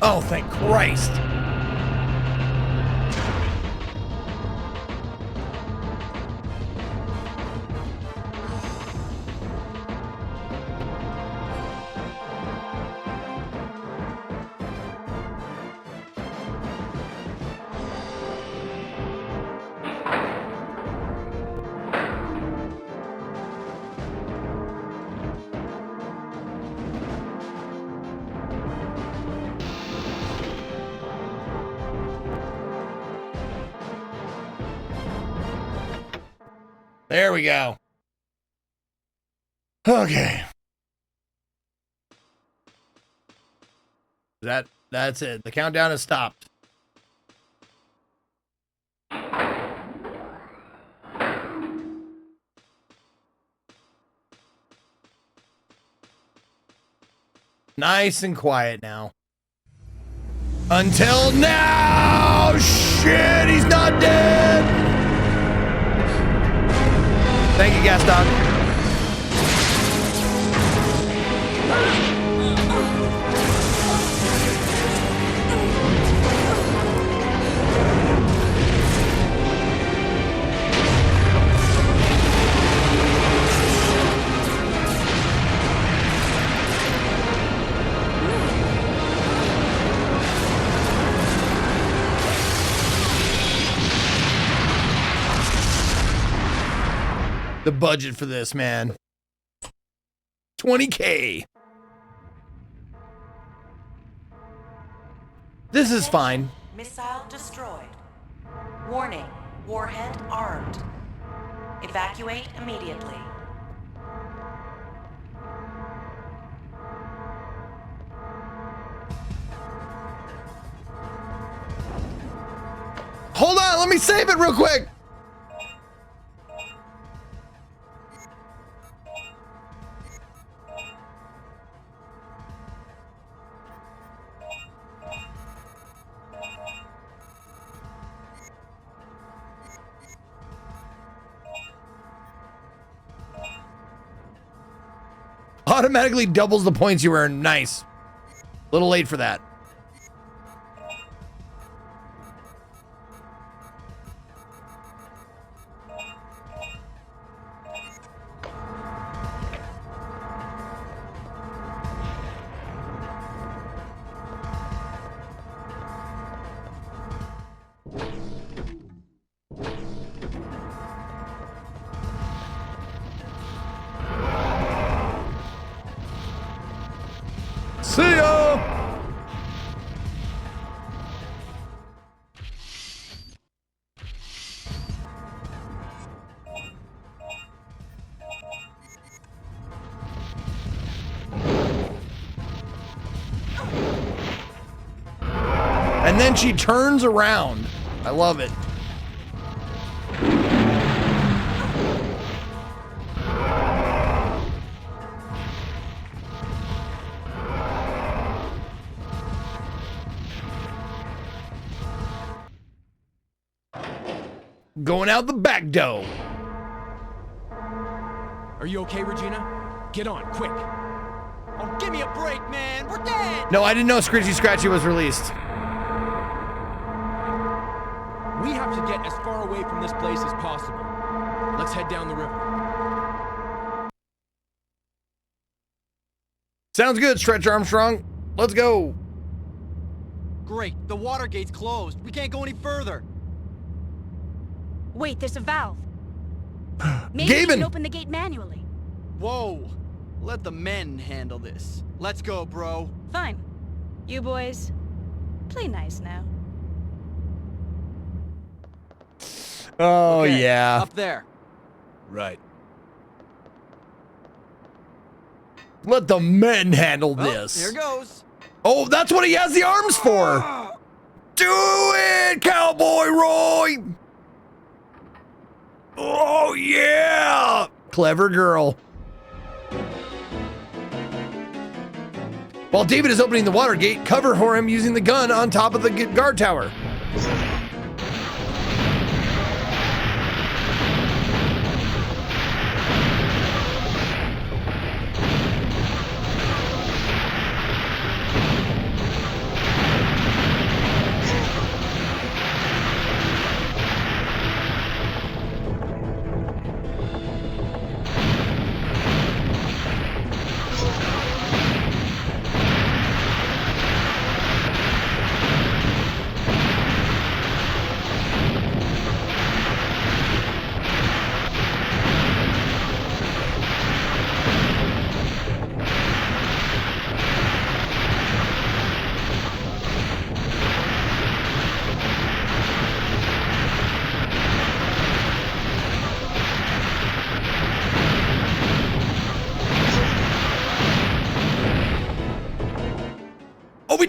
Speaker 2: Oh, thank Christ. There we go. Okay. That's it. The countdown has stopped. Nice and quiet now. Until now! Shit, he's not dead! Thank you, Gas Dog. The budget for this, man. $20K. This is fine.
Speaker 10: Missile destroyed. Warning, warhead armed. Evacuate immediately.
Speaker 2: Hold on, let me save it real quick. Automatically doubles the points you earn. Nice. A little late for that. See ya! And then she turns around. I love it. Going out the back door.
Speaker 7: Are you okay, Regina? Get on, quick.
Speaker 15: Oh, give me a break, man. We're dead.
Speaker 2: No, I didn't know Scritchy Scratchy was released.
Speaker 7: We have to get as far away from this place as possible. Let's head down the river.
Speaker 2: Sounds good, Stretch Armstrong. Let's go.
Speaker 15: Great. The water gate's closed. We can't go any further.
Speaker 8: Wait, there's a valve. Maybe we
Speaker 2: Gaben!
Speaker 8: can open the gate manually.
Speaker 15: Whoa. Let the men handle this. Let's go, bro.
Speaker 8: Fine. You boys, play nice now.
Speaker 2: Oh,
Speaker 15: Okay,
Speaker 2: yeah.
Speaker 15: Up there.
Speaker 7: Right.
Speaker 2: Let the men handle
Speaker 15: Well,
Speaker 2: this.
Speaker 15: Here goes.
Speaker 2: Oh, that's what he has the arms for. Do it, Cowboy Roy. Oh, yeah. Clever girl. While David is opening the water gate, cover for him using the gun on top of the guard tower.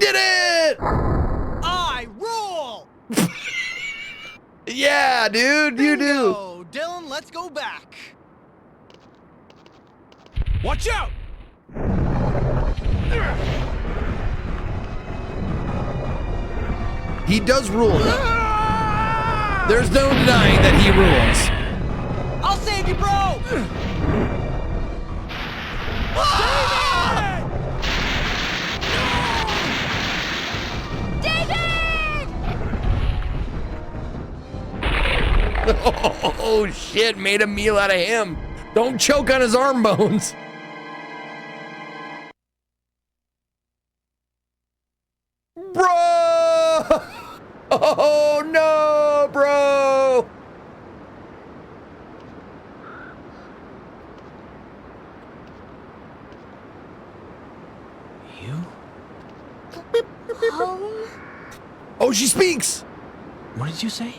Speaker 2: did it!
Speaker 15: I rule!
Speaker 2: Yeah, dude, you do.
Speaker 15: Bingo! Dylan, let's go back.
Speaker 7: Watch out!
Speaker 2: He does rule. There's no denying that he rules.
Speaker 15: I'll save you, bro!
Speaker 2: Oh shit, made a meal out of him. Don't choke on his arm bones. Bro! Oh no, bro!
Speaker 6: You?
Speaker 3: Home?
Speaker 2: Oh, she speaks!
Speaker 6: What did you say?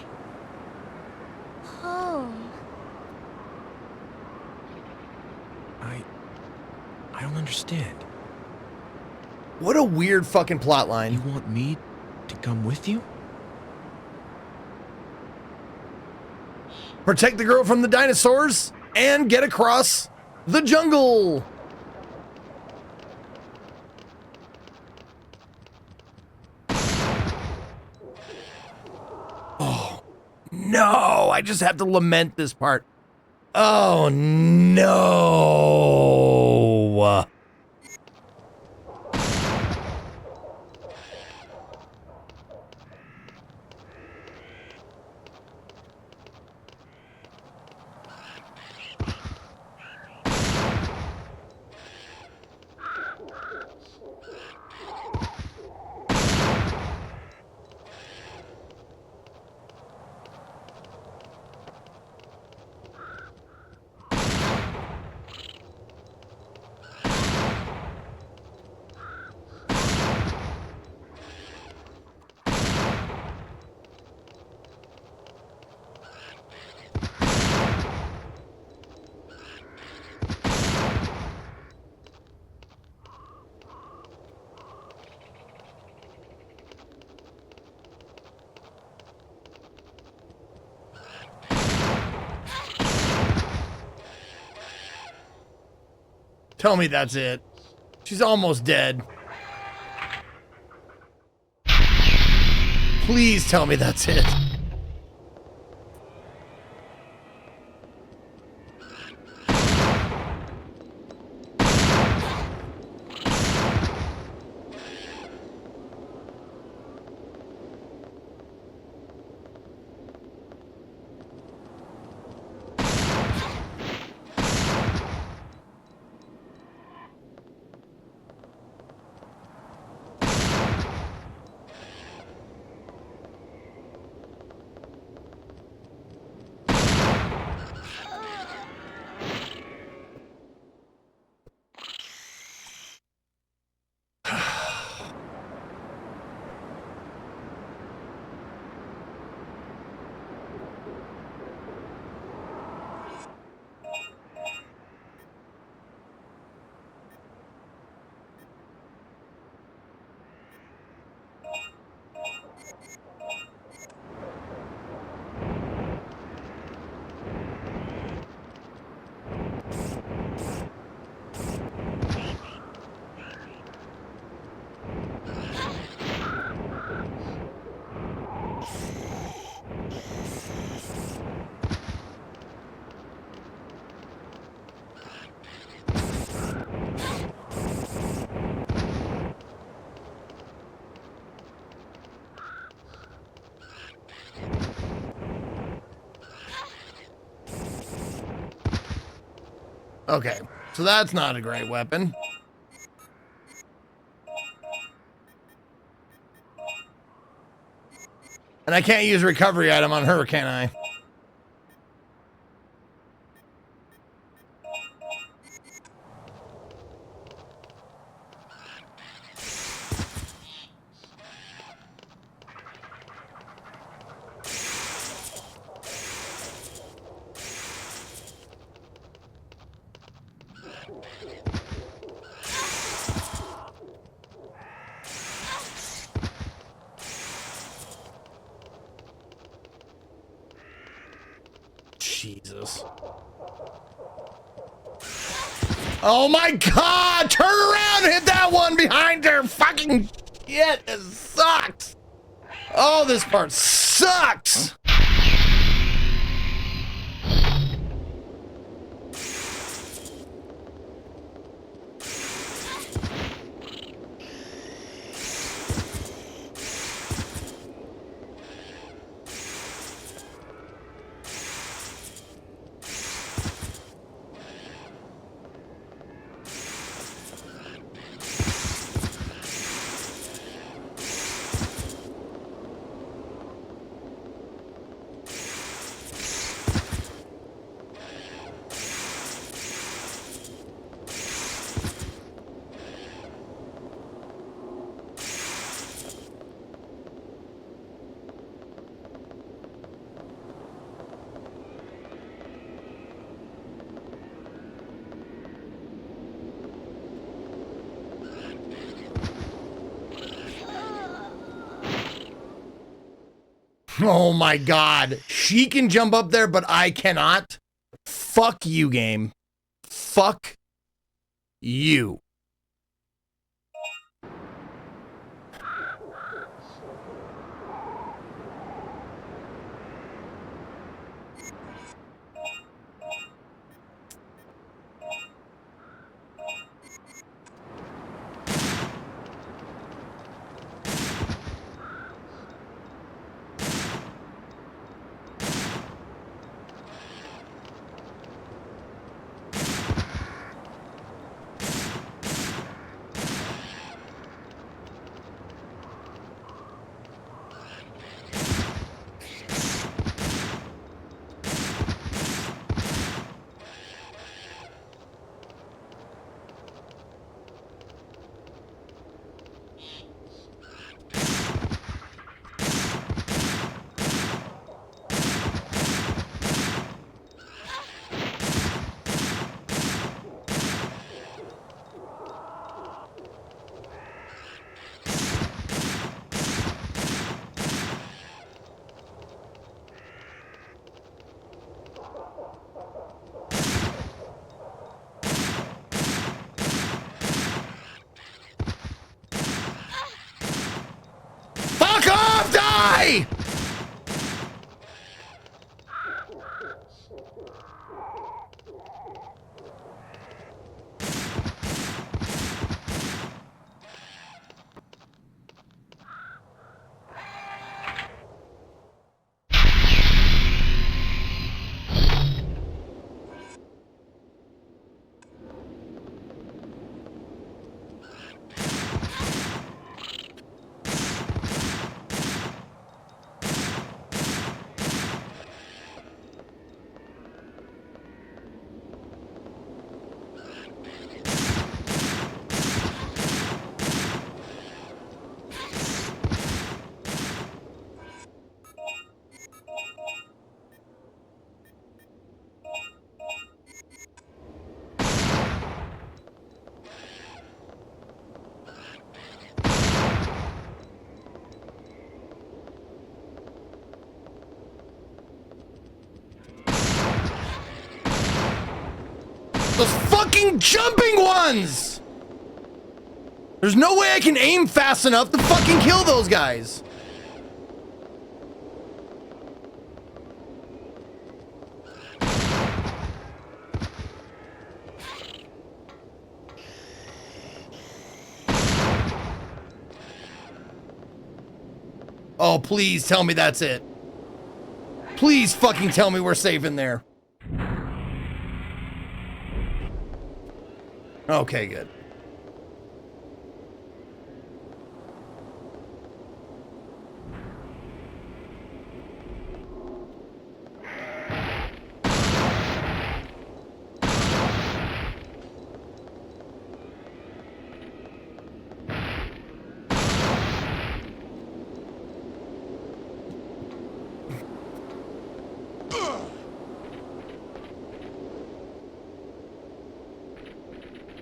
Speaker 3: Home.
Speaker 6: I don't understand.
Speaker 2: What a weird fucking plot line.
Speaker 6: You want me to come with you?
Speaker 2: Protect the girl from the dinosaurs and get across the jungle. Oh, no. I just have to lament this part. Oh, no. Tell me that's it. She's almost dead. Please tell me that's it. Okay, so that's not a great weapon. And I can't use recovery item on her, can I? Oh my God! Turn around and hit that one behind her! Fucking shit! It sucks! Oh, this part sucks! Oh my God. She can jump up there, but I cannot. Fuck you, game. Fuck you. Fuck off, die! Those fucking jumping ones! There's no way I can aim fast enough to fucking kill those guys. Oh, please tell me that's it. Please fucking tell me we're safe in there. Okay, good.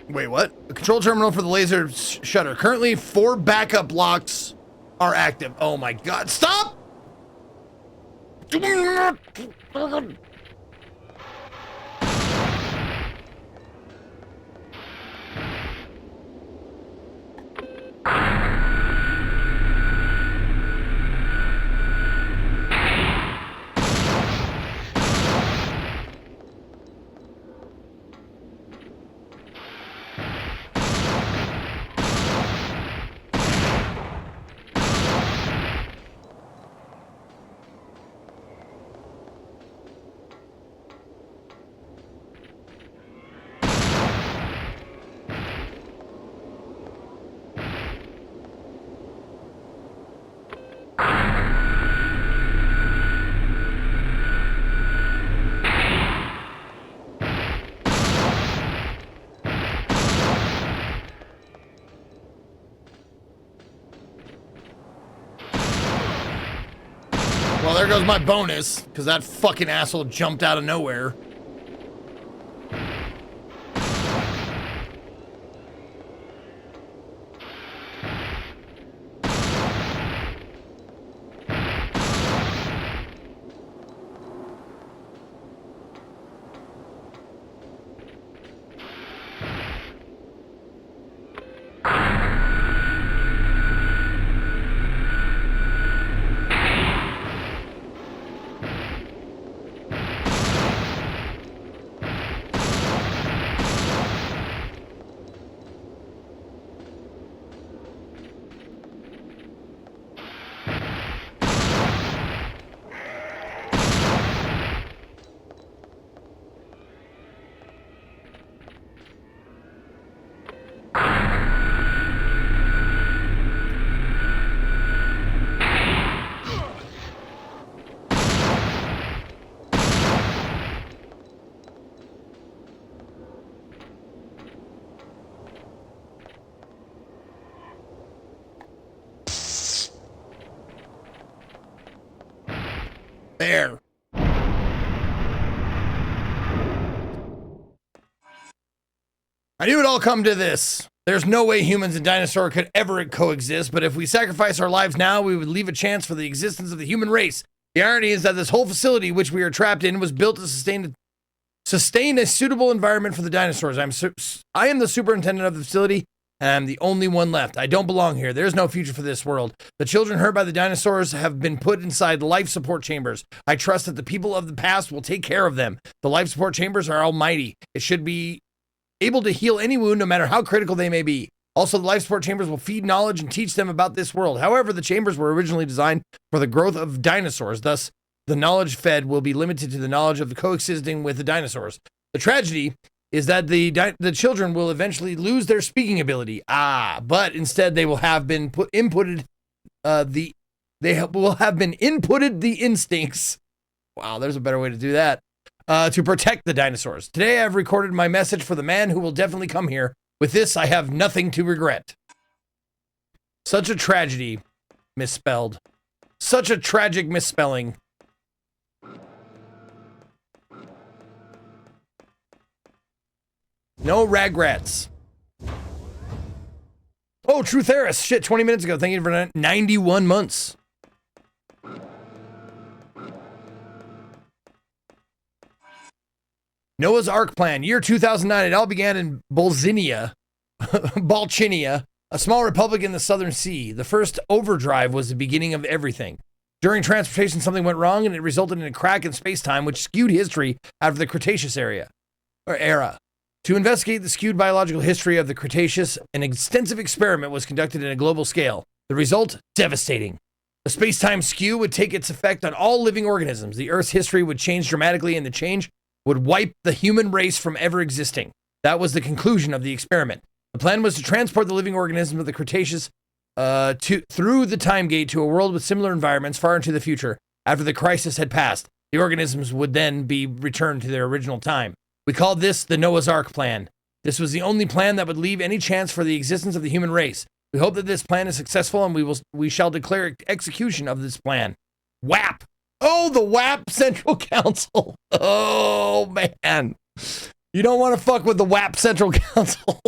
Speaker 2: Wait, what? A control terminal for the laser shutter. Currently, 4 backup locks are active. Oh my God, stop! Well, there goes my bonus, because that fucking asshole jumped out of nowhere. There. I knew it'd all come to this. There's no way humans and dinosaurs could ever coexist, but if we sacrifice our lives now, we would leave a chance for the existence of the human race. The irony is that this whole facility which we are trapped in was built to sustain a suitable environment for the dinosaurs. I am the superintendent of the facility, and I'm the only one left. I don't belong here. There's no future for this world. The children hurt by the dinosaurs have been put inside life support chambers. I trust that the people of the past will take care of them. The life support chambers are almighty. It should be able to heal any wound, no matter how critical they may be. Also, the life support chambers will feed knowledge and teach them about this world. However, the chambers were originally designed for the growth of dinosaurs. Thus, the knowledge fed will be limited to the knowledge of the coexisting with the dinosaurs. The tragedy is that the children will eventually lose their speaking ability. But instead they will have been inputted the instincts. Wow, there's a better way to do that. To protect the dinosaurs. Today I've recorded my message for the man who will definitely come here. With this, I have nothing to regret. Such a tragedy. Misspelled. Such a tragic misspelling. No regrets. Oh, Truth Eris. Shit, 20 minutes ago. Thank you for 91 months. Noah's Ark plan. Year 2009. It all began in Bolchinia, a small republic in the Southern Sea. The first overdrive was the beginning of everything. During transportation, something went wrong, and it resulted in a crack in space-time, which skewed history out of the Cretaceous era. To investigate the skewed biological history of the Cretaceous, an extensive experiment was conducted at a global scale. The result? Devastating. The space-time skew would take its effect on all living organisms. The Earth's history would change dramatically, and the change would wipe the human race from ever existing. That was the conclusion of the experiment. The plan was to transport the living organisms of the Cretaceous through the time gate to a world with similar environments far into the future. After the crisis had passed, the organisms would then be returned to their original time. We called this the Noah's Ark plan. This was the only plan that would leave any chance for the existence of the human race. We hope that this plan is successful, and we shall declare execution of this plan. WAP! Oh, the WAP Central Council. Oh, man. You don't want to fuck with the WAP Central Council.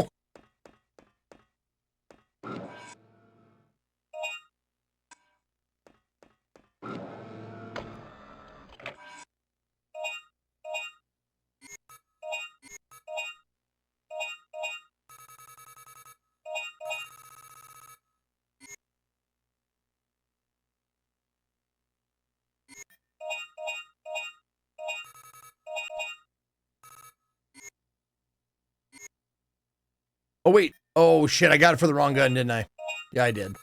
Speaker 2: Oh, wait. Oh, shit. I got it for the wrong gun, didn't I? Yeah, I did.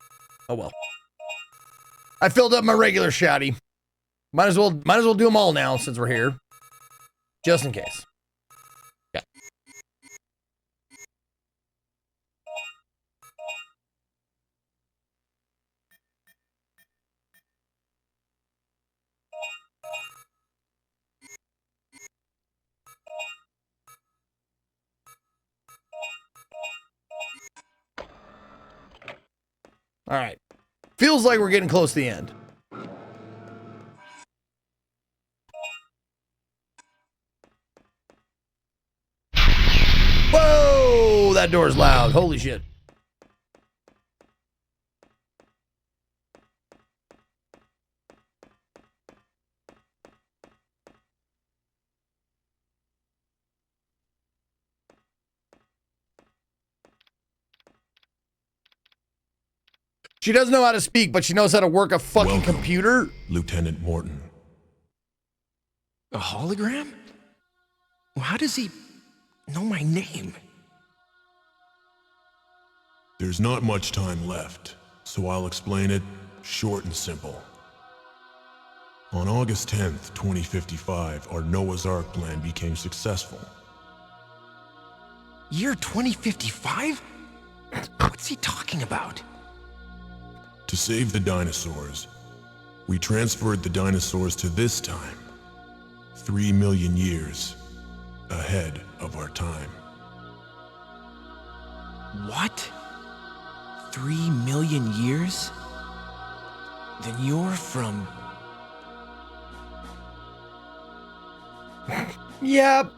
Speaker 2: Oh, well. I filled up my regular shotty. Might as well do them all now since we're here. Just in case. Yeah. All right. Feels like we're getting close to the end. that door's loud. Holy shit. She doesn't know how to speak, but she knows how to work a fucking computer.
Speaker 5: Lieutenant Morton.
Speaker 7: A hologram? Well, how does he know my name?
Speaker 5: There's not much time left, so I'll explain it short and simple. On August 10th, 2055, our Noah's Ark plan became successful.
Speaker 7: Year 2055? What's he talking about?
Speaker 5: To save the dinosaurs, we transferred the dinosaurs to this time, 3 million years ahead of our time.
Speaker 7: What? 3 million years? Then you're from...
Speaker 2: Yep,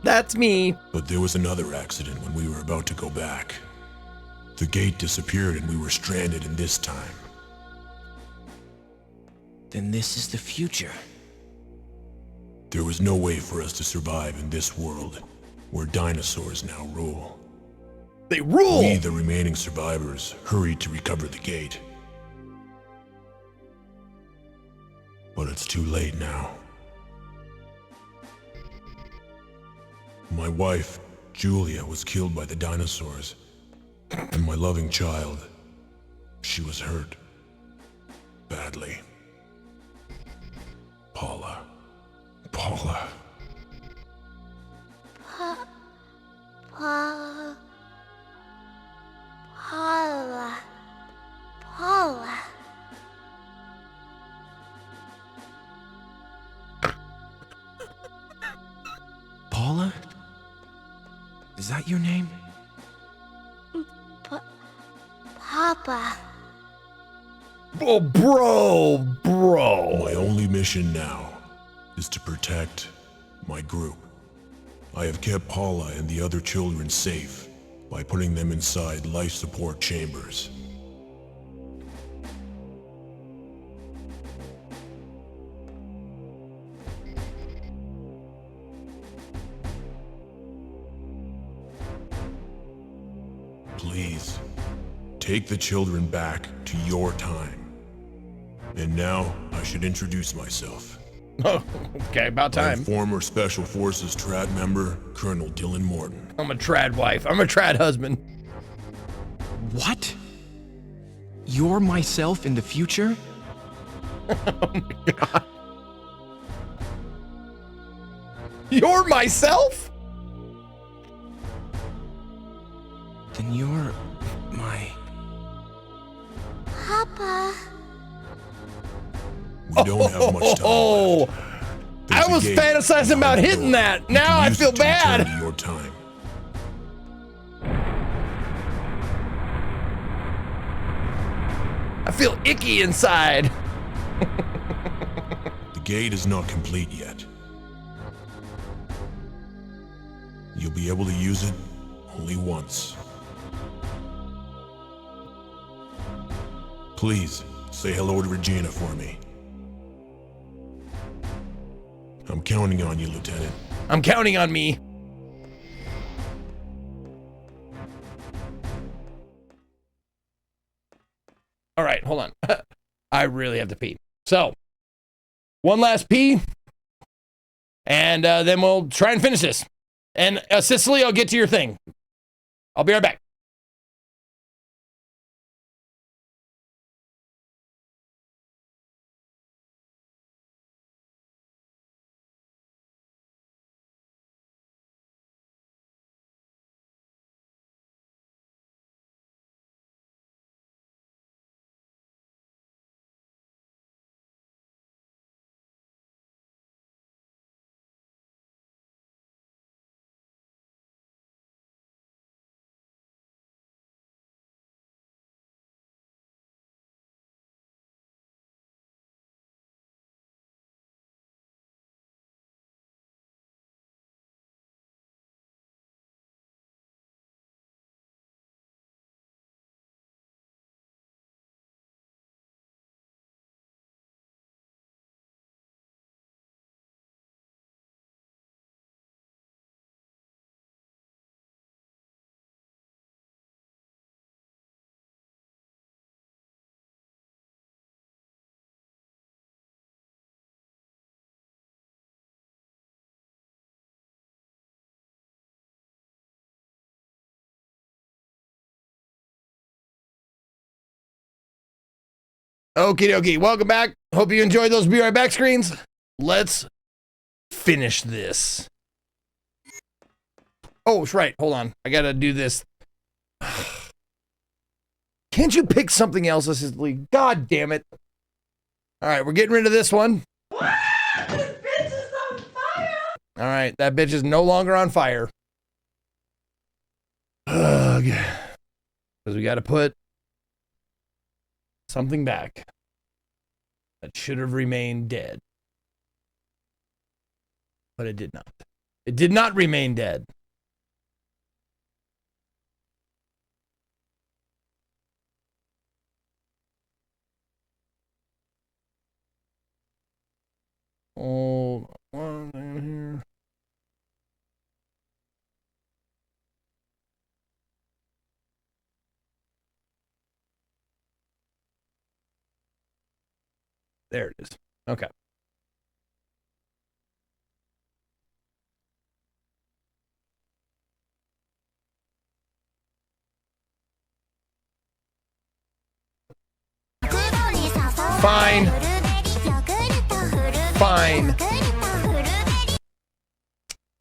Speaker 2: that's me.
Speaker 5: But there was another accident when we were about to go back. The gate disappeared and we were stranded in this time.
Speaker 7: Then this is the future.
Speaker 5: There was no way for us to survive in this world, where dinosaurs now rule.
Speaker 2: They rule!
Speaker 5: We, the remaining survivors, hurried to recover the gate. But it's too late now. My wife, Julia, was killed by the dinosaurs. And my loving child, she was hurt. Badly. Paula.
Speaker 3: Paula.
Speaker 7: Paula? Is that your name?
Speaker 3: Papa.
Speaker 2: Oh, bro.
Speaker 5: My only mission now is to protect my group. I have kept Paula and the other children safe by putting them inside life support chambers. Please, take the children back to your time. And now, I should introduce myself.
Speaker 2: Oh, okay, about time.
Speaker 5: I'm former Special Forces Trad member, Colonel Dylan Morton.
Speaker 2: I'm a trad wife. I'm a trad husband.
Speaker 7: What? You're myself in the future?
Speaker 2: Oh my god. You're myself?
Speaker 7: Then you're my...
Speaker 3: Papa.
Speaker 5: We don't have much time left.
Speaker 2: I was fantasizing about hitting that. Now I feel bad.
Speaker 5: Your time.
Speaker 2: I feel icky inside.
Speaker 5: The gate is not complete yet. You'll be able to use it only once. Please, say hello to Regina for me. I'm counting on you, Lieutenant.
Speaker 2: I'm counting on me. All right, hold on. I really have to pee. So, one last pee, and then we'll try and finish this. And Cicely, I'll get to your thing. I'll be right back. Okie dokie. Welcome back. Hope you enjoyed those Be Right Back screens. Let's finish this. Oh, it's right. Hold on. I gotta do this. Can't you pick something else? This is God damn it. All right, we're getting rid of this one.
Speaker 16: What? This bitch is on fire!
Speaker 2: All right, that bitch is no longer on fire. Ugh. Because we got to put something back that should have remained dead. But it did not. It did not remain dead. Hold on here. There it is. Okay. Fine. Fine.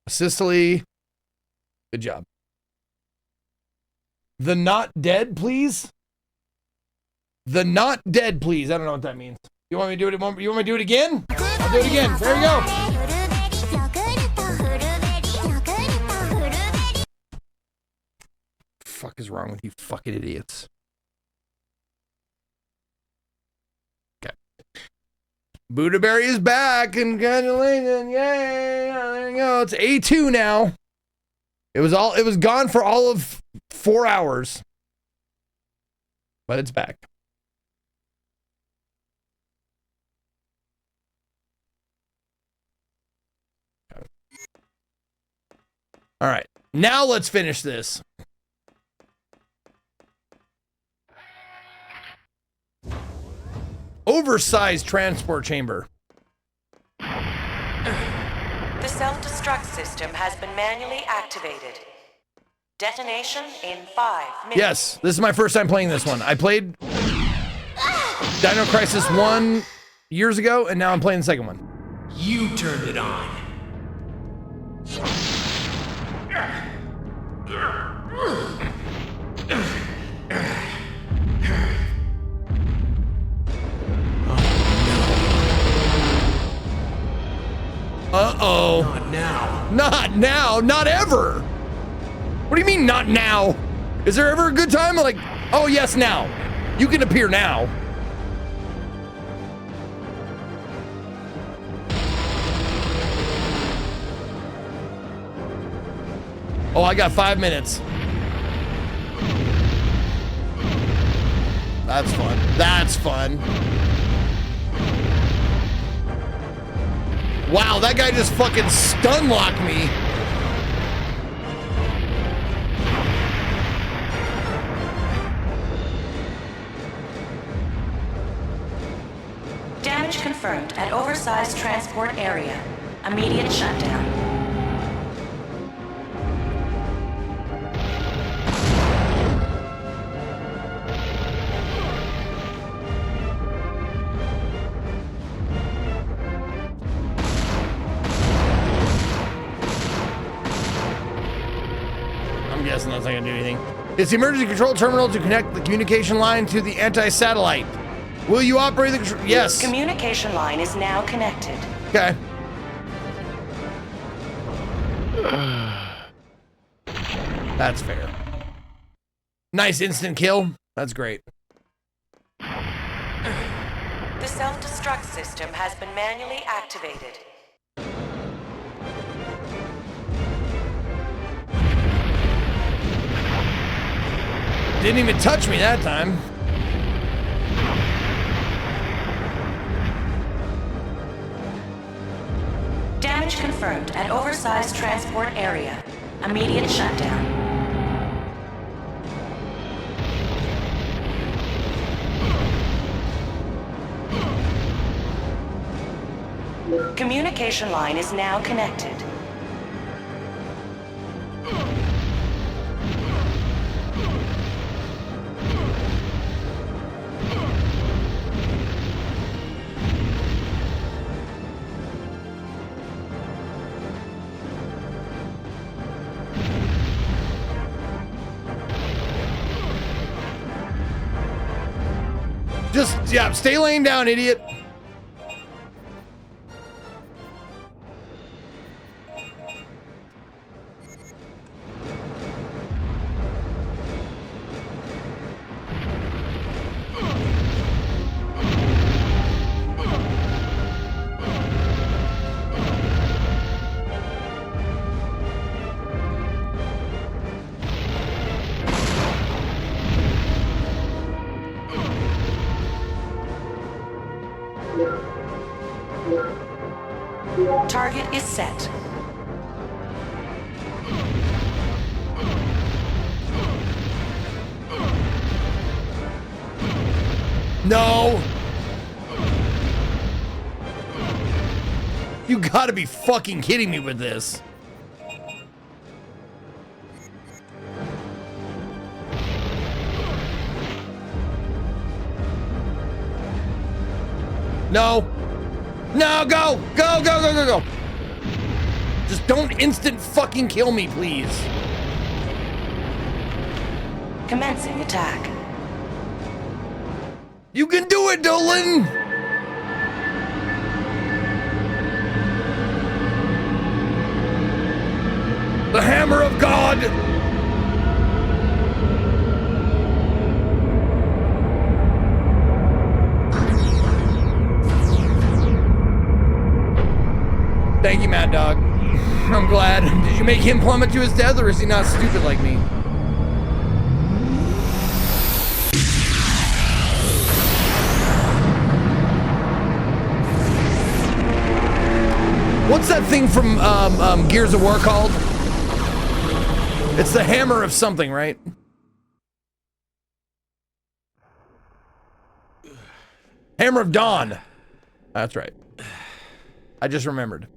Speaker 2: Sicily. Good job. The not dead, please. The not dead, please. I don't know what that means. You want me to do it? You want me to do it again? I'll do it again. There we go. Fuck is wrong with you fucking idiots? Okay. Buddhaberry is back. Congratulations. Yay. There you go. It's A2 now. It was gone for all of 4 hours. But it's back. All right, now let's finish this. Oversized transport chamber.
Speaker 10: The self-destruct system has been manually activated. Detonation in 5 minutes.
Speaker 2: Yes, this is my first time playing this one. I played Dino Crisis 1 years ago, and now I'm playing the second one.
Speaker 17: You turned it on.
Speaker 2: Uh-oh.
Speaker 17: Not now.
Speaker 2: Not now. Not ever. What do you mean, not now? Is there ever a good time? Like, oh, yes, now. You can appear now. Oh, I got 5 minutes. That's fun. That's fun. Wow, that guy just fucking stun-locked me.
Speaker 10: Damage confirmed at oversized transport area. Immediate shutdown.
Speaker 2: I'm guessing that's not gonna do anything. It's the emergency control terminal to connect the communication line to the anti-satellite. Will you operate the control? Yes.
Speaker 10: Communication line is now connected.
Speaker 2: Okay. That's fair. Nice instant kill. That's great.
Speaker 10: The self-destruct system has been manually activated.
Speaker 2: Didn't even touch me that time.
Speaker 10: Damage confirmed at oversized transport area. Immediate shutdown. Communication line is now connected.
Speaker 2: Just, yeah, stay laying down, idiot.
Speaker 10: Target is set.
Speaker 2: No! You gotta be fucking kidding me with this. No. No, go! Go, go, go, go, go! Just don't instant fucking kill me, please.
Speaker 10: Commencing attack.
Speaker 2: You can do it, Dolan! The hammer of God! Thank you, Mad Dog. I'm glad. Did you make him plummet to his death, or is he not stupid like me? What's that thing from Gears of War called? It's the hammer of something, right? Hammer of Dawn. That's right. I just remembered.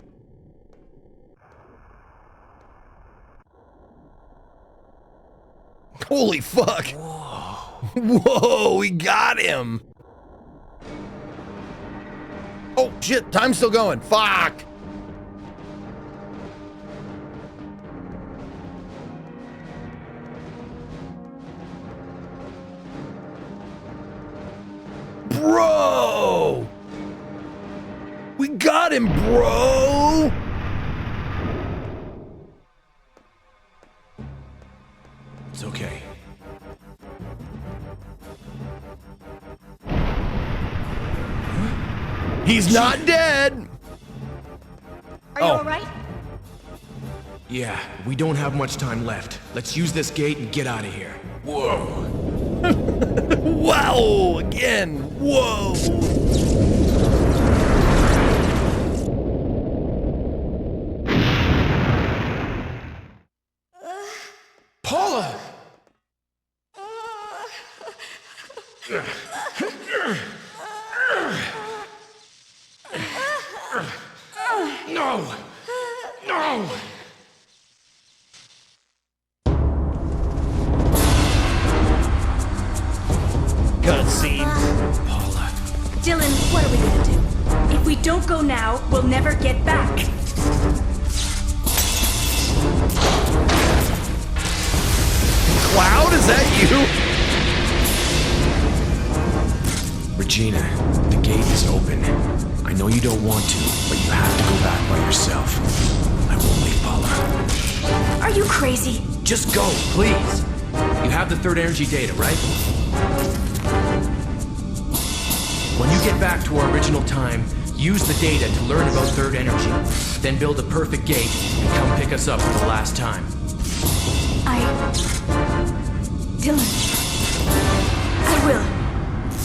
Speaker 2: Holy fuck. Whoa. Whoa, we got him. Oh shit, time's still going. Fuck. Bro! We got him, bro!
Speaker 7: It's okay.
Speaker 2: He's not dead!
Speaker 10: Are you alright?
Speaker 7: Yeah, we don't have much time left. Let's use this gate and get out of here. Whoa!
Speaker 2: Wow! Again! Whoa!
Speaker 7: Paula! No! No!
Speaker 2: Cutscene.
Speaker 7: Paula.
Speaker 8: Dylan, what are we gonna do? If we don't go now, we'll never get back.
Speaker 2: Cloud, is that you?
Speaker 7: Regina, the gate is open. I know you don't want to, but you have to go back by yourself. I won't leave Paula.
Speaker 8: Are you crazy?
Speaker 7: Just go, please. You have the third energy data, right? When you get back to our original time, use the data to learn about third energy. Then build a perfect gate and come pick us up for the last time.
Speaker 8: Dylan. I will.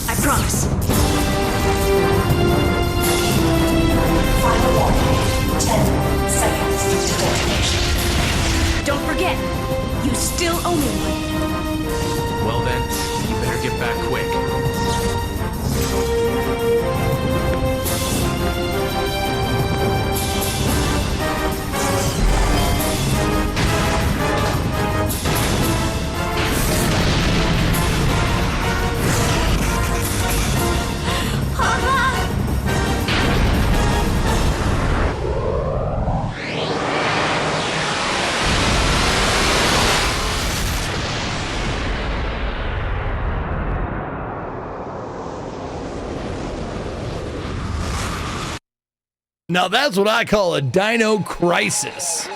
Speaker 8: I promise.
Speaker 10: Final warning. 10 seconds to detonation.
Speaker 8: Don't forget, you still owe me one.
Speaker 7: Well then, you better get back quick.
Speaker 2: Now that's what I call a Dino Crisis.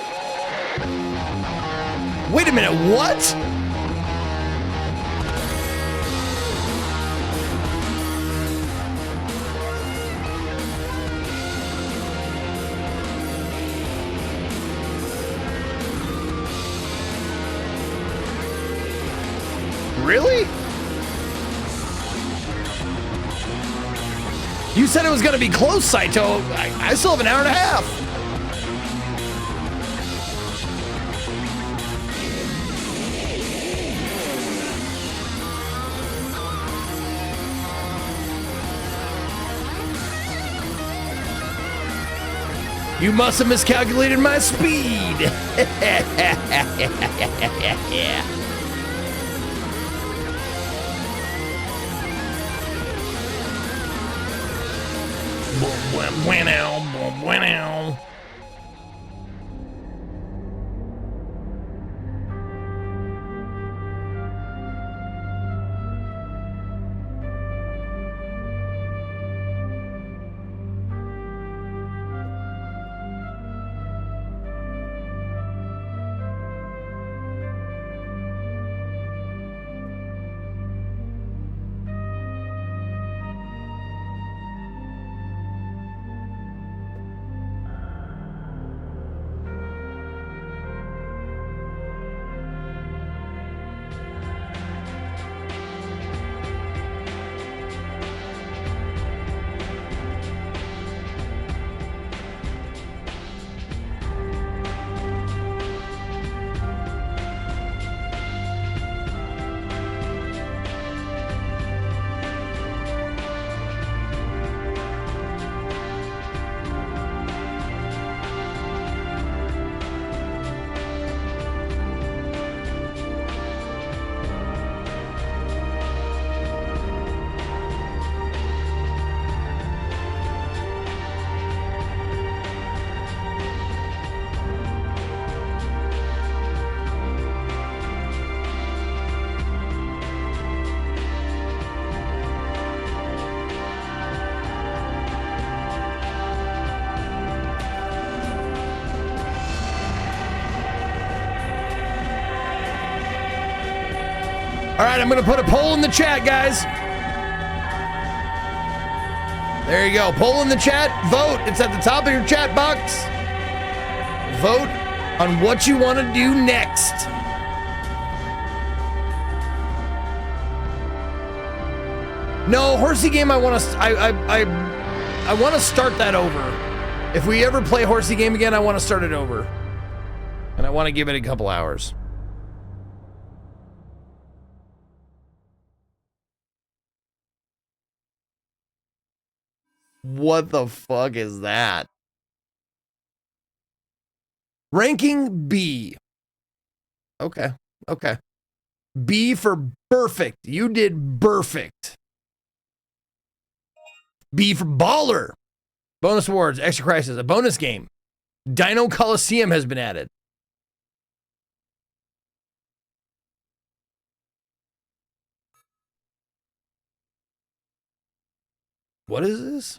Speaker 2: Wait a minute, what? Really? You said it was going to be close, Saitoh. I still have an hour and a half. You must have miscalculated my speed. Yeah. Bueno. All right, I'm going to put a poll in the chat, guys. There you go. Poll in the chat. Vote. It's at the top of your chat box. Vote on what you want to do next. No, horsey game. I want to. I want to start that over. If we ever play horsey game again, I want to start it over, and I want to give it a couple hours. What the fuck is that? Ranking B. Okay. Okay. B for perfect. You did perfect. B for baller. Bonus awards, extra crisis, a bonus game. Dino Coliseum has been added. What is this?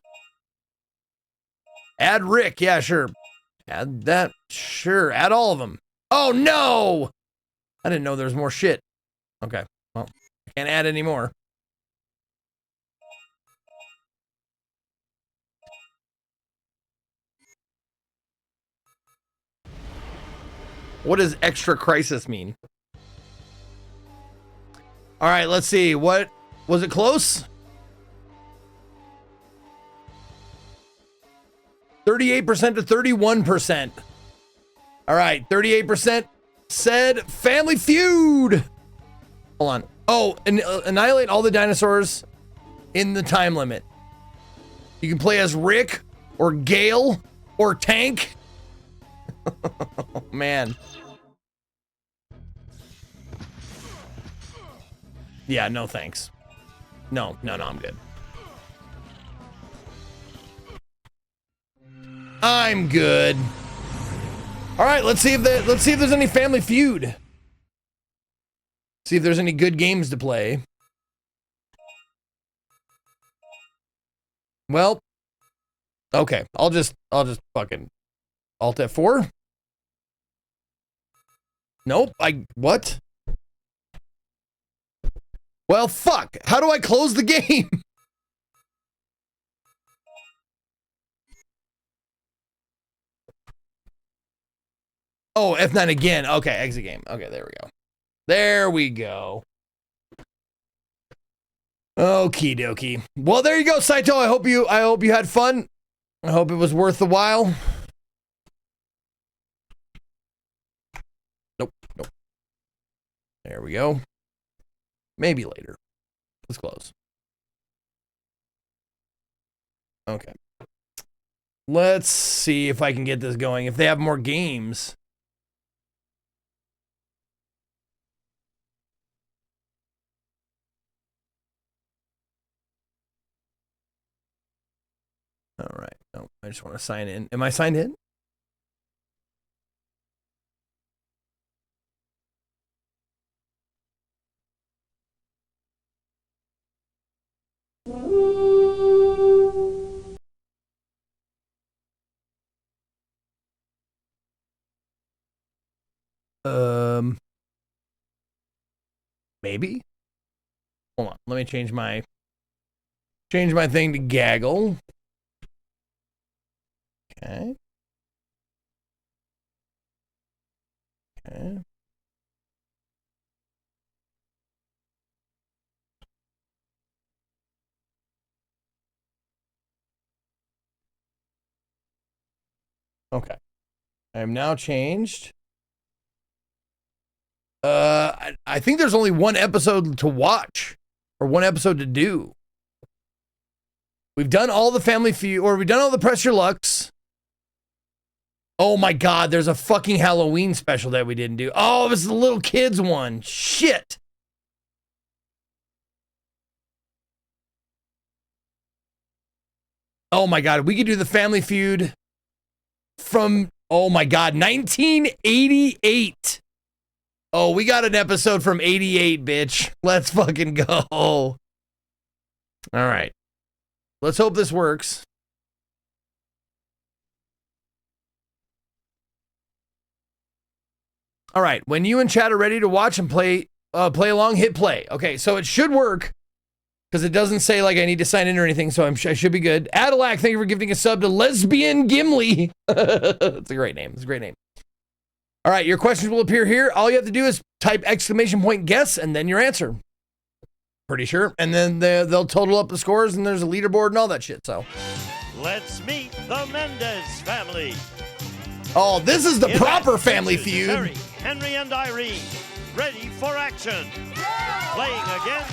Speaker 2: Add Rick. Yeah, sure. Add that. Sure. Add all of them. Oh, no. I didn't know there was more shit. Okay. Well, I can't add any more. What does extra crisis mean? All right, let's see. What was it close? 38% to 31%. All right, 38% said Family Feud. Hold on. Oh, annihilate all the dinosaurs in the time limit. You can play as Rick or Gale or Tank. Oh, man. Yeah, no thanks. No, I'm good. I'm good. All right, let's see if there's any Family Feud. See if there's any good games to play. Well, Okay, I'll just fucking Alt F4. Nope, what? Well, fuck. How do I close the game? Oh, F9 again. Okay, exit game. Okay, there we go. There we go. Okie dokie. Well, there you go, Saitoh. I hope you had fun. I hope it was worth the while. Nope. There we go. Maybe later. Let's close. Okay. Let's see if I can get this going. If they have more games. All right. No, I just want to sign in. Am I signed in? Maybe. Hold on. Let me change my thing to gaggle. Okay. Okay. Okay. I am now changed. I think there's only one episode to watch or one episode to do. We've done all the Family Feud, or we've done all the Press Your Lucks. Oh my God, there's a fucking Halloween special that we didn't do. Oh, this is the little kids one. Shit. Oh my God, we could do the Family Feud from, oh my God, 1988. Oh, we got an episode from 88, bitch. Let's fucking go. All right. Let's hope this works. All right. When you and chat are ready to watch and play along, hit play. Okay, so it should work because it doesn't say like I need to sign in or anything, so I should be good. Adelac, thank you for gifting a sub to Lesbian Gimli. That's a great name. It's a great name. All right, your questions will appear here. All you have to do is type !guess and then your answer. Pretty sure. And then they'll total up the scores and there's a leaderboard and all that shit, so.
Speaker 18: Let's meet the Mendez family.
Speaker 2: Oh, this is the proper Family Feud.
Speaker 18: Harry, Henry, and Irene, ready for action. Playing against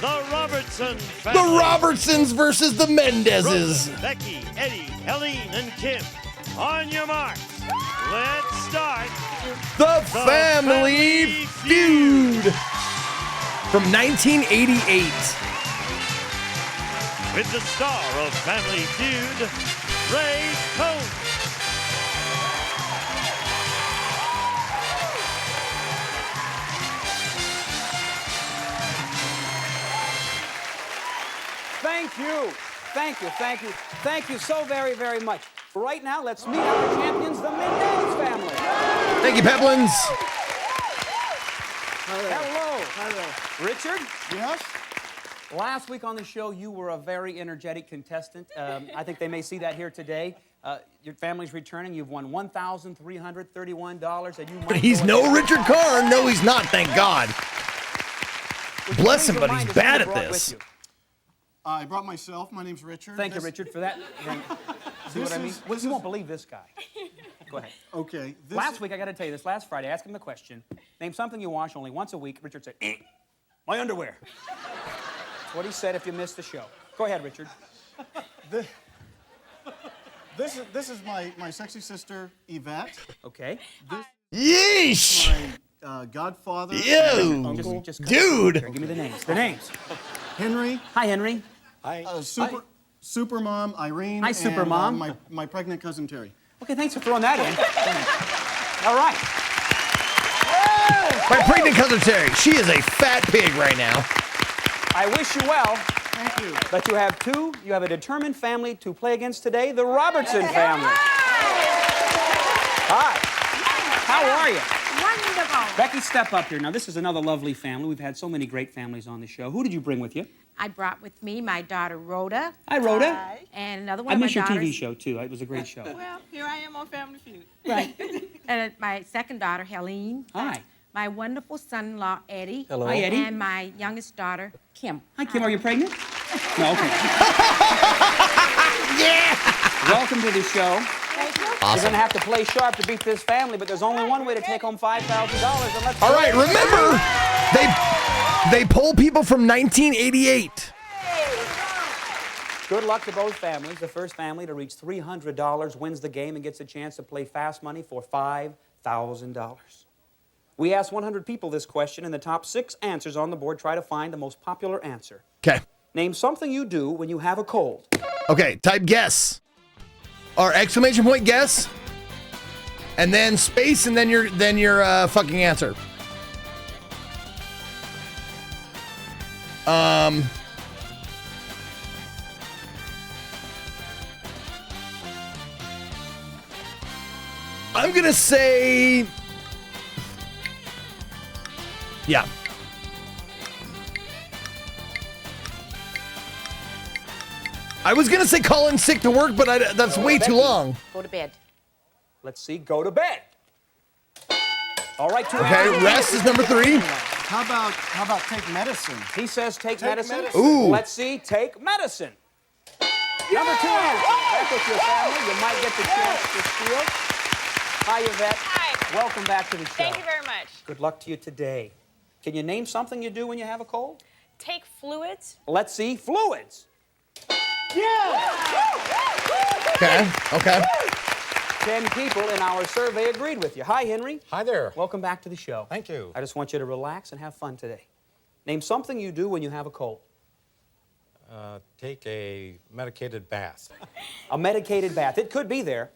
Speaker 18: the Robertson family.
Speaker 2: The Robertsons versus the Mendezes.
Speaker 18: Rosa, Becky, Eddie, Helene, and Kim. On your marks. Let's start
Speaker 2: the Family Feud from 1988.
Speaker 18: With the star of Family Feud, Ray Cohn.
Speaker 19: Thank you so very, very much. Right now, let's meet our champions, the Mendez family.
Speaker 2: Thank you, Peplins.
Speaker 19: Hello. Richard? Yes? Last week on the show, you were a very energetic contestant. I think they may see that here today. Your family's returning. You've won $1,331. And you might
Speaker 2: he's no Richard Karn. No, he's not, thank God. Bless him, but he's bad at this.
Speaker 20: I brought myself. My name's Richard.
Speaker 19: Thank you, Richard, for that. See what I mean? You won't believe this guy. Go ahead.
Speaker 20: Okay.
Speaker 19: Last week, I got to tell you this. Last Friday, I asked him the question. Name something you wash only once a week. Richard said, my underwear. That's what he said if you missed the show. Go ahead, Richard.
Speaker 20: This is my sexy sister, Yvette.
Speaker 19: Okay.
Speaker 2: Yeesh!
Speaker 20: My godfather.
Speaker 2: Ew!
Speaker 20: Uncle.
Speaker 19: Just
Speaker 2: dude!
Speaker 19: Give me the names. The names.
Speaker 20: Henry.
Speaker 19: Hi, Henry.
Speaker 20: Hi. Super Mom, Irene.
Speaker 19: Hi, Super
Speaker 20: and,
Speaker 19: Mom.
Speaker 20: My pregnant cousin, Terry.
Speaker 19: Okay, thanks for throwing that in. All right.
Speaker 2: My pregnant cousin Terry. She is a fat pig right now.
Speaker 19: I wish you well.
Speaker 20: Thank you.
Speaker 19: But you have two. You have a determined family to play against today, the Robertson family. Hi. How are you?
Speaker 21: Wonderful.
Speaker 19: Becky, step up here. Now, this is another lovely family. We've had so many great families on the show. Who did you bring with you?
Speaker 21: I brought with me my daughter Rhoda.
Speaker 19: Hi, Rhoda.
Speaker 21: And another one
Speaker 19: I
Speaker 21: of my
Speaker 19: missed your
Speaker 21: daughters.
Speaker 19: TV show, too. It was a great show.
Speaker 21: Well, here I am on Family Feud. Right. And my second daughter, Helene.
Speaker 19: Hi.
Speaker 21: My wonderful son-in-law, Eddie.
Speaker 19: Hello. Hi, Eddie.
Speaker 21: And my youngest daughter, Kim.
Speaker 19: Hi, Kim. Are you pregnant? No, okay.
Speaker 21: Yeah!
Speaker 19: Welcome to the show.
Speaker 21: Thank you.
Speaker 19: You're going to have to play sharp to beat this family, but there's only one way to take home $5,000, and let's
Speaker 2: All right, remember, they poll people from 1988.
Speaker 19: Good luck to both families. The first family to reach $300 wins the game and gets a chance to play fast money for $5,000. We asked 100 people this question, and the top 6 answers on the board try to find the most popular answer.
Speaker 2: Okay.
Speaker 19: Name something you do when you have a cold.
Speaker 2: Okay, type guess. Or exclamation point guess. And then space and then your fucking answer. I'm gonna say, yeah. I was gonna say call in sick to work, but that's way too long.
Speaker 21: Go to bed.
Speaker 19: Let's see, go to bed. All right, two
Speaker 2: Okay,
Speaker 19: answers.
Speaker 2: rest is number 3.
Speaker 20: How about take medicine?
Speaker 19: He says take medicine.
Speaker 2: Ooh.
Speaker 19: Let's see, take medicine. Number 2 answer. Back with your family. You might get the chance to steal. Hi, Yvette.
Speaker 22: Hi.
Speaker 19: Welcome back to the show.
Speaker 22: Thank you very much.
Speaker 19: Good luck to you today. Can you name something you do when you have a cold?
Speaker 22: Take fluids.
Speaker 19: Let's see, fluids.
Speaker 2: Okay.
Speaker 19: 10 people in our survey agreed with you. Hi, Henry.
Speaker 23: Hi there.
Speaker 19: Welcome back to the show.
Speaker 23: Thank you.
Speaker 19: I just want you to relax and have fun today. Name something you do when you have a cold.
Speaker 23: Take a medicated bath.
Speaker 19: A medicated bath. It could be there.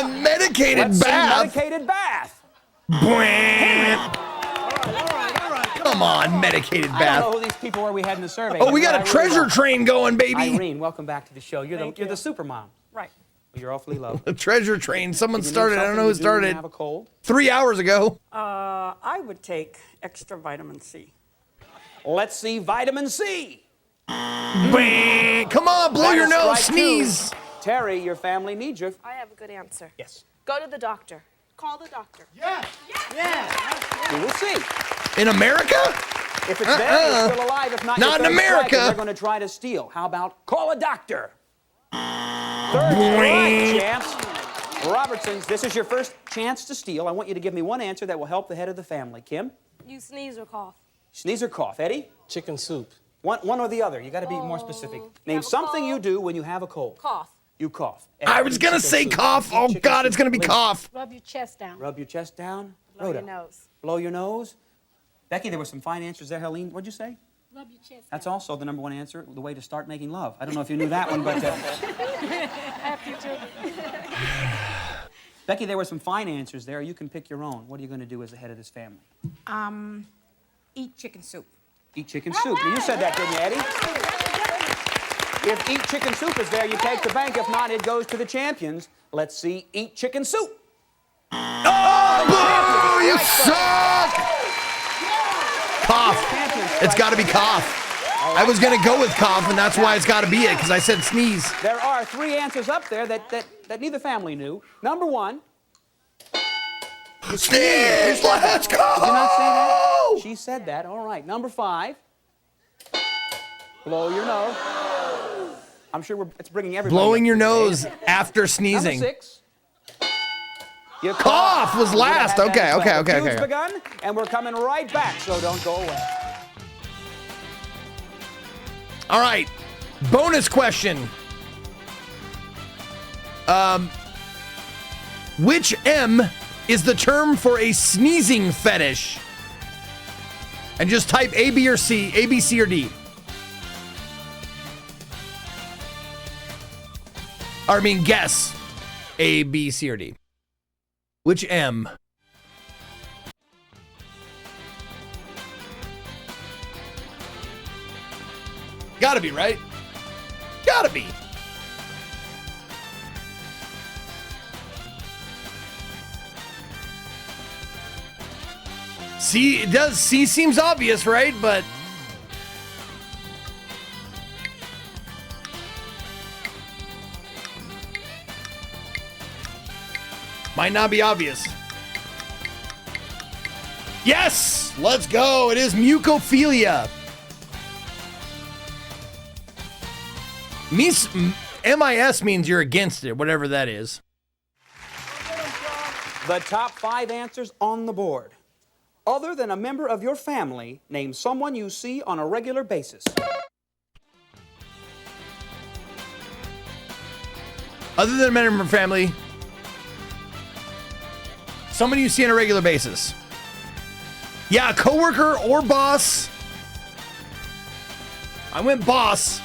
Speaker 2: Medicated
Speaker 19: Let's
Speaker 2: bath.
Speaker 19: See, medicated bath.
Speaker 2: Come on, medicated
Speaker 19: I
Speaker 2: bath.
Speaker 19: don't know who these people were we had in the survey.
Speaker 2: Oh, we got a
Speaker 19: but I
Speaker 2: treasure
Speaker 19: really
Speaker 2: train going, baby.
Speaker 19: Irene, welcome back to the show. You're
Speaker 22: Thank
Speaker 19: the
Speaker 22: you.
Speaker 19: super mom.
Speaker 22: Right.
Speaker 19: Well, you're awfully lovely.
Speaker 2: A treasure train. Someone
Speaker 19: Can you name
Speaker 2: started. I don't know who
Speaker 19: something you do when you
Speaker 2: started.
Speaker 19: have a cold?
Speaker 2: 3 hours ago.
Speaker 22: I would take extra vitamin C.
Speaker 19: Let's see, vitamin C.
Speaker 2: Come on, blow
Speaker 19: That
Speaker 2: your
Speaker 19: is
Speaker 2: nose,
Speaker 19: strike
Speaker 2: sneeze.
Speaker 19: 2. Terry, your family needs you.
Speaker 22: I have a good answer.
Speaker 19: Yes.
Speaker 22: Go to the doctor. Call the doctor.
Speaker 20: Yes.
Speaker 19: We will see.
Speaker 2: In America?
Speaker 19: If it's there, you're still alive. If not,
Speaker 2: Not
Speaker 19: your
Speaker 2: in
Speaker 19: third strike,
Speaker 2: America.
Speaker 19: and they're going to try to steal. How about call a doctor? Third strike, champs. Robertsons, this is your first chance to steal. I want you to give me one answer that will help the head of the family. Kim?
Speaker 22: You sneeze or cough.
Speaker 19: Sneeze or cough. Eddie?
Speaker 23: Chicken soup.
Speaker 19: One or the other. You got to be more specific. Name something you do when you have a cold.
Speaker 22: Cough.
Speaker 19: You cough.
Speaker 2: I was going to say cough. Oh, God, it's going to be cough.
Speaker 22: Rub your chest down.
Speaker 19: Rub your chest down.
Speaker 22: Blow
Speaker 19: Rhoda.
Speaker 22: your nose.
Speaker 19: Blow your nose. Becky, there were some fine answers there. Helene, what'd you say?
Speaker 22: Rub your chest
Speaker 19: That's also the number 1 answer, the way to start making love. I don't know if you knew that one, but...
Speaker 22: After you took
Speaker 19: Becky, there were some fine answers there. You can pick your own. What are you going to do as the head of this family?
Speaker 21: Eat chicken soup.
Speaker 19: Eat chicken soup. Now, you said that, didn't you, Eddie? If eat chicken soup is there, you take the bank. If not, it goes to the champions. Let's see, eat chicken soup.
Speaker 2: Oh, boo! You suck! Cough. It's got to be cough. I was going to go with cough, and that's why it's got to be it, because I said sneeze.
Speaker 19: There are 3 answers up there that neither family knew. Number 1.
Speaker 2: Sneeze! Let's go!
Speaker 19: Did you not say that? She said that. All right. Number 5. Blow your nose. I'm sure it's bringing everybody.
Speaker 2: Blowing
Speaker 19: up
Speaker 2: your
Speaker 19: to the
Speaker 2: nose
Speaker 19: dance.
Speaker 2: after sneezing.
Speaker 19: Number 6. You
Speaker 2: Cough was
Speaker 19: You would have
Speaker 2: last.
Speaker 19: had that
Speaker 2: Okay,
Speaker 19: as well.
Speaker 2: okay,
Speaker 19: The
Speaker 2: okay,
Speaker 19: feud's
Speaker 2: okay.
Speaker 19: begun, and we're coming right back, so don't go away.
Speaker 2: All right. Bonus question. Which M is the term for a sneezing fetish? And just type A, B, or C, A, B, C, or D. Or I mean, guess A, B, C, or D. Which M? Gotta be, right? Gotta be. C, it does. C seems obvious, right? But might not be obvious. Yes! Let's go. It is mucophilia. MIS means you're against it, whatever that is.
Speaker 19: The top 5 answers on the board. Other than a member of your family, name someone you see on a regular basis.
Speaker 2: Other than a member of your family, somebody you see on a regular basis. Yeah, a coworker or boss. I went boss.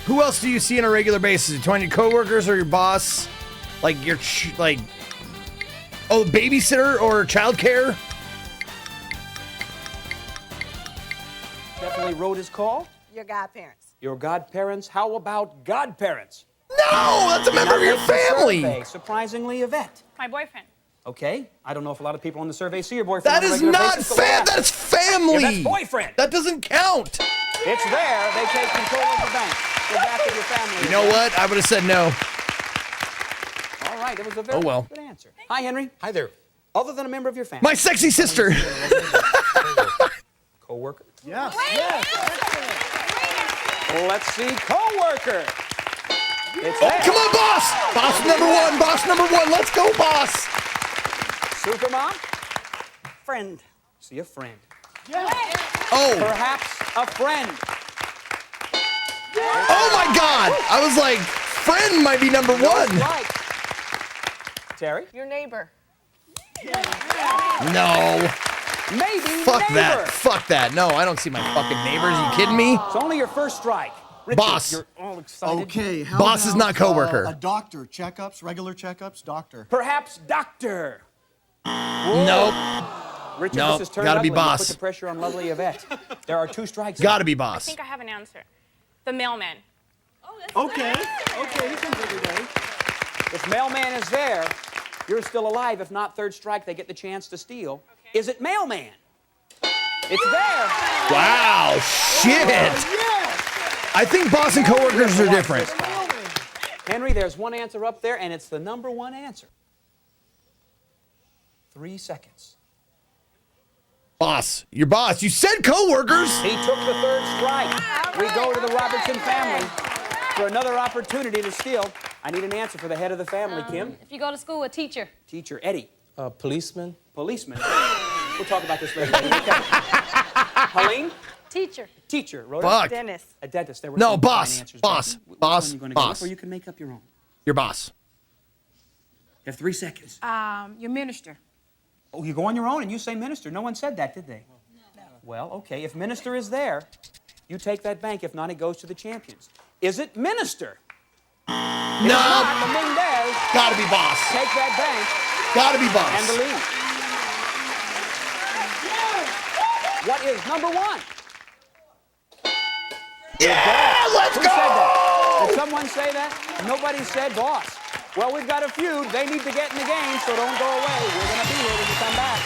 Speaker 2: Who else do you see on a regular basis? Do your coworkers or your boss? Like your babysitter or childcare?
Speaker 19: Definitely wrote his call.
Speaker 22: Your godparents.
Speaker 19: Your godparents. How about godparents?
Speaker 2: No, that's a member of your family.
Speaker 19: Survey. Surprisingly, Yvette.
Speaker 22: My boyfriend.
Speaker 19: Okay, I don't know if a lot of people on the survey see your boyfriend.
Speaker 2: That
Speaker 19: on a
Speaker 2: is
Speaker 19: regular
Speaker 2: not
Speaker 19: basis,
Speaker 2: fair. That's family.
Speaker 19: Yvette's boyfriend.
Speaker 2: That doesn't count.
Speaker 19: It's there. They take control of the bank. Go back to your family.
Speaker 2: You know what? I would have said no.
Speaker 19: All right, it was a very good answer. Hi, Henry.
Speaker 23: Hi there.
Speaker 19: Other than a member of your family.
Speaker 2: My sexy sister.
Speaker 19: Co-worker.
Speaker 20: Yes.
Speaker 19: Let's see, co-worker. It's
Speaker 2: Oh,
Speaker 19: there.
Speaker 2: come on, boss. Boss number one. Boss number one. Let's go, boss.
Speaker 19: Supermom.
Speaker 22: Friend.
Speaker 19: See a friend.
Speaker 2: Oh.
Speaker 19: Perhaps a friend.
Speaker 2: Oh my God. I was like, friend might be number one.
Speaker 19: Right. Terry.
Speaker 22: Your neighbor.
Speaker 2: No.
Speaker 19: Maybe
Speaker 2: Fuck
Speaker 19: neighbor.
Speaker 2: that. Fuck that. No, I don't see my fucking neighbors. Are you kidding me?
Speaker 19: It's only your first strike. Richard,
Speaker 2: Boss.
Speaker 19: You're all excited.
Speaker 20: Okay, how
Speaker 2: Boss is
Speaker 20: about,
Speaker 2: not coworker.
Speaker 20: A doctor, checkups, regular checkups, doctor.
Speaker 19: Perhaps doctor.
Speaker 2: Nope.
Speaker 19: Richard,
Speaker 2: Nope,
Speaker 19: this is turned
Speaker 2: gotta be
Speaker 19: ugly.
Speaker 2: boss.
Speaker 19: Put the pressure on lovely Yvette. There are 2 strikes.
Speaker 2: Gotta be
Speaker 22: I
Speaker 2: boss.
Speaker 22: think I have an answer. The mailman.
Speaker 20: Okay, he comes every day.
Speaker 19: If mailman is there, you're still alive. If not, 3rd strike, they get the chance to steal. Okay. Is it mailman? It's there.
Speaker 2: Wow. Shit. I think boss and coworkers are different.
Speaker 19: Henry, there's one answer up there, and it's the number 1 answer. 3 seconds.
Speaker 2: Boss. Your boss. You said coworkers.
Speaker 19: He took the 3rd strike. We go to the Robertson family for another opportunity to steal. I need an answer for the head of the family, Kim.
Speaker 22: If you go to school, a teacher.
Speaker 19: Teacher, Eddie.
Speaker 23: Policeman.
Speaker 19: Policeman. We'll talk about this later. Okay. Helene?
Speaker 22: Teacher.
Speaker 19: Teacher. Rhoda?
Speaker 2: Fuck.
Speaker 22: Dentist.
Speaker 19: A dentist. There were
Speaker 2: No,
Speaker 19: some
Speaker 2: boss.
Speaker 19: fine answers,
Speaker 2: Boss.
Speaker 19: but which
Speaker 2: Boss.
Speaker 19: one you gonna
Speaker 2: Boss.
Speaker 19: Go with, or you can make up your own.
Speaker 2: Your boss.
Speaker 19: You have 3 seconds.
Speaker 21: Your minister.
Speaker 19: Oh, you go on your own and you say minister. No one said that, did they? No. Well, okay. If minister is there, you take that bank. If not, it goes to the champions. Is it minister?
Speaker 2: No.
Speaker 19: Not, the Mendez.
Speaker 2: Gotta be boss.
Speaker 19: Take that bank.
Speaker 2: Gotta be boss.
Speaker 19: And the lead. What is number 1?
Speaker 2: Yeah, let's
Speaker 19: Who
Speaker 2: go.
Speaker 19: said that? Did someone say that? Nobody said boss. Well, we've got a feud. They need to get in the game, so don't go away. We're going to be here when you come back.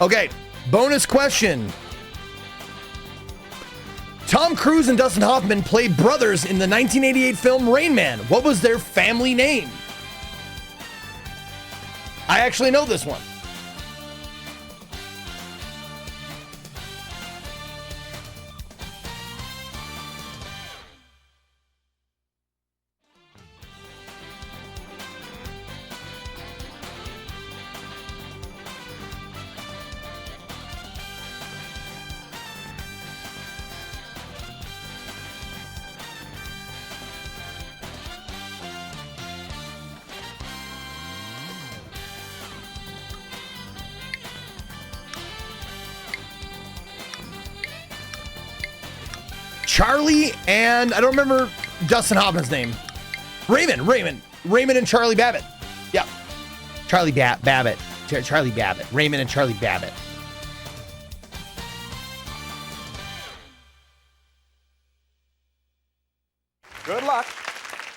Speaker 2: Okay, bonus question. Tom Cruise and Dustin Hoffman played brothers in the 1988 film Rain Man. What was their family name? I actually know this one. Charlie and I don't remember Dustin Hoffman's name. Raymond and Charlie Babbitt. Yep. Charlie Babbitt. Charlie Babbitt. Raymond and Charlie Babbitt.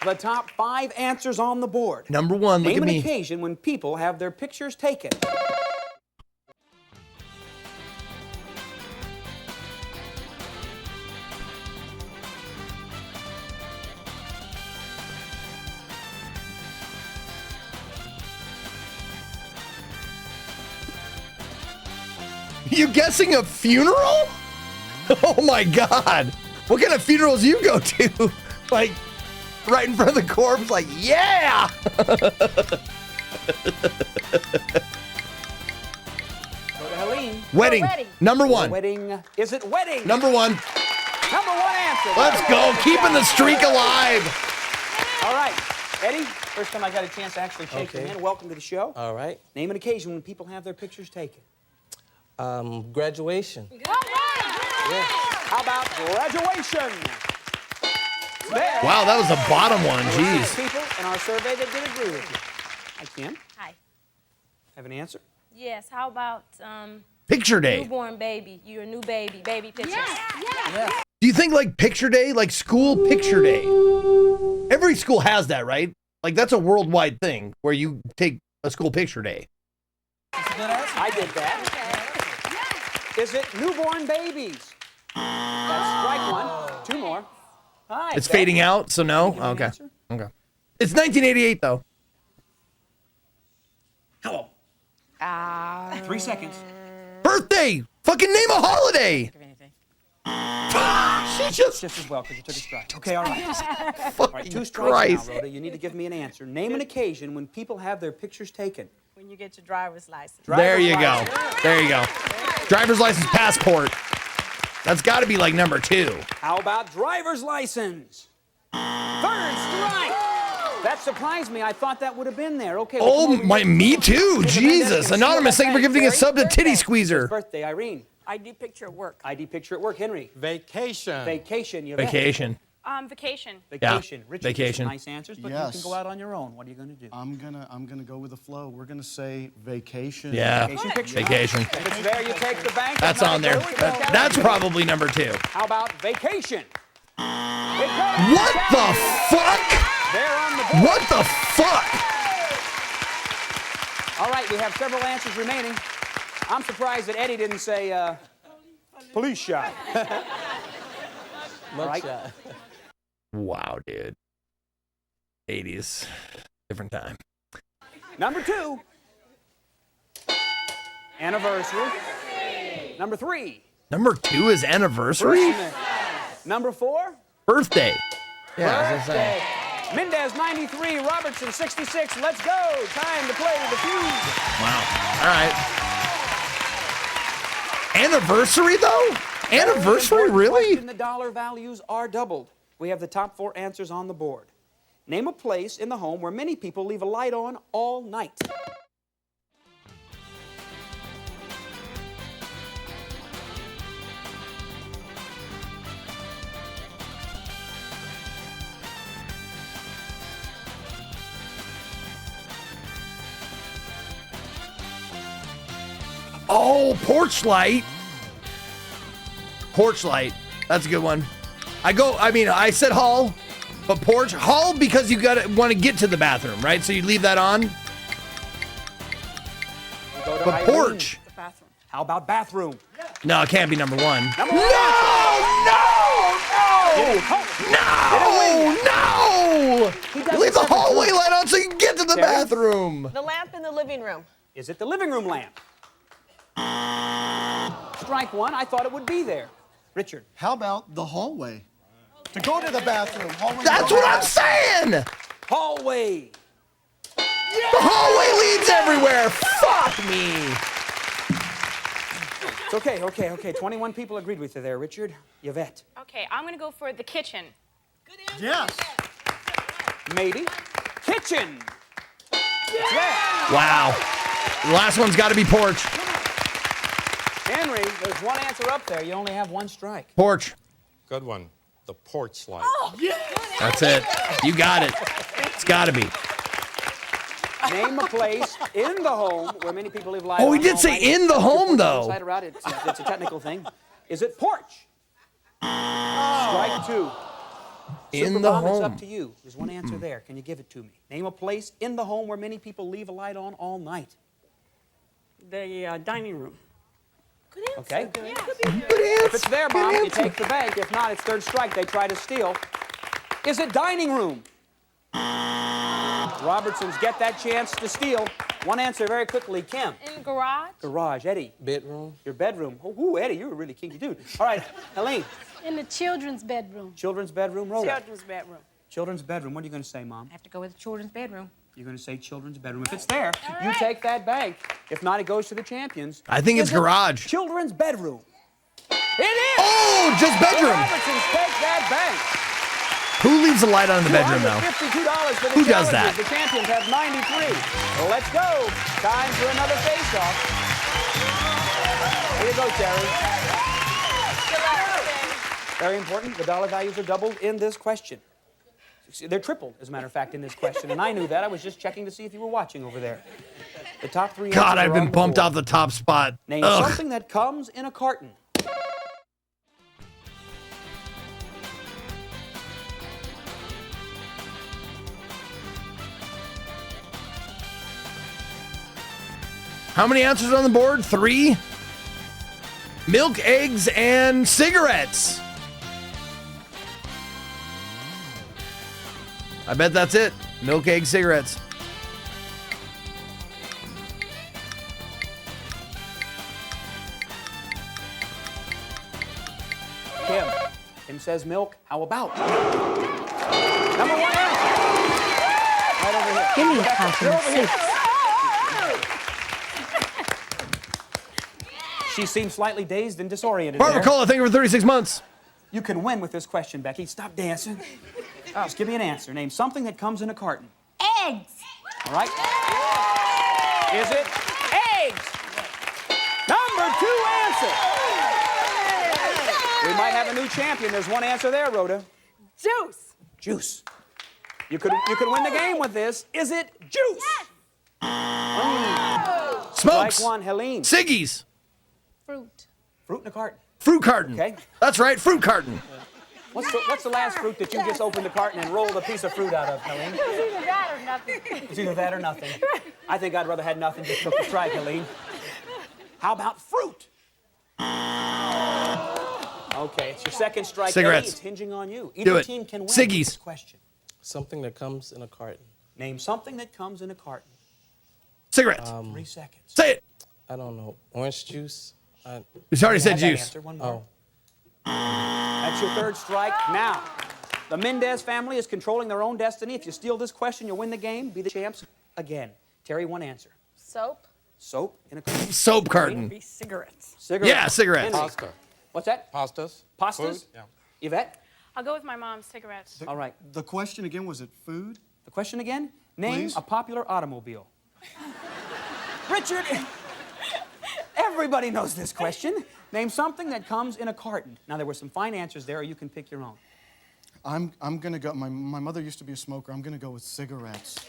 Speaker 19: the top 5 answers on the board.
Speaker 2: Number 1, look
Speaker 19: Name
Speaker 2: at
Speaker 19: an
Speaker 2: me.
Speaker 19: occasion when people have their pictures taken.
Speaker 2: You guessing a funeral? Oh my God. What kind of funerals you go to? Like, right in front of the corpse, like, yeah!
Speaker 19: Go to Helene.
Speaker 2: Wedding. Number 1.
Speaker 19: Wedding. Is it wedding?
Speaker 2: Number 1.
Speaker 19: Number 1 answer.
Speaker 2: Let's go. Keeping the streak alive.
Speaker 19: All right. Eddie, first time I got a chance to actually shake your hand. Welcome to the show.
Speaker 23: All right.
Speaker 19: Name an occasion when people have their pictures taken.
Speaker 23: Graduation.
Speaker 19: Yeah. How about graduation? There.
Speaker 2: Wow, that was the bottom one. Jeez.
Speaker 19: People in our survey that did agree with you. Hi, Kim.
Speaker 1: Hi.
Speaker 19: Have an answer?
Speaker 1: Yes, how about
Speaker 2: Picture day.
Speaker 1: newborn baby? You're a new baby, baby pictures.
Speaker 19: Yeah.
Speaker 2: Do you think like picture day, like school picture day? Every school has that, right? Like that's a worldwide thing where you take a school picture day.
Speaker 19: I did that. Is it newborn babies? That's strike 1. 2 more. Hi.
Speaker 2: It's fading out, so no? Okay. Okay. It's 1988 though.
Speaker 19: Hello. 3 seconds.
Speaker 2: Birthday! Fucking name a holiday! She just
Speaker 19: as well because you took a strike. Okay, all right. All right, 2 strikes
Speaker 2: Christ.
Speaker 19: now, Rhoda. You need to give me an answer. Name an occasion when people have their pictures taken.
Speaker 21: When you get your driver's license.
Speaker 2: There you go. There you go. Driver's license, passport. That's got to be like number 2.
Speaker 19: How about driver's license? 3rd strike. That surprised me. I thought that would have been there. Okay.
Speaker 2: Oh, me too. Jesus. Anonymous, thank you for giving a sub to Titty Squeezer.
Speaker 19: Birthday, Irene.
Speaker 21: ID picture at work.
Speaker 19: ID picture at work, Henry.
Speaker 23: Vacation.
Speaker 19: Vacation.
Speaker 2: Vacation.
Speaker 22: Vacation.
Speaker 19: Vacation.
Speaker 2: Yeah.
Speaker 19: Richard,
Speaker 2: Vacation.
Speaker 19: some nice answers, but you can go out on your own. What are you going to do?
Speaker 20: I'm gonna go with the flow. We're gonna say vacation.
Speaker 2: Yeah.
Speaker 19: Vacation picture.
Speaker 2: Vacation.
Speaker 19: If it's there, you take the bank.
Speaker 2: That's on there. That's probably number 2.
Speaker 19: How about vacation?
Speaker 2: What the fuck?
Speaker 19: There on the board.
Speaker 2: What the fuck?
Speaker 19: All right, we have several answers remaining. I'm surprised that Eddie didn't say police shot. All right.
Speaker 2: Wow, dude. 80s. Different time.
Speaker 19: Number 2. Anniversary. Number 3.
Speaker 2: Number 2 is anniversary?
Speaker 19: Christmas. Number 4.
Speaker 2: Birthday. Yeah, I was gonna
Speaker 19: Birthday.
Speaker 2: say.
Speaker 19: Mendez 93, Robertson 66. Let's go. Time to play the fuse.
Speaker 2: Wow. All right. Anniversary, though? Anniversary, really?
Speaker 19: The dollar values are doubled. We have the top 4 answers on the board. Name a place in the home where many people leave a light on all night.
Speaker 2: Oh, porch light. Porch light. That's a good one. I said hall, but porch. Hall because you want to get to the bathroom, right? So you leave that on. But porch.
Speaker 19: How about bathroom?
Speaker 2: No, it can't be number 1.
Speaker 19: Number 1.
Speaker 2: No! You leave the hallway light on so you can get to the bathroom.
Speaker 22: The lamp in the living room.
Speaker 19: Is it the living room lamp? Strike 1. I thought it would be there. Richard.
Speaker 20: How about the hallway? To go to the bathroom. Hallway.
Speaker 2: That's what I'm saying.
Speaker 19: Hallway.
Speaker 2: The hallway leads everywhere. Fuck me.
Speaker 19: It's okay. 21 people agreed with you there, Richard. Yvette.
Speaker 22: Okay, I'm gonna go for the kitchen.
Speaker 20: Yes.
Speaker 19: Maybe. Kitchen. It's there.
Speaker 2: Wow. The last one's got to be porch.
Speaker 19: Henry, there's one answer up there. You only have 1 strike.
Speaker 2: Porch.
Speaker 23: Good one. The porch light.
Speaker 19: Oh,
Speaker 2: That's it. You got it. It's got to be.
Speaker 19: Name a place in the home where many people live life.
Speaker 2: Oh, we did say in the home, though.
Speaker 19: Inside or out, it's a technical thing. Is it porch? Strike 2.
Speaker 2: In
Speaker 19: Super
Speaker 2: the
Speaker 19: Bomb, it's
Speaker 2: home.
Speaker 19: up to you. There's one answer there. Can you give it to me? Name a place in the home where many people leave a light on all night.
Speaker 9: The dining room.
Speaker 19: Okay. If it's there, Mom, you take the bank. If not, it's third strike. They try to steal. Is it dining room? Robertsons get that chance to steal. One answer very quickly. Kim.
Speaker 22: In garage.
Speaker 19: Garage. Eddie.
Speaker 23: Bedroom.
Speaker 19: Your bedroom. Oh, ooh, Eddie, you're a really kinky dude. All right, Helene.
Speaker 21: In the children's bedroom.
Speaker 19: Children's bedroom. Rhoda.
Speaker 21: Children's bedroom.
Speaker 19: Children's bedroom. What are you going to say, Mom?
Speaker 21: I have to go with the children's bedroom.
Speaker 19: You're going to say children's bedroom. If it's there, you take that bank. If not, it goes to the champions.
Speaker 2: I think it's
Speaker 19: Is it
Speaker 2: garage.
Speaker 19: Children's bedroom. It is!
Speaker 2: Oh, just bedroom.
Speaker 19: The Robertsons take that bank.
Speaker 2: Who leaves a light on in the bedroom, though?
Speaker 19: $52 for the
Speaker 2: Who does that?
Speaker 19: challengers. The champions have 93. Well, let's go. Time for another face-off. Here you go, Terry. Very important. The dollar values are doubled in this question. They're tripled, as a matter of fact, in this question. And I knew that. I was just checking to see if you were watching over there. The top three
Speaker 2: God,
Speaker 19: answers
Speaker 2: I've
Speaker 19: are
Speaker 2: been
Speaker 19: on the
Speaker 2: bumped
Speaker 19: board.
Speaker 2: off the top spot.
Speaker 19: Name
Speaker 2: Ugh.
Speaker 19: something that comes in a carton.
Speaker 2: How many answers on the board? 3. Milk, eggs, and cigarettes. I bet that's it. Milk, eggs, cigarettes.
Speaker 19: Kim says milk. How about? Number one answer. Right over here.
Speaker 4: Give me a
Speaker 19: Rebecca,
Speaker 4: carton
Speaker 19: you're
Speaker 4: of
Speaker 19: over here.
Speaker 4: six.
Speaker 19: She seems slightly dazed and disoriented.
Speaker 2: Barbara
Speaker 19: there.
Speaker 2: Cola, thank you for 36 months.
Speaker 19: You can win with this question, Becky. Stop dancing. Just give me an answer. Name something that comes in a carton.
Speaker 21: Eggs.
Speaker 19: All right? Is it eggs? Number 2 answer. We might have a new champion. There's one answer there, Rhoda.
Speaker 21: Juice.
Speaker 19: Juice. You could win the game with this. Is it juice?
Speaker 2: Smokes.
Speaker 19: Strike one, Helene.
Speaker 2: Ciggies.
Speaker 21: Fruit.
Speaker 19: Fruit in a carton.
Speaker 2: Fruit carton.
Speaker 19: Okay.
Speaker 2: That's right, fruit carton.
Speaker 19: What's the last fruit that you just opened the carton and rolled a piece of fruit out of, Helene?
Speaker 21: It's either that or nothing.
Speaker 19: It's either that or nothing. I think I'd rather had nothing. Just took a strike, Helene. How about fruit? Okay, it's your second strike.
Speaker 2: Cigarettes.
Speaker 19: Eddie, it's hinging on you.
Speaker 2: Do
Speaker 19: Either
Speaker 2: it.
Speaker 19: team can win
Speaker 2: Ciggies.
Speaker 19: this question.
Speaker 23: Something that comes in a carton.
Speaker 19: Name something that comes in a carton.
Speaker 2: Cigarettes.
Speaker 19: 3 seconds.
Speaker 2: Say it.
Speaker 23: I don't know. Orange juice.
Speaker 2: He's already said
Speaker 19: Have that
Speaker 2: juice.
Speaker 19: answer. One more. That's your third strike. Now, the Mendez family is controlling their own destiny. If you steal this question, you'll win the game. Be the champs again. Terry, one answer.
Speaker 22: Soap.
Speaker 19: Soap in a carton.
Speaker 2: Soap carton.
Speaker 21: Be cigarettes.
Speaker 19: Cigarettes.
Speaker 2: Yeah, cigarettes.
Speaker 19: Henry.
Speaker 23: Pasta.
Speaker 19: What's that?
Speaker 23: Pastas.
Speaker 19: Pastas?
Speaker 23: Food? Yeah.
Speaker 19: Yvette?
Speaker 22: I'll go with my mom's cigarettes.
Speaker 19: All right.
Speaker 20: The question again, was it food?
Speaker 19: The question again? Name
Speaker 20: Please?
Speaker 19: a popular automobile. Richard, everybody knows this question. Name something that comes in a carton. Now, there were some fine answers there, or you can pick your own.
Speaker 20: I'm gonna go. My mother used to be a smoker. I'm gonna go with cigarettes.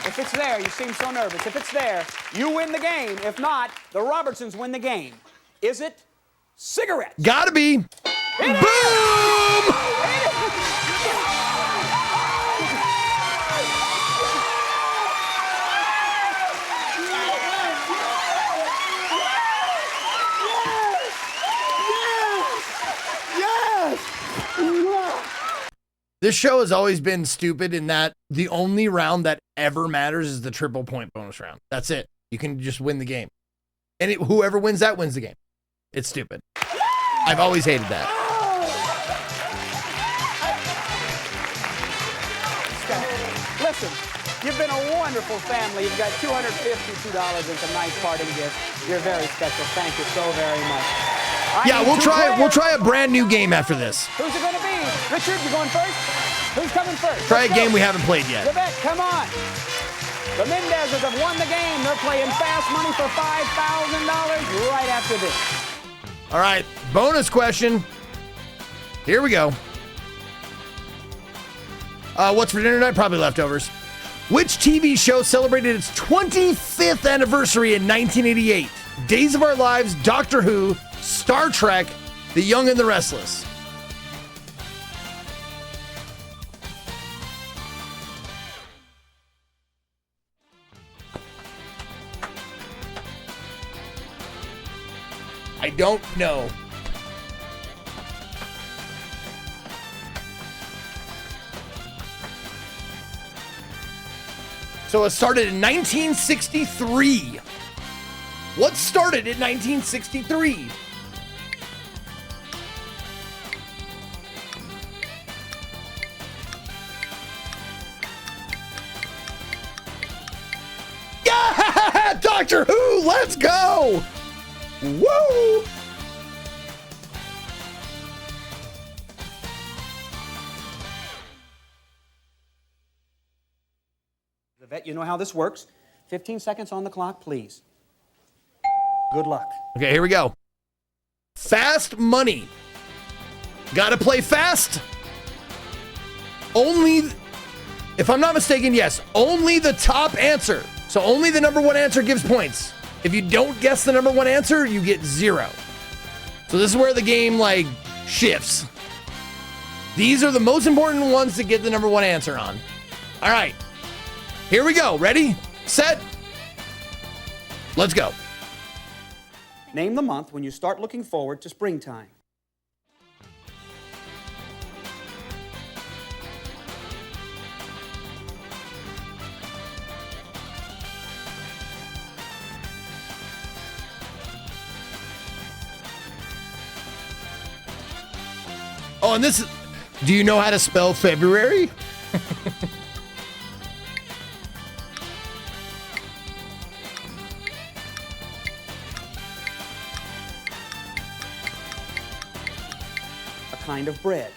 Speaker 19: If it's there, you seem so nervous. If it's there, you win the game. If not, the Robertsons win the game. Is it cigarettes?
Speaker 2: Gotta be. Boom! This show has always been stupid in that the only round that ever matters is the triple point bonus round. That's it. You can just win the game. And whoever wins that wins the game. It's stupid. I've always hated that.
Speaker 19: Listen, you've been a wonderful family. You've got $252 and some nice parting gifts. You're very special. Thank you so very much.
Speaker 2: Yeah, we'll try a brand new game after this.
Speaker 19: Who's it going to be? Richard, you going first? Who's coming first?
Speaker 2: Try a
Speaker 19: Let's
Speaker 2: game
Speaker 19: go.
Speaker 2: we haven't played yet.
Speaker 19: Yvette, come on. The Mendezes have won the game. They're playing fast money for $5,000 right after this.
Speaker 2: All right, bonus question. Here we go. What's for dinner tonight? Probably leftovers. Which TV show celebrated its 25th anniversary in 1988? Days of Our Lives, Doctor Who, Star Trek, The Young and the Restless. I don't know. So it started in 1963. What started in 1963? Yeah! Doctor Who, let's go! Woo!
Speaker 19: The vet, you know how this works. 15 seconds on the clock, please. Good luck.
Speaker 2: Okay, here we go. Fast money. Gotta play fast. Only, if I'm not mistaken, yes, only the top answer. So only the number one answer gives points. If you don't guess the number one answer, you get 0. So this is where the game, like, shifts. These are the most important ones to get the number one answer on. All right. Here we go. Ready, set, let's go.
Speaker 19: Name the month when you start looking forward to springtime.
Speaker 2: Oh, and this is, do you know how to spell February?
Speaker 19: A kind of bread.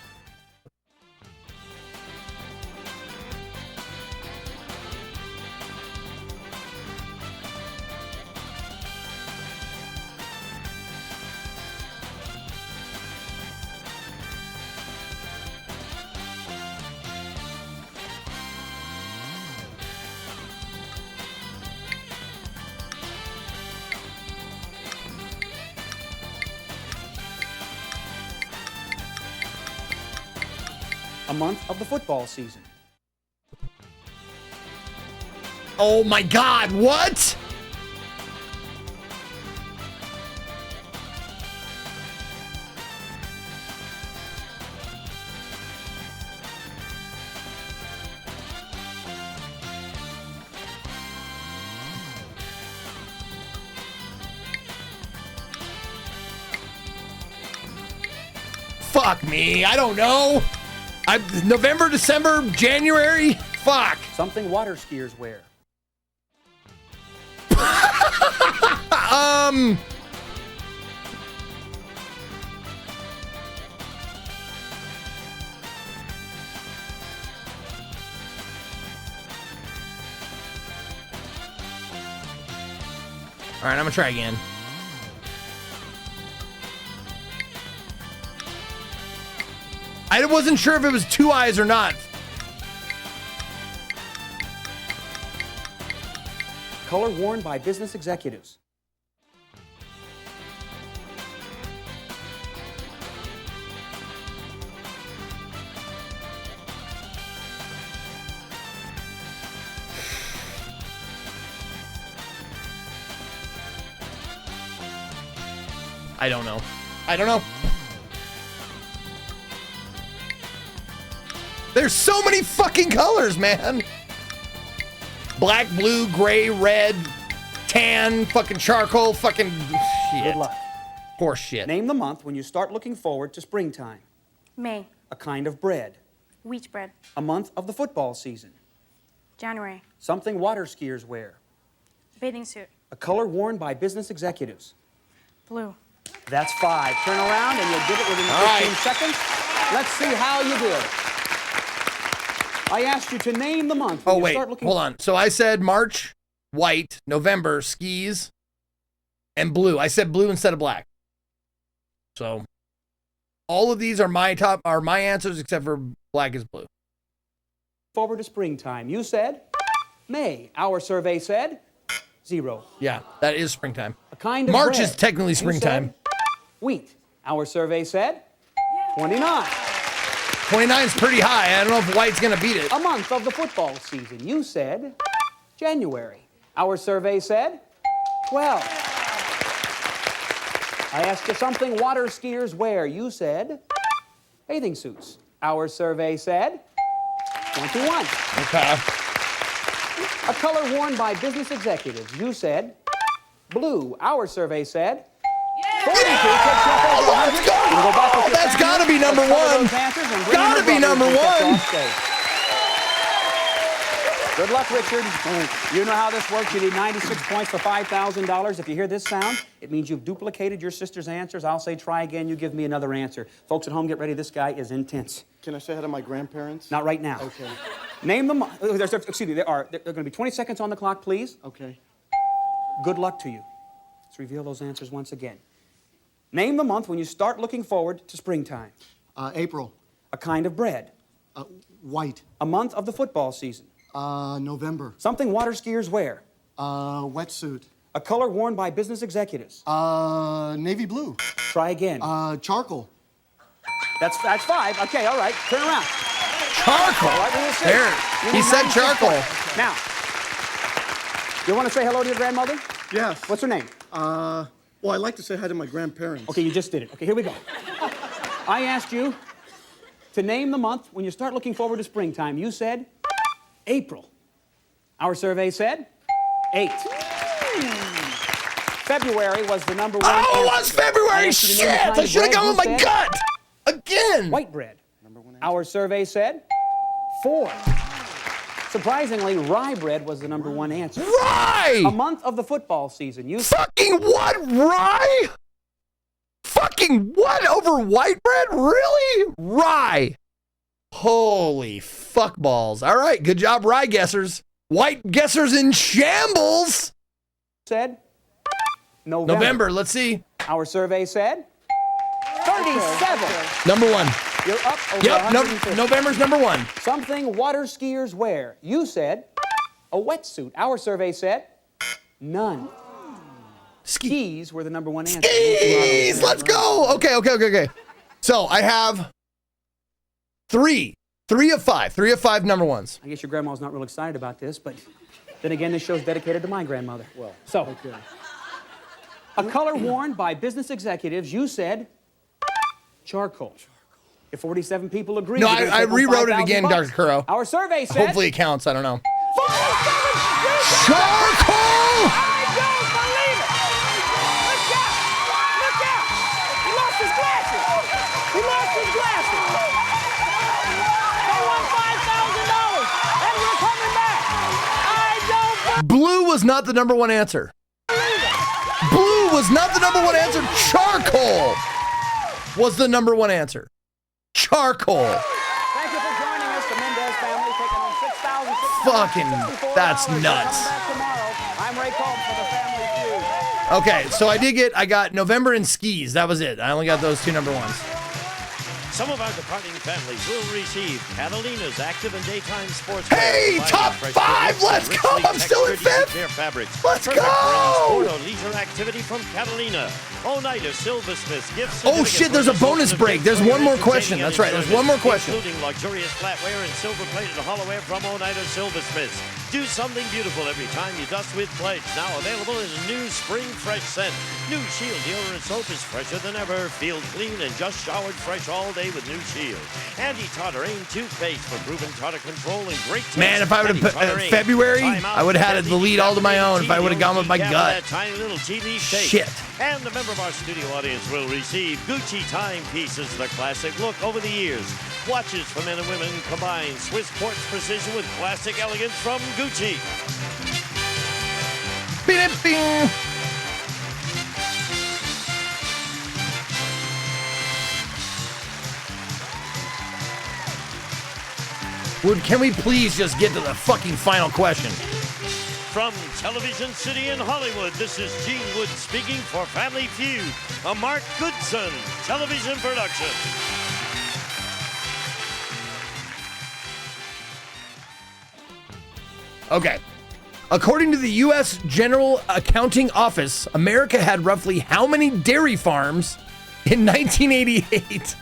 Speaker 19: A month of the football season.
Speaker 2: Oh my God, what? Fuck me, I don't know. November, December, January? Fuck.
Speaker 19: Something water skiers wear.
Speaker 2: All right, I'm gonna try again. I wasn't sure if it was 2 eyes or not.
Speaker 19: Color worn by business executives.
Speaker 2: I don't know. I don't know. There's so many fucking colors, man. Black, blue, gray, red, tan, fucking charcoal, fucking shit.
Speaker 19: Good luck.
Speaker 2: Horse shit.
Speaker 19: Name the month when you start looking forward to springtime.
Speaker 22: May.
Speaker 19: A kind of bread.
Speaker 22: Wheat bread.
Speaker 19: A month of the football season.
Speaker 22: January.
Speaker 19: Something water skiers wear.
Speaker 22: Bathing suit.
Speaker 19: A color worn by business executives.
Speaker 22: Blue.
Speaker 19: That's 5. Turn around and you'll get it within 15 seconds. Let's see how you did. I asked you to name the month.
Speaker 2: Oh, wait, hold on. So I said March, white, November, skis, and blue. I said blue instead of black. So all of these are my answers except for black is blue.
Speaker 19: Forward to springtime. You said May. Our survey said 0.
Speaker 2: Yeah, that is springtime.
Speaker 19: A kind of
Speaker 2: March
Speaker 19: bread.
Speaker 2: is technically
Speaker 19: You
Speaker 2: springtime.
Speaker 19: said wheat. Our survey said 29.
Speaker 2: 29 is pretty high. I don't know if white's going to beat it.
Speaker 19: A month of the football season. You said January. Our survey said 12. I asked you something water skiers wear. You said bathing suits. Our survey said 21.
Speaker 2: Okay.
Speaker 19: A color worn by business executives. You said blue. Our survey said 42.
Speaker 2: Let's go! That's got to be number one. Got to be number one.
Speaker 19: Good luck, Richard. You know how this works. You need 96 points for $5,000. If you hear this sound, it means you've duplicated your sister's answers. I'll say try again. You give me another answer. Folks at home, get ready. This guy is intense.
Speaker 20: Can I say hi to my grandparents?
Speaker 19: Not right now.
Speaker 20: Okay.
Speaker 19: Name them. Excuse me. There are going to be 20 seconds on the clock, please.
Speaker 20: Okay.
Speaker 19: Good luck to you. Let's reveal those answers once again. Name the month when you start looking forward to springtime.
Speaker 20: April.
Speaker 19: A kind of bread.
Speaker 20: White.
Speaker 19: A month of the football season.
Speaker 20: November.
Speaker 19: Something water skiers wear.
Speaker 20: Wetsuit.
Speaker 19: A color worn by business executives.
Speaker 20: Navy blue.
Speaker 19: Try again.
Speaker 20: Charcoal.
Speaker 19: That's 5. Okay, all right. Turn around.
Speaker 2: Charcoal.
Speaker 19: All right, we'll see.
Speaker 2: There.
Speaker 19: You
Speaker 2: He
Speaker 19: need
Speaker 2: said
Speaker 19: 96
Speaker 2: charcoal.
Speaker 19: points. Now, you want to say hello to your grandmother?
Speaker 20: Yes.
Speaker 19: What's her name?
Speaker 20: Well, I'd like to say hi to my grandparents.
Speaker 19: Okay, you just did it. Okay, here we go. I asked you to name the month when you start looking forward to springtime. You said April. Our survey said 8. February was the number one.
Speaker 2: Oh, it
Speaker 19: answer.
Speaker 2: was February. Shit! I should have gone with my gut. Again.
Speaker 19: White bread. Our survey said 4. Surprisingly, rye bread was the number one answer.
Speaker 2: Rye!
Speaker 19: A month of the football season. You
Speaker 2: fucking what? Rye? Fucking what? Over white bread? Really? Rye. Holy fuck balls. All right, good job, rye guessers. White guessers in shambles.
Speaker 19: Said November.
Speaker 2: November, let's see.
Speaker 19: Our survey said 37.
Speaker 2: Number one.
Speaker 19: You're up over
Speaker 2: Yep,
Speaker 19: 150.
Speaker 2: November's number one.
Speaker 19: Something water skiers wear. You said a wetsuit. Our survey said none. Skis were the number one answer.
Speaker 2: Skis! Let's go! Okay. So I have 3 of 5. 3 of 5 number ones.
Speaker 19: I guess your grandma's not real excited about this, but then again, this show's dedicated to my grandmother.
Speaker 20: Well,
Speaker 19: so,
Speaker 20: okay.
Speaker 19: A color worn by business executives. You said charcoal. If 47 people agree,
Speaker 2: No, I rewrote it again, Dr. Kuro.
Speaker 19: Our survey said
Speaker 2: Hopefully it counts. I don't know.
Speaker 19: 47.
Speaker 2: Charcoal!
Speaker 19: I don't believe it! Look out! Look out! He lost his glasses! He lost his glasses! They won $5,000 and we're coming back! I don't
Speaker 2: Blue was not the number one answer. Blue was not the number one answer. Charcoal was the number one answer. Charcoal.
Speaker 19: Thank you for joining us, the Mendez family, taking on 6,000.
Speaker 2: Fucking, that's nuts.
Speaker 19: I'm Ray Colton for the Family Feud.
Speaker 2: Okay, so I got November and skis. That was it. I only got those 2 number ones.
Speaker 18: Some of our departing families will receive Catalina's active and daytime sports.
Speaker 2: Hey, top 5! Let's go! I'm still in 5th! Let's go!
Speaker 18: Sport or leisure activity from Catalina. Oneida Silversmiths gifts.
Speaker 2: Oh shit, there's a bonus break. There's one more question. That's right, there's one more question.
Speaker 18: Including luxurious flatware and silver-plated hollowware from Oneida Silversmiths. Do something beautiful every time you dust with Pledge. Now available in a new spring fresh scent. New Shield deodorant soap is fresher than ever. Feel clean and just showered fresh all day with new Shield. Anti-Totter Aim toothpaste for proven totter control and great taste.
Speaker 2: Man, if I would have put February, I would have had the lead all to my own if I would have gone with my gut.
Speaker 18: Tiny little TV steak.
Speaker 2: Shit.
Speaker 18: And a member of our studio audience will receive Gucci timepieces, the classic look over the years. Watches for men and women combine Swiss quartz precision with classic elegance from Gucci.
Speaker 2: Bing, bing. Can we please just get to the fucking final question?
Speaker 18: From Television City in Hollywood, this is Gene Wood speaking for Family Feud, a Mark Goodson television production.
Speaker 2: Okay. According to the U.S. General Accounting Office, America had roughly how many dairy farms in 1988?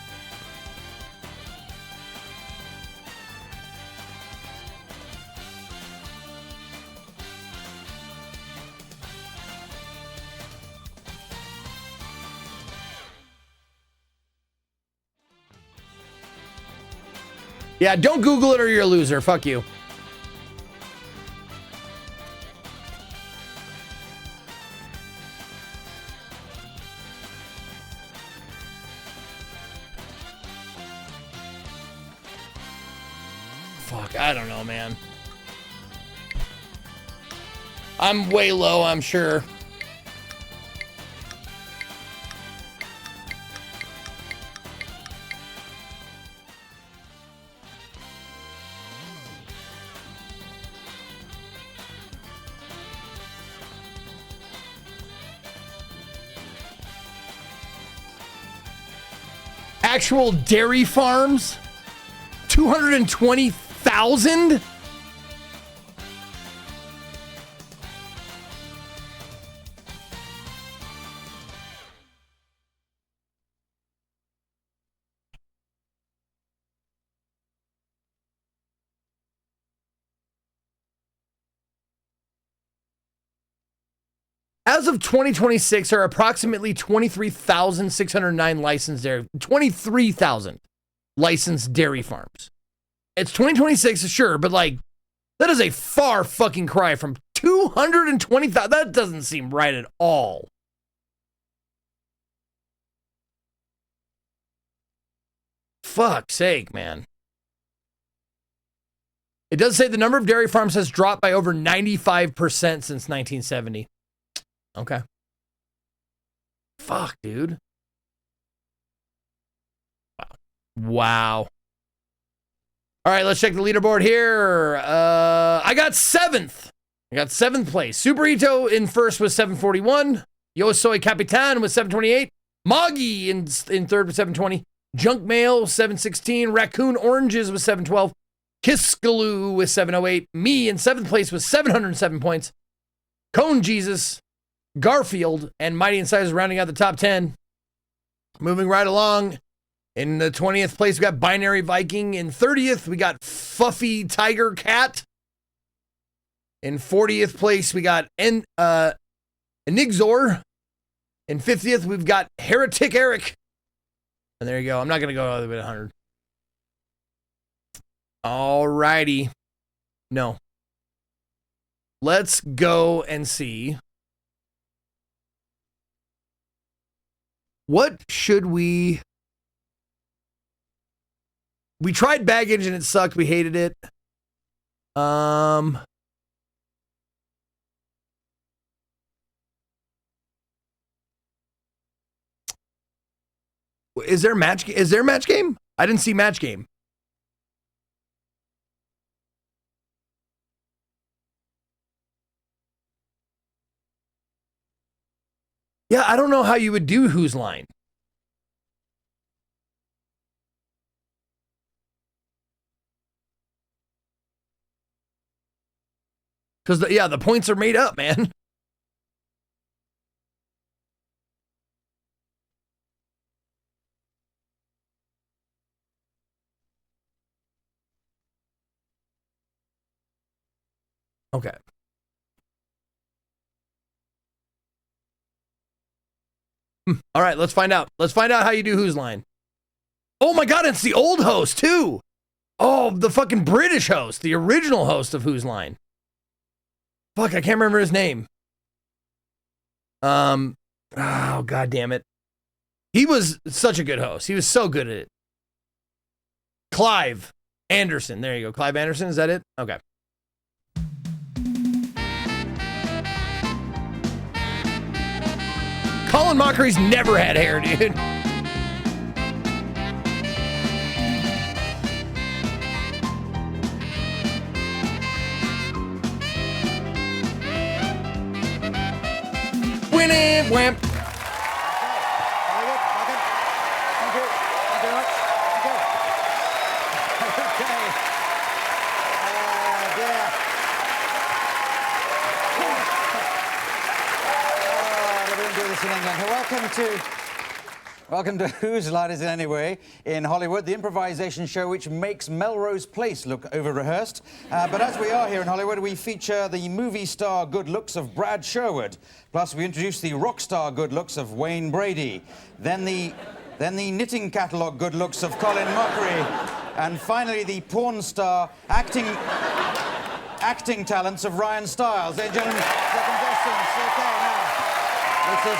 Speaker 2: Yeah, don't Google it or you're a loser. Fuck you. Fuck, I don't know, man. I'm way low, I'm sure. Actual dairy farms? 220,000? As of 2026, there are approximately 23,609 licensed dairy, 23,000 licensed dairy farms. It's 2026, sure, but like, that is a far fucking cry from 220,000. That doesn't seem right at all. Fuck's sake, man. It does say the number of dairy farms has dropped by over 95% since 1970. Okay. Fuck, dude. Wow. All right, let's check the leaderboard here. I got 7th. I got 7th place. Super Ito in first was 741. Yo Soy Capitan was 728. Moggy in third with 720. Junk Mail 716. Raccoon Oranges was 712. Kiskaloo with 708. Me in 7th place with 707 points. Cone Jesus, Garfield, and Mighty Incisors rounding out the top 10. Moving right along. In the 20th place, we got Binary Viking. In 30th, we got Fuffy Tiger Cat. In 40th place, we got Enigzor. In 50th, we've got Heretic Eric. And there you go. I'm not going to go all the way to 100. All righty. No. Let's go and see. What should we... We tried baggage and it sucked. We hated it. Is there match game? I didn't see match game. Yeah, I don't know how you would do Whose Line. Because, the points are made up, man. Okay. All right, let's find out. Let's find out how you do Whose Line. Oh my God, it's the old host, too. Oh, the fucking British host, the original host of Whose Line. Fuck, I can't remember his name. Oh, God damn it. He was such a good host. He was so good at it. Clive Anderson. There you go. Clive Anderson. Is that it? Okay. Colin Mockery's never had hair, dude. Winning, wimp.
Speaker 11: Welcome to Whose Line Is It Anyway in Hollywood, the improvisation show which makes Melrose Place look over-rehearsed. But as we are here in Hollywood, we feature the movie star good looks of Brad Sherwood. Plus, we introduce the rock star good looks of Wayne Brady. Then the knitting catalogue good looks of Colin Mockery. And finally, the porn star acting talents of Ryan Stiles. Ladies and gentlemen, the contestants. Okay,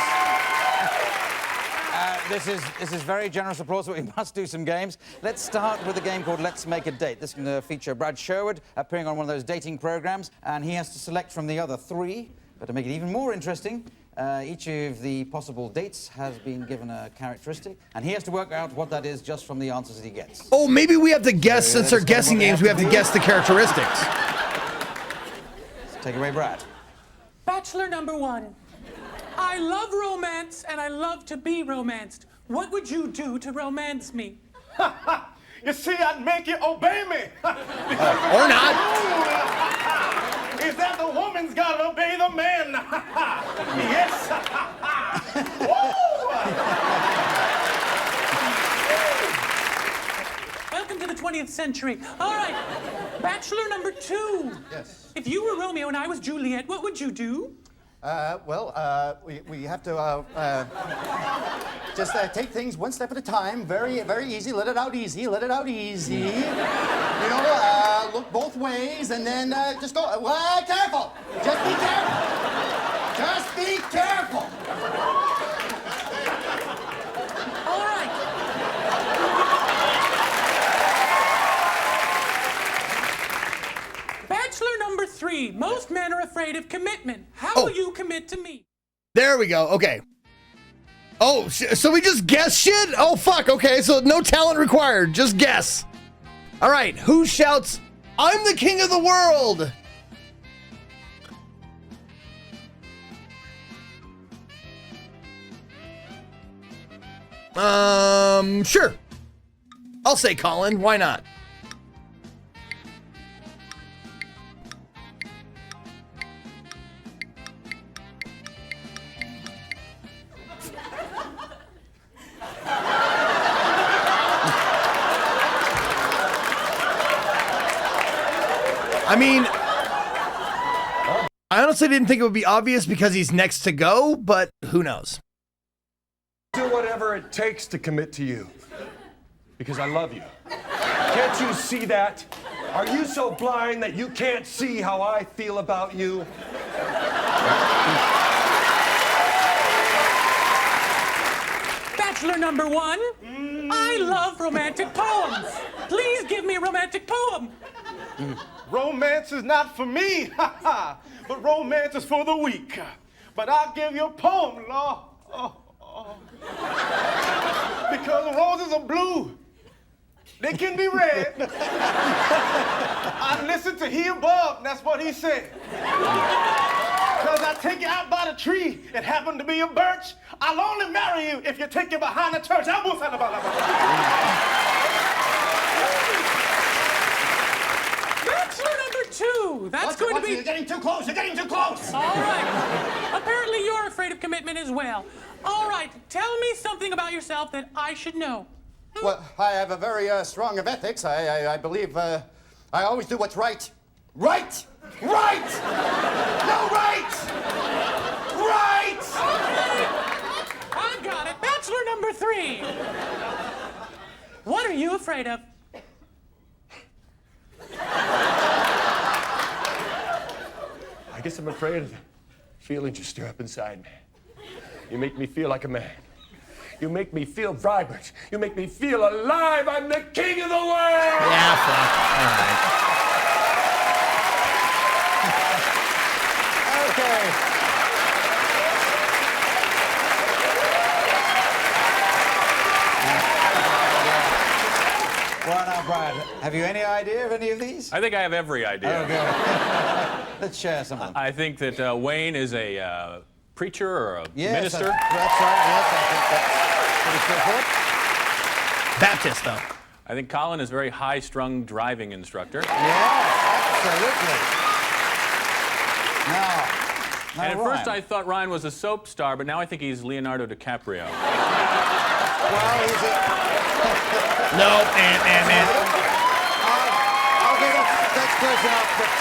Speaker 11: now, this is very generous applause, but we must do some games. Let's start with a game called Let's Make a Date. This can feature Brad Sherwood appearing on one of those dating programs, and he has to select from the other three. But to make it even more interesting, each of the possible dates has been given a characteristic, and he has to work out what that is just from the answers that he gets.
Speaker 2: Oh, maybe we have to guess, since they're guessing games, we have to guess the characteristics.
Speaker 11: Take it away, Brad.
Speaker 12: Bachelor number 1. I love romance, and I love to be romanced. What would you do to romance me?
Speaker 13: You see, I'd make you obey me.
Speaker 2: Or not.
Speaker 13: Is that the woman's gotta obey the man? Yes.
Speaker 12: Welcome to the 20th century. All right, Bachelor number 2.
Speaker 14: Yes.
Speaker 12: If you were Romeo and I was Juliet, what would you do?
Speaker 14: We have to just take things one step at a time. Very, very easy. Let it out easy. Let it out easy. You know, look both ways, and then just go. Careful. Just be careful. Just be careful.
Speaker 12: All right. Bachelor number 3. Most men are afraid of commitment. How will you commit to me?
Speaker 2: There we go. Okay. Oh, so we just guess shit? Oh, fuck. Okay, so no talent required. Just guess. All right. Who shouts, "I'm the king of the world"? Sure. I'll say Colin. Why not? I mean, I honestly didn't think it would be obvious because he's next to go, but who knows?
Speaker 13: Do whatever it takes to commit to you. Because I love you. Can't you see that? Are you so blind that you can't see how I feel about you?
Speaker 12: Bachelor number 1. I love romantic poems. Please give me a romantic poem.
Speaker 13: Romance is not for me, but romance is for the weak. But I'll give you a poem, Lord. Because roses are blue. They can be red. I listened to He Above, and that's what he said. Because I take you out by the tree, it happened to be a birch. I'll only marry you if you take you behind the church.
Speaker 12: Bachelor number 2. That's going to be...
Speaker 14: You're getting too close. You're getting too close.
Speaker 12: All right. Apparently you're afraid of commitment as well. All right. Tell me something about yourself that I should know.
Speaker 14: Well, I have a very strong of ethics. I believe I always do what's right. Right! Right! No, right! Right!
Speaker 12: Okay. I got it. Bachelor number 3. What are you afraid of?
Speaker 13: I guess I'm afraid of the feelings you stir up inside me. You make me feel like a man. You make me feel vibrant. You make me feel alive. I'm the king of the world!
Speaker 2: Yeah, fuck. All right.
Speaker 11: Okay. Well, now, Brad, have you any idea of any of these?
Speaker 24: I think I have every idea.
Speaker 11: Okay. Let's share some of them.
Speaker 24: I think that Wayne is a preacher or a minister.
Speaker 11: That's right. Yes, I think that's pretty straightforward.
Speaker 2: Baptist, though.
Speaker 24: I think Colin is a very high-strung driving instructor.
Speaker 11: Yes, absolutely. Now
Speaker 24: And at
Speaker 11: Ryan.
Speaker 24: first I thought Ryan was a soap star, but now I think he's Leonardo DiCaprio.
Speaker 11: Well, he's a...
Speaker 2: No, man.
Speaker 11: Okay, that's close enough, but...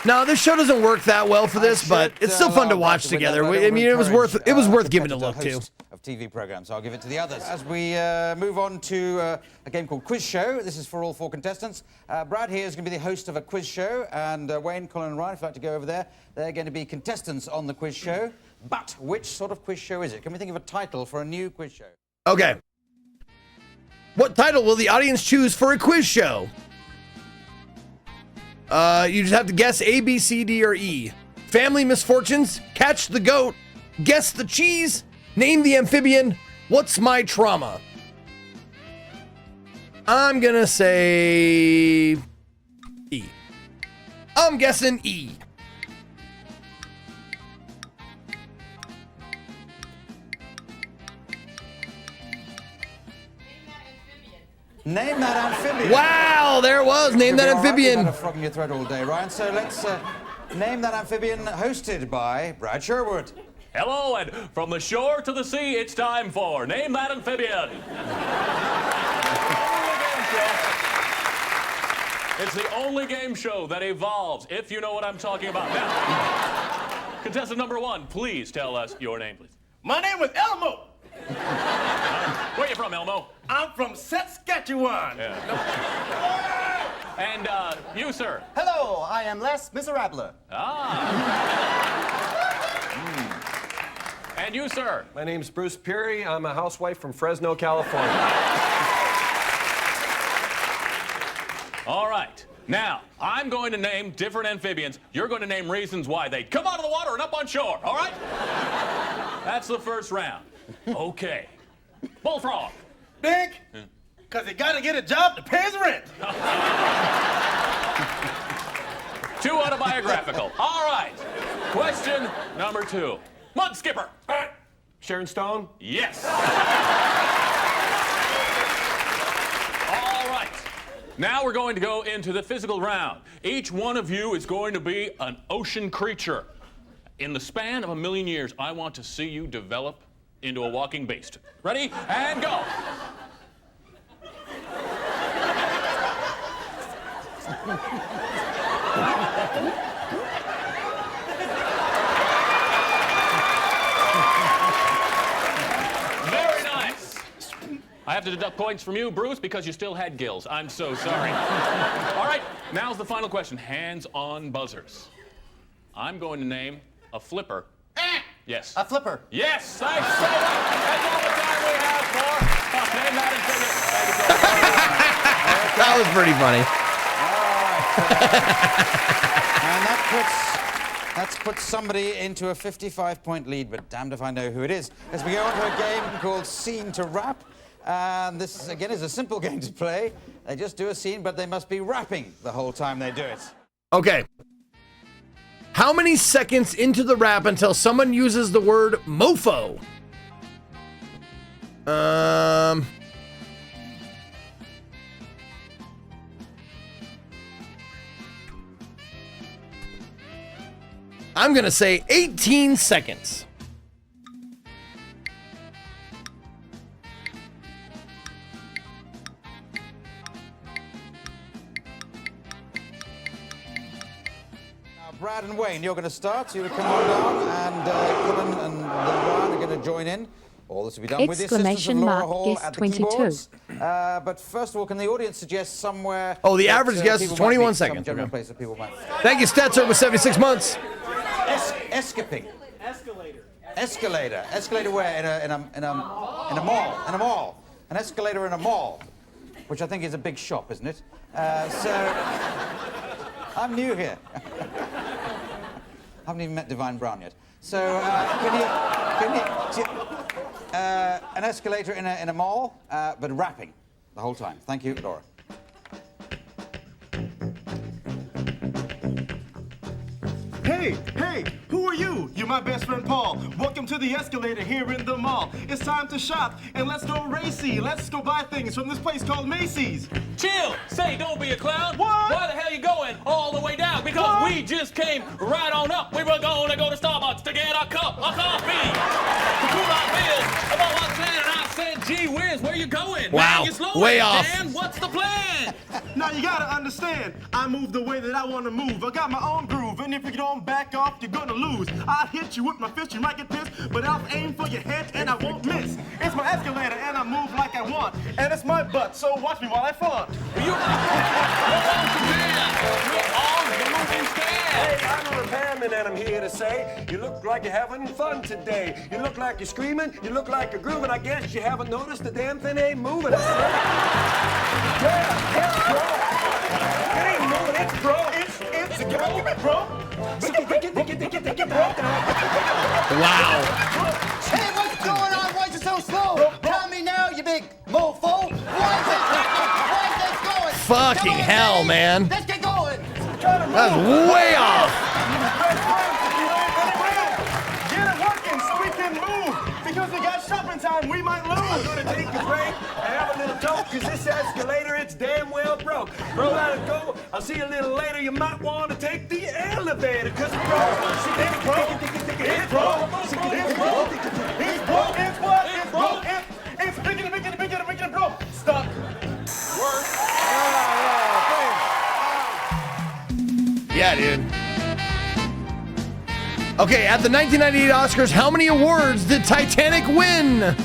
Speaker 2: No, this show doesn't work that well for this, but it's still fun to watch together. I mean, it was worth giving a look to.
Speaker 11: Of TV programs, so I'll give it to the others. As we move on to a game called Quiz Show, this is for all 4 contestants. Brad here is going to be the host of a quiz show, and Wayne, Colin, and Ryan, if you'd like to go over there, they're going to be contestants on the quiz show. But which sort of quiz show is it? Can we think of a title for a new quiz show?
Speaker 2: Okay. What title will the audience choose for a quiz show? You just have to guess A, B, C, D, or E. Family misfortunes, catch the goat, guess the cheese, name the amphibian, what's my trauma? I'm gonna say E. I'm guessing E.
Speaker 11: Name that amphibian.
Speaker 2: Wow, there it was. Name that amphibian.
Speaker 11: You've had a frog in your throat all day, Ryan. So let's name that amphibian, hosted by Brad Sherwood.
Speaker 24: Hello, and from the shore to the sea, it's time for Name That Amphibian. It's the only game show that evolves, if you know what I'm talking about. Now, contestant number 1, please tell us your name, please.
Speaker 3: My name is Elmo.
Speaker 24: Where are you from, Elmo?
Speaker 3: I'm from Saskatchewan.
Speaker 24: Yeah. And you, sir?
Speaker 14: Hello, I am Les Miserable.
Speaker 24: And you, sir?
Speaker 5: My name's Bruce Peary. I'm a housewife from Fresno, California.
Speaker 24: All right. Now, I'm going to name different amphibians. You're going to name reasons why they come out of the water and up on shore, all right? That's the first round. Okay. Bullfrog.
Speaker 3: Big, because he got to get a job to pay his rent.
Speaker 24: Too autobiographical. All right. Question number 2. Mud skipper.
Speaker 5: Sharon Stone?
Speaker 24: Yes. All right. Now we're going to go into the physical round. Each one of you is going to be an ocean creature. In the span of 1,000,000 years, I want to see you develop into a walking beast. Ready? And go. Very nice. I have to deduct points from you, Bruce, because you still had gills. I'm so sorry. All right, now's the final question. Hands on buzzers. I'm going to name a flipper. Yes.
Speaker 14: A flipper.
Speaker 24: Yes, I said it. That's all the time we have for Name That Amphibian.
Speaker 2: That was pretty funny.
Speaker 11: And that's put somebody into a 55-point lead, but damned if I know who it is. As we go on to a game called Scene to Rap. And this, again, is a simple game to play. They just do a scene, but they must be rapping the whole time they do it.
Speaker 2: Okay. How many seconds into the rap until someone uses the word mofo? I'm gonna say 18 seconds.
Speaker 11: Brad and Wayne, you're going to start. So you come on down, and Colin and Ryan are going to join in. All this will be done with the assistance of Laura Hall at the keyboards. But first of all, can the audience suggest somewhere...
Speaker 2: Oh, the average guess is 21 seconds.
Speaker 11: General place that people might...
Speaker 2: Thank you, Stetzer, with 76 months.
Speaker 11: Escaping. Escalator. Escalator. Escalator where? In a mall. In a mall. An escalator in a mall, which I think is a big shop, isn't it? I'm new here. I haven't even met Divine Brown yet. So, an escalator in a mall, but rapping the whole time. Thank you, Laura.
Speaker 3: Hey, who are you? You're my best friend Paul. Welcome to the escalator here in the mall. It's time to shop, and let's go racy. Let's go buy things from this place called Macy's.
Speaker 24: Chill! Say, don't be a clown!
Speaker 3: What?
Speaker 24: Why the hell you going all the way down? Because we just came right on up. We were going to go to Starbucks to get a cup of coffee. To cool our bills. About what I said, and I said, gee whiz, where you going?
Speaker 2: Wow,
Speaker 24: Man, you're slowing.
Speaker 2: way off.
Speaker 24: Dan, what's the plan?
Speaker 3: Now you gotta understand, I move the way that I wanna move. I got my own groove, and if you don't back off, you're gonna lose. I'll hit you with my fist, you might get pissed, but I'll aim for your head and I won't miss. It's my escalator and I move like I want, and it's my butt, so watch me while I flaunt.
Speaker 13: You're on the moving stand. Hey, I'm a repairman and I'm here to say, you look like you're having fun today. You look like you're screaming, you look like you're grooving. I guess you haven't noticed the damn thing ain't moving. Yeah, bro. It ain't moving, it's bro. It's bro.
Speaker 2: Wow.
Speaker 14: Hey, what's going on? Why is it so slow? Tell me now, you big mofo. Why is this going?
Speaker 2: Fucking hell, man.
Speaker 14: Let's get going.
Speaker 2: That's way off.
Speaker 3: Get it working so we can move, because we got shopping time, we might lose.
Speaker 13: I'm gonna take a break and have a little talk, cause this escalator, it's damn well broke. Bro, let it go. I'll see you a little later. You might want to take the elevator, cause it's broke. It's broke. It's broke. It's broke.
Speaker 3: It's broke. It's what? It's broke. It's bigger, broke. Stuck.
Speaker 13: Work.
Speaker 2: Yeah, dude. Okay, at the 1998 Oscars, how many awards did Titanic win?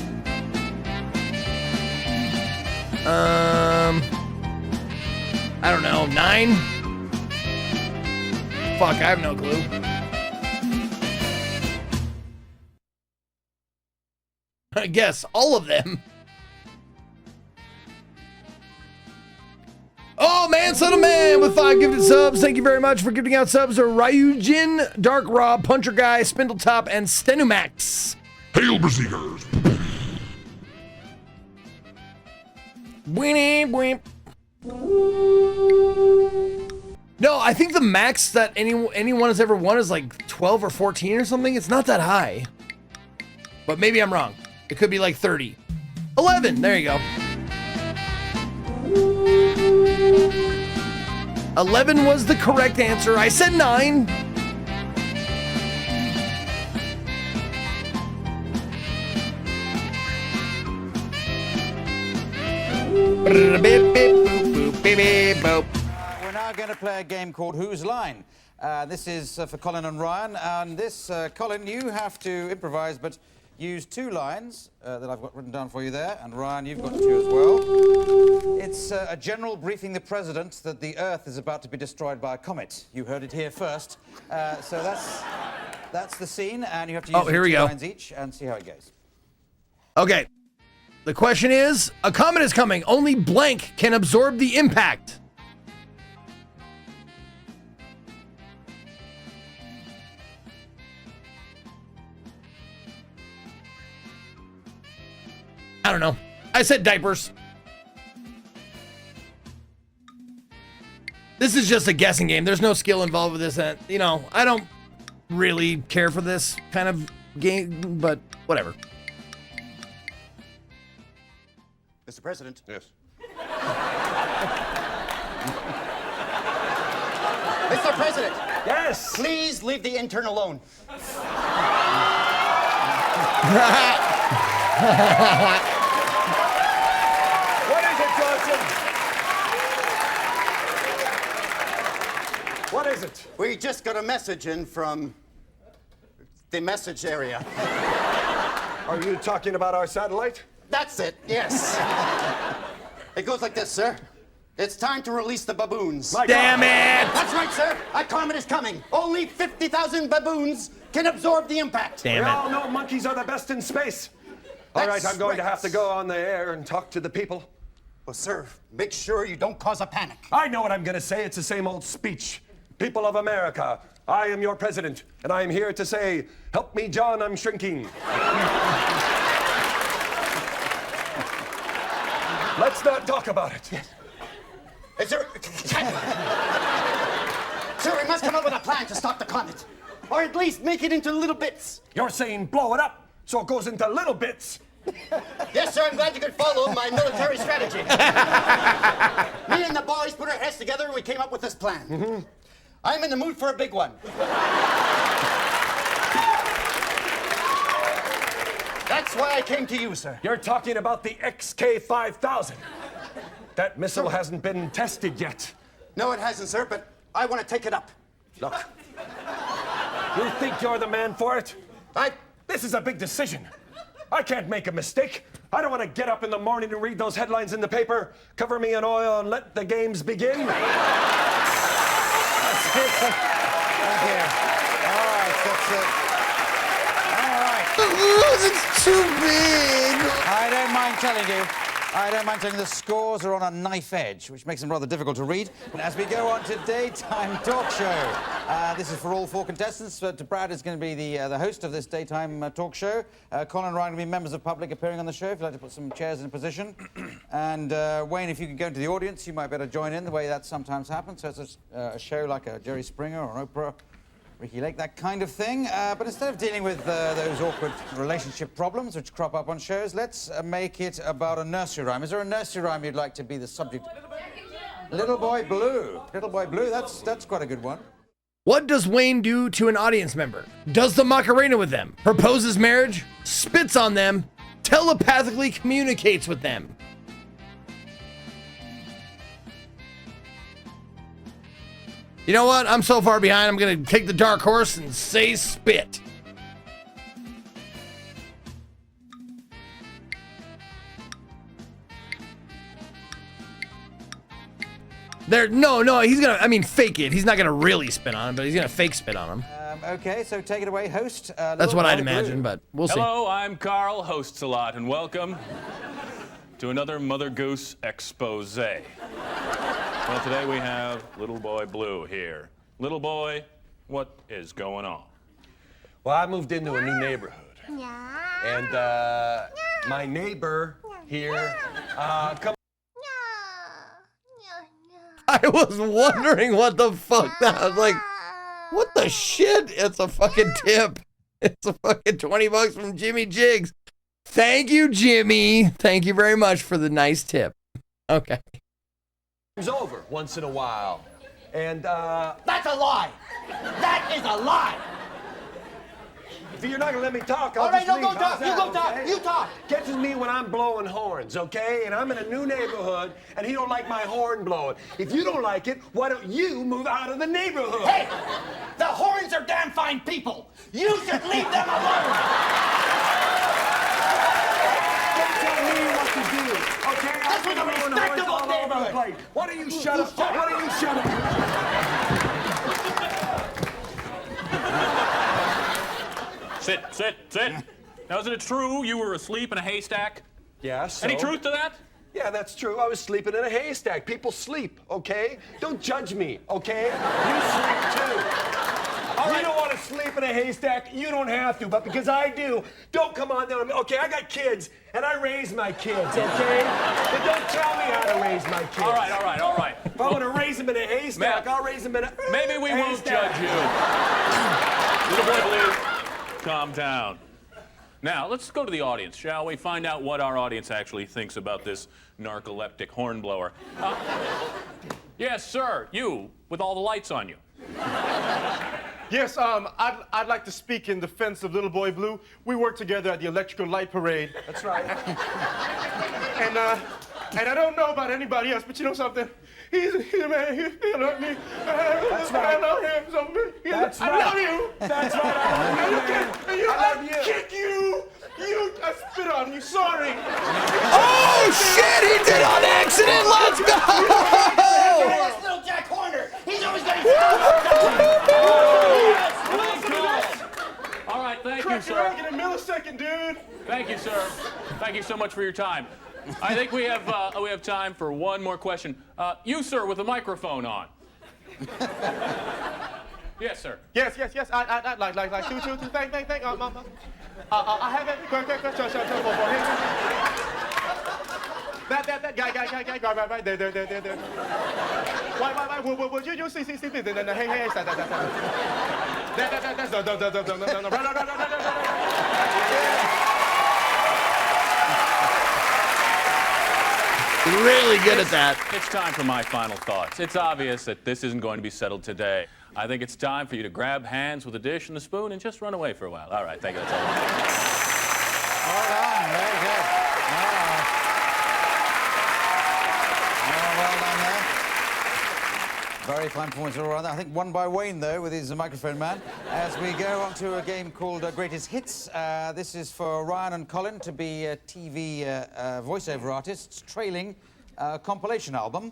Speaker 2: I don't know, 9? Fuck, I have no clue. I guess all of them. Oh, man, son of man with 5 gifted subs. Thank you very much for giving out subs to Ryujin, Dark Rob, Puncher Guy, Spindletop, and Stenumax.
Speaker 6: Hail, Berserkers!
Speaker 2: No, I think the max that anyone has ever won is like 12 or 14 or something. It's not that high. But maybe I'm wrong. It could be like 30. 11, there you go. 11 was the correct answer. I said 9.
Speaker 11: We're now going to play a game called Whose Line? This is for Colin and Ryan. And this, Colin, you have to improvise, but use 2 lines that I've got written down for you there. And Ryan, you've got 2 as well. It's a general briefing the president that the Earth is about to be destroyed by a comet. You heard it here first. So that's the scene, and you have to use 2 lines each and see how it goes.
Speaker 2: Okay. The question is, a comet is coming. Only blank can absorb the impact. I don't know. I said diapers. This is just a guessing game. There's no skill involved with this. And, you know, I don't really care for this kind of game, but whatever.
Speaker 14: Mr. President.
Speaker 13: Yes.
Speaker 14: Mr. President.
Speaker 13: Yes.
Speaker 14: Please leave the intern alone.
Speaker 13: What is it, Johnson? What is it?
Speaker 14: We just got a message in from the message area.
Speaker 13: Are you talking about our satellite?
Speaker 14: That's it, yes. It goes like this, sir. It's time to release the baboons.
Speaker 2: Damn it!
Speaker 14: That's right, sir. A comet is coming. Only 50,000 baboons can absorb the impact.
Speaker 13: We all know monkeys are the best in space. All right, I'm going to have to go on the air and talk to the people.
Speaker 14: Well, sir, make sure you don't cause a panic.
Speaker 13: I know what I'm going to say. It's the same old speech. People of America, I am your president, and I am here to say, help me, John, I'm shrinking. Let's not talk about it.
Speaker 14: Yes. Sir, sir, we must come up with a plan to stop the comet. Or at least make it into little bits.
Speaker 13: You're saying blow it up so it goes into little bits.
Speaker 14: Yes, sir, I'm glad you could follow my military strategy. Me and the boys put our heads together and we came up with this plan.
Speaker 13: Mm-hmm.
Speaker 14: I'm in the mood for a big one. That's why I came to you, sir.
Speaker 13: You're talking about the XK5000. That missile hasn't been tested yet.
Speaker 14: No, it hasn't, sir, but I want to take it up.
Speaker 13: Look, you think you're the man for it? This is a big decision. I can't make a mistake. I don't want to get up in the morning and read those headlines in the paper. Cover me in oil and let the games begin.
Speaker 11: Thank you. All right, that's it. All right.
Speaker 2: It's too big.
Speaker 11: I don't mind telling you. I don't mind telling you the scores are on a knife edge, which makes them rather difficult to read. And as we go on to Daytime Talk Show, this is for all 4 contestants. Brad is going to be the host of this Daytime Talk Show. Colin and Ryan will be members of public appearing on the show, if you'd like to put some chairs in position. And Wayne, if you can go into the audience, you might better join in the way that sometimes happens. So it's a show like a Jerry Springer or an Oprah, Ricky Lake, that kind of thing. But instead of dealing with those awkward relationship problems which crop up on shows, let's make it about a nursery rhyme. Is there a nursery rhyme you'd like to be the subject? Little Boy Blue. Little Boy Blue, that's quite a good one.
Speaker 2: What does Wayne do to an audience member? Does the Macarena with them, proposes marriage, spits on them, telepathically communicates with them. You know what? I'm so far behind, I'm gonna take the dark horse and say spit. No, he's gonna, fake it. He's not gonna really spit on him, but he's gonna fake spit on him.
Speaker 11: Okay, so take it away, host.
Speaker 2: That's what I'd imagine, but we'll see.
Speaker 24: Hello, I'm Carl, hosts a lot, and welcome to another Mother Goose expose. Well, today we have Little Boy Blue here. Little boy, what is going on?
Speaker 13: Well, I moved into a new neighborhood. And my neighbor here, come.
Speaker 2: I was wondering what the fuck that was like. What the shit? It's a fucking tip. It's a fucking $20 from Jimmy Jiggs. Thank you, Jimmy. Thank you very much for the nice tip. Okay.
Speaker 13: It's over once in a while. And
Speaker 14: That's a lie. That is a lie.
Speaker 13: if you're not gonna let me talk, I'll
Speaker 14: All right,
Speaker 13: just
Speaker 14: no,
Speaker 13: leave.
Speaker 14: go talk.
Speaker 13: How's
Speaker 14: You
Speaker 13: that,
Speaker 14: go talk.
Speaker 13: okay?
Speaker 14: You talk.
Speaker 13: Catches me when I'm blowing horns, okay? And I'm in a new neighborhood, and he don't like my horn blowing. If you don't like it, why don't you move out of the neighborhood?
Speaker 14: Hey, the horns are damn fine people. You should leave them alone.
Speaker 13: Don't tell me what to do, okay?
Speaker 14: This was a respectable neighborhood.
Speaker 13: Why don't you shut up? Why don't you shut up?
Speaker 24: Sit. Now, isn't it true you were asleep in a haystack?
Speaker 13: Yeah, so?
Speaker 24: Any truth to that?
Speaker 13: Yeah, that's true. I was sleeping in a haystack. People sleep, okay? Don't judge me, okay? You sleep too. You don't want to sleep in a haystack. You don't have to, but because I do, don't come on down on me. Okay, I got kids, and I raise my kids, okay? But don't tell me how to raise my kids.
Speaker 24: All right.
Speaker 13: If I want to raise them in a haystack, I'll raise them in a
Speaker 24: Maybe we won't
Speaker 13: haystack.
Speaker 24: judge you. Little boy Blue, calm down. Now, let's go to the audience, shall we? Find out what our audience actually thinks about this narcoleptic hornblower. Yes, sir, you, with all the lights on you.
Speaker 3: Yes, I'd like to speak in defense of Little Boy Blue. We work together at the Electrical Light Parade.
Speaker 13: That's right.
Speaker 3: And I don't know about anybody else, but you know something? He's a man. He'll hurt me.
Speaker 13: That's right.
Speaker 3: I love him so much.
Speaker 13: That's
Speaker 3: I
Speaker 13: right.
Speaker 3: love you.
Speaker 13: That's right. I love you.
Speaker 3: I kick you. I spit on you. Sorry.
Speaker 2: Oh shit! He did on accident. Let's go.
Speaker 14: That's little Jack Horner. He's always going
Speaker 24: All right, thank you,
Speaker 3: Crack
Speaker 24: sir.
Speaker 3: your egg in a millisecond, dude.
Speaker 24: Thank you, sir. Thank you so much for your time. I think we have time for one more question. You, sir, with the microphone on. Yes, sir.
Speaker 3: Yes. I'd like two. Thank. I have it. Quick. That guy, right there. Why? Would you see? Hey, stop. That's
Speaker 2: Really good at that.
Speaker 24: It's time for my final thoughts. It's obvious that this isn't going to be settled today. I think it's time for you to grab hands with a dish and a spoon and just run away for a while. All right, thank you. That's all.
Speaker 11: Hold on, very good. Very fine performance all around. I think won by Wayne, though, with his microphone man. As we go on to a game called Greatest Hits. This is for Ryan and Colin to be TV voiceover artists trailing a compilation album.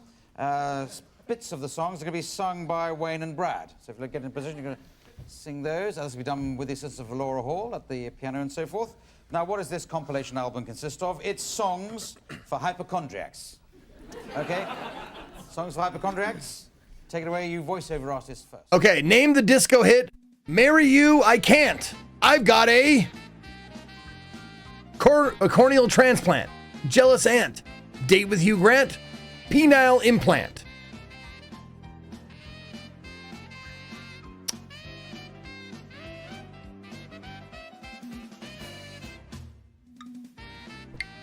Speaker 11: Bits of the songs are going to be sung by Wayne and Brad. So if you get in position, you're going to sing those. As will be done with the assistance of Laura Hall at the piano and so forth. Now, what does this compilation album consist of? It's songs for hypochondriacs. OK? Songs for hypochondriacs. Take it away, you voiceover artists first.
Speaker 2: Okay, name the disco hit. Marry You, I Can't. I've got a corneal transplant. Jealous Ant. Date with Hugh Grant. Penile implant.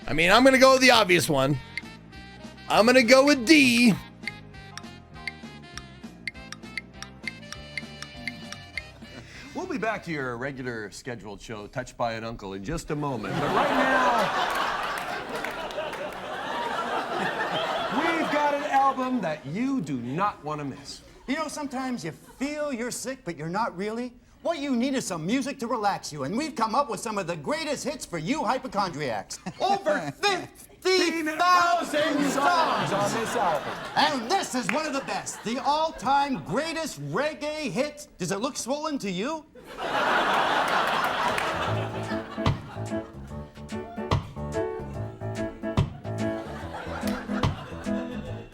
Speaker 2: I mean, I'm going to go with the obvious one. I'm going to go with D.
Speaker 13: We'll be back to your regular scheduled show, Touched by an Uncle, in just a moment. But right now, we've got an album that you do not want to miss.
Speaker 14: You know, sometimes you feel you're sick, but you're not really. What you need is some music to relax you, and we've come up with some of the greatest hits for you hypochondriacs. Over 50,000 songs
Speaker 13: on this album.
Speaker 14: And this is one of the best, the all-time greatest reggae hits. Does it look swollen to you?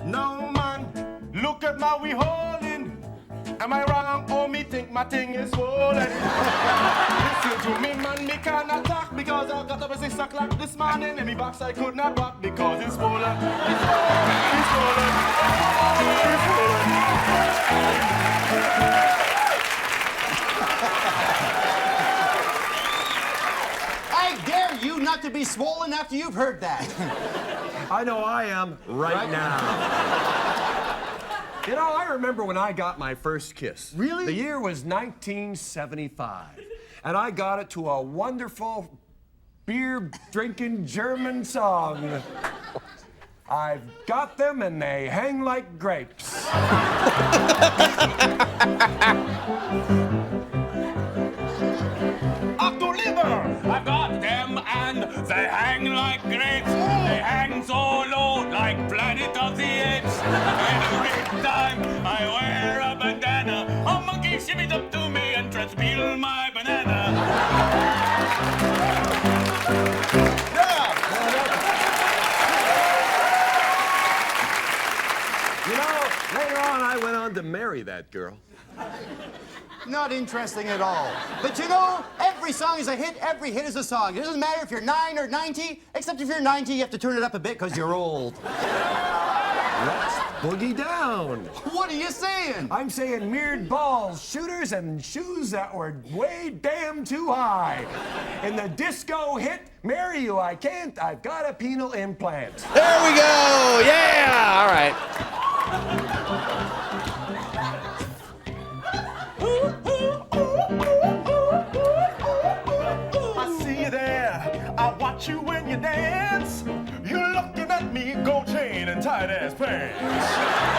Speaker 3: No man, look at my we holding. Am I wrong? Oh, me think my thing is swollen. Listen to me, man, me cannot talk because I got up at 6 o'clock this morning and me backside could not rock because it's swollen. It's swollen. It's swollen. It's swollen.
Speaker 14: I dare you not to be swollen after you've heard that.
Speaker 13: I know I am right now. You know, I remember when I got my first kiss.
Speaker 14: Really?
Speaker 13: The year was 1975. And I got it to a wonderful beer-drinking German song. I've got them and they hang like grapes.
Speaker 24: I've got them and they hang like grapes. They hang so low like Planet of the Apes. Every time I wear a bandana, a monkey shimmies up to me and tries to peel my banana.
Speaker 13: You know, later on I went on to marry that girl.
Speaker 14: Not interesting at all. But you know, every song is a hit, every hit is a song. It doesn't matter if you're 9 or 90, except if you're 90, you have to turn it up a bit because you're old.
Speaker 13: Let's boogie down.
Speaker 14: What are you saying?
Speaker 13: I'm saying mirrored balls, shooters, and shoes that were way damn too high. In the disco hit, Marry You, I Can't, I've got a penile implant.
Speaker 2: There we go. Yeah. All right.
Speaker 3: I see you there. I watch you when you dance. You're looking at me, gold chain and tight ass pants.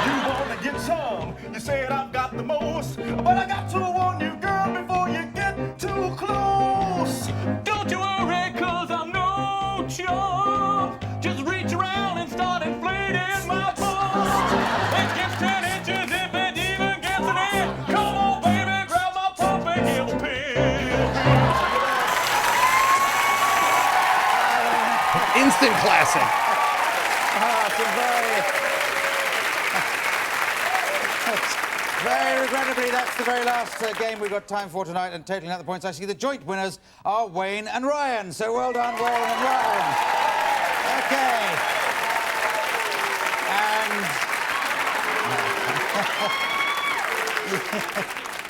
Speaker 3: You wanna get some? You said I've got the most, but I got to warn you, girl, before you get too close.
Speaker 24: Don't you worry, cause I'm no chump. Just reach around and start inflating my bust. It gets 10 inches if it even gets an inch. Come on, baby, grab my pump and give a pin.
Speaker 2: Instant classic.
Speaker 11: Very regrettably, that's the very last game we've got time for tonight, and totaling out the points, I see the joint winners are Wayne and Ryan. So well done, Wayne and Ryan. Okay.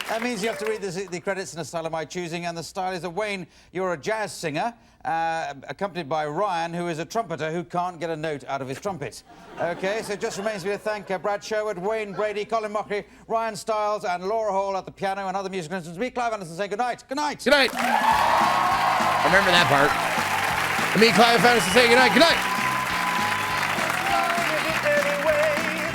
Speaker 11: That means you have to read the credits in a style of my choosing, and the style is of Wayne. You're a jazz singer, accompanied by Ryan, who is a trumpeter who can't get a note out of his trumpet. OK, so it just remains me to thank Brad Sherwood, Wayne Brady, Colin Mockery, Ryan Stiles, and Laura Hall at the piano and other musical instruments. Me, Clive Anderson, say good night. Good night.
Speaker 2: Good night. Remember that part. And me, Clive Anderson, say good night. Good night.
Speaker 3: Anyway,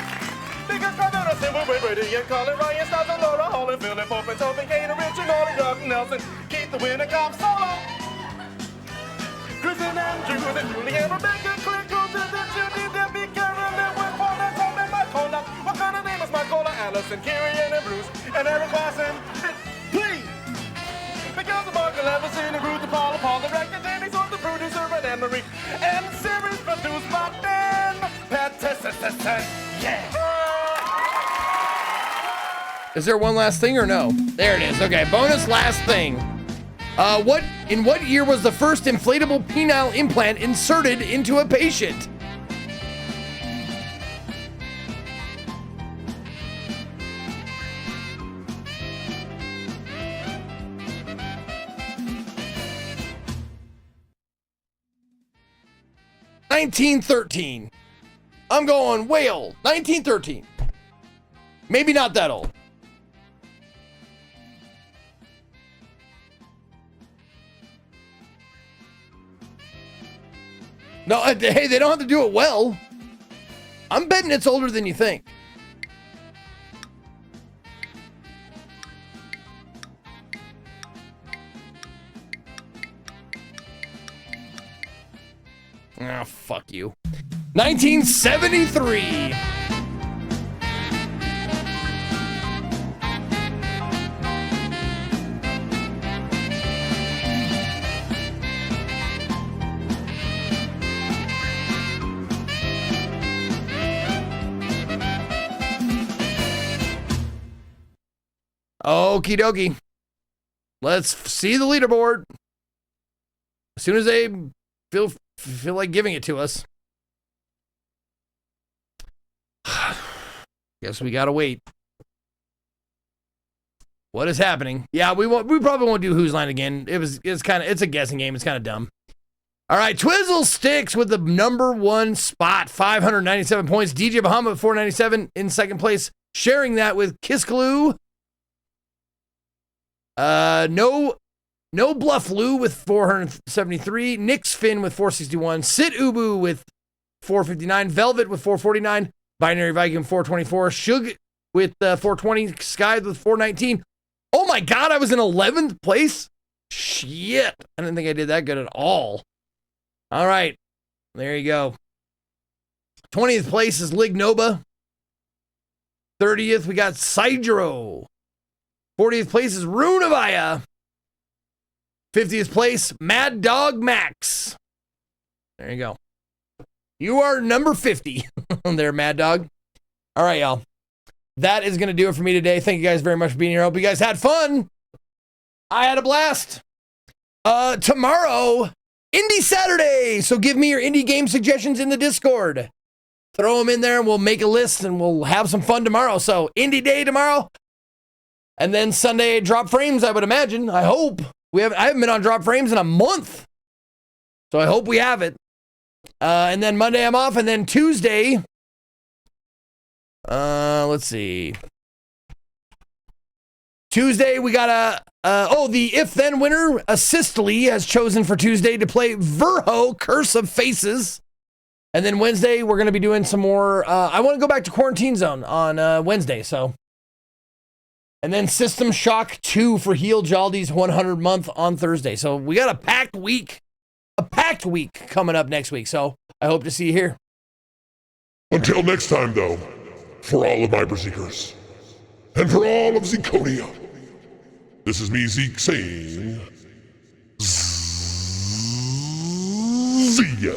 Speaker 3: because I'm gonna say, wait. Freddie and Colin, Ryan, Stott, and Laura, Holland, Philip, Hope, and Tobin, Kane, and Richard, Norris, Doug, Nelson, Keith, the winner, Cobb, Solo. Chris and Andrew, and Julie, and Rebecca, Click, Judy, Debbie, Karen, and Will, Paul, and Tom, and Michaela. What kind of name is Michaela? Allison, Kirian, and Bruce, and Eric Watson. Please! Because the Mark 11, Cindy, Ruth, and Paul, the record, Danny, the producer, and Anne-Marie, and the series produced by Dan Pat, yeah!
Speaker 2: Is there one last thing or no? There it is. Okay, bonus last thing. In what year was the first inflatable penile implant inserted into a patient? $1913. I'm going way old. 1913. Maybe not that old. No, hey, they don't have to do it well. I'm betting it's older than you think. Ah, fuck you. 1973. Okie dokie. Let's see the leaderboard. As soon as they feel like giving it to us. Guess we gotta wait. What is happening? Yeah, we probably won't do Whose Line again. It's a guessing game. It's kind of dumb. All right, Twizzle sticks with the number one spot, 597 points. DJ Bahama at 497 in second place, sharing that with Kiskaloo. No Bluff Lou with 473, Nix Finn with 461, Sit Ubu with 459, Velvet with 449, Binary Viking 424, Shug with 420, Sky with 419. Oh my God, I was in 11th place? Shit, I didn't think I did that good at all. All right, there you go. 20th place is Lignoba. 30th, we got Sidro. 40th place is Runavaya. 50th place, Mad Dog Max. There you go. You are number 50 there, Mad Dog. All right, y'all. That is going to do it for me today. Thank you guys very much for being here. I hope you guys had fun. I had a blast. Tomorrow, Indie Saturday. So give me your indie game suggestions in the Discord. Throw them in there and we'll make a list and we'll have some fun tomorrow. So Indie Day tomorrow. And then Sunday, Drop Frames, I would imagine. I hope. I haven't been on Drop Frames in a month. So I hope we have it. And then Monday I'm off. And then Tuesday, let's see. Tuesday we got the If Then winner, Assistly, has chosen for Tuesday to play Verho, Curse of Faces. And then Wednesday we're going to be doing some more. I want to go back to Quarantine Zone on Wednesday, so. And then System Shock 2 for Heel Jaldi's 100 month on Thursday. So we got a packed week coming up next week. So I hope to see you here.
Speaker 6: Until next time, though, for all of my Berserkers, and for all of Zekonia, this is me, Zeke, saying, see ya.